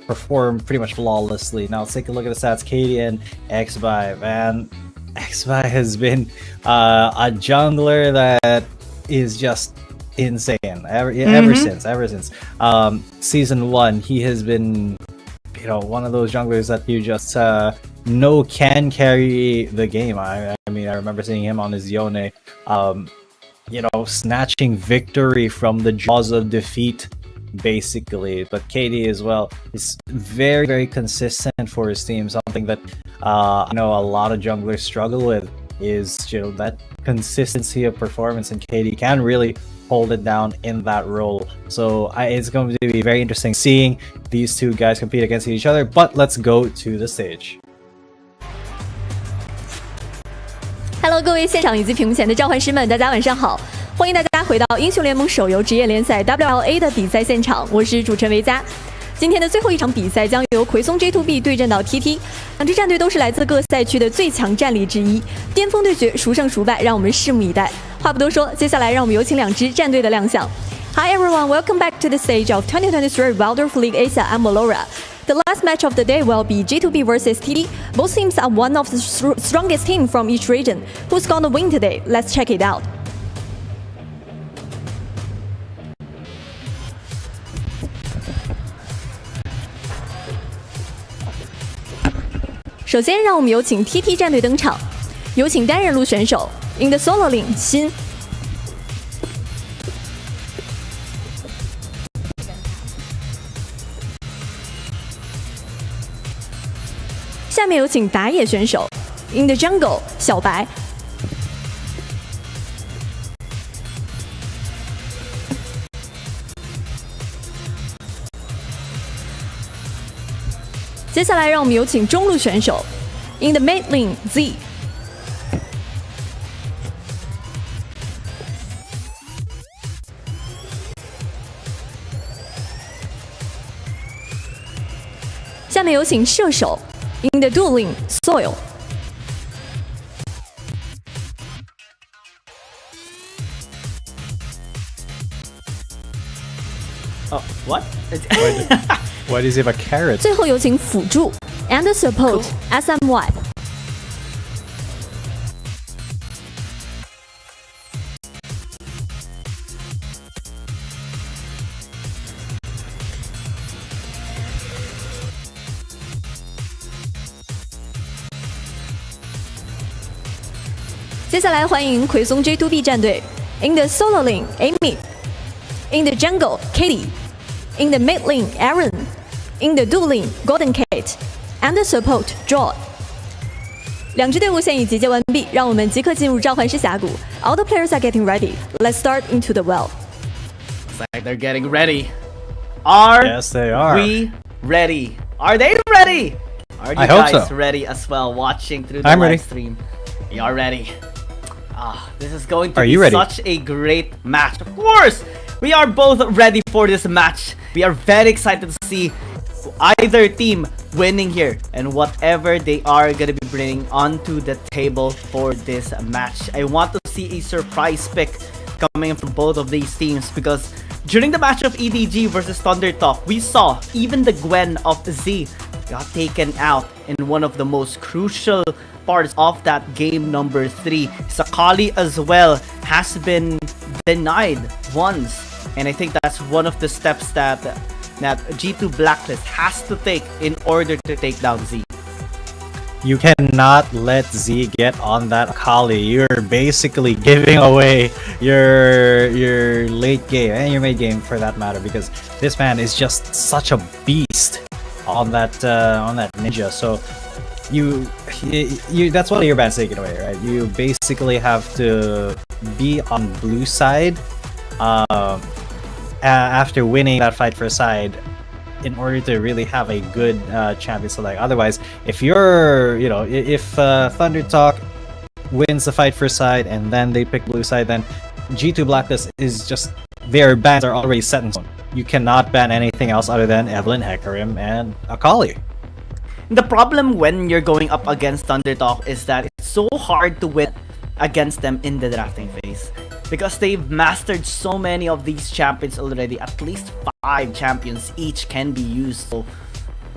perform pretty much flawlessly. Now let's take a look at the stats. Katie and Xby, man. Xby has been a jungler that is just insane ever since season 1. He has been one of those junglers that you just know can carry the game. I mean, I remember seeing him on his Yone snatching victory from the jaws of defeat basically. But KD as well is very, very consistent for his team. Something that I know a lot of junglers struggle with is that consistency of performance, and KD can really hold it down in that role. So it's going to be very interesting seeing these two guys compete against each other. But let's go to the stage. Hello， 各位现场以及屏幕前的召唤师们，大家晚上好！欢迎大家回到英雄联盟手游职业联赛 WRL-A 的比赛现场，我是主持人维佳。今天的最后一场比赛将由魁松 G2B 对阵到 TT， 两支战队都是来自各赛区的最强战力之一，巅峰对决，孰胜孰败，让我们拭目以待。话不多说，接下来让我们有请两支战队的亮相。Hi everyone, welcome back to the stage of 2023 Wildorf League Asia and Valora. The last match of the day will be G2B versus TT. Both teams are one of the strongest teams from each region. Who's gonna win today? Let's check it out. 首先，让我们有请 TT 战队登场，有请单人路选手 In the Solo Lane 辛。下面有请打野选手 In the Jungle 小白。接下来让我们有请中路选手 In the Mid Lane Z。下面有请射手 In the Duel Lane Soil。Oh, what? Why does he have a carrot? 最后有请辅助 and support SMY。接下来欢迎魁松 G2B 战队 In the Solo Lane Amy。In the Jungle Katie。In the Mid Lane Aaron。In the Duel Lane Golden Kate and the Support Joy。两支队伍现已集结完毕，让我们即刻进入召唤师峡谷。All the players are getting ready. Let's start into the well. It's like they're getting ready. Yes, they are. We ready? Are they ready? Are you guys ready as well? Watching through the live stream. You are ready. This is going to be such a great match. Of course, we are both ready for this match. We are very excited to see either team winning here and whatever they are going to be bringing onto the table for this match. I want to see a surprise pick coming from both of these teams, because during the match of EDG versus Thunder Talk, we saw even the Gwen of Z got taken out in one of the most crucial parts of that game number 3. Sakali as well has been denied once, and I think that's one of the steps that G2 Blacklist has to take in order to take down Z. You cannot let Z get on that Akali. You're basically giving away your late game and your mid game for that matter, because this man is just such a beast on that ninja. So you that's why your band's taken away, right? You basically have to be on blue side after winning that fight for side in order to really have a good champion select. Otherwise, if you're if Thunder Talk wins the fight for side and then they pick blue side, then G2 Blacklist is just, their bans are already set in stone. You cannot ban anything else other than Evelynn, Hecarim, and Akali. The problem when you're going up against Thunder Talk is that it's so hard to win against them in the drafting phase. Because they've mastered so many of these champions already. At least 5 champions each can be used. So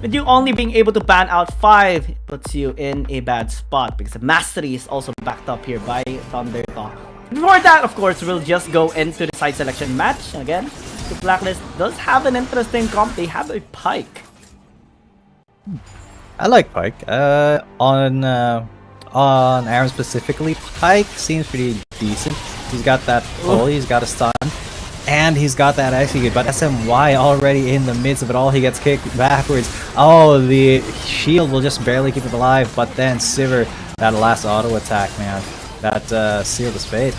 with you only being able to ban out 5, it puts you in a bad spot. Because the mastery is also backed up here by Thundertalk. Before that, of course, we'll just go into the side selection match. Again, the Blacklist does have an interesting comp. They have a Pyke. I like Pyke. On Aram specifically, Pyke seems pretty decent. He's got that pull, he's got a stun, and he's got that execute. But SMY already in the midst of it all, he gets kicked backwards. Oh, the shield will just barely keep him alive. But then Sivir, that last auto attack, man, that sealed his fate.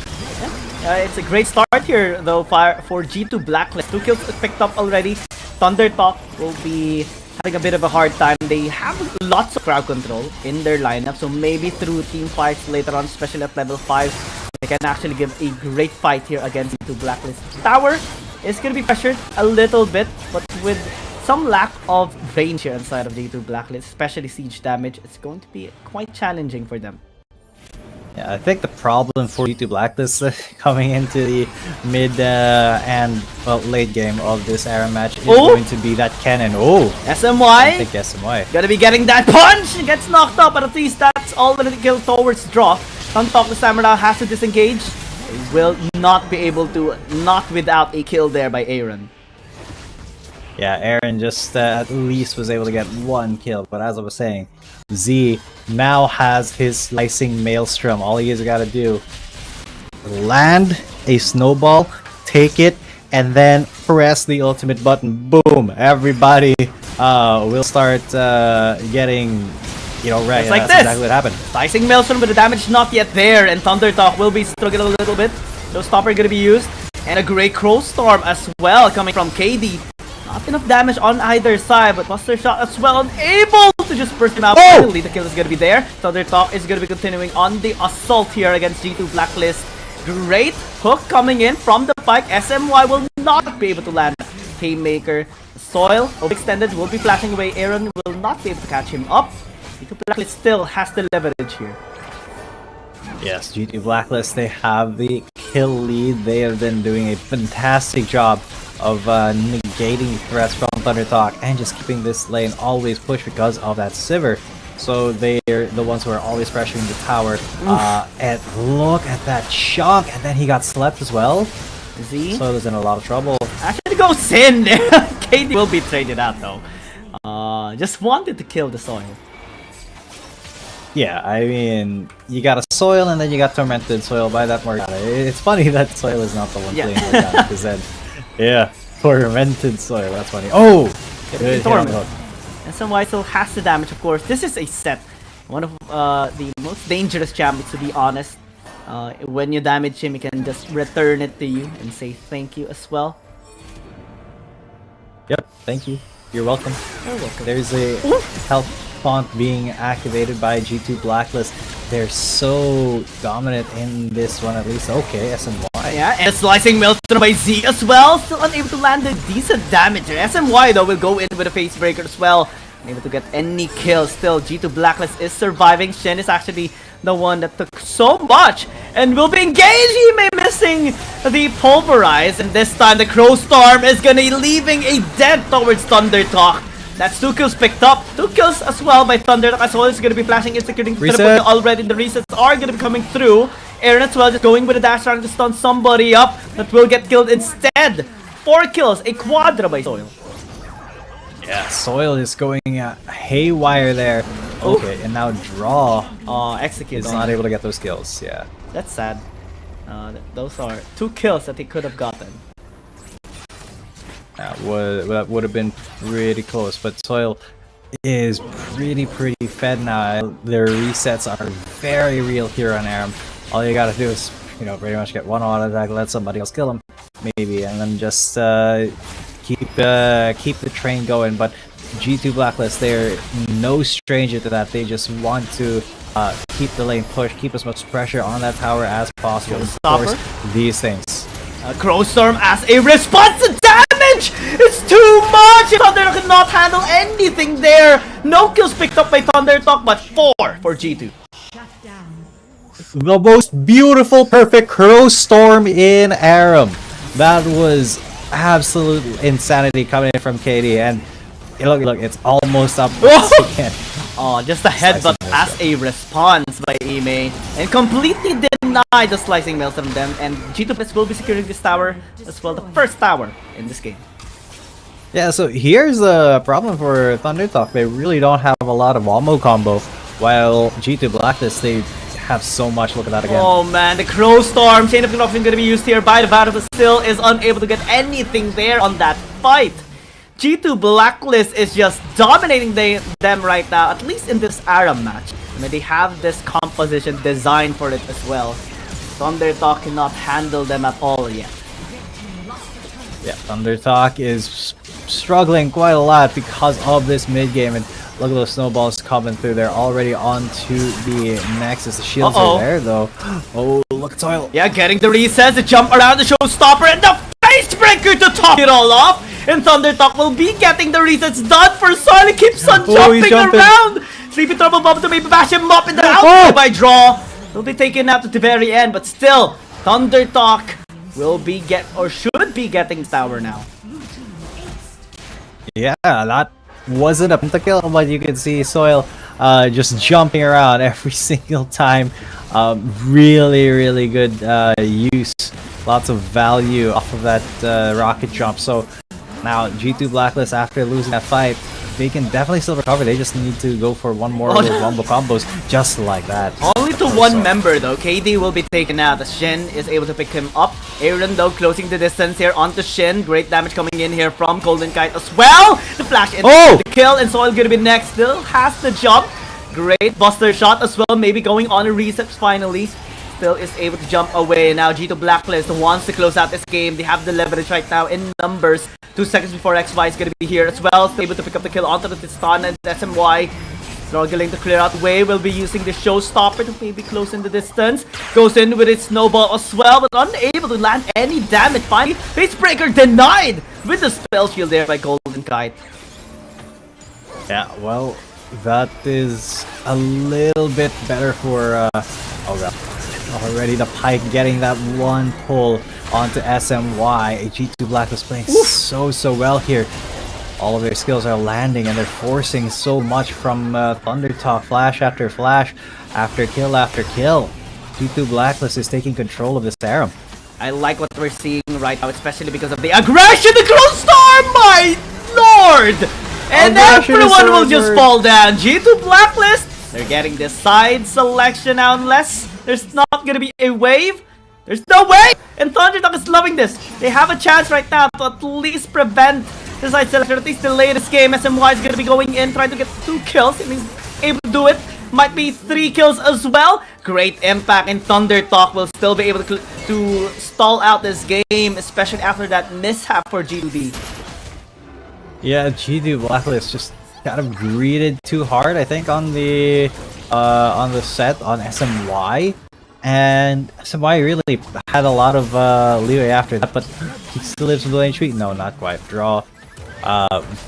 It's a great start here though for G2 Blacklist. 2 kills picked up already. Thundertalk will be having a bit of a hard time. They have lots of crowd control in their lineup, so maybe through team fights later on, especially at level 5, they can actually give a great fight here against G2 Blacklist. Tower is going to be pressured a little bit, but with some lack of range here inside of G2 Blacklist, especially siege damage, it's going to be quite challenging for them. Yeah, I think the problem for G2 Blacklist coming into the mid and late game of this Aram match is going to be that cannon. Oh, SMY! I think SMY. Gonna be getting that punch! Gets knocked up, but at least that's already killed towards draw. Thundertalk the Samurai has to disengage. He will not be able to, not without a kill there by Aaron. Yeah, Aaron just at least was able to get 1 kill, but as I was saying, Z now has his slicing maelstrom. All he has got to do, land a snowball, take it, and then press the ultimate button. Boom! Everybody will start getting, you know, ready. Like That's this. exactly what happened. Slicing maelstrom, but the damage not yet there, and Thundertalk will be struggling a little bit. No stopper gonna be used, and a great crow storm as well coming from KD. Not enough damage on either side, but Buster Shot as well, unable to just burst him out. Finally, the kill is gonna be there. Thundertalk is gonna be continuing on the assault here against G2 Blacklist. Great hook coming in from the Pyke. SMY will not be able to land Haymaker. Soil overextended, will be flashing away. Aaron will not be able to catch him up. G2 Blacklist still has the leverage here. Yes, G2 Blacklist, they have the kill lead. They have been doing a fantastic job of negating threats from Thundertalk and just keeping this lane always pushed because of that Sivir. So they're the ones who are always pressuring the tower. And look at that shock, and then he got slept as well. Z? So there's in a lot of trouble. Actually goes in there. KD will be traded out though. Just wanted to kill the Soil. Yeah, I mean, you got a Soil and then you got Tormented Soil by that Morgana. It's funny that Soil is not the one playing Morgana, because then, yeah, Tormented Soil, that's funny. Oh! Good hit on the hook. And SMY still has the damage, of course. This is a set. One of the most dangerous champions, to be honest. When you damage him, he can just return it to you and say thank you as well. Yep, thank you. You're welcome. You're welcome. There's a health font being activated by G2 Blacklist. They're so dominant in this one, at least. Okay, SMY. Yeah, and slicing maelstrom by Z as well. Still unable to land a decent damage. SMY though will go in with a face breaker as well. Unable to get any kills. Still, G2 Blacklist is surviving. Shen is actually the one that took so much and will be engaged. He may missing the pulverize, and this time the Crow Storm is gonna be leaving a dead towards Thundertalk. That's 2 kills picked up. 2 kills as well by Thundertalk as well. Is gonna be flashing, executing already. The resets are gonna be coming through. Aaron as well just going with a dash trying to stun somebody up that will get killed instead. 4 kills, a quadra by Soil. Yeah, Soil is going haywire there. Okay, and now Draw execute is not able to get those kills. Yeah, that's sad. Those are 2 kills that he could have gotten. That would have been pretty close, but Soil is pretty fed now. Their resets are very real here on Aram. All you gotta do is, you know, pretty much get one auto attack, let somebody else kill him, maybe, and then just keep the train going. But G2 Blacklist, they're no stranger to that. They just want to keep the lane pushed, keep as much pressure on that tower as possible. Of course, these things. Crow Storm as a response to damage! It's too much! Thundertalk cannot handle anything there! No kills picked up by Thundertalk, but 4 for G2. the most beautiful, perfect Crow Storm in Aram. That was absolute insanity coming in from KD, and look, it's almost up once again. Oh, just a headbutt as a response by Ime, and completely denied the slicing mails from them. And G2B will be securing this tower as well, the first tower in this game. Yeah, so here's the problem for ThunderTalk. They really don't have a lot of ammo combo, while G2 Blacklist, they have so much. Look at that again. Oh man, the Crow Storm, Chain of Corruption going to be used here by the Battle, but still is unable to get anything there on that fight. G2 Blacklist is just dominating them right now, at least in this Aram match. I mean, they have this composition designed for it as well. ThunderTalk cannot handle them at all yet. Yeah, ThunderTalk is struggling quite a lot because of this mid game, and look at those snowballs coming through. They're already onto the Nexus. The shields are there though. Oh, look at Soil. Yeah, getting the resets, the jump around the showstopper, and the face breaker to top it all off. And ThunderTalk will be getting the resets done for Soil. He keeps on jumping around. Sleepy Trouble Bomb to maybe bash him up in the outside by draw. He'll be taken out at the very end, but still, ThunderTalk will be should be getting this tower now. Yeah, that wasn't a pentakill, but you can see Soil just jumping around every single time. Really good use. Lots of value off of that rocket jump. So now G2 Blacklist, after losing that fight, they can definitely still recover. They just need to go for one more of those wombo combos just like that. Only to one member though. KD will be taken out. Shin is able to pick him up. Aaron though closing the distance here onto Shin. Great damage coming in here from Golden Kite as well. The flash in the kill, and Soil gonna be next. Still has the jump. Great buster shot as well. Maybe going on a reset finally. Still is able to jump away. Now G2 Blacklist wants to close out this game. They have the leverage right now in numbers. 2 seconds before XY is going to be here as well. Still able to pick up the kill onto the stun, and SMY struggling to clear out the way. Will be using the showstopper to maybe close in the distance. Goes in with its snowball as well, but unable to land any damage. Finally, Facebreaker denied with the spell shield there by Golden Kite. Yeah, well, that is a little bit better for already the Pike getting that one pull onto SMY. G2 Black was playing so well here. All of their skills are landing, and they're forcing so much from ThunderTalk. Flash after flash, after kill after kill. G2 Blacklist is taking control of this Aram. I like what we're seeing right now, especially because of the aggression. The Crow Storm, my lord! And everyone will just fall down. G2 Blacklist, they're getting the side selection now, unless there's not gonna be a wave. There's no way! And ThunderTalk is loving this. They have a chance right now to at least prevent the side selection, at least delay this game. SMY is gonna be going in, trying to get 2 kills. If he's able to do it, might be 3 kills as well. Great impact, and ThunderTalk will still be able to stall out this game, especially after that mishap for G2B. Yeah, G2 Blacklist just kind of greeted too hard, I think, on the set on SMY, and SMY really had a lot of leeway after that, but he still lives with the lane tweet. No, not quite. Draw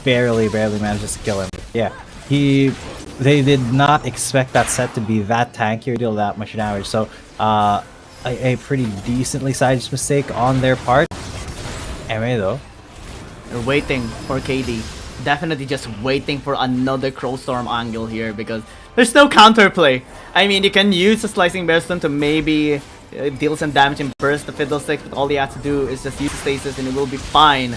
barely manages to kill him. Yeah, they did not expect that set to be that tanky or deal that much damage. So a pretty decently sized mistake on their part. Anyway, though, they're waiting for KD. Definitely just waiting for another Crow Storm angle here, because there's no counterplay. I mean, you can use a Slicing Bearstone to maybe deal some damage and burst the Fiddlesticks, but all you have to do is just use stasis and it will be fine.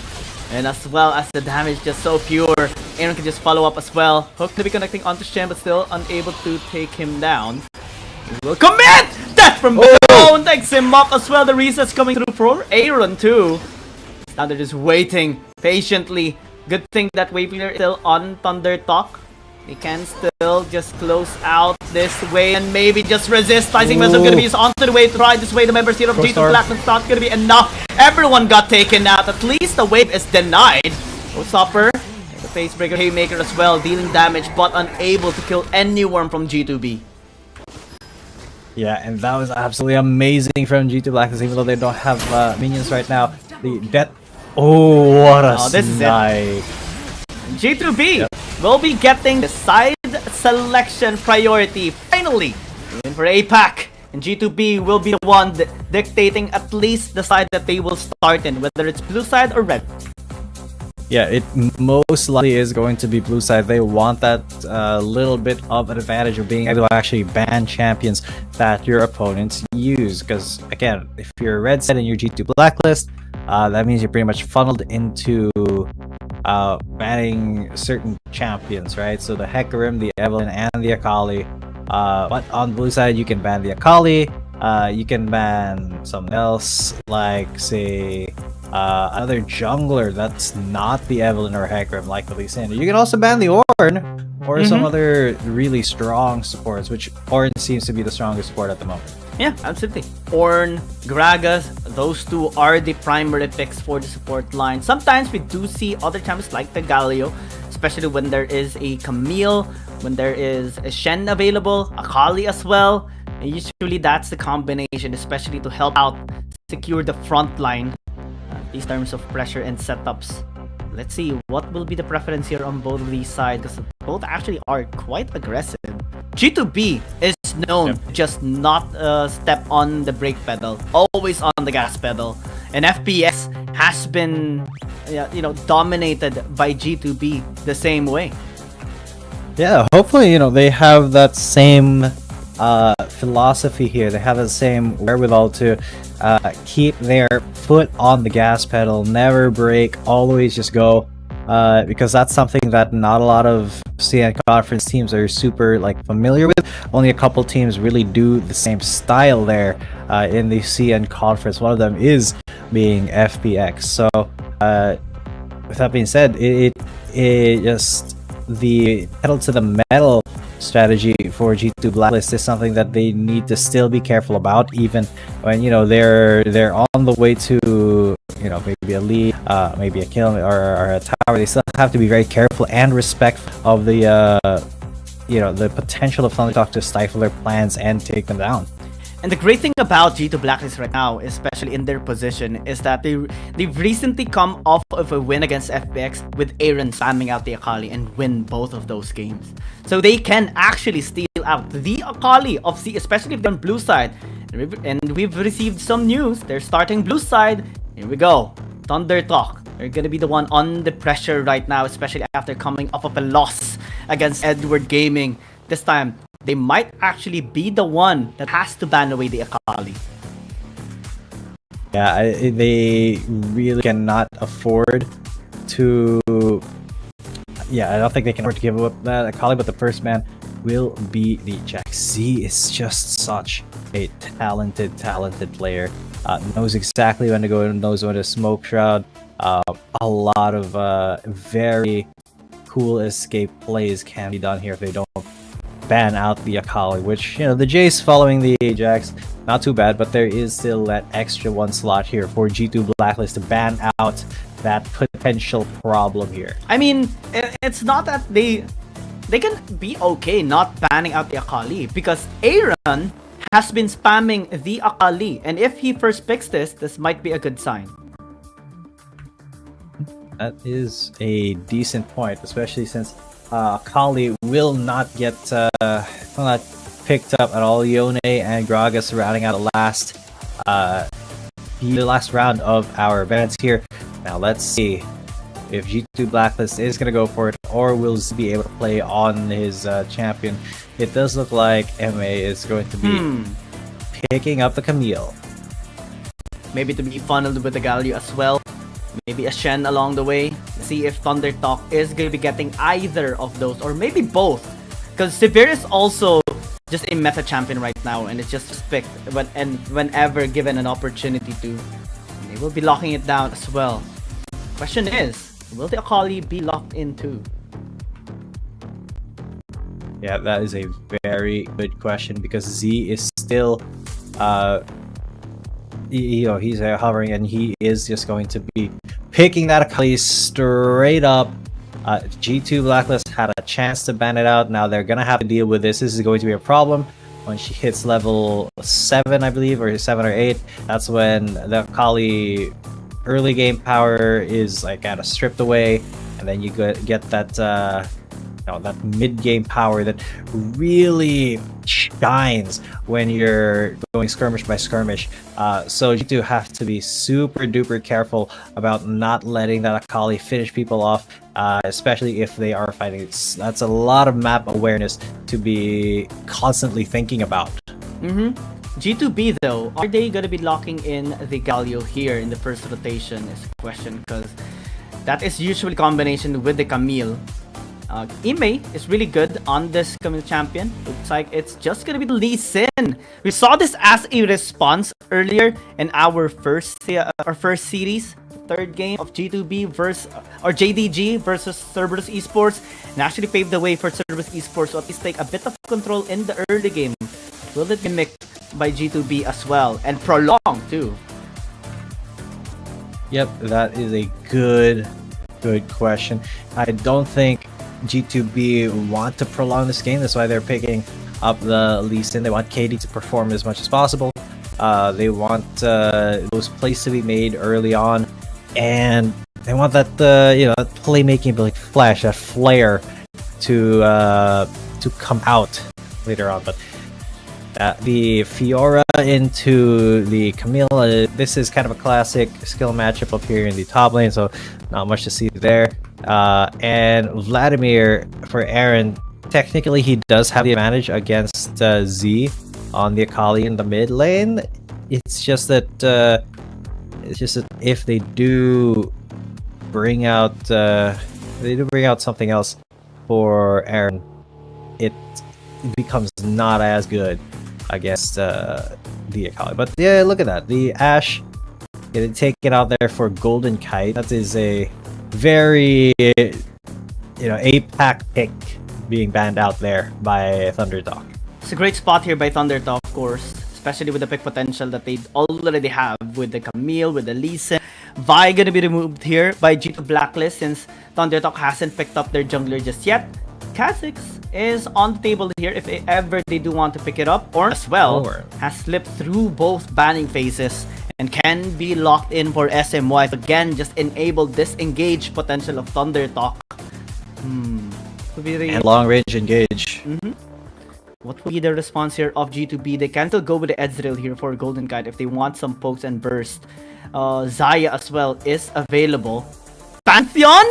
And as well as the damage just so pure, Aaron can just follow up as well. Hook to be connecting onto Shen, but still unable to take him down. He will commit! Death from below and takes him up as well. The reset's coming through for Aaron too. Now they're just waiting patiently. Good thing that wave clear is still on ThunderTalk. They can still just close out this way and maybe just resist. Slicing Missile gonna be used onto the wave to try this way. The members here of G2 Blackman's not gonna be enough. Everyone got taken out. At least the wave is denied. Showstopper, the Facebreaker Haymaker as well, dealing damage but unable to kill anyone from G2B. yeah, and that was absolutely amazing from G2 Blacklist, even though they don't have minions right now. The death. Oh, what a snipe. G2B will be getting the side selection priority. Finally, in for APAC. And G2B will be the one dictating at least the side that they will start in, whether it's blue side or red. Yeah, it most likely is going to be blue side. They want that little bit of an advantage of being able to actually ban champions that your opponents use. Because again, if you're red side and you're G2 blacklist, that means you're pretty much funneled into banning certain champions, right? So the Hecarim, the Evelynn, and the Akali. But on blue side, you can ban the Akali. You can ban someone else, like say another jungler that's not the Evelynn or Hecarim, like the Lee Sin. You can also ban the Ornn or some other really strong supports, which Ornn seems to be the strongest support at the moment. Yeah, absolutely. Ornn, Gragas, those two are the primary picks for the support line. Sometimes we do see other champions like the Galio, especially when there is a Camille, when there is a Shen available, Akali as well. And usually that's the combination, especially to help out secure the front line. These terms of pressure and setups. Let's see what will be the preference here on both of these sides, because both actually are quite aggressive. G2B is known to just not step on the brake pedal, always on the gas pedal, and FPS has been dominated by G2B the same way. Yeah, hopefully they have that same philosophy here. They have the same wherewithal to keep their foot on the gas pedal, never brake, always just go, because that's something that not a lot of CN conference teams are super familiar with. Only a couple teams really do the same style there in the CN conference. One of them is being FPX. So with that being said, it just the pedal to the metal strategy for G2 Blacklist is something that they need to still be careful about, even when they're on the way to maybe a lead, maybe a kill or a tower. They still have to be very careful and respectful of the the potential of Thundertalk to stifle their plans and take them down. And the great thing about G2 Blacklist right now, especially in their position, is that they've recently come off of a win against FPX with Aaron spamming out the Akali and win both of those games. So they can actually steal out the Akali of C, especially if they're on blue side. And we've received some news. They're starting blue side. Here we go. Thundertalk. They're gonna be the one on the pressure right now, especially after coming off of a loss against Edward Gaming. This time, they might actually be the one that has to ban away the Akali. Yeah, they really cannot afford to... Yeah, I don't think they can afford to give up that Akali, but the first man will be the Jack. Z is just such a talented player. Knows exactly when to go, knows when to smoke shroud. A lot of very cool escape plays can be done here if they don't ban out the Akali, which the Jace following the Ajax, not too bad, but there is still that extra one slot here for G2 Blacklist to ban out that potential problem here. I mean, it's not that they can be okay not banning out the Akali, because Aaron has been spamming the Akali, and if he first picks this might be a good sign. That is a decent point, especially since Akali will not get picked up at all. Yone and Gragas rounding out the last round of our events here. Now let's see if G2 Blacklist is going to go for it, or will be able to play on his champion. It does look like MA is going to be picking up the Camille. Maybe to be funneled with the Galio as well. Maybe a Shen along the way. See if Thundertalk is going to be getting either of those, or maybe both. Because Severe is also just a meta champion right now, and it's just picked whenever given an opportunity to. And they will be locking it down as well. Question is, will the Akali be locked in too? Yeah, that is a very good question, because Z is still he's hovering, and he is just going to be picking that Akali straight up. G2 Blacklist had a chance to ban it out. Now they're gonna have to deal with this. This is going to be a problem when she hits level 7, I believe, or 7 or 8. That's when the Akali early game power is kind of stripped away, and then you get that that mid game power that really shines when you're going skirmish by skirmish. So G2 have to be super duper careful about not letting that Akali finish people off, especially if they are fighting. That's a lot of map awareness to be constantly thinking about. G2B though, are they gonna be locking in the Galio here in the first rotation is a question, because that is usually combination with the Camille. Ime is really good on this Camille champion. Looks like it's just gonna be the Lee Sin. We saw this as a response earlier in our first series, third game of G2B versus or JDG versus Cerberus Esports, and actually paved the way for Cerberus Esports to at least take a bit of control in the early game. Will it be mimicked by G2B as well and prolonged too? Yep, that is a good question. I don't think G2B want to prolong this game. That's why they're picking up the Lee Sin. They want KD to perform as much as possible. They want those plays to be made early on, and they want that that playmaking ability, flash, that flare to come out later on. But the Fiora into the Camille, this is kind of a classic skill matchup up here in the top lane, so not much to see there. And Vladimir for Aaron, technically he does have the advantage against Z on the Akali in the mid lane. It's just that if they do bring out something else for Aaron, it becomes not as good against the Akali. But yeah, look at that. The Ashe getting taken out there for Golden Kite. That is a very APAC pick being banned out there by Thunderdog. It's a great spot here by Thunderdog, of course, especially with the pick potential that they already have with the Camille, with the Lee Sin. Vi gonna be removed here by G2 Blacklist since Thunderdog hasn't picked up their jungler just yet. Kha'Zix is on the table here if ever they do want to pick it up, or as well has slipped through both banning phases and can be locked in for SMY. Again, just enable disengage potential of Thunderdog. And long range engage. What will be the response here of G2B? They can still go with the Ezreal here for Golden Kite if they want some pokes and burst. Xayah as well is available. Pantheon?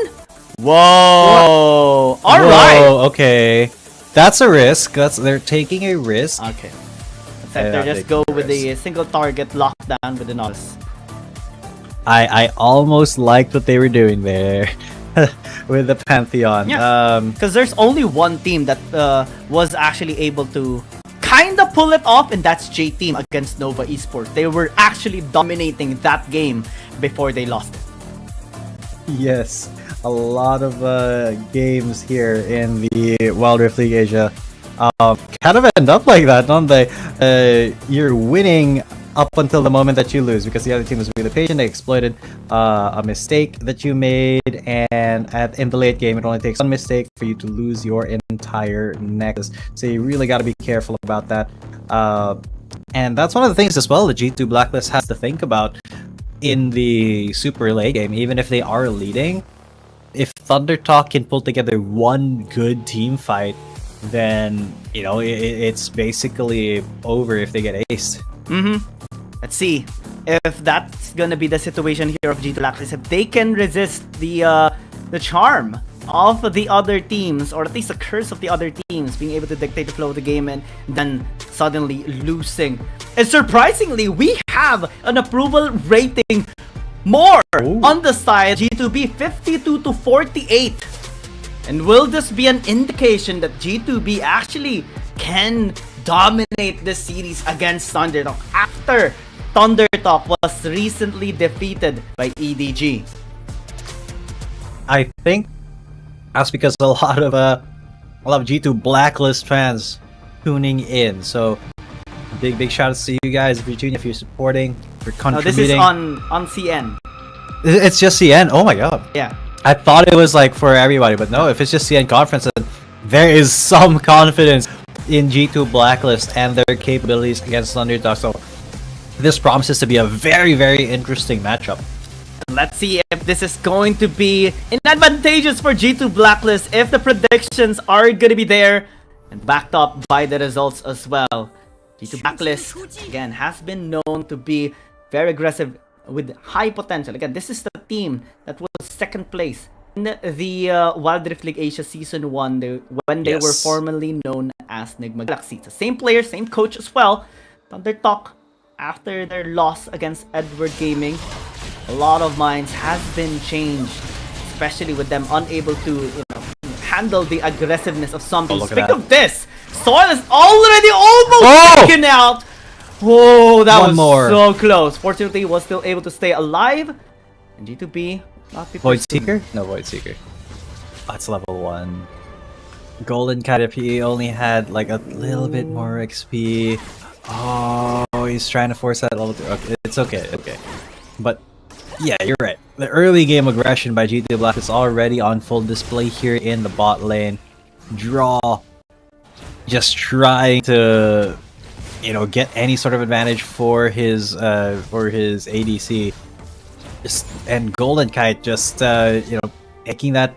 Whoa! Alright! Okay. That's a risk. They're taking a risk. Okay. They just go with the single target lockdown with the Nautilus. I almost liked what they were doing there with the Pantheon. Yeah, because there's only one team that was actually able to kind of pull it off, and that's J-Team against Nova Esports. They were actually dominating that game before they lost it. Yes, a lot of games here in the Wild Rift League Asia kind of end up like that, don't they? You're winning up until the moment that you lose because the other team was really patient. They exploited a mistake that you made, and in the late game it only takes one mistake for you to lose your entire nexus. So you really got to be careful about that. And that's one of the things as well that G2 Blacklist has to think about in the super late game. Even if they are leading, if Thundertalk can pull together one good team fight, then it's basically over if they get aced. Let's see if that's gonna be the situation here of G2 Blacklist. If they can resist the charm of the other teams, or at least the curse of the other teams being able to dictate the flow of the game and then suddenly losing. And surprisingly, we have an approval rating more on the side G2B, 52-48. And will this be an indication that G2B actually can dominate the series against Thunderdog after Thunderdog was recently defeated by EDG? I think that's because a lot of G2 Blacklist fans tuning in. So big shout outs to you guys if you're tuning, if you're supporting, if you're contributing. This is on CN. It's just CN. Oh my god. Yeah. I thought it was like for everybody, but no, if it's just CN conference, then there is some confidence in G2 Blacklist and their capabilities against Thunderdog. So this promises to be a very, very interesting matchup. Let's see if this is going to be advantageous for G2 Blacklist, if the predictions are going to be there. and backed up by the results as well. G2 Blacklist, again, has been known to be very aggressive with high potential. Again, this is the team that was second place in the Wild Rift League Asia Season 1 when they were formerly known as Nigma Galaxy. It's the same player, same coach as well. Thunder Talk, after their loss against Edward Gaming, a lot of minds has been changed, especially with them unable to handle the aggressiveness of something. Speaking of this, Soil is already almost taken out. Whoa, that was so close. Fortunately, was still able to stay alive. And G2B, not be Void Seeker? No, Void Seeker. That's level 1. Golden Caterpie only had like a little bit more XP. Oh, he's trying to force that level 2. Okay, it's okay, But yeah, you're right. The early game aggression by G2 Black is already on full display here in the bot lane. Draw, just trying to, get any sort of advantage for his ADC. And Golden Kite just taking that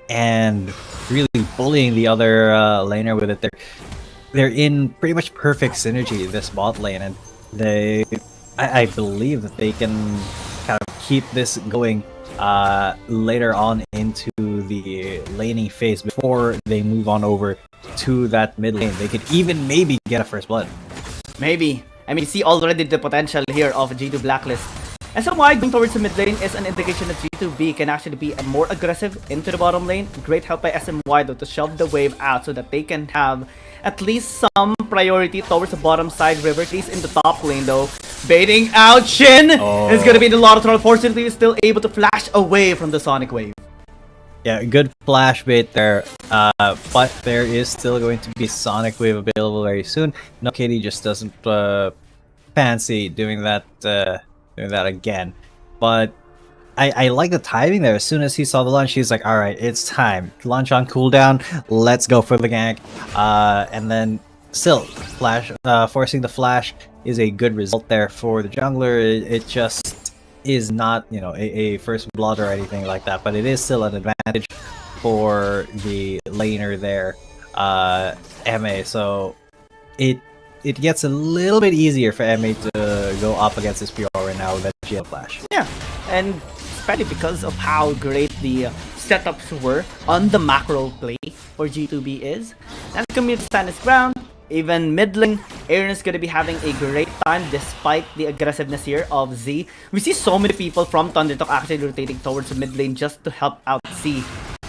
and really bullying the other laner with it. They're in pretty much perfect synergy, this bot lane, and I believe that they can kind of keep this going later on into the laning phase before they move on over to that mid lane. They could even maybe get a first blood. Maybe. I mean, see already the potential here of G2 Blacklist. SMY going towards the mid lane is an indication that G2B can actually be more aggressive into the bottom lane. Great help by SMY though to shove the wave out so that they can have at least some priority towards the bottom side river, at least in the top lane though. Baiting out Shin is going to be in a lot of trouble. Fortunately, he's still able to flash away from the Sonic Wave. Yeah, good flash bait there, but there is still going to be Sonic Wave available very soon. No, Katie just doesn't fancy doing that again. But I like the timing there. As soon as he saw the launch, he's like, alright, it's time. Launch on cooldown, let's go for the gank. And then still, forcing the flash is a good result there for the jungler. It just is not, a first blood or anything like that, but it is still an advantage for the laner there, MA. So it gets a little bit easier for MA to go up against this PR right now with that GL flash. Yeah, and especially because of how great the setups were on the macro play for G2B is. And community stand his ground. Even mid lane, Aaron is going to be having a great time despite the aggressiveness here of Z. We see so many people from Thundertalk actually rotating towards the mid lane just to help out Z.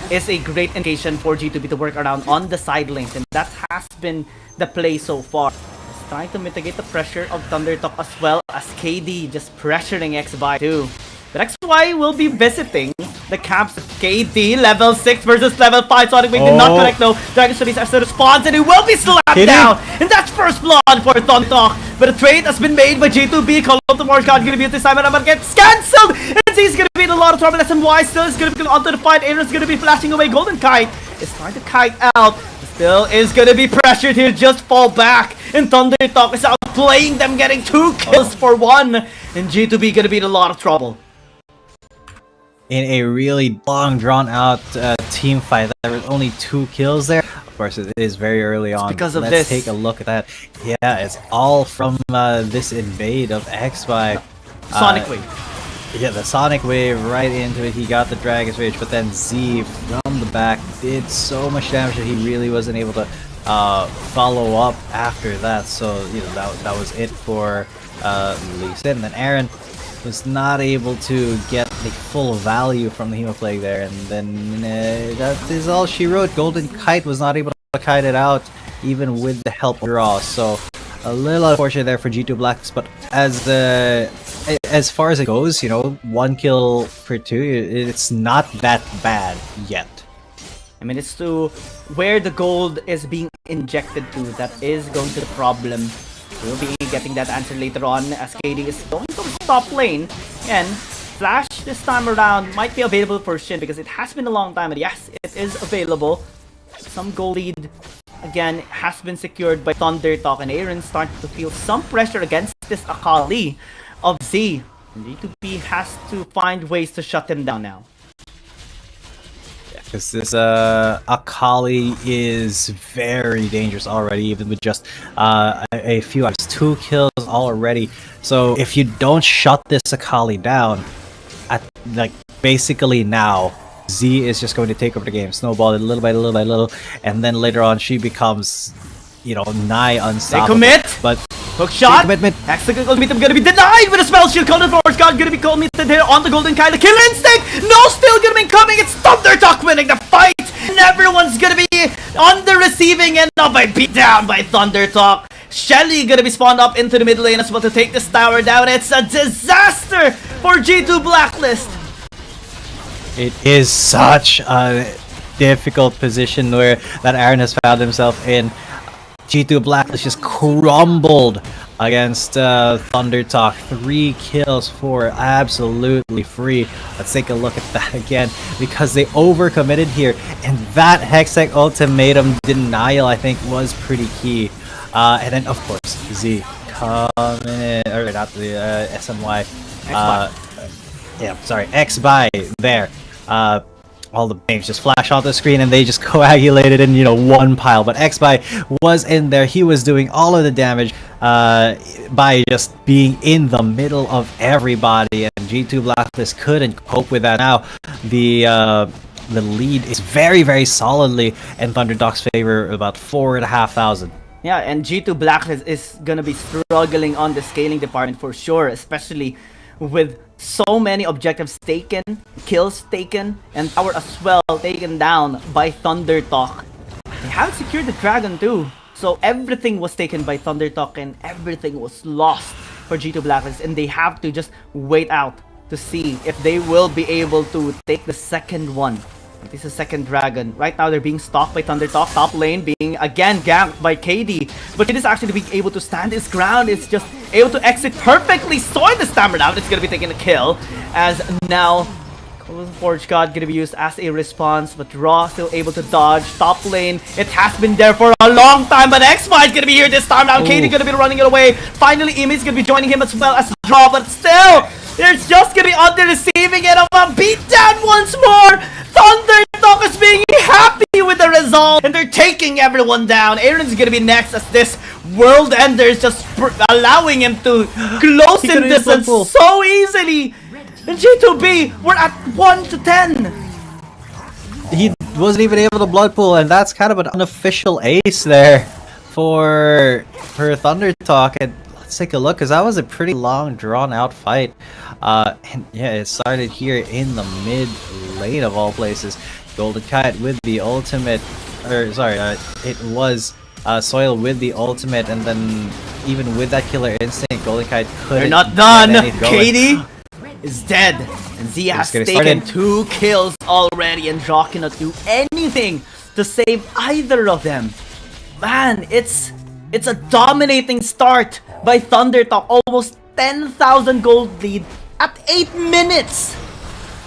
Is a great indication for G2B to work around on the side lanes, and that has been the play so far. It's trying to mitigate the pressure of Thundertalk as well as KD just pressuring XY too. But XY will be visiting the camps of KD, level 6 versus level 5. Sonic Wave did not connect though. Dragon Studies as the response, and he will be slapped down. And that's first blood for Thundertalk. But a trade has been made by G2B. Call up the Morse card, gonna be at this time, and I'm gonna get cancelled. And he's gonna be in a lot of trouble. SMY still is gonna be onto the fight. Aaron's gonna be flashing away. Golden Kite is trying to kite out. Still is gonna be pressured here. Just fall back. And Thundertalk is outplaying them, getting 2 kills for 1. And G2B gonna be in a lot of trouble. In a really long, drawn-out team fight, there was only 2 kills there. Of course, it is very early on. Because of Let's take a look at that. Yeah, it's all from this invade of XY. Sonic Wave. Yeah, the Sonic Wave right into it. He got the Dragon's Rage, but then Z from the back did so much damage that he really wasn't able to follow up after that. So, that was it for Lee Sin. And then Aaron was not able to get the full value from the Hemoplague there, and then that is all she wrote. Golden Kite was not able to kite it out, even with the help of draw. So a little unfortunate there for G2 Blacks, but as far as it goes, 1 kill per 2, it's not that bad yet. I mean, it's to where the gold is being injected to that is going to be the problem. We'll be getting that answer later on as KD is going to the top lane. And Flash this time around might be available for Shin because it has been a long time. And yes, it is available. Some gold lead again has been secured by Thundertalk, and Aaron starting to feel some pressure against this Akali of Z. And G2B has to find ways to shut him down now. Because this Akali is very dangerous already, even with just a few hours. 2 kills already. So if you don't shut this Akali down, basically now, Z is just going to take over the game, snowball it little by little by little, and then later on she becomes, nigh unstoppable. They commit! But hook shot! commitment. Hexagonal meter gonna be denied with a spell shield coming forward. God gonna be committed here on the golden Kyle. The kill instinct! No, still gonna be coming. It's Thunder Talk winning the fight! And everyone's gonna be on the receiving end of a beatdown by Thunder Talk. Shelly gonna be spawned up into the mid lane as well to take this tower down. It's a disaster for G2 Blacklist. It is such a difficult position where that Aaron has found himself in. G2 Blacklist just crumbled against Thunder Talk. 3 kills for absolutely free. Let's take a look at that again, because they overcommitted here, and that Hextech ultimatum denial I think was pretty key. And then of course Z coming in, or not the SMY. Yeah, sorry, X-By there. All the names just flash off the screen and they just coagulated in, one pile. But X-By was in there. He was doing all of the damage by just being in the middle of everybody. And G2 Blacklist couldn't cope with that. Now, the lead is very, very solidly in Thunder Talk's favor, about 4,500. Yeah, and G2 Blacklist is gonna be struggling on the scaling department for sure, especially with so many objectives taken, kills taken, and tower as well taken down by Thunder Talk. They haven't secured the dragon too, so everything was taken by Thunder Talk and everything was lost for G2 Blacklist, and they have to just wait out to see if they will be able to take the second one. This is second dragon. Right now they're being stalked by Thunder Talk. Top lane being again ganked by KD. But it is actually being able to stand his ground. It's just able to exit perfectly. Soy the stammer down. It's gonna be taking a kill. As now Forge God gonna be used as a response. But Raw still able to dodge. Top lane. It has been there for a long time. But X-By is gonna be here this time now. KD gonna be running it away. Finally Imi is gonna be joining him as well as Raw. But still, there's just gonna be on the receiving end of a beatdown once more. Thunder Talk is being happy with the result, and they're taking everyone down. Aaron's gonna be next as this World Ender is just allowing him to close in distance so easily. And G2B, we're at 1 to 10. He wasn't even able to blood pool, and that's kind of an unofficial ace there for Thunder Talk. And let's take a look, because that was a pretty long, drawn-out fight. And yeah, it started here in the mid lane of all places. Golden Kite with the ultimate, or sorry, it was Soil with the ultimate, and then even with that killer instinct, Golden Kite couldn't. They're not done. KD is dead, and Z has taken 2 kills already, and Draw cannot do anything to save either of them. Man, it's a dominating start by Thunder Talk. Almost 10,000 gold lead at 8 minutes.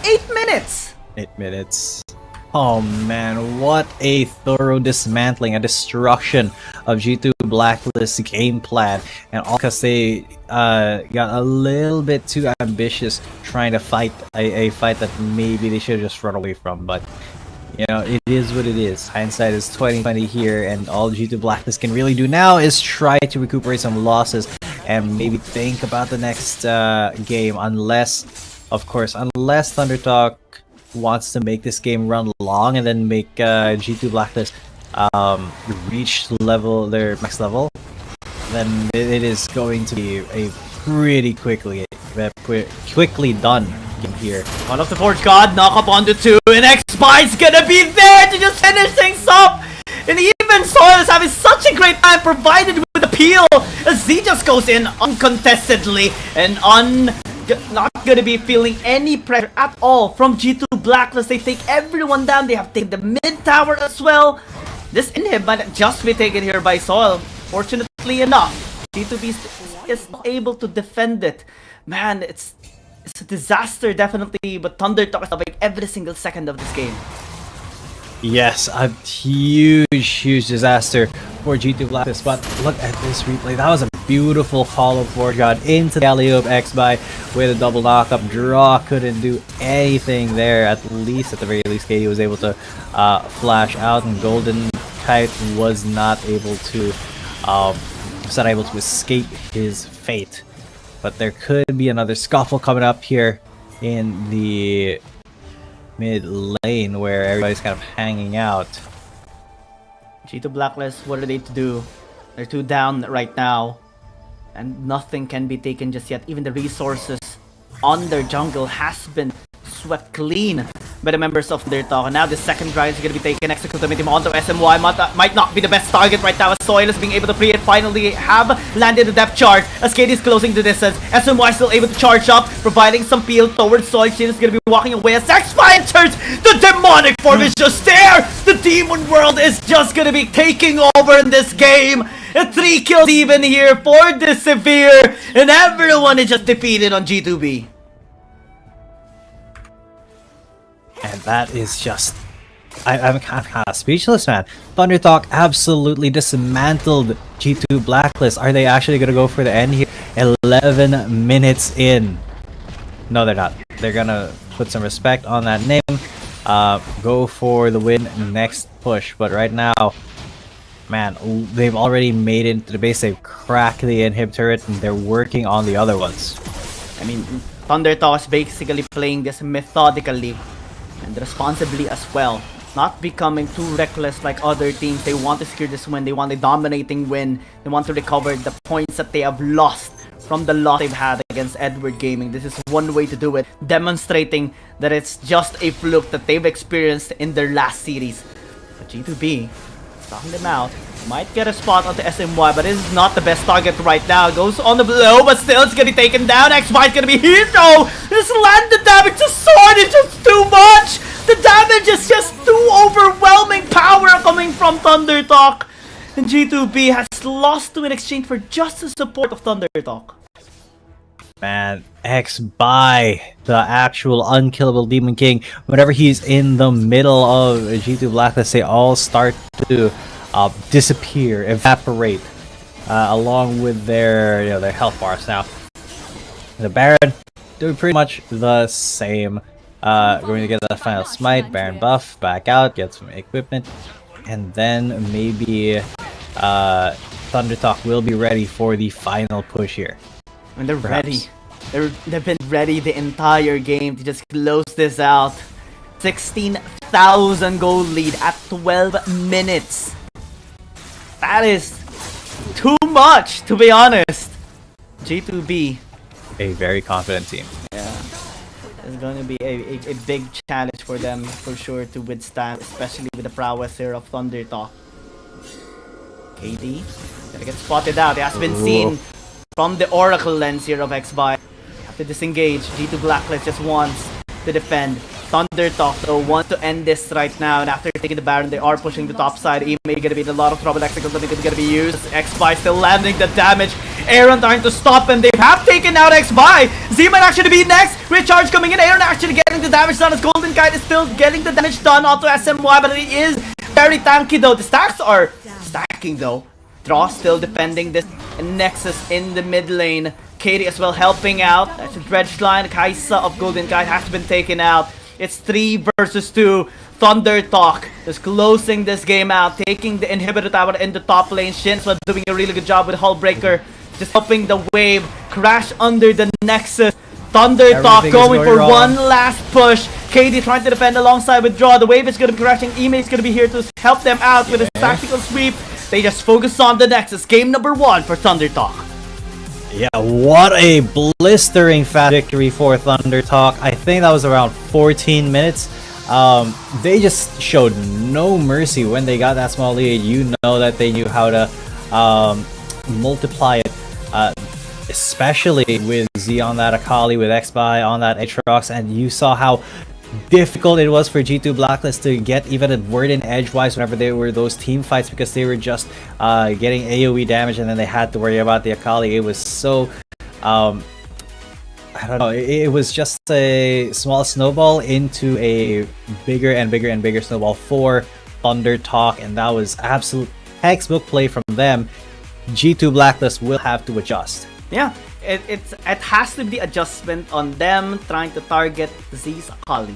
8 minutes. 8 minutes. Oh man, what a thorough dismantling, a destruction of G2 Blacklist's game plan. And all because they got a little bit too ambitious trying to fight a fight that maybe they should have just run away from. But it is what it is. Hindsight is 20/20 here, and all G2 Blacklist can really do now is try to recuperate some losses and maybe think about the next game, unless Thunder Talk wants to make this game run long and then make G2 Blacklist reach their max level. Then it is going to be a pretty quickly done game here. One of the Forge God knock up on the 2, and X-By's gonna be there to just finish things up. And even Soil is having such a great time provided with the peel as Z just goes in uncontestedly and not gonna be feeling any pressure at all from G2 Blacklist. They take everyone down. They have taken the mid tower as well. This inhib might just be taken here by Soil. Fortunately enough, G2B is able to defend it. Man, it's a disaster definitely, but Thunder Talk is stopping every single second of this game. Yes, a huge disaster for G2 Blacklist, but look at this replay. That was a beautiful hollow forward shot into the alley-oop. X-By with a double knock-up draw. Couldn't do anything there. At the very least, KD was able to flash out, and Golden Kite was not able to escape his fate. But there could be another scuffle coming up here in the mid lane where everybody's kind of hanging out. G2 Blacklist, what are they to do? They're 2 down right now, and nothing can be taken just yet. Even the resources on their jungle has been swept clean by the members of their talk. And now the second drive is going to be taken. Executed him onto SMY. Might not be the best target right now, as Soil is being able to free it. Finally have landed the depth charge as KD is closing the distance. SMY still able to charge up, providing some peel towards Soil. She is going to be walking away as X-By enters. The demonic form is just there. The demon world is just going to be taking over in this game. 3 kills even here for the Severe, and everyone is just defeated on G2B. And that is just... I'm kind of speechless, man. Thundertalk absolutely dismantled G2 Blacklist. Are they actually going to go for the end here? 11 minutes in. No, they're not. They're going to put some respect on that name. Go for the win next push. But right now, man, they've already made it into the base. They've cracked the inhib turret, and they're working on the other ones. I mean, Thundertalk is basically playing this methodically and responsibly as well. Not becoming too reckless like other teams. They want to secure this win. They want a dominating win. They want to recover the points that they have lost from the loss they've had against Edward Gaming. This is one way to do it, demonstrating that it's just a fluke that they've experienced in their last series. But G2B, stalking them out, might get a spot onto SMY, but it is not the best target right now. Goes on the blow, but still it's gonna be taken down. X-Y is gonna be here though. Just land the damage. The sword is just too much. The damage is just too overwhelming power coming from Thundertalk. And G2B has lost to in exchange for just the support of Thundertalk. Man, X-By, the actual unkillable Demon King, whenever he's in the middle of G2 Blacklist, they all start to disappear, evaporate, along with their their health bars. Now, the Baron doing pretty much the same. Going to get that final smite, Baron buff, back out, get some equipment, and then maybe Thundertalk will be ready for the final push here. And they're ready. They've been ready the entire game to just close this out. 16,000 gold lead at 12 minutes. That is too much, to be honest. G2B, a very confident team. Yeah, it's going to be a big challenge for them for sure to withstand, especially with the prowess here of Thundertalk. KD gonna get spotted out. It has been seen from the Oracle lens here of X-By. Have to disengage. G2 Blacklist just wants to defend. Thundertalk though wants to end this right now, and after taking the Baron, they are pushing the top side. Ime gonna be in a lot of trouble. Execute is gonna be used. X-By still landing the damage. Aaron trying to stop, and they have taken out X-By. Z might actually be next. Recharge coming in. Aaron actually getting the damage done as Golden Kite is still getting the damage done onto SMY, but it is very tanky though. The stacks are stacking though. Draw still defending this Nexus in the mid lane. Katie as well helping out. That's a dredge line. Kaisa of Golden Kite has been taken out. It's 3 versus 2. Thundertalk is closing this game out, taking the inhibitor tower in the top lane. Shin's doing a really good job with Hullbreaker, just helping the wave crash under the Nexus. Thundertalk going for wrong. One last push. KD trying to defend alongside with Draw. The wave is going to be crashing. Ime is going to be here to help them out with a tactical sweep. They just focus on the Nexus. Game number 1 for Thundertalk. Yeah, what a blistering fast victory for Thundertalk. I think that was around 14 minutes. They just showed no mercy when they got that small lead. You know that they knew how to multiply it, especially with Z on that Akali, with X-By on that Aatrox, and you saw how difficult it was for G2 Blacklist to get even a word in edgewise whenever they were those team fights, because they were just getting AoE damage, and then they had to worry about the Akali. It was so I don't know, it was just a small snowball into a bigger and bigger and bigger snowball for Thundertalk, and that was absolute textbook play from them. G2 Blacklist will have to adjust. Yeah, it has to be adjustment on them trying to target Z's Akali.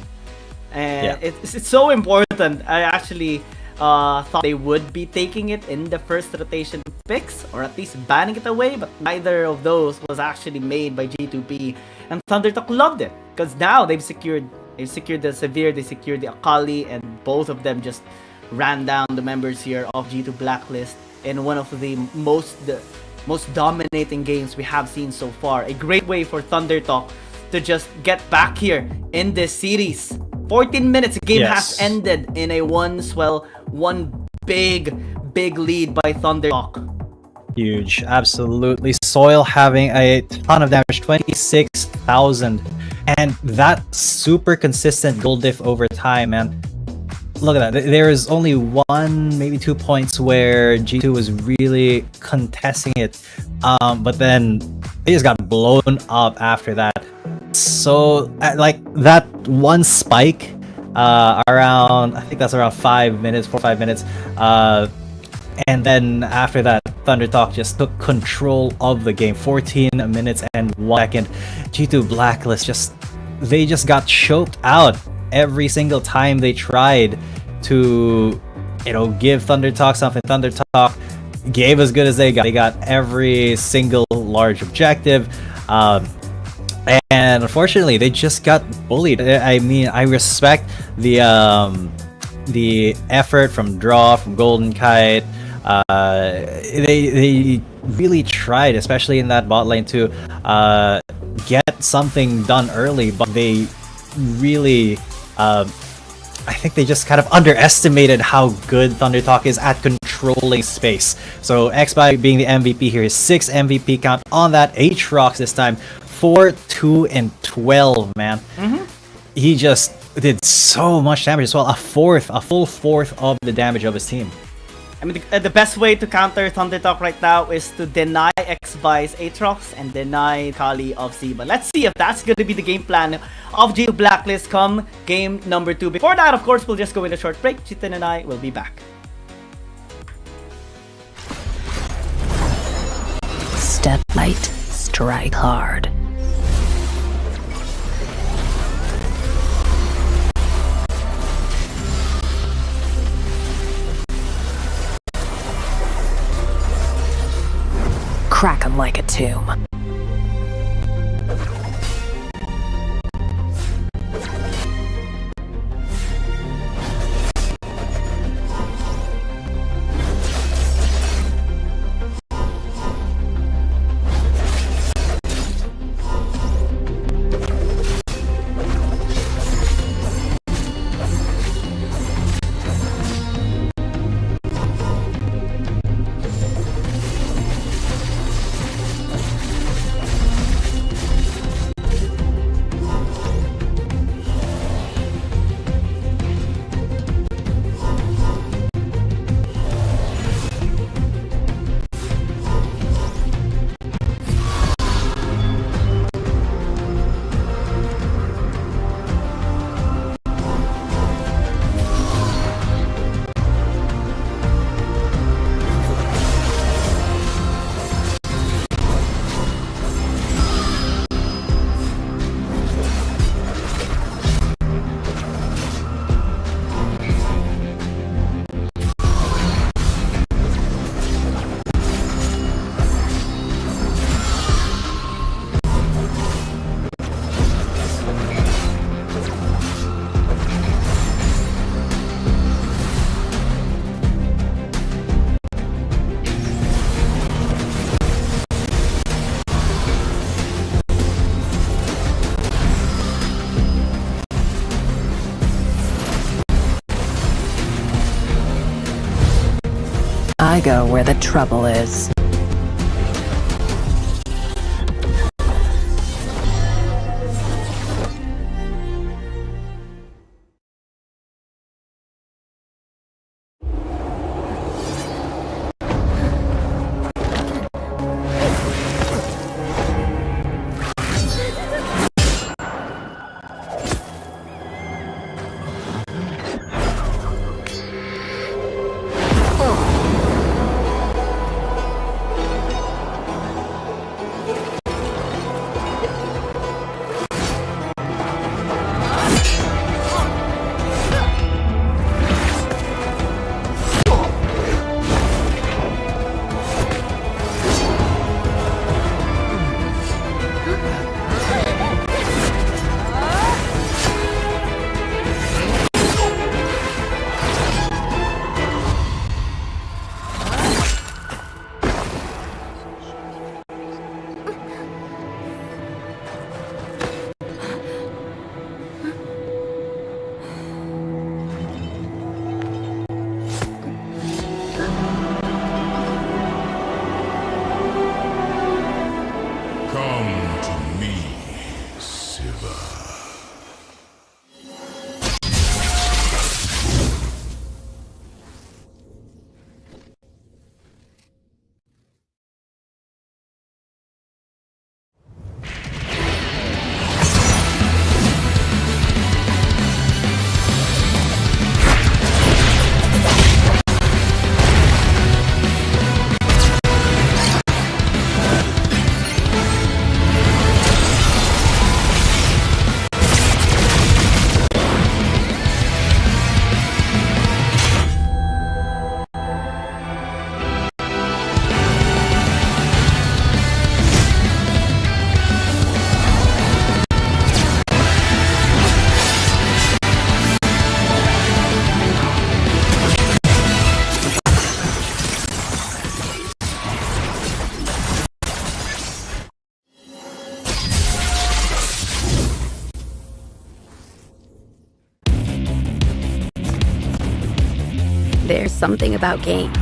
And it's so important. I actually thought they would be taking it in the first rotation picks, or at least banning it away, but neither of those was actually made by G2B. And ThunderTalk loved it, because now they've secured the Severe, they secured the Akali, and both of them just ran down the members here of G2 Blacklist in one of the most dominating games we have seen so far. A great way for ThunderTalk to just get back here in this series. 14 minutes, game has ended in a one big lead by ThunderTalk. Huge, absolutely. Soil having a ton of damage, 26,000. And that super consistent gold diff over time, man. Look at that. There is only 1, maybe 2 points where G2 was really contesting it. But then they just got blown up after that. So, like, that one spike around, I think that's around 5 minutes, 4 or 5 minutes. And then after that, ThunderTalk just took control of the game. 14 minutes and 1 second. G2 Blacklist they just got choked out every single time they tried to, give ThunderTalk something. ThunderTalk gave as good as they got. They got every single large objective. And unfortunately, they just got bullied. I mean, I respect the effort from Draw, from Golden Kite. They really tried, especially in that bot lane, to get something done early, but they really I think they just kind of underestimated how good ThunderTalk is at controlling space. So Xby being the MVP here, 6 MVP count on that, Aatrox this time, 4, 2, and 12, man. He just did so much damage as well, a full fourth of the damage of his team. I mean, the best way to counter ThunderTalk right now is to deny Xby's Aatrox and deny Kali of Z. But let's see if that's going to be the game plan of G2 Blacklist come game number 2. Before that, of course, we'll just go in a short break. Chitin and I will be back. Step light, strike hard. Crack 'em like a tomb. I go where the trouble is. There's something about games.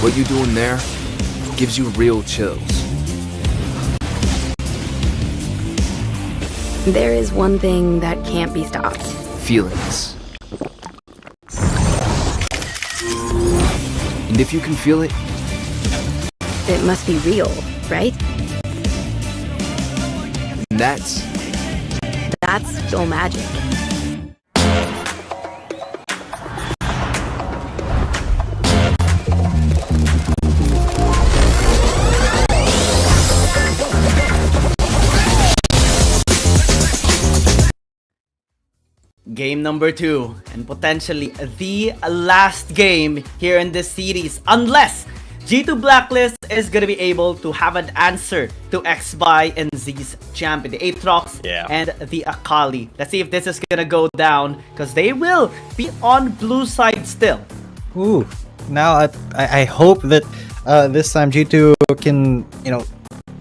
What you doing there gives you real chills. There is one thing that can't be stopped. Feelings. And if you can feel it, It must be real, right? that's real magic. Game number 2, and potentially the last game here in this series, unless G2 Blacklist is gonna be able to have an answer to XBY and Z's champion, the Aatrox and the Akali. Let's see if this is gonna go down, because they will be on blue side still. Ooh, now I hope that this time G2 can, you know,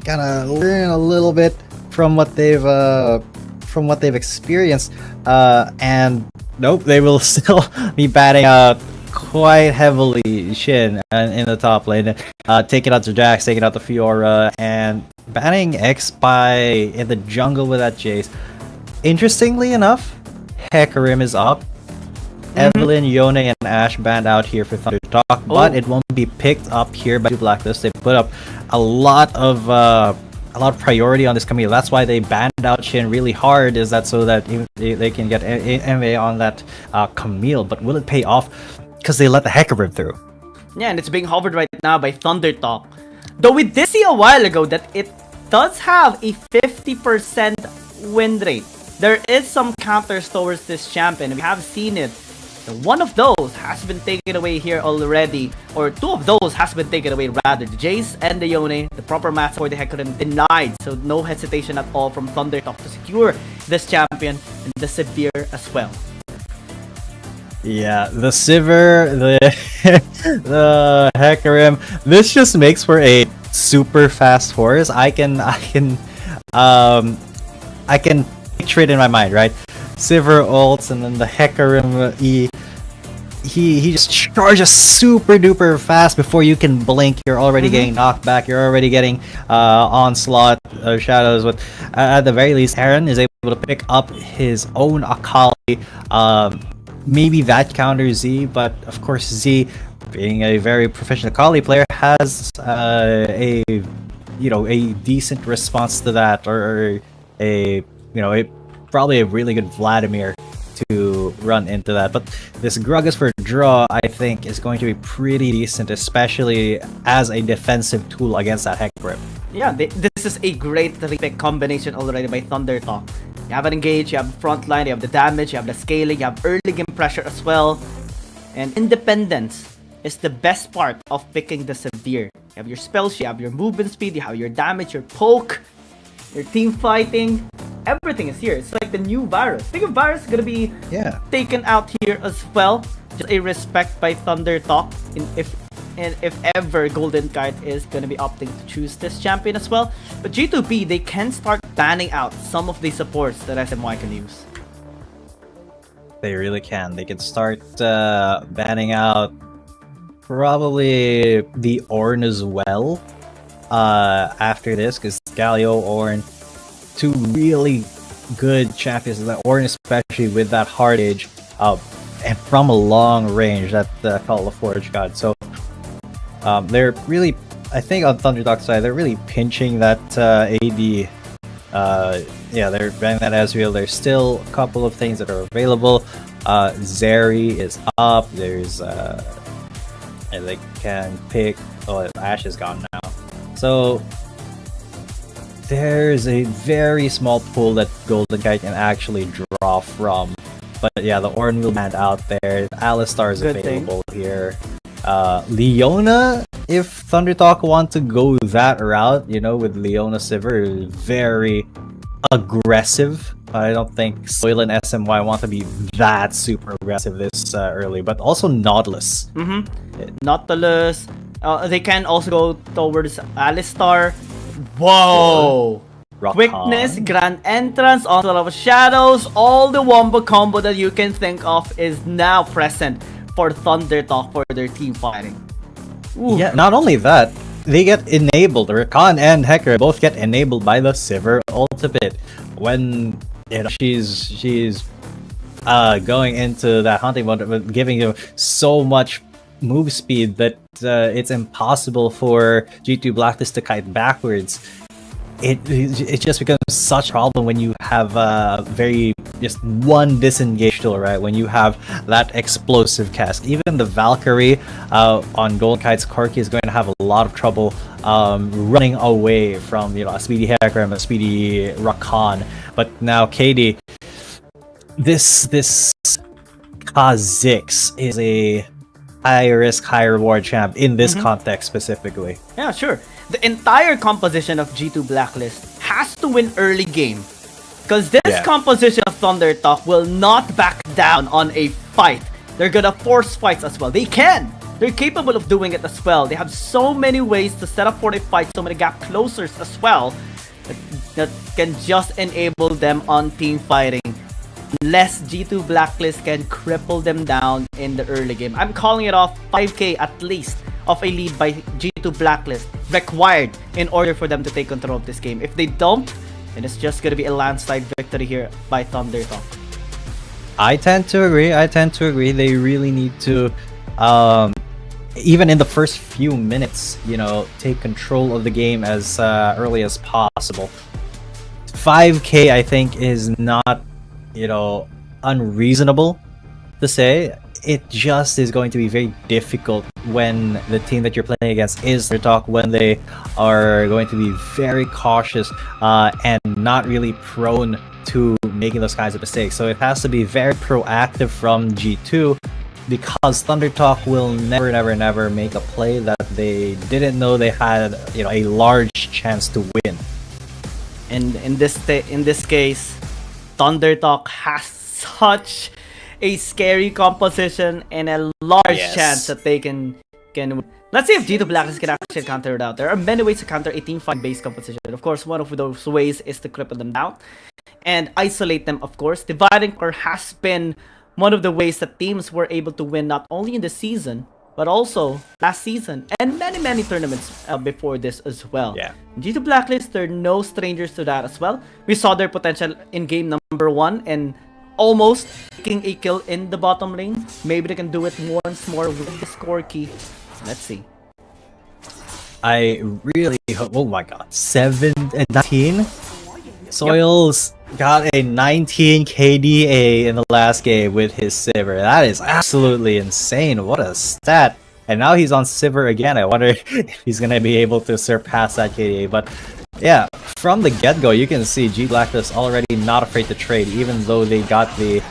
kind of learn a little bit from what they've experienced, and nope, they will still be batting out quite heavily Shin in the top lane, taking out the Jax, taking out the Fiora, and banning XBY in the jungle with that Jace. Interestingly enough, Hecarim is up. Evelyn, Yone, and Ashe banned out here for Thunder Talk, but it won't be picked up here by Blacklist. They put up a lot of priority on this Camille. That's why they banned out Shin really hard, is that so that they can get MA on that Camille. But will it pay off? Because they let the Hecarim through. Yeah, and it's being hovered right now by Thunder Talk. Though we did see a while ago that it does have a 50% win rate. There is some counters towards this champion. We have seen it. One of those has been taken away here already, or two of those has been taken away rather. The Jace and the Yone, the proper match for the Hecarim denied, so no hesitation at all from Thunder Talk to secure this champion, and the Severe as well. Yeah, the Sivir, the Hecarim. This just makes for a super fast horse. I can picture it in my mind, right? Sivir ults, and then the Hecarim he just charges super duper fast. Before you can blink, you're already getting knocked back. You're already getting onslaught shadows. But at the very least, Heron is able to pick up his own Akali. Maybe that counters Z, but of course Z, being a very proficient Akali player, has a decent response to that, or probably a really good Vladimir to run into that. But this Gragas for draw, I think, is going to be pretty decent, especially as a defensive tool against that Hecarim. Yeah, this is a great 3-pick combination already by Thunder Talk. You have an engage, you have frontline, you have the damage, you have the scaling, you have early game pressure as well. And independence is the best part of picking the Severe. You have your spells, you have your movement speed, you have your damage, your poke, your team fighting. Everything is here. It's like the new Varus. I think of Varus gonna be taken out here as well. Just a respect by Thunder Talk. If ever Golden Kite is gonna be opting to choose this champion as well. But G2B, they can start banning out some of the supports that SMY can use. They really can. They can start banning out probably the Ornn as well after this, because Galio, Ornn, two really good champions. The Ornn especially with that hard age and from a long range that Call of Forge God. So they're really, I think on Thunderdock side, they're really pinching that AD. They're banning that Ezreal. There's still a couple of things that are available. Zeri is up. There's and they can pick. Oh, Ashe is gone now. So there's a very small pool that Golden Kite can actually draw from. But yeah, the Ornn will land out there. Alistar is available here. Leona, if Thunder Talk want to go that route, with Leona Sivir, very aggressive. I don't think Soil and SMY want to be that super aggressive this early, but also Nautilus. Nautilus. They can also go towards Alistar. Whoa! Quickness, Grand Entrance, Onslaught of Shadows, all the wombo combo that you can think of is now present for Thunder Talk for their team fighting. Ooh. Yeah, not only that, they get enabled. Rakan and Hecker both get enabled by the Sivir ultimate when she's going into that hunting mode, giving you so much move speed that it's impossible for G2 Blacklist to kite backwards. It just becomes such a problem when you have very just one disengaged tool, right? When you have that explosive cast. Even the Valkyrie on Golden Kite's Corki is going to have a lot of trouble running away from a speedy Hecker and a speedy Rakan. But now KD, this Kha'Zix is a high risk, high reward champ in this context specifically. Yeah, sure. The entire composition of G2 Blacklist has to win early game. Because this composition of Thunder Talk will not back down on a fight. They're gonna force fights as well. They can! They're capable of doing it as well. They have so many ways to set up for a fight, so many gap closers as well, that can just enable them on team fighting. Unless G2 Blacklist can cripple them down in the early game. I'm calling it off 5k at least of a lead by G2 Blacklist required in order for them to take control of this game. If they don't, then it's just going to be a landslide victory here by Thunder Talk. I tend to agree. They really need to, even in the first few minutes, take control of the game as early as possible. 5k, I think, is not, unreasonable to say. It just is going to be very difficult when the team that you're playing against is Thunder Talk, when they are going to be very cautious and not really prone to making those kinds of mistakes. So it has to be very proactive from G2, because Thunder Talk will never make a play that they didn't know they had a large chance to win. And in this case, Thunder Talk has such a scary composition and a large chance that they can win. Let's see if G2 Blacklist can actually counter it out. There are many ways to counter a team fight based composition. Of course, one of those ways is to cripple them down and isolate them, of course. Dividing core has been one of the ways that teams were able to win not only in the season, but also last season and many tournaments before this as well. G2 Blacklist, they're no strangers to that as well. We saw their potential in game number 1 and almost taking a kill in the bottom lane. Maybe they can do it once more with the score key. Let's see. I really hope. Oh my god, 7 and 19. Soils got a 19 KDA in the last game with his Sivir. That is absolutely insane. What a stat. And now he's on Sivir again. I wonder if he's going to be able to surpass that KDA. But yeah, from the get-go, you can see G Blacklist already not afraid to trade, even though they got the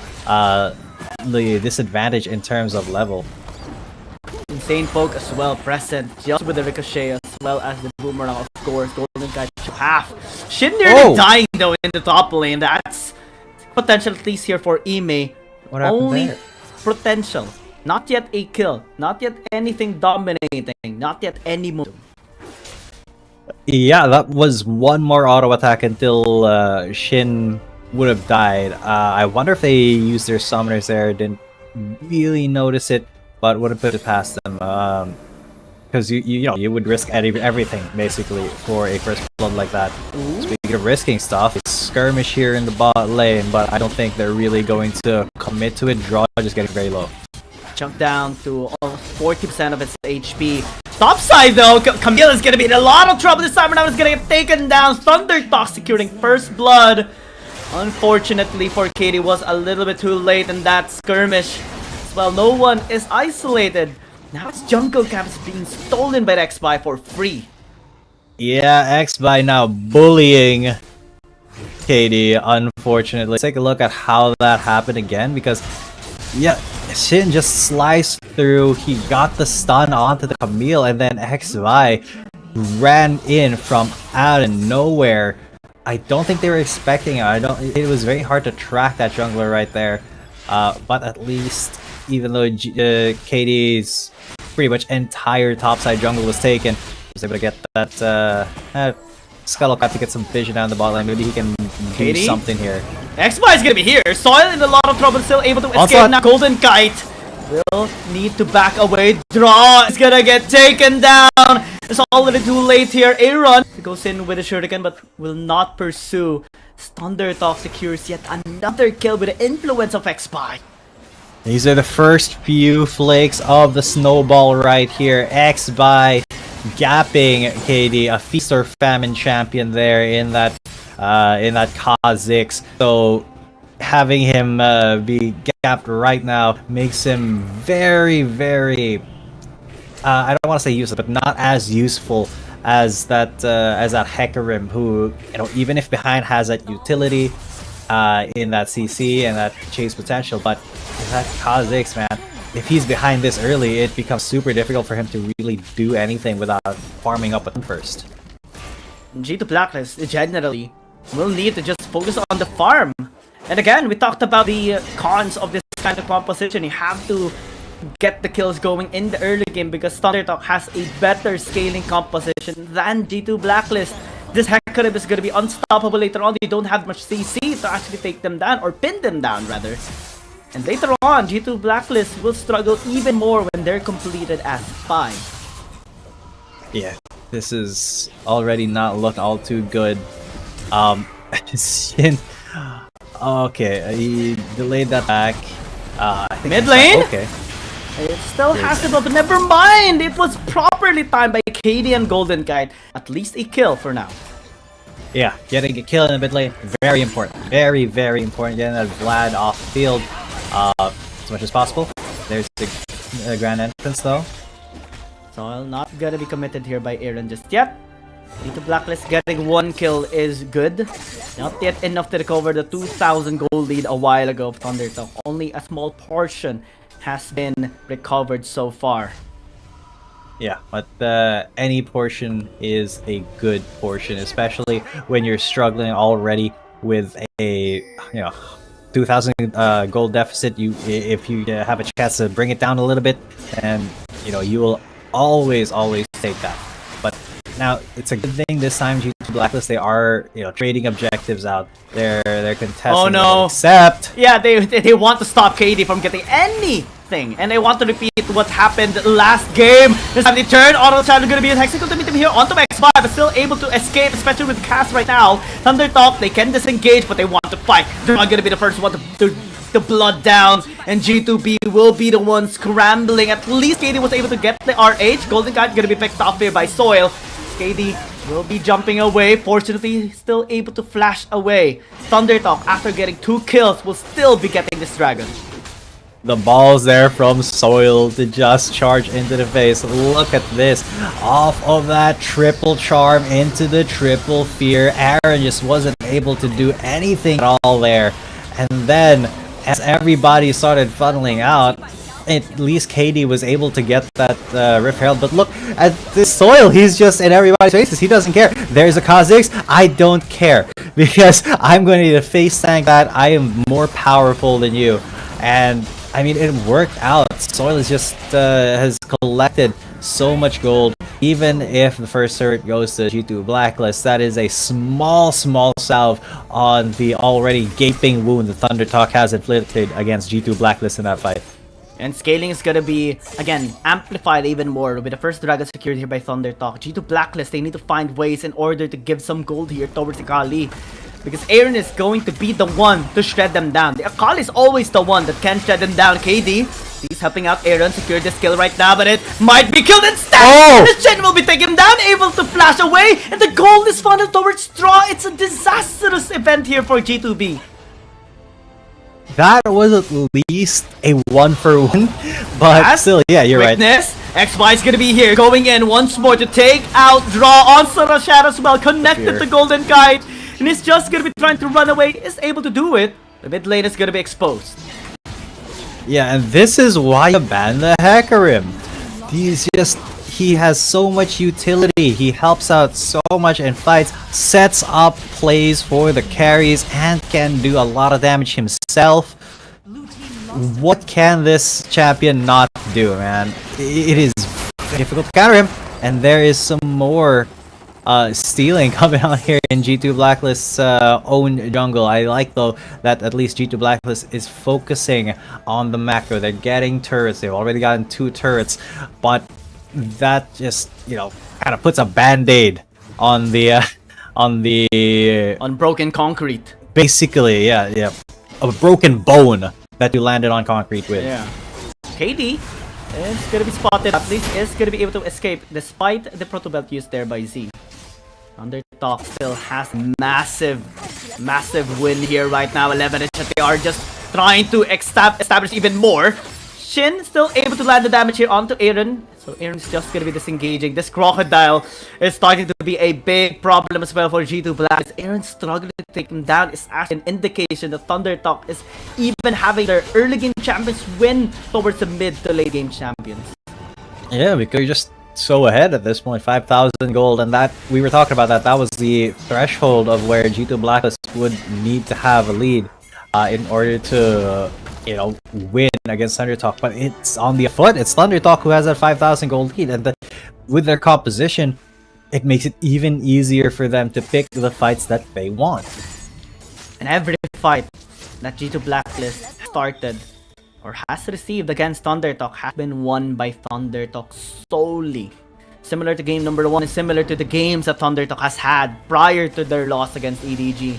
disadvantage in terms of level. Insane poke as well present, just with the ricochet as well as the boomerang, of course. Golden Kite half. Shin nearly dying though in the top lane. That's potential at least here for Ime. What happened Only there? potential. Not yet a kill. Not yet anything dominating. Not yet any move. Yeah, that was one more auto attack until Shin would have died. I wonder if they used their summoners there. Didn't really notice it, but wouldn't put it past them. Because you would risk everything basically for a first blood like that. Speaking of risking stuff, it's skirmish here in the bot lane, but I don't think they're really going to commit to it. Draw just getting very low. Chunk down to almost 40% of its HP. Top side though, Camille is gonna be in a lot of trouble this time around. Is gonna get taken down. Thunder Talk securing first blood. Unfortunately for Katie, was a little bit too late in that skirmish. Well, no one is isolated. Now its jungle camp is being stolen by the X-Buy for free. Yeah, X-Buy now bullying Katie, unfortunately. Let's take a look at how that happened again, because yeah, Shin just sliced through. He got the stun onto the Camille, and then X-Buy ran in from out of nowhere. I don't think they were expecting it. It was very hard to track that jungler right there. But at least, even though KD's pretty much entire topside jungle was taken, he was able to get that Scuttle Cap to get some vision down the bot lane. Maybe he can do something here. X-Buy is gonna be here. Soil in a lot of trouble, still able to escape. Now Golden Kite will need to back away. Draw is gonna get taken down. It's already too late here. Aaron goes in with a shuriken but will not pursue. Thundertalk secures yet another kill with the influence of X-Spy. These are the first few flakes of the snowball right here. X-Spy gapping KD, a feast or famine champion there in that Kha'Zix. So having him be gapped right now makes him very, very I don't want to say useless, but not as useful as that Hecarim, who, you know, even if behind has that utility in that CC and that chase potential, but that Kha'Zix, man, if he's behind this early, it becomes super difficult for him to really do anything without farming up with him first. G2 Blacklist generally will need to just focus on the farm. And again, we talked about the cons of this kind of composition. You have to get the kills going in the early game because Thundertalk has a better scaling composition than G2 Blacklist. This Hecarim is going to be unstoppable later on. You don't have much CC to actually take them down, or pin them down rather. And later on, G2 Blacklist will struggle even more when they're completed as 5. Yeah, this is already not looking all too good. Xin, okay, he delayed that back. I think mid lane? Okay. It still has to go, but never mind! It was properly timed by KD and Golden Kite. At least a kill for now. Yeah, getting a kill in the mid lane, very important. Very, very important. Getting that Vlad off the field as much as possible. There's the grand entrance though. So I'm not gonna be committed here by Aaron just yet. G2 Blacklist getting 1 kill is good. Not yet enough to recover the 2,000 gold lead a while ago of Thundertalk. Only a small portion has been recovered so far. Yeah, but any portion is a good portion, especially when you're struggling already with a 2,000 gold deficit. If you have a chance to bring it down a little bit, and you will always take that. But now it's a good thing this time G2 Blacklist, they are trading objectives out. They're contesting. Oh no! Except yeah, they want to stop KD from getting anything, and they want to repeat what happened last game. This time they turn. Auto Shadow gonna be a Hexical to meet him here onto X5, but still able to escape, especially with Cass right now. Thundertalk, they can disengage, but they want to fight. They're not gonna be the first one to blood down, and G2B will be the ones scrambling. At least KD was able to get the RH. Golden Kite gonna be picked off here by Soil. KD will be jumping away. Fortunately, still able to flash away. Thundertalk, after getting 2 kills, will still be getting this dragon. the balls there from Soil to just charge into the face. Look at this. Off of that triple charm into the triple fear. Aaron just wasn't able to do anything at all there. And then, as everybody started funneling out, at least KD was able to get that Rift Herald. But look at this Soil. He's just in everybody's faces. He doesn't care. There's a Kha'Zix. I don't care. Because I'm going to need to face tank that. I am more powerful than you. And I mean, it worked out. Soil is just has collected so much gold. Even if the first turret goes to G2 Blacklist, that is a small salve on the already gaping wound that Thundertalk has inflicted against G2 Blacklist in that fight. And scaling is gonna be, again, amplified even more with the first dragon secured here by Thundertalk. G2 Blacklist, they need to find ways in order to give some gold here towards the Akali. Because Aaron is going to be the one to shred them down. The Akali is always the one that can shred them down. KD, he's helping out Aaron, secure this kill right now, but it might be killed instead! Oh! The Shen will be taken down, able to flash away, and the gold is funneled towards Straw. It's a disastrous event here for G2B. That was at least a 1-for-1, but still, yeah, you're Quickness. Right. XY is gonna be here, going in once more to take out Draw on Sarashat as well, connected to Golden Kite, and he's just gonna be trying to run away. Is able to do it. The mid lane is gonna be exposed. Yeah, and this is why you ban the Hecarim. He has so much utility. He helps out so much in fights, sets up plays for the carries, and can do a lot of damage himself. What can this champion not do, man? It is difficult to counter him. And there is some more stealing coming out here in G2 Blacklist's own jungle. I like though that at least G2 Blacklist is focusing on the macro. They're getting turrets. They've already gotten 2 turrets, but that just, you know, kind of puts a band-aid on the on broken concrete. Basically, yeah, a broken bone that you landed on concrete with. Yeah. KD is gonna be spotted. At least is gonna be able to escape despite the proto belt used there by Z. Underdog still has massive win here right now. 11 and they are just trying to establish even more. Shin still able to land the damage here onto Aaron. So Aaron's just gonna be disengaging. This crocodile is starting to be a big problem as well for G2 Black. Aaron struggling to take him down is actually an indication that ThunderTalk is even having their early game champions win towards the mid to late game champions. Yeah, because you're just so ahead at this point, 5,000 gold, and that we were talking about that was the threshold of where G2 Blacklist would need to have a lead in order to, you know, win against ThunderTalk. But it's on the foot. It's ThunderTalk who has that 5,000 gold lead, and with their composition, it makes it even easier for them to pick the fights that they want. And every fight that G2 Blacklist started or has received against ThunderTalk has been won by ThunderTalk solely. Similar to game number 1 and similar to the games that ThunderTalk has had prior to their loss against EDG.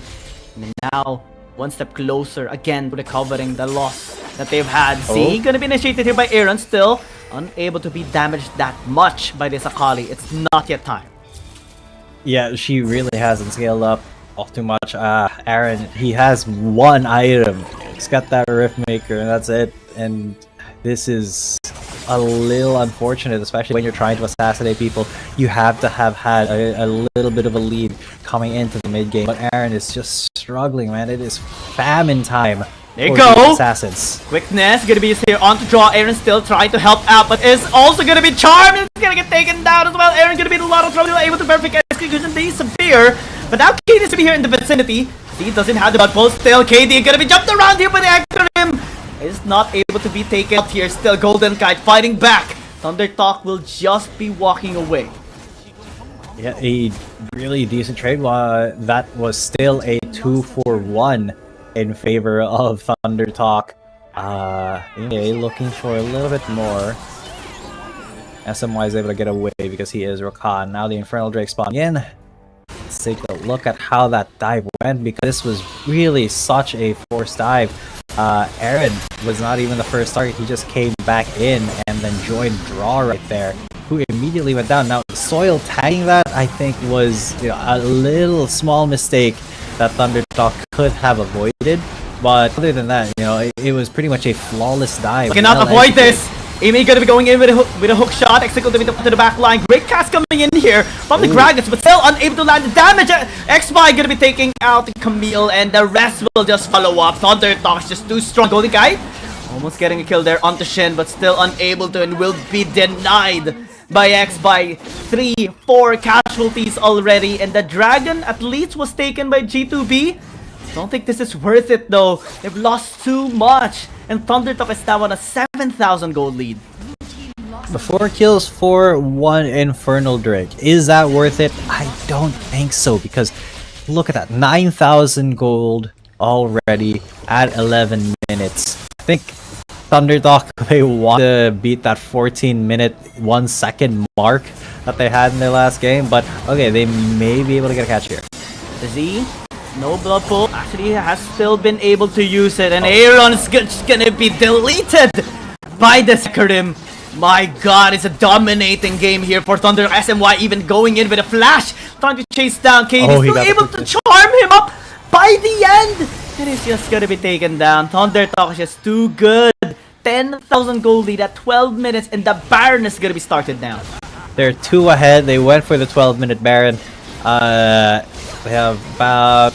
And now, one step closer again to recovering the loss that they've had. Z gonna be initiated here by Aaron, still unable to be damaged that much by this Akali. It's not yet time. Yeah, she really hasn't scaled up all too much. Aaron, he has 1 item. He's got that Rift Maker, and that's it. And this is a little unfortunate, especially when you're trying to assassinate people. You have to have had a little bit of a lead coming into the mid game. But Aaron is just struggling, man. It is famine time. There you go! Assassins. Quickness gonna be here on to draw. Aaron still trying to help out, but is also gonna be charmed. It's gonna get taken down as well. Aaron gonna be in a lot of trouble, able to perfect execution. They disappear. But now KD is to be here in the vicinity. He doesn't have the blood pulse. Still, KD gonna be jumped around here by the acronym. Is not able to be taken out here. Still, Golden Kite fighting back. ThunderTalk will just be walking away. Yeah, a really decent trade. That was still a 2-for-1 in favor of ThunderTalk. Looking for a little bit more. SMY is able to get away because he is Rakan. Now the Infernal Drake spawn in. Let's take a look at how that dive went, because this was really such a forced dive. Aaron was not even the first target. He just came back in and then joined Draw right there, who immediately went down. Now, Soil tagging that, I think, was, you know, a little small mistake that ThunderTalk could have avoided. But other than that, you know, it was pretty much a flawless dive. Cannot avoid this. Amy gonna be going in with a hook shot, executed to the back line. Great cast coming in here from the Gragas, but still unable to land the damage. X-Spy gonna be taking out Camille, and the rest will just follow up. ThunderTalk just too strong. Golden Guy almost getting a kill there onto Shin, but still unable to, and will be denied by X-Spy. 3-4 casualties already, and the Dragon at least was taken by G2B. Don't think this is worth it though. They've lost too much. And ThunderTalk is now on a 7,000 gold lead. The 4 kills for 1 Infernal Drake. Is that worth it? I don't think so, because look at that. 9,000 gold already at 11 minutes. I think ThunderTalk, they want to beat that 14-minute, 1-second mark that they had in their last game. But okay, they may be able to get a catch here. The Z. No blood pool. Actually, has still been able to use it, and Aaron's gonna be deleted by the Skyrim. My god, it's a dominating game here for Thunder. SMY even going in with a flash, trying to chase down KD. Still able to charm him up by the end. And he's just gonna be taken down. ThunderTalk is just too good. 10,000 gold lead at 12 minutes, and the Baron is gonna be started now. They're 2 ahead. They went for the 12-minute Baron. They have about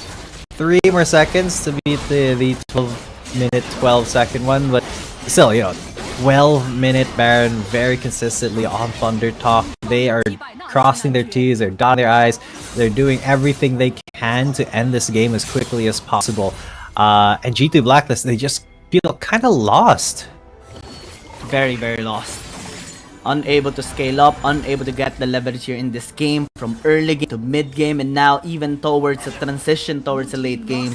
3 more seconds to beat the 12-minute, 12-second one, but still, you know, 12-minute Baron very consistently on ThunderTalk. They are crossing their T's, they're dotting their I's, they're doing everything they can to end this game as quickly as possible. And G2 Blacklist, they just feel kind of lost. Very, very lost. unable to scale up, unable to get the leverage here in this game from early game to mid game, and now even towards the transition towards the late game.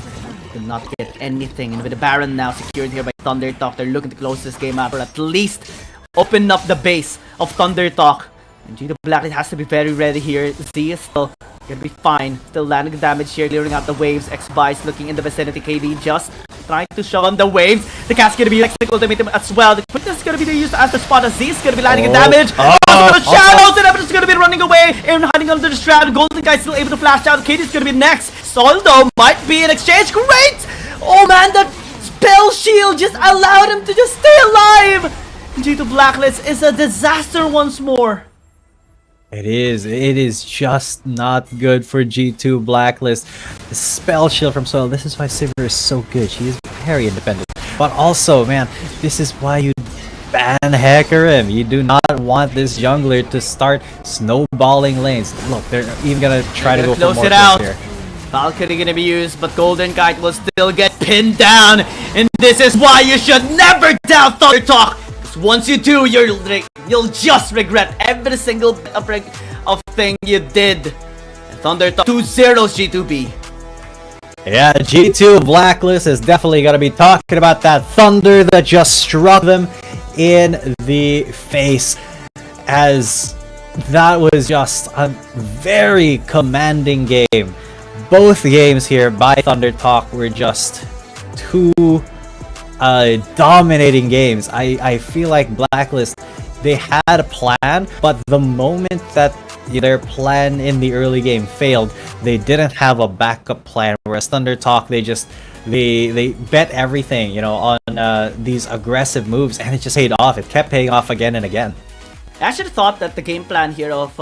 Did not get anything, and with the Baron now secured here by Thunder Talk, they're looking to close this game out or at least open up the base of Thunder Talk. And G2 Blacklist has to be very ready here. Z is still gonna be fine, still landing damage here, clearing out the waves. X-Buy is looking in the vicinity. KB just trying to shove on the waves. The cat's gonna be like ultimatum as well. The quickness is gonna be used as the spot as Z is gonna be landing in damage. The shadows and everyone's gonna be running away. Aaron hiding under the shroud. Golden Guy still able to flash out. Katie's gonna be next. Soldo might be an exchange. Great! Oh man, that spell shield just allowed him to just stay alive. G2 Blacklist is a disaster once more. It is just not good for G2 Blacklist. The spell shield from Soil, this is why Sivir is so good. She is very independent. But also, man, this is why you ban Hecarim. You do not want this jungler to start snowballing lanes. Look, they're even gonna try to go for more close it out here. Valkyrie gonna be used, but Golden Kite will still get pinned down. And this is why you should never doubt Thunder Talk. Once you do, you'll just regret every single bit of thing you did. And Thunder Talk 2-0 G2B. Yeah, G2 Blacklist is definitely gonna be talking about that thunder that just struck them in the face, as that was just a very commanding game. Both games here by Thunder Talk were just two dominating games. I feel like Blacklist, they had a plan, but the moment that their plan in the early game failed, they didn't have a backup plan. Whereas Thunder Talk, they bet everything, you know, on these aggressive moves, and it just paid off. It kept paying off again and again. I actually thought that the game plan here of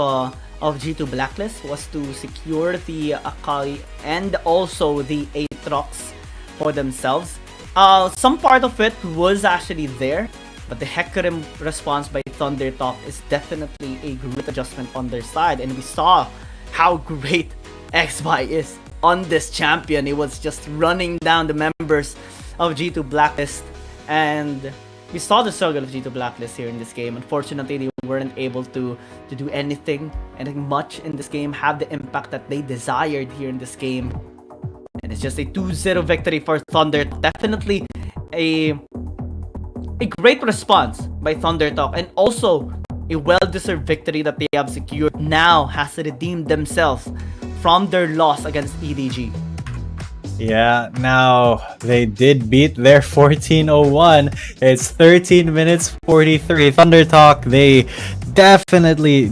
G2 Blacklist was to secure the Akali and also the Aatrox for themselves. Some part of it was actually there, but the Hecarim response by Thunder Talk is definitely a great adjustment on their side, and we saw how great X-Buy is on this champion. He was just running down the members of G2 Blacklist, and we saw the struggle of G2 Blacklist here in this game. Unfortunately, they weren't able to do anything much in this game, have the impact that they desired here in this game. And it's just a 2-0 victory for Thunder. Definitely a great response by Thunder Talk, and also a well-deserved victory that they have secured. Now has redeemed themselves from their loss against EDG. Yeah, now they did beat their 14-01. It's 13 minutes 43. Thunder Talk, they definitely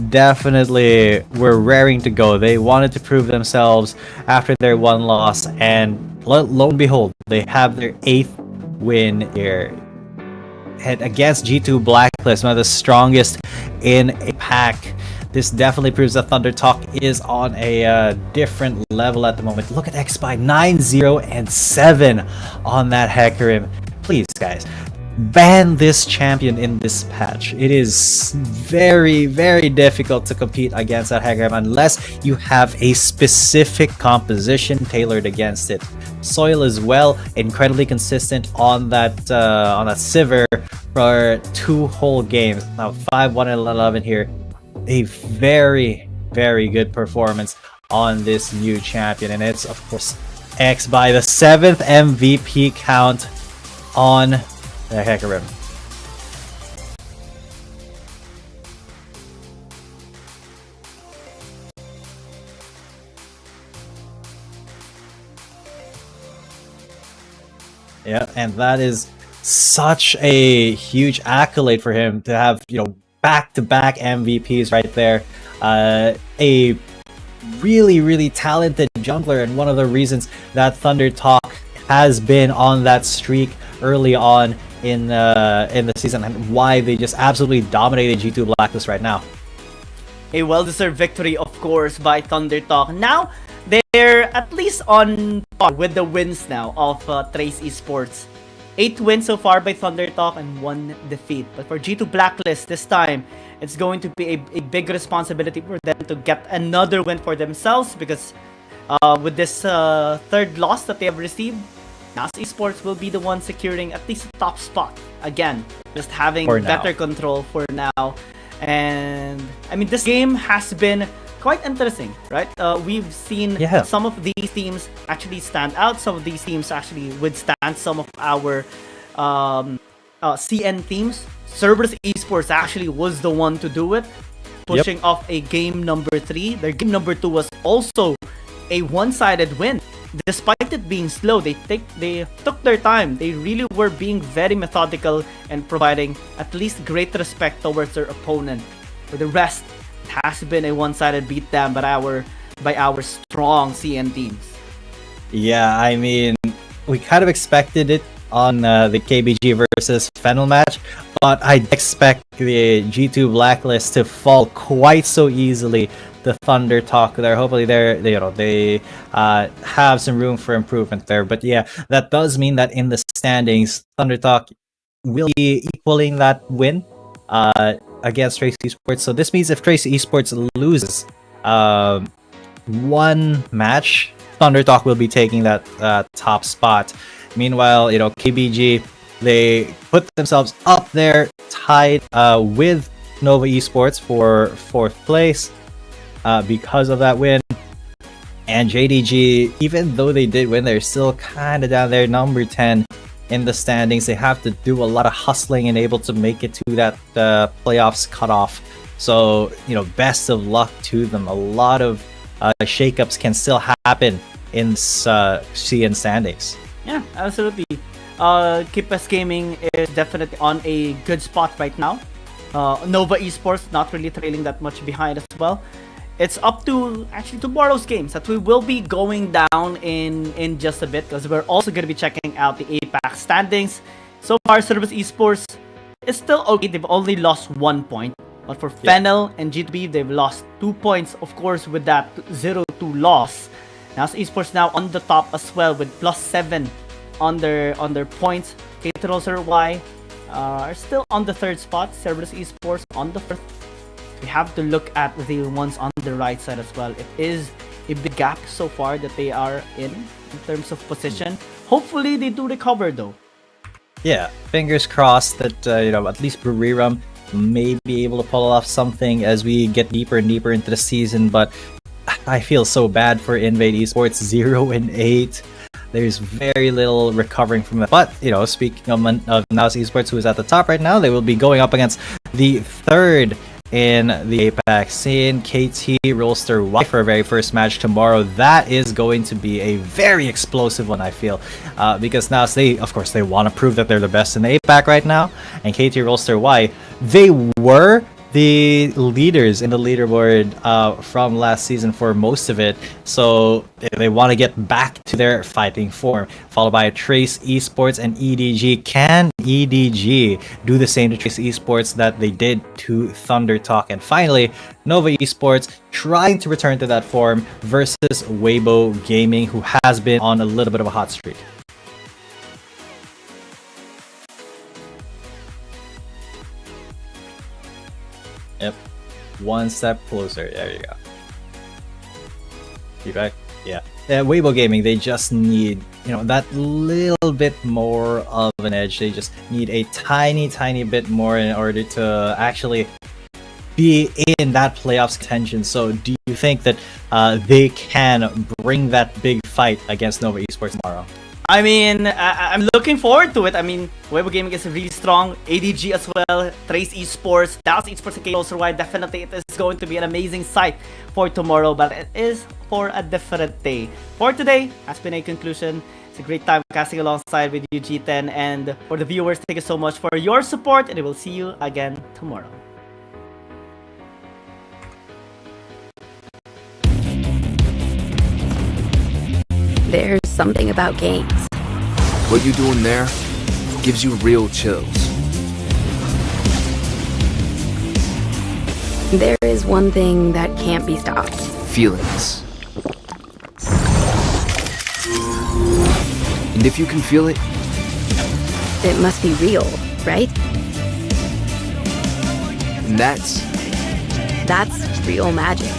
were raring to go. They wanted to prove themselves after their one loss, and lo and behold, they have their 8th win here. And against G2 Blacklist, one of the strongest in a pack. This definitely proves that Thunder Talk is on a different level at the moment. Look at X-Buy, 9-0 and 7 on that Hecarim. Please, guys, ban this champion in this patch. It is very difficult to compete against that Hecarim unless you have a specific composition tailored against it. Soil as well, incredibly consistent on that Sivir for 2 whole games. Now 5-1 and 11 here. A very good performance on this new champion, and it's of course X-Buy, the 7th MVP count on the Hecarim. Yeah, and that is such a huge accolade for him to have, you know, back-to-back MVPs right there. A really talented jungler, and one of the reasons that Thunder Talk has been on that streak early on in the season, and why they just absolutely dominated G2 Blacklist right now. A well-deserved victory, of course, by Thunder Talk. Now they're at least on par with the wins now of Trace Esports. 8 wins so far by Thunder Talk and 1 defeat. But for G2 Blacklist this time, it's going to be a big responsibility for them to get another win for themselves, because with this 3rd loss that they have received, now Esports will be the one securing at least a top spot. Again, just having better control for now. And I mean, this game has been quite interesting, right? We've seen some of these teams actually stand out. Some of these teams actually withstand some of our CN teams. Cerberus Esports actually was the one to do it, pushing off a game number 3. Their game number 2 was also a one-sided win. Despite it being slow, they took their time. They really were being very methodical and providing at least great respect towards their opponent. For the rest, it has been a one-sided beatdown by our strong CN teams. Yeah, I mean, we kind of expected it on the KBG versus Fennel match, but I expect the G2 Blacklist to fall quite so easily. The Thunder Talk there, hopefully they have some room for improvement there. But yeah, that does mean that in the standings, Thunder Talk will be equaling that win against Trace Esports. So this means if Trace Esports loses one match, Thunder Talk will be taking that top spot. Meanwhile, KBG, they put themselves up there, tied with Nova Esports for 4th place because of that win. And JDG, even though they did win, they're still kind of down there, number 10 in the standings. They have to do a lot of hustling and able to make it to that playoffs cutoff. So, best of luck to them. A lot of shakeups can still happen in CN standings. Yeah, absolutely. KPS Gaming is definitely on a good spot right now. Nova Esports not really trailing that much behind as well. It's up to actually tomorrow's games that we will be going down in just a bit, because we're also going to be checking out the APAC standings. So far, Cerberus Esports is still okay. They've only lost 1 point. But for Fennel and G2B, they've lost 2 points, of course, with that 0-2 loss. Now Esports now on the top as well with +7 on their points. KTRY are still on the 3rd spot. Cerberus Esports on the 4th. We have to look at the ones on the right side as well. It is a big gap so far that they are in terms of position. Hopefully they do recover though. Yeah, fingers crossed that at least Buriram may be able to pull off something as we get deeper and deeper into the season. But I feel so bad for Invade Esports, 0-8. There's very little recovering from it. But, speaking of Naus Esports, who is at the top right now, they will be going up against the 3rd in the APAC scene, KT Rollster Y, for a very first match tomorrow. That is going to be a very explosive one, I feel, because Naus, they want to prove that they're the best in the APAC right now, and KT Rollster Y, they were the leaders in the leaderboard from last season for most of it, so they want to get back to their fighting form, followed by Trace Esports and EDG. Can EDG do the same to Trace Esports that they did to Thunder Talk? And finally, Nova Esports trying to return to that form versus Weibo Gaming, who has been on a little bit of a hot streak. Yep, one step closer. There you go. Feedback? Yeah. Weibo Gaming, they just need, that little bit more of an edge. They just need a tiny bit more in order to actually be in that playoffs contention. So do you think that they can bring that big fight against Nova Esports tomorrow? I mean, I'm looking forward to it. I mean, Weibo Gaming is really strong. ADG as well. Trace Esports, Dallas Esports, and KOSRY. Definitely, it is going to be an amazing sight for tomorrow. But it is for a different day. For today, has been a conclusion. It's a great time casting alongside with you, G10. And for the viewers, thank you so much for your support. And we will see you again tomorrow. There's something about games. What you're doing there gives you real chills. There is one thing that can't be stopped. Feelings. And if you can feel it, it must be real, right? And that's real magic.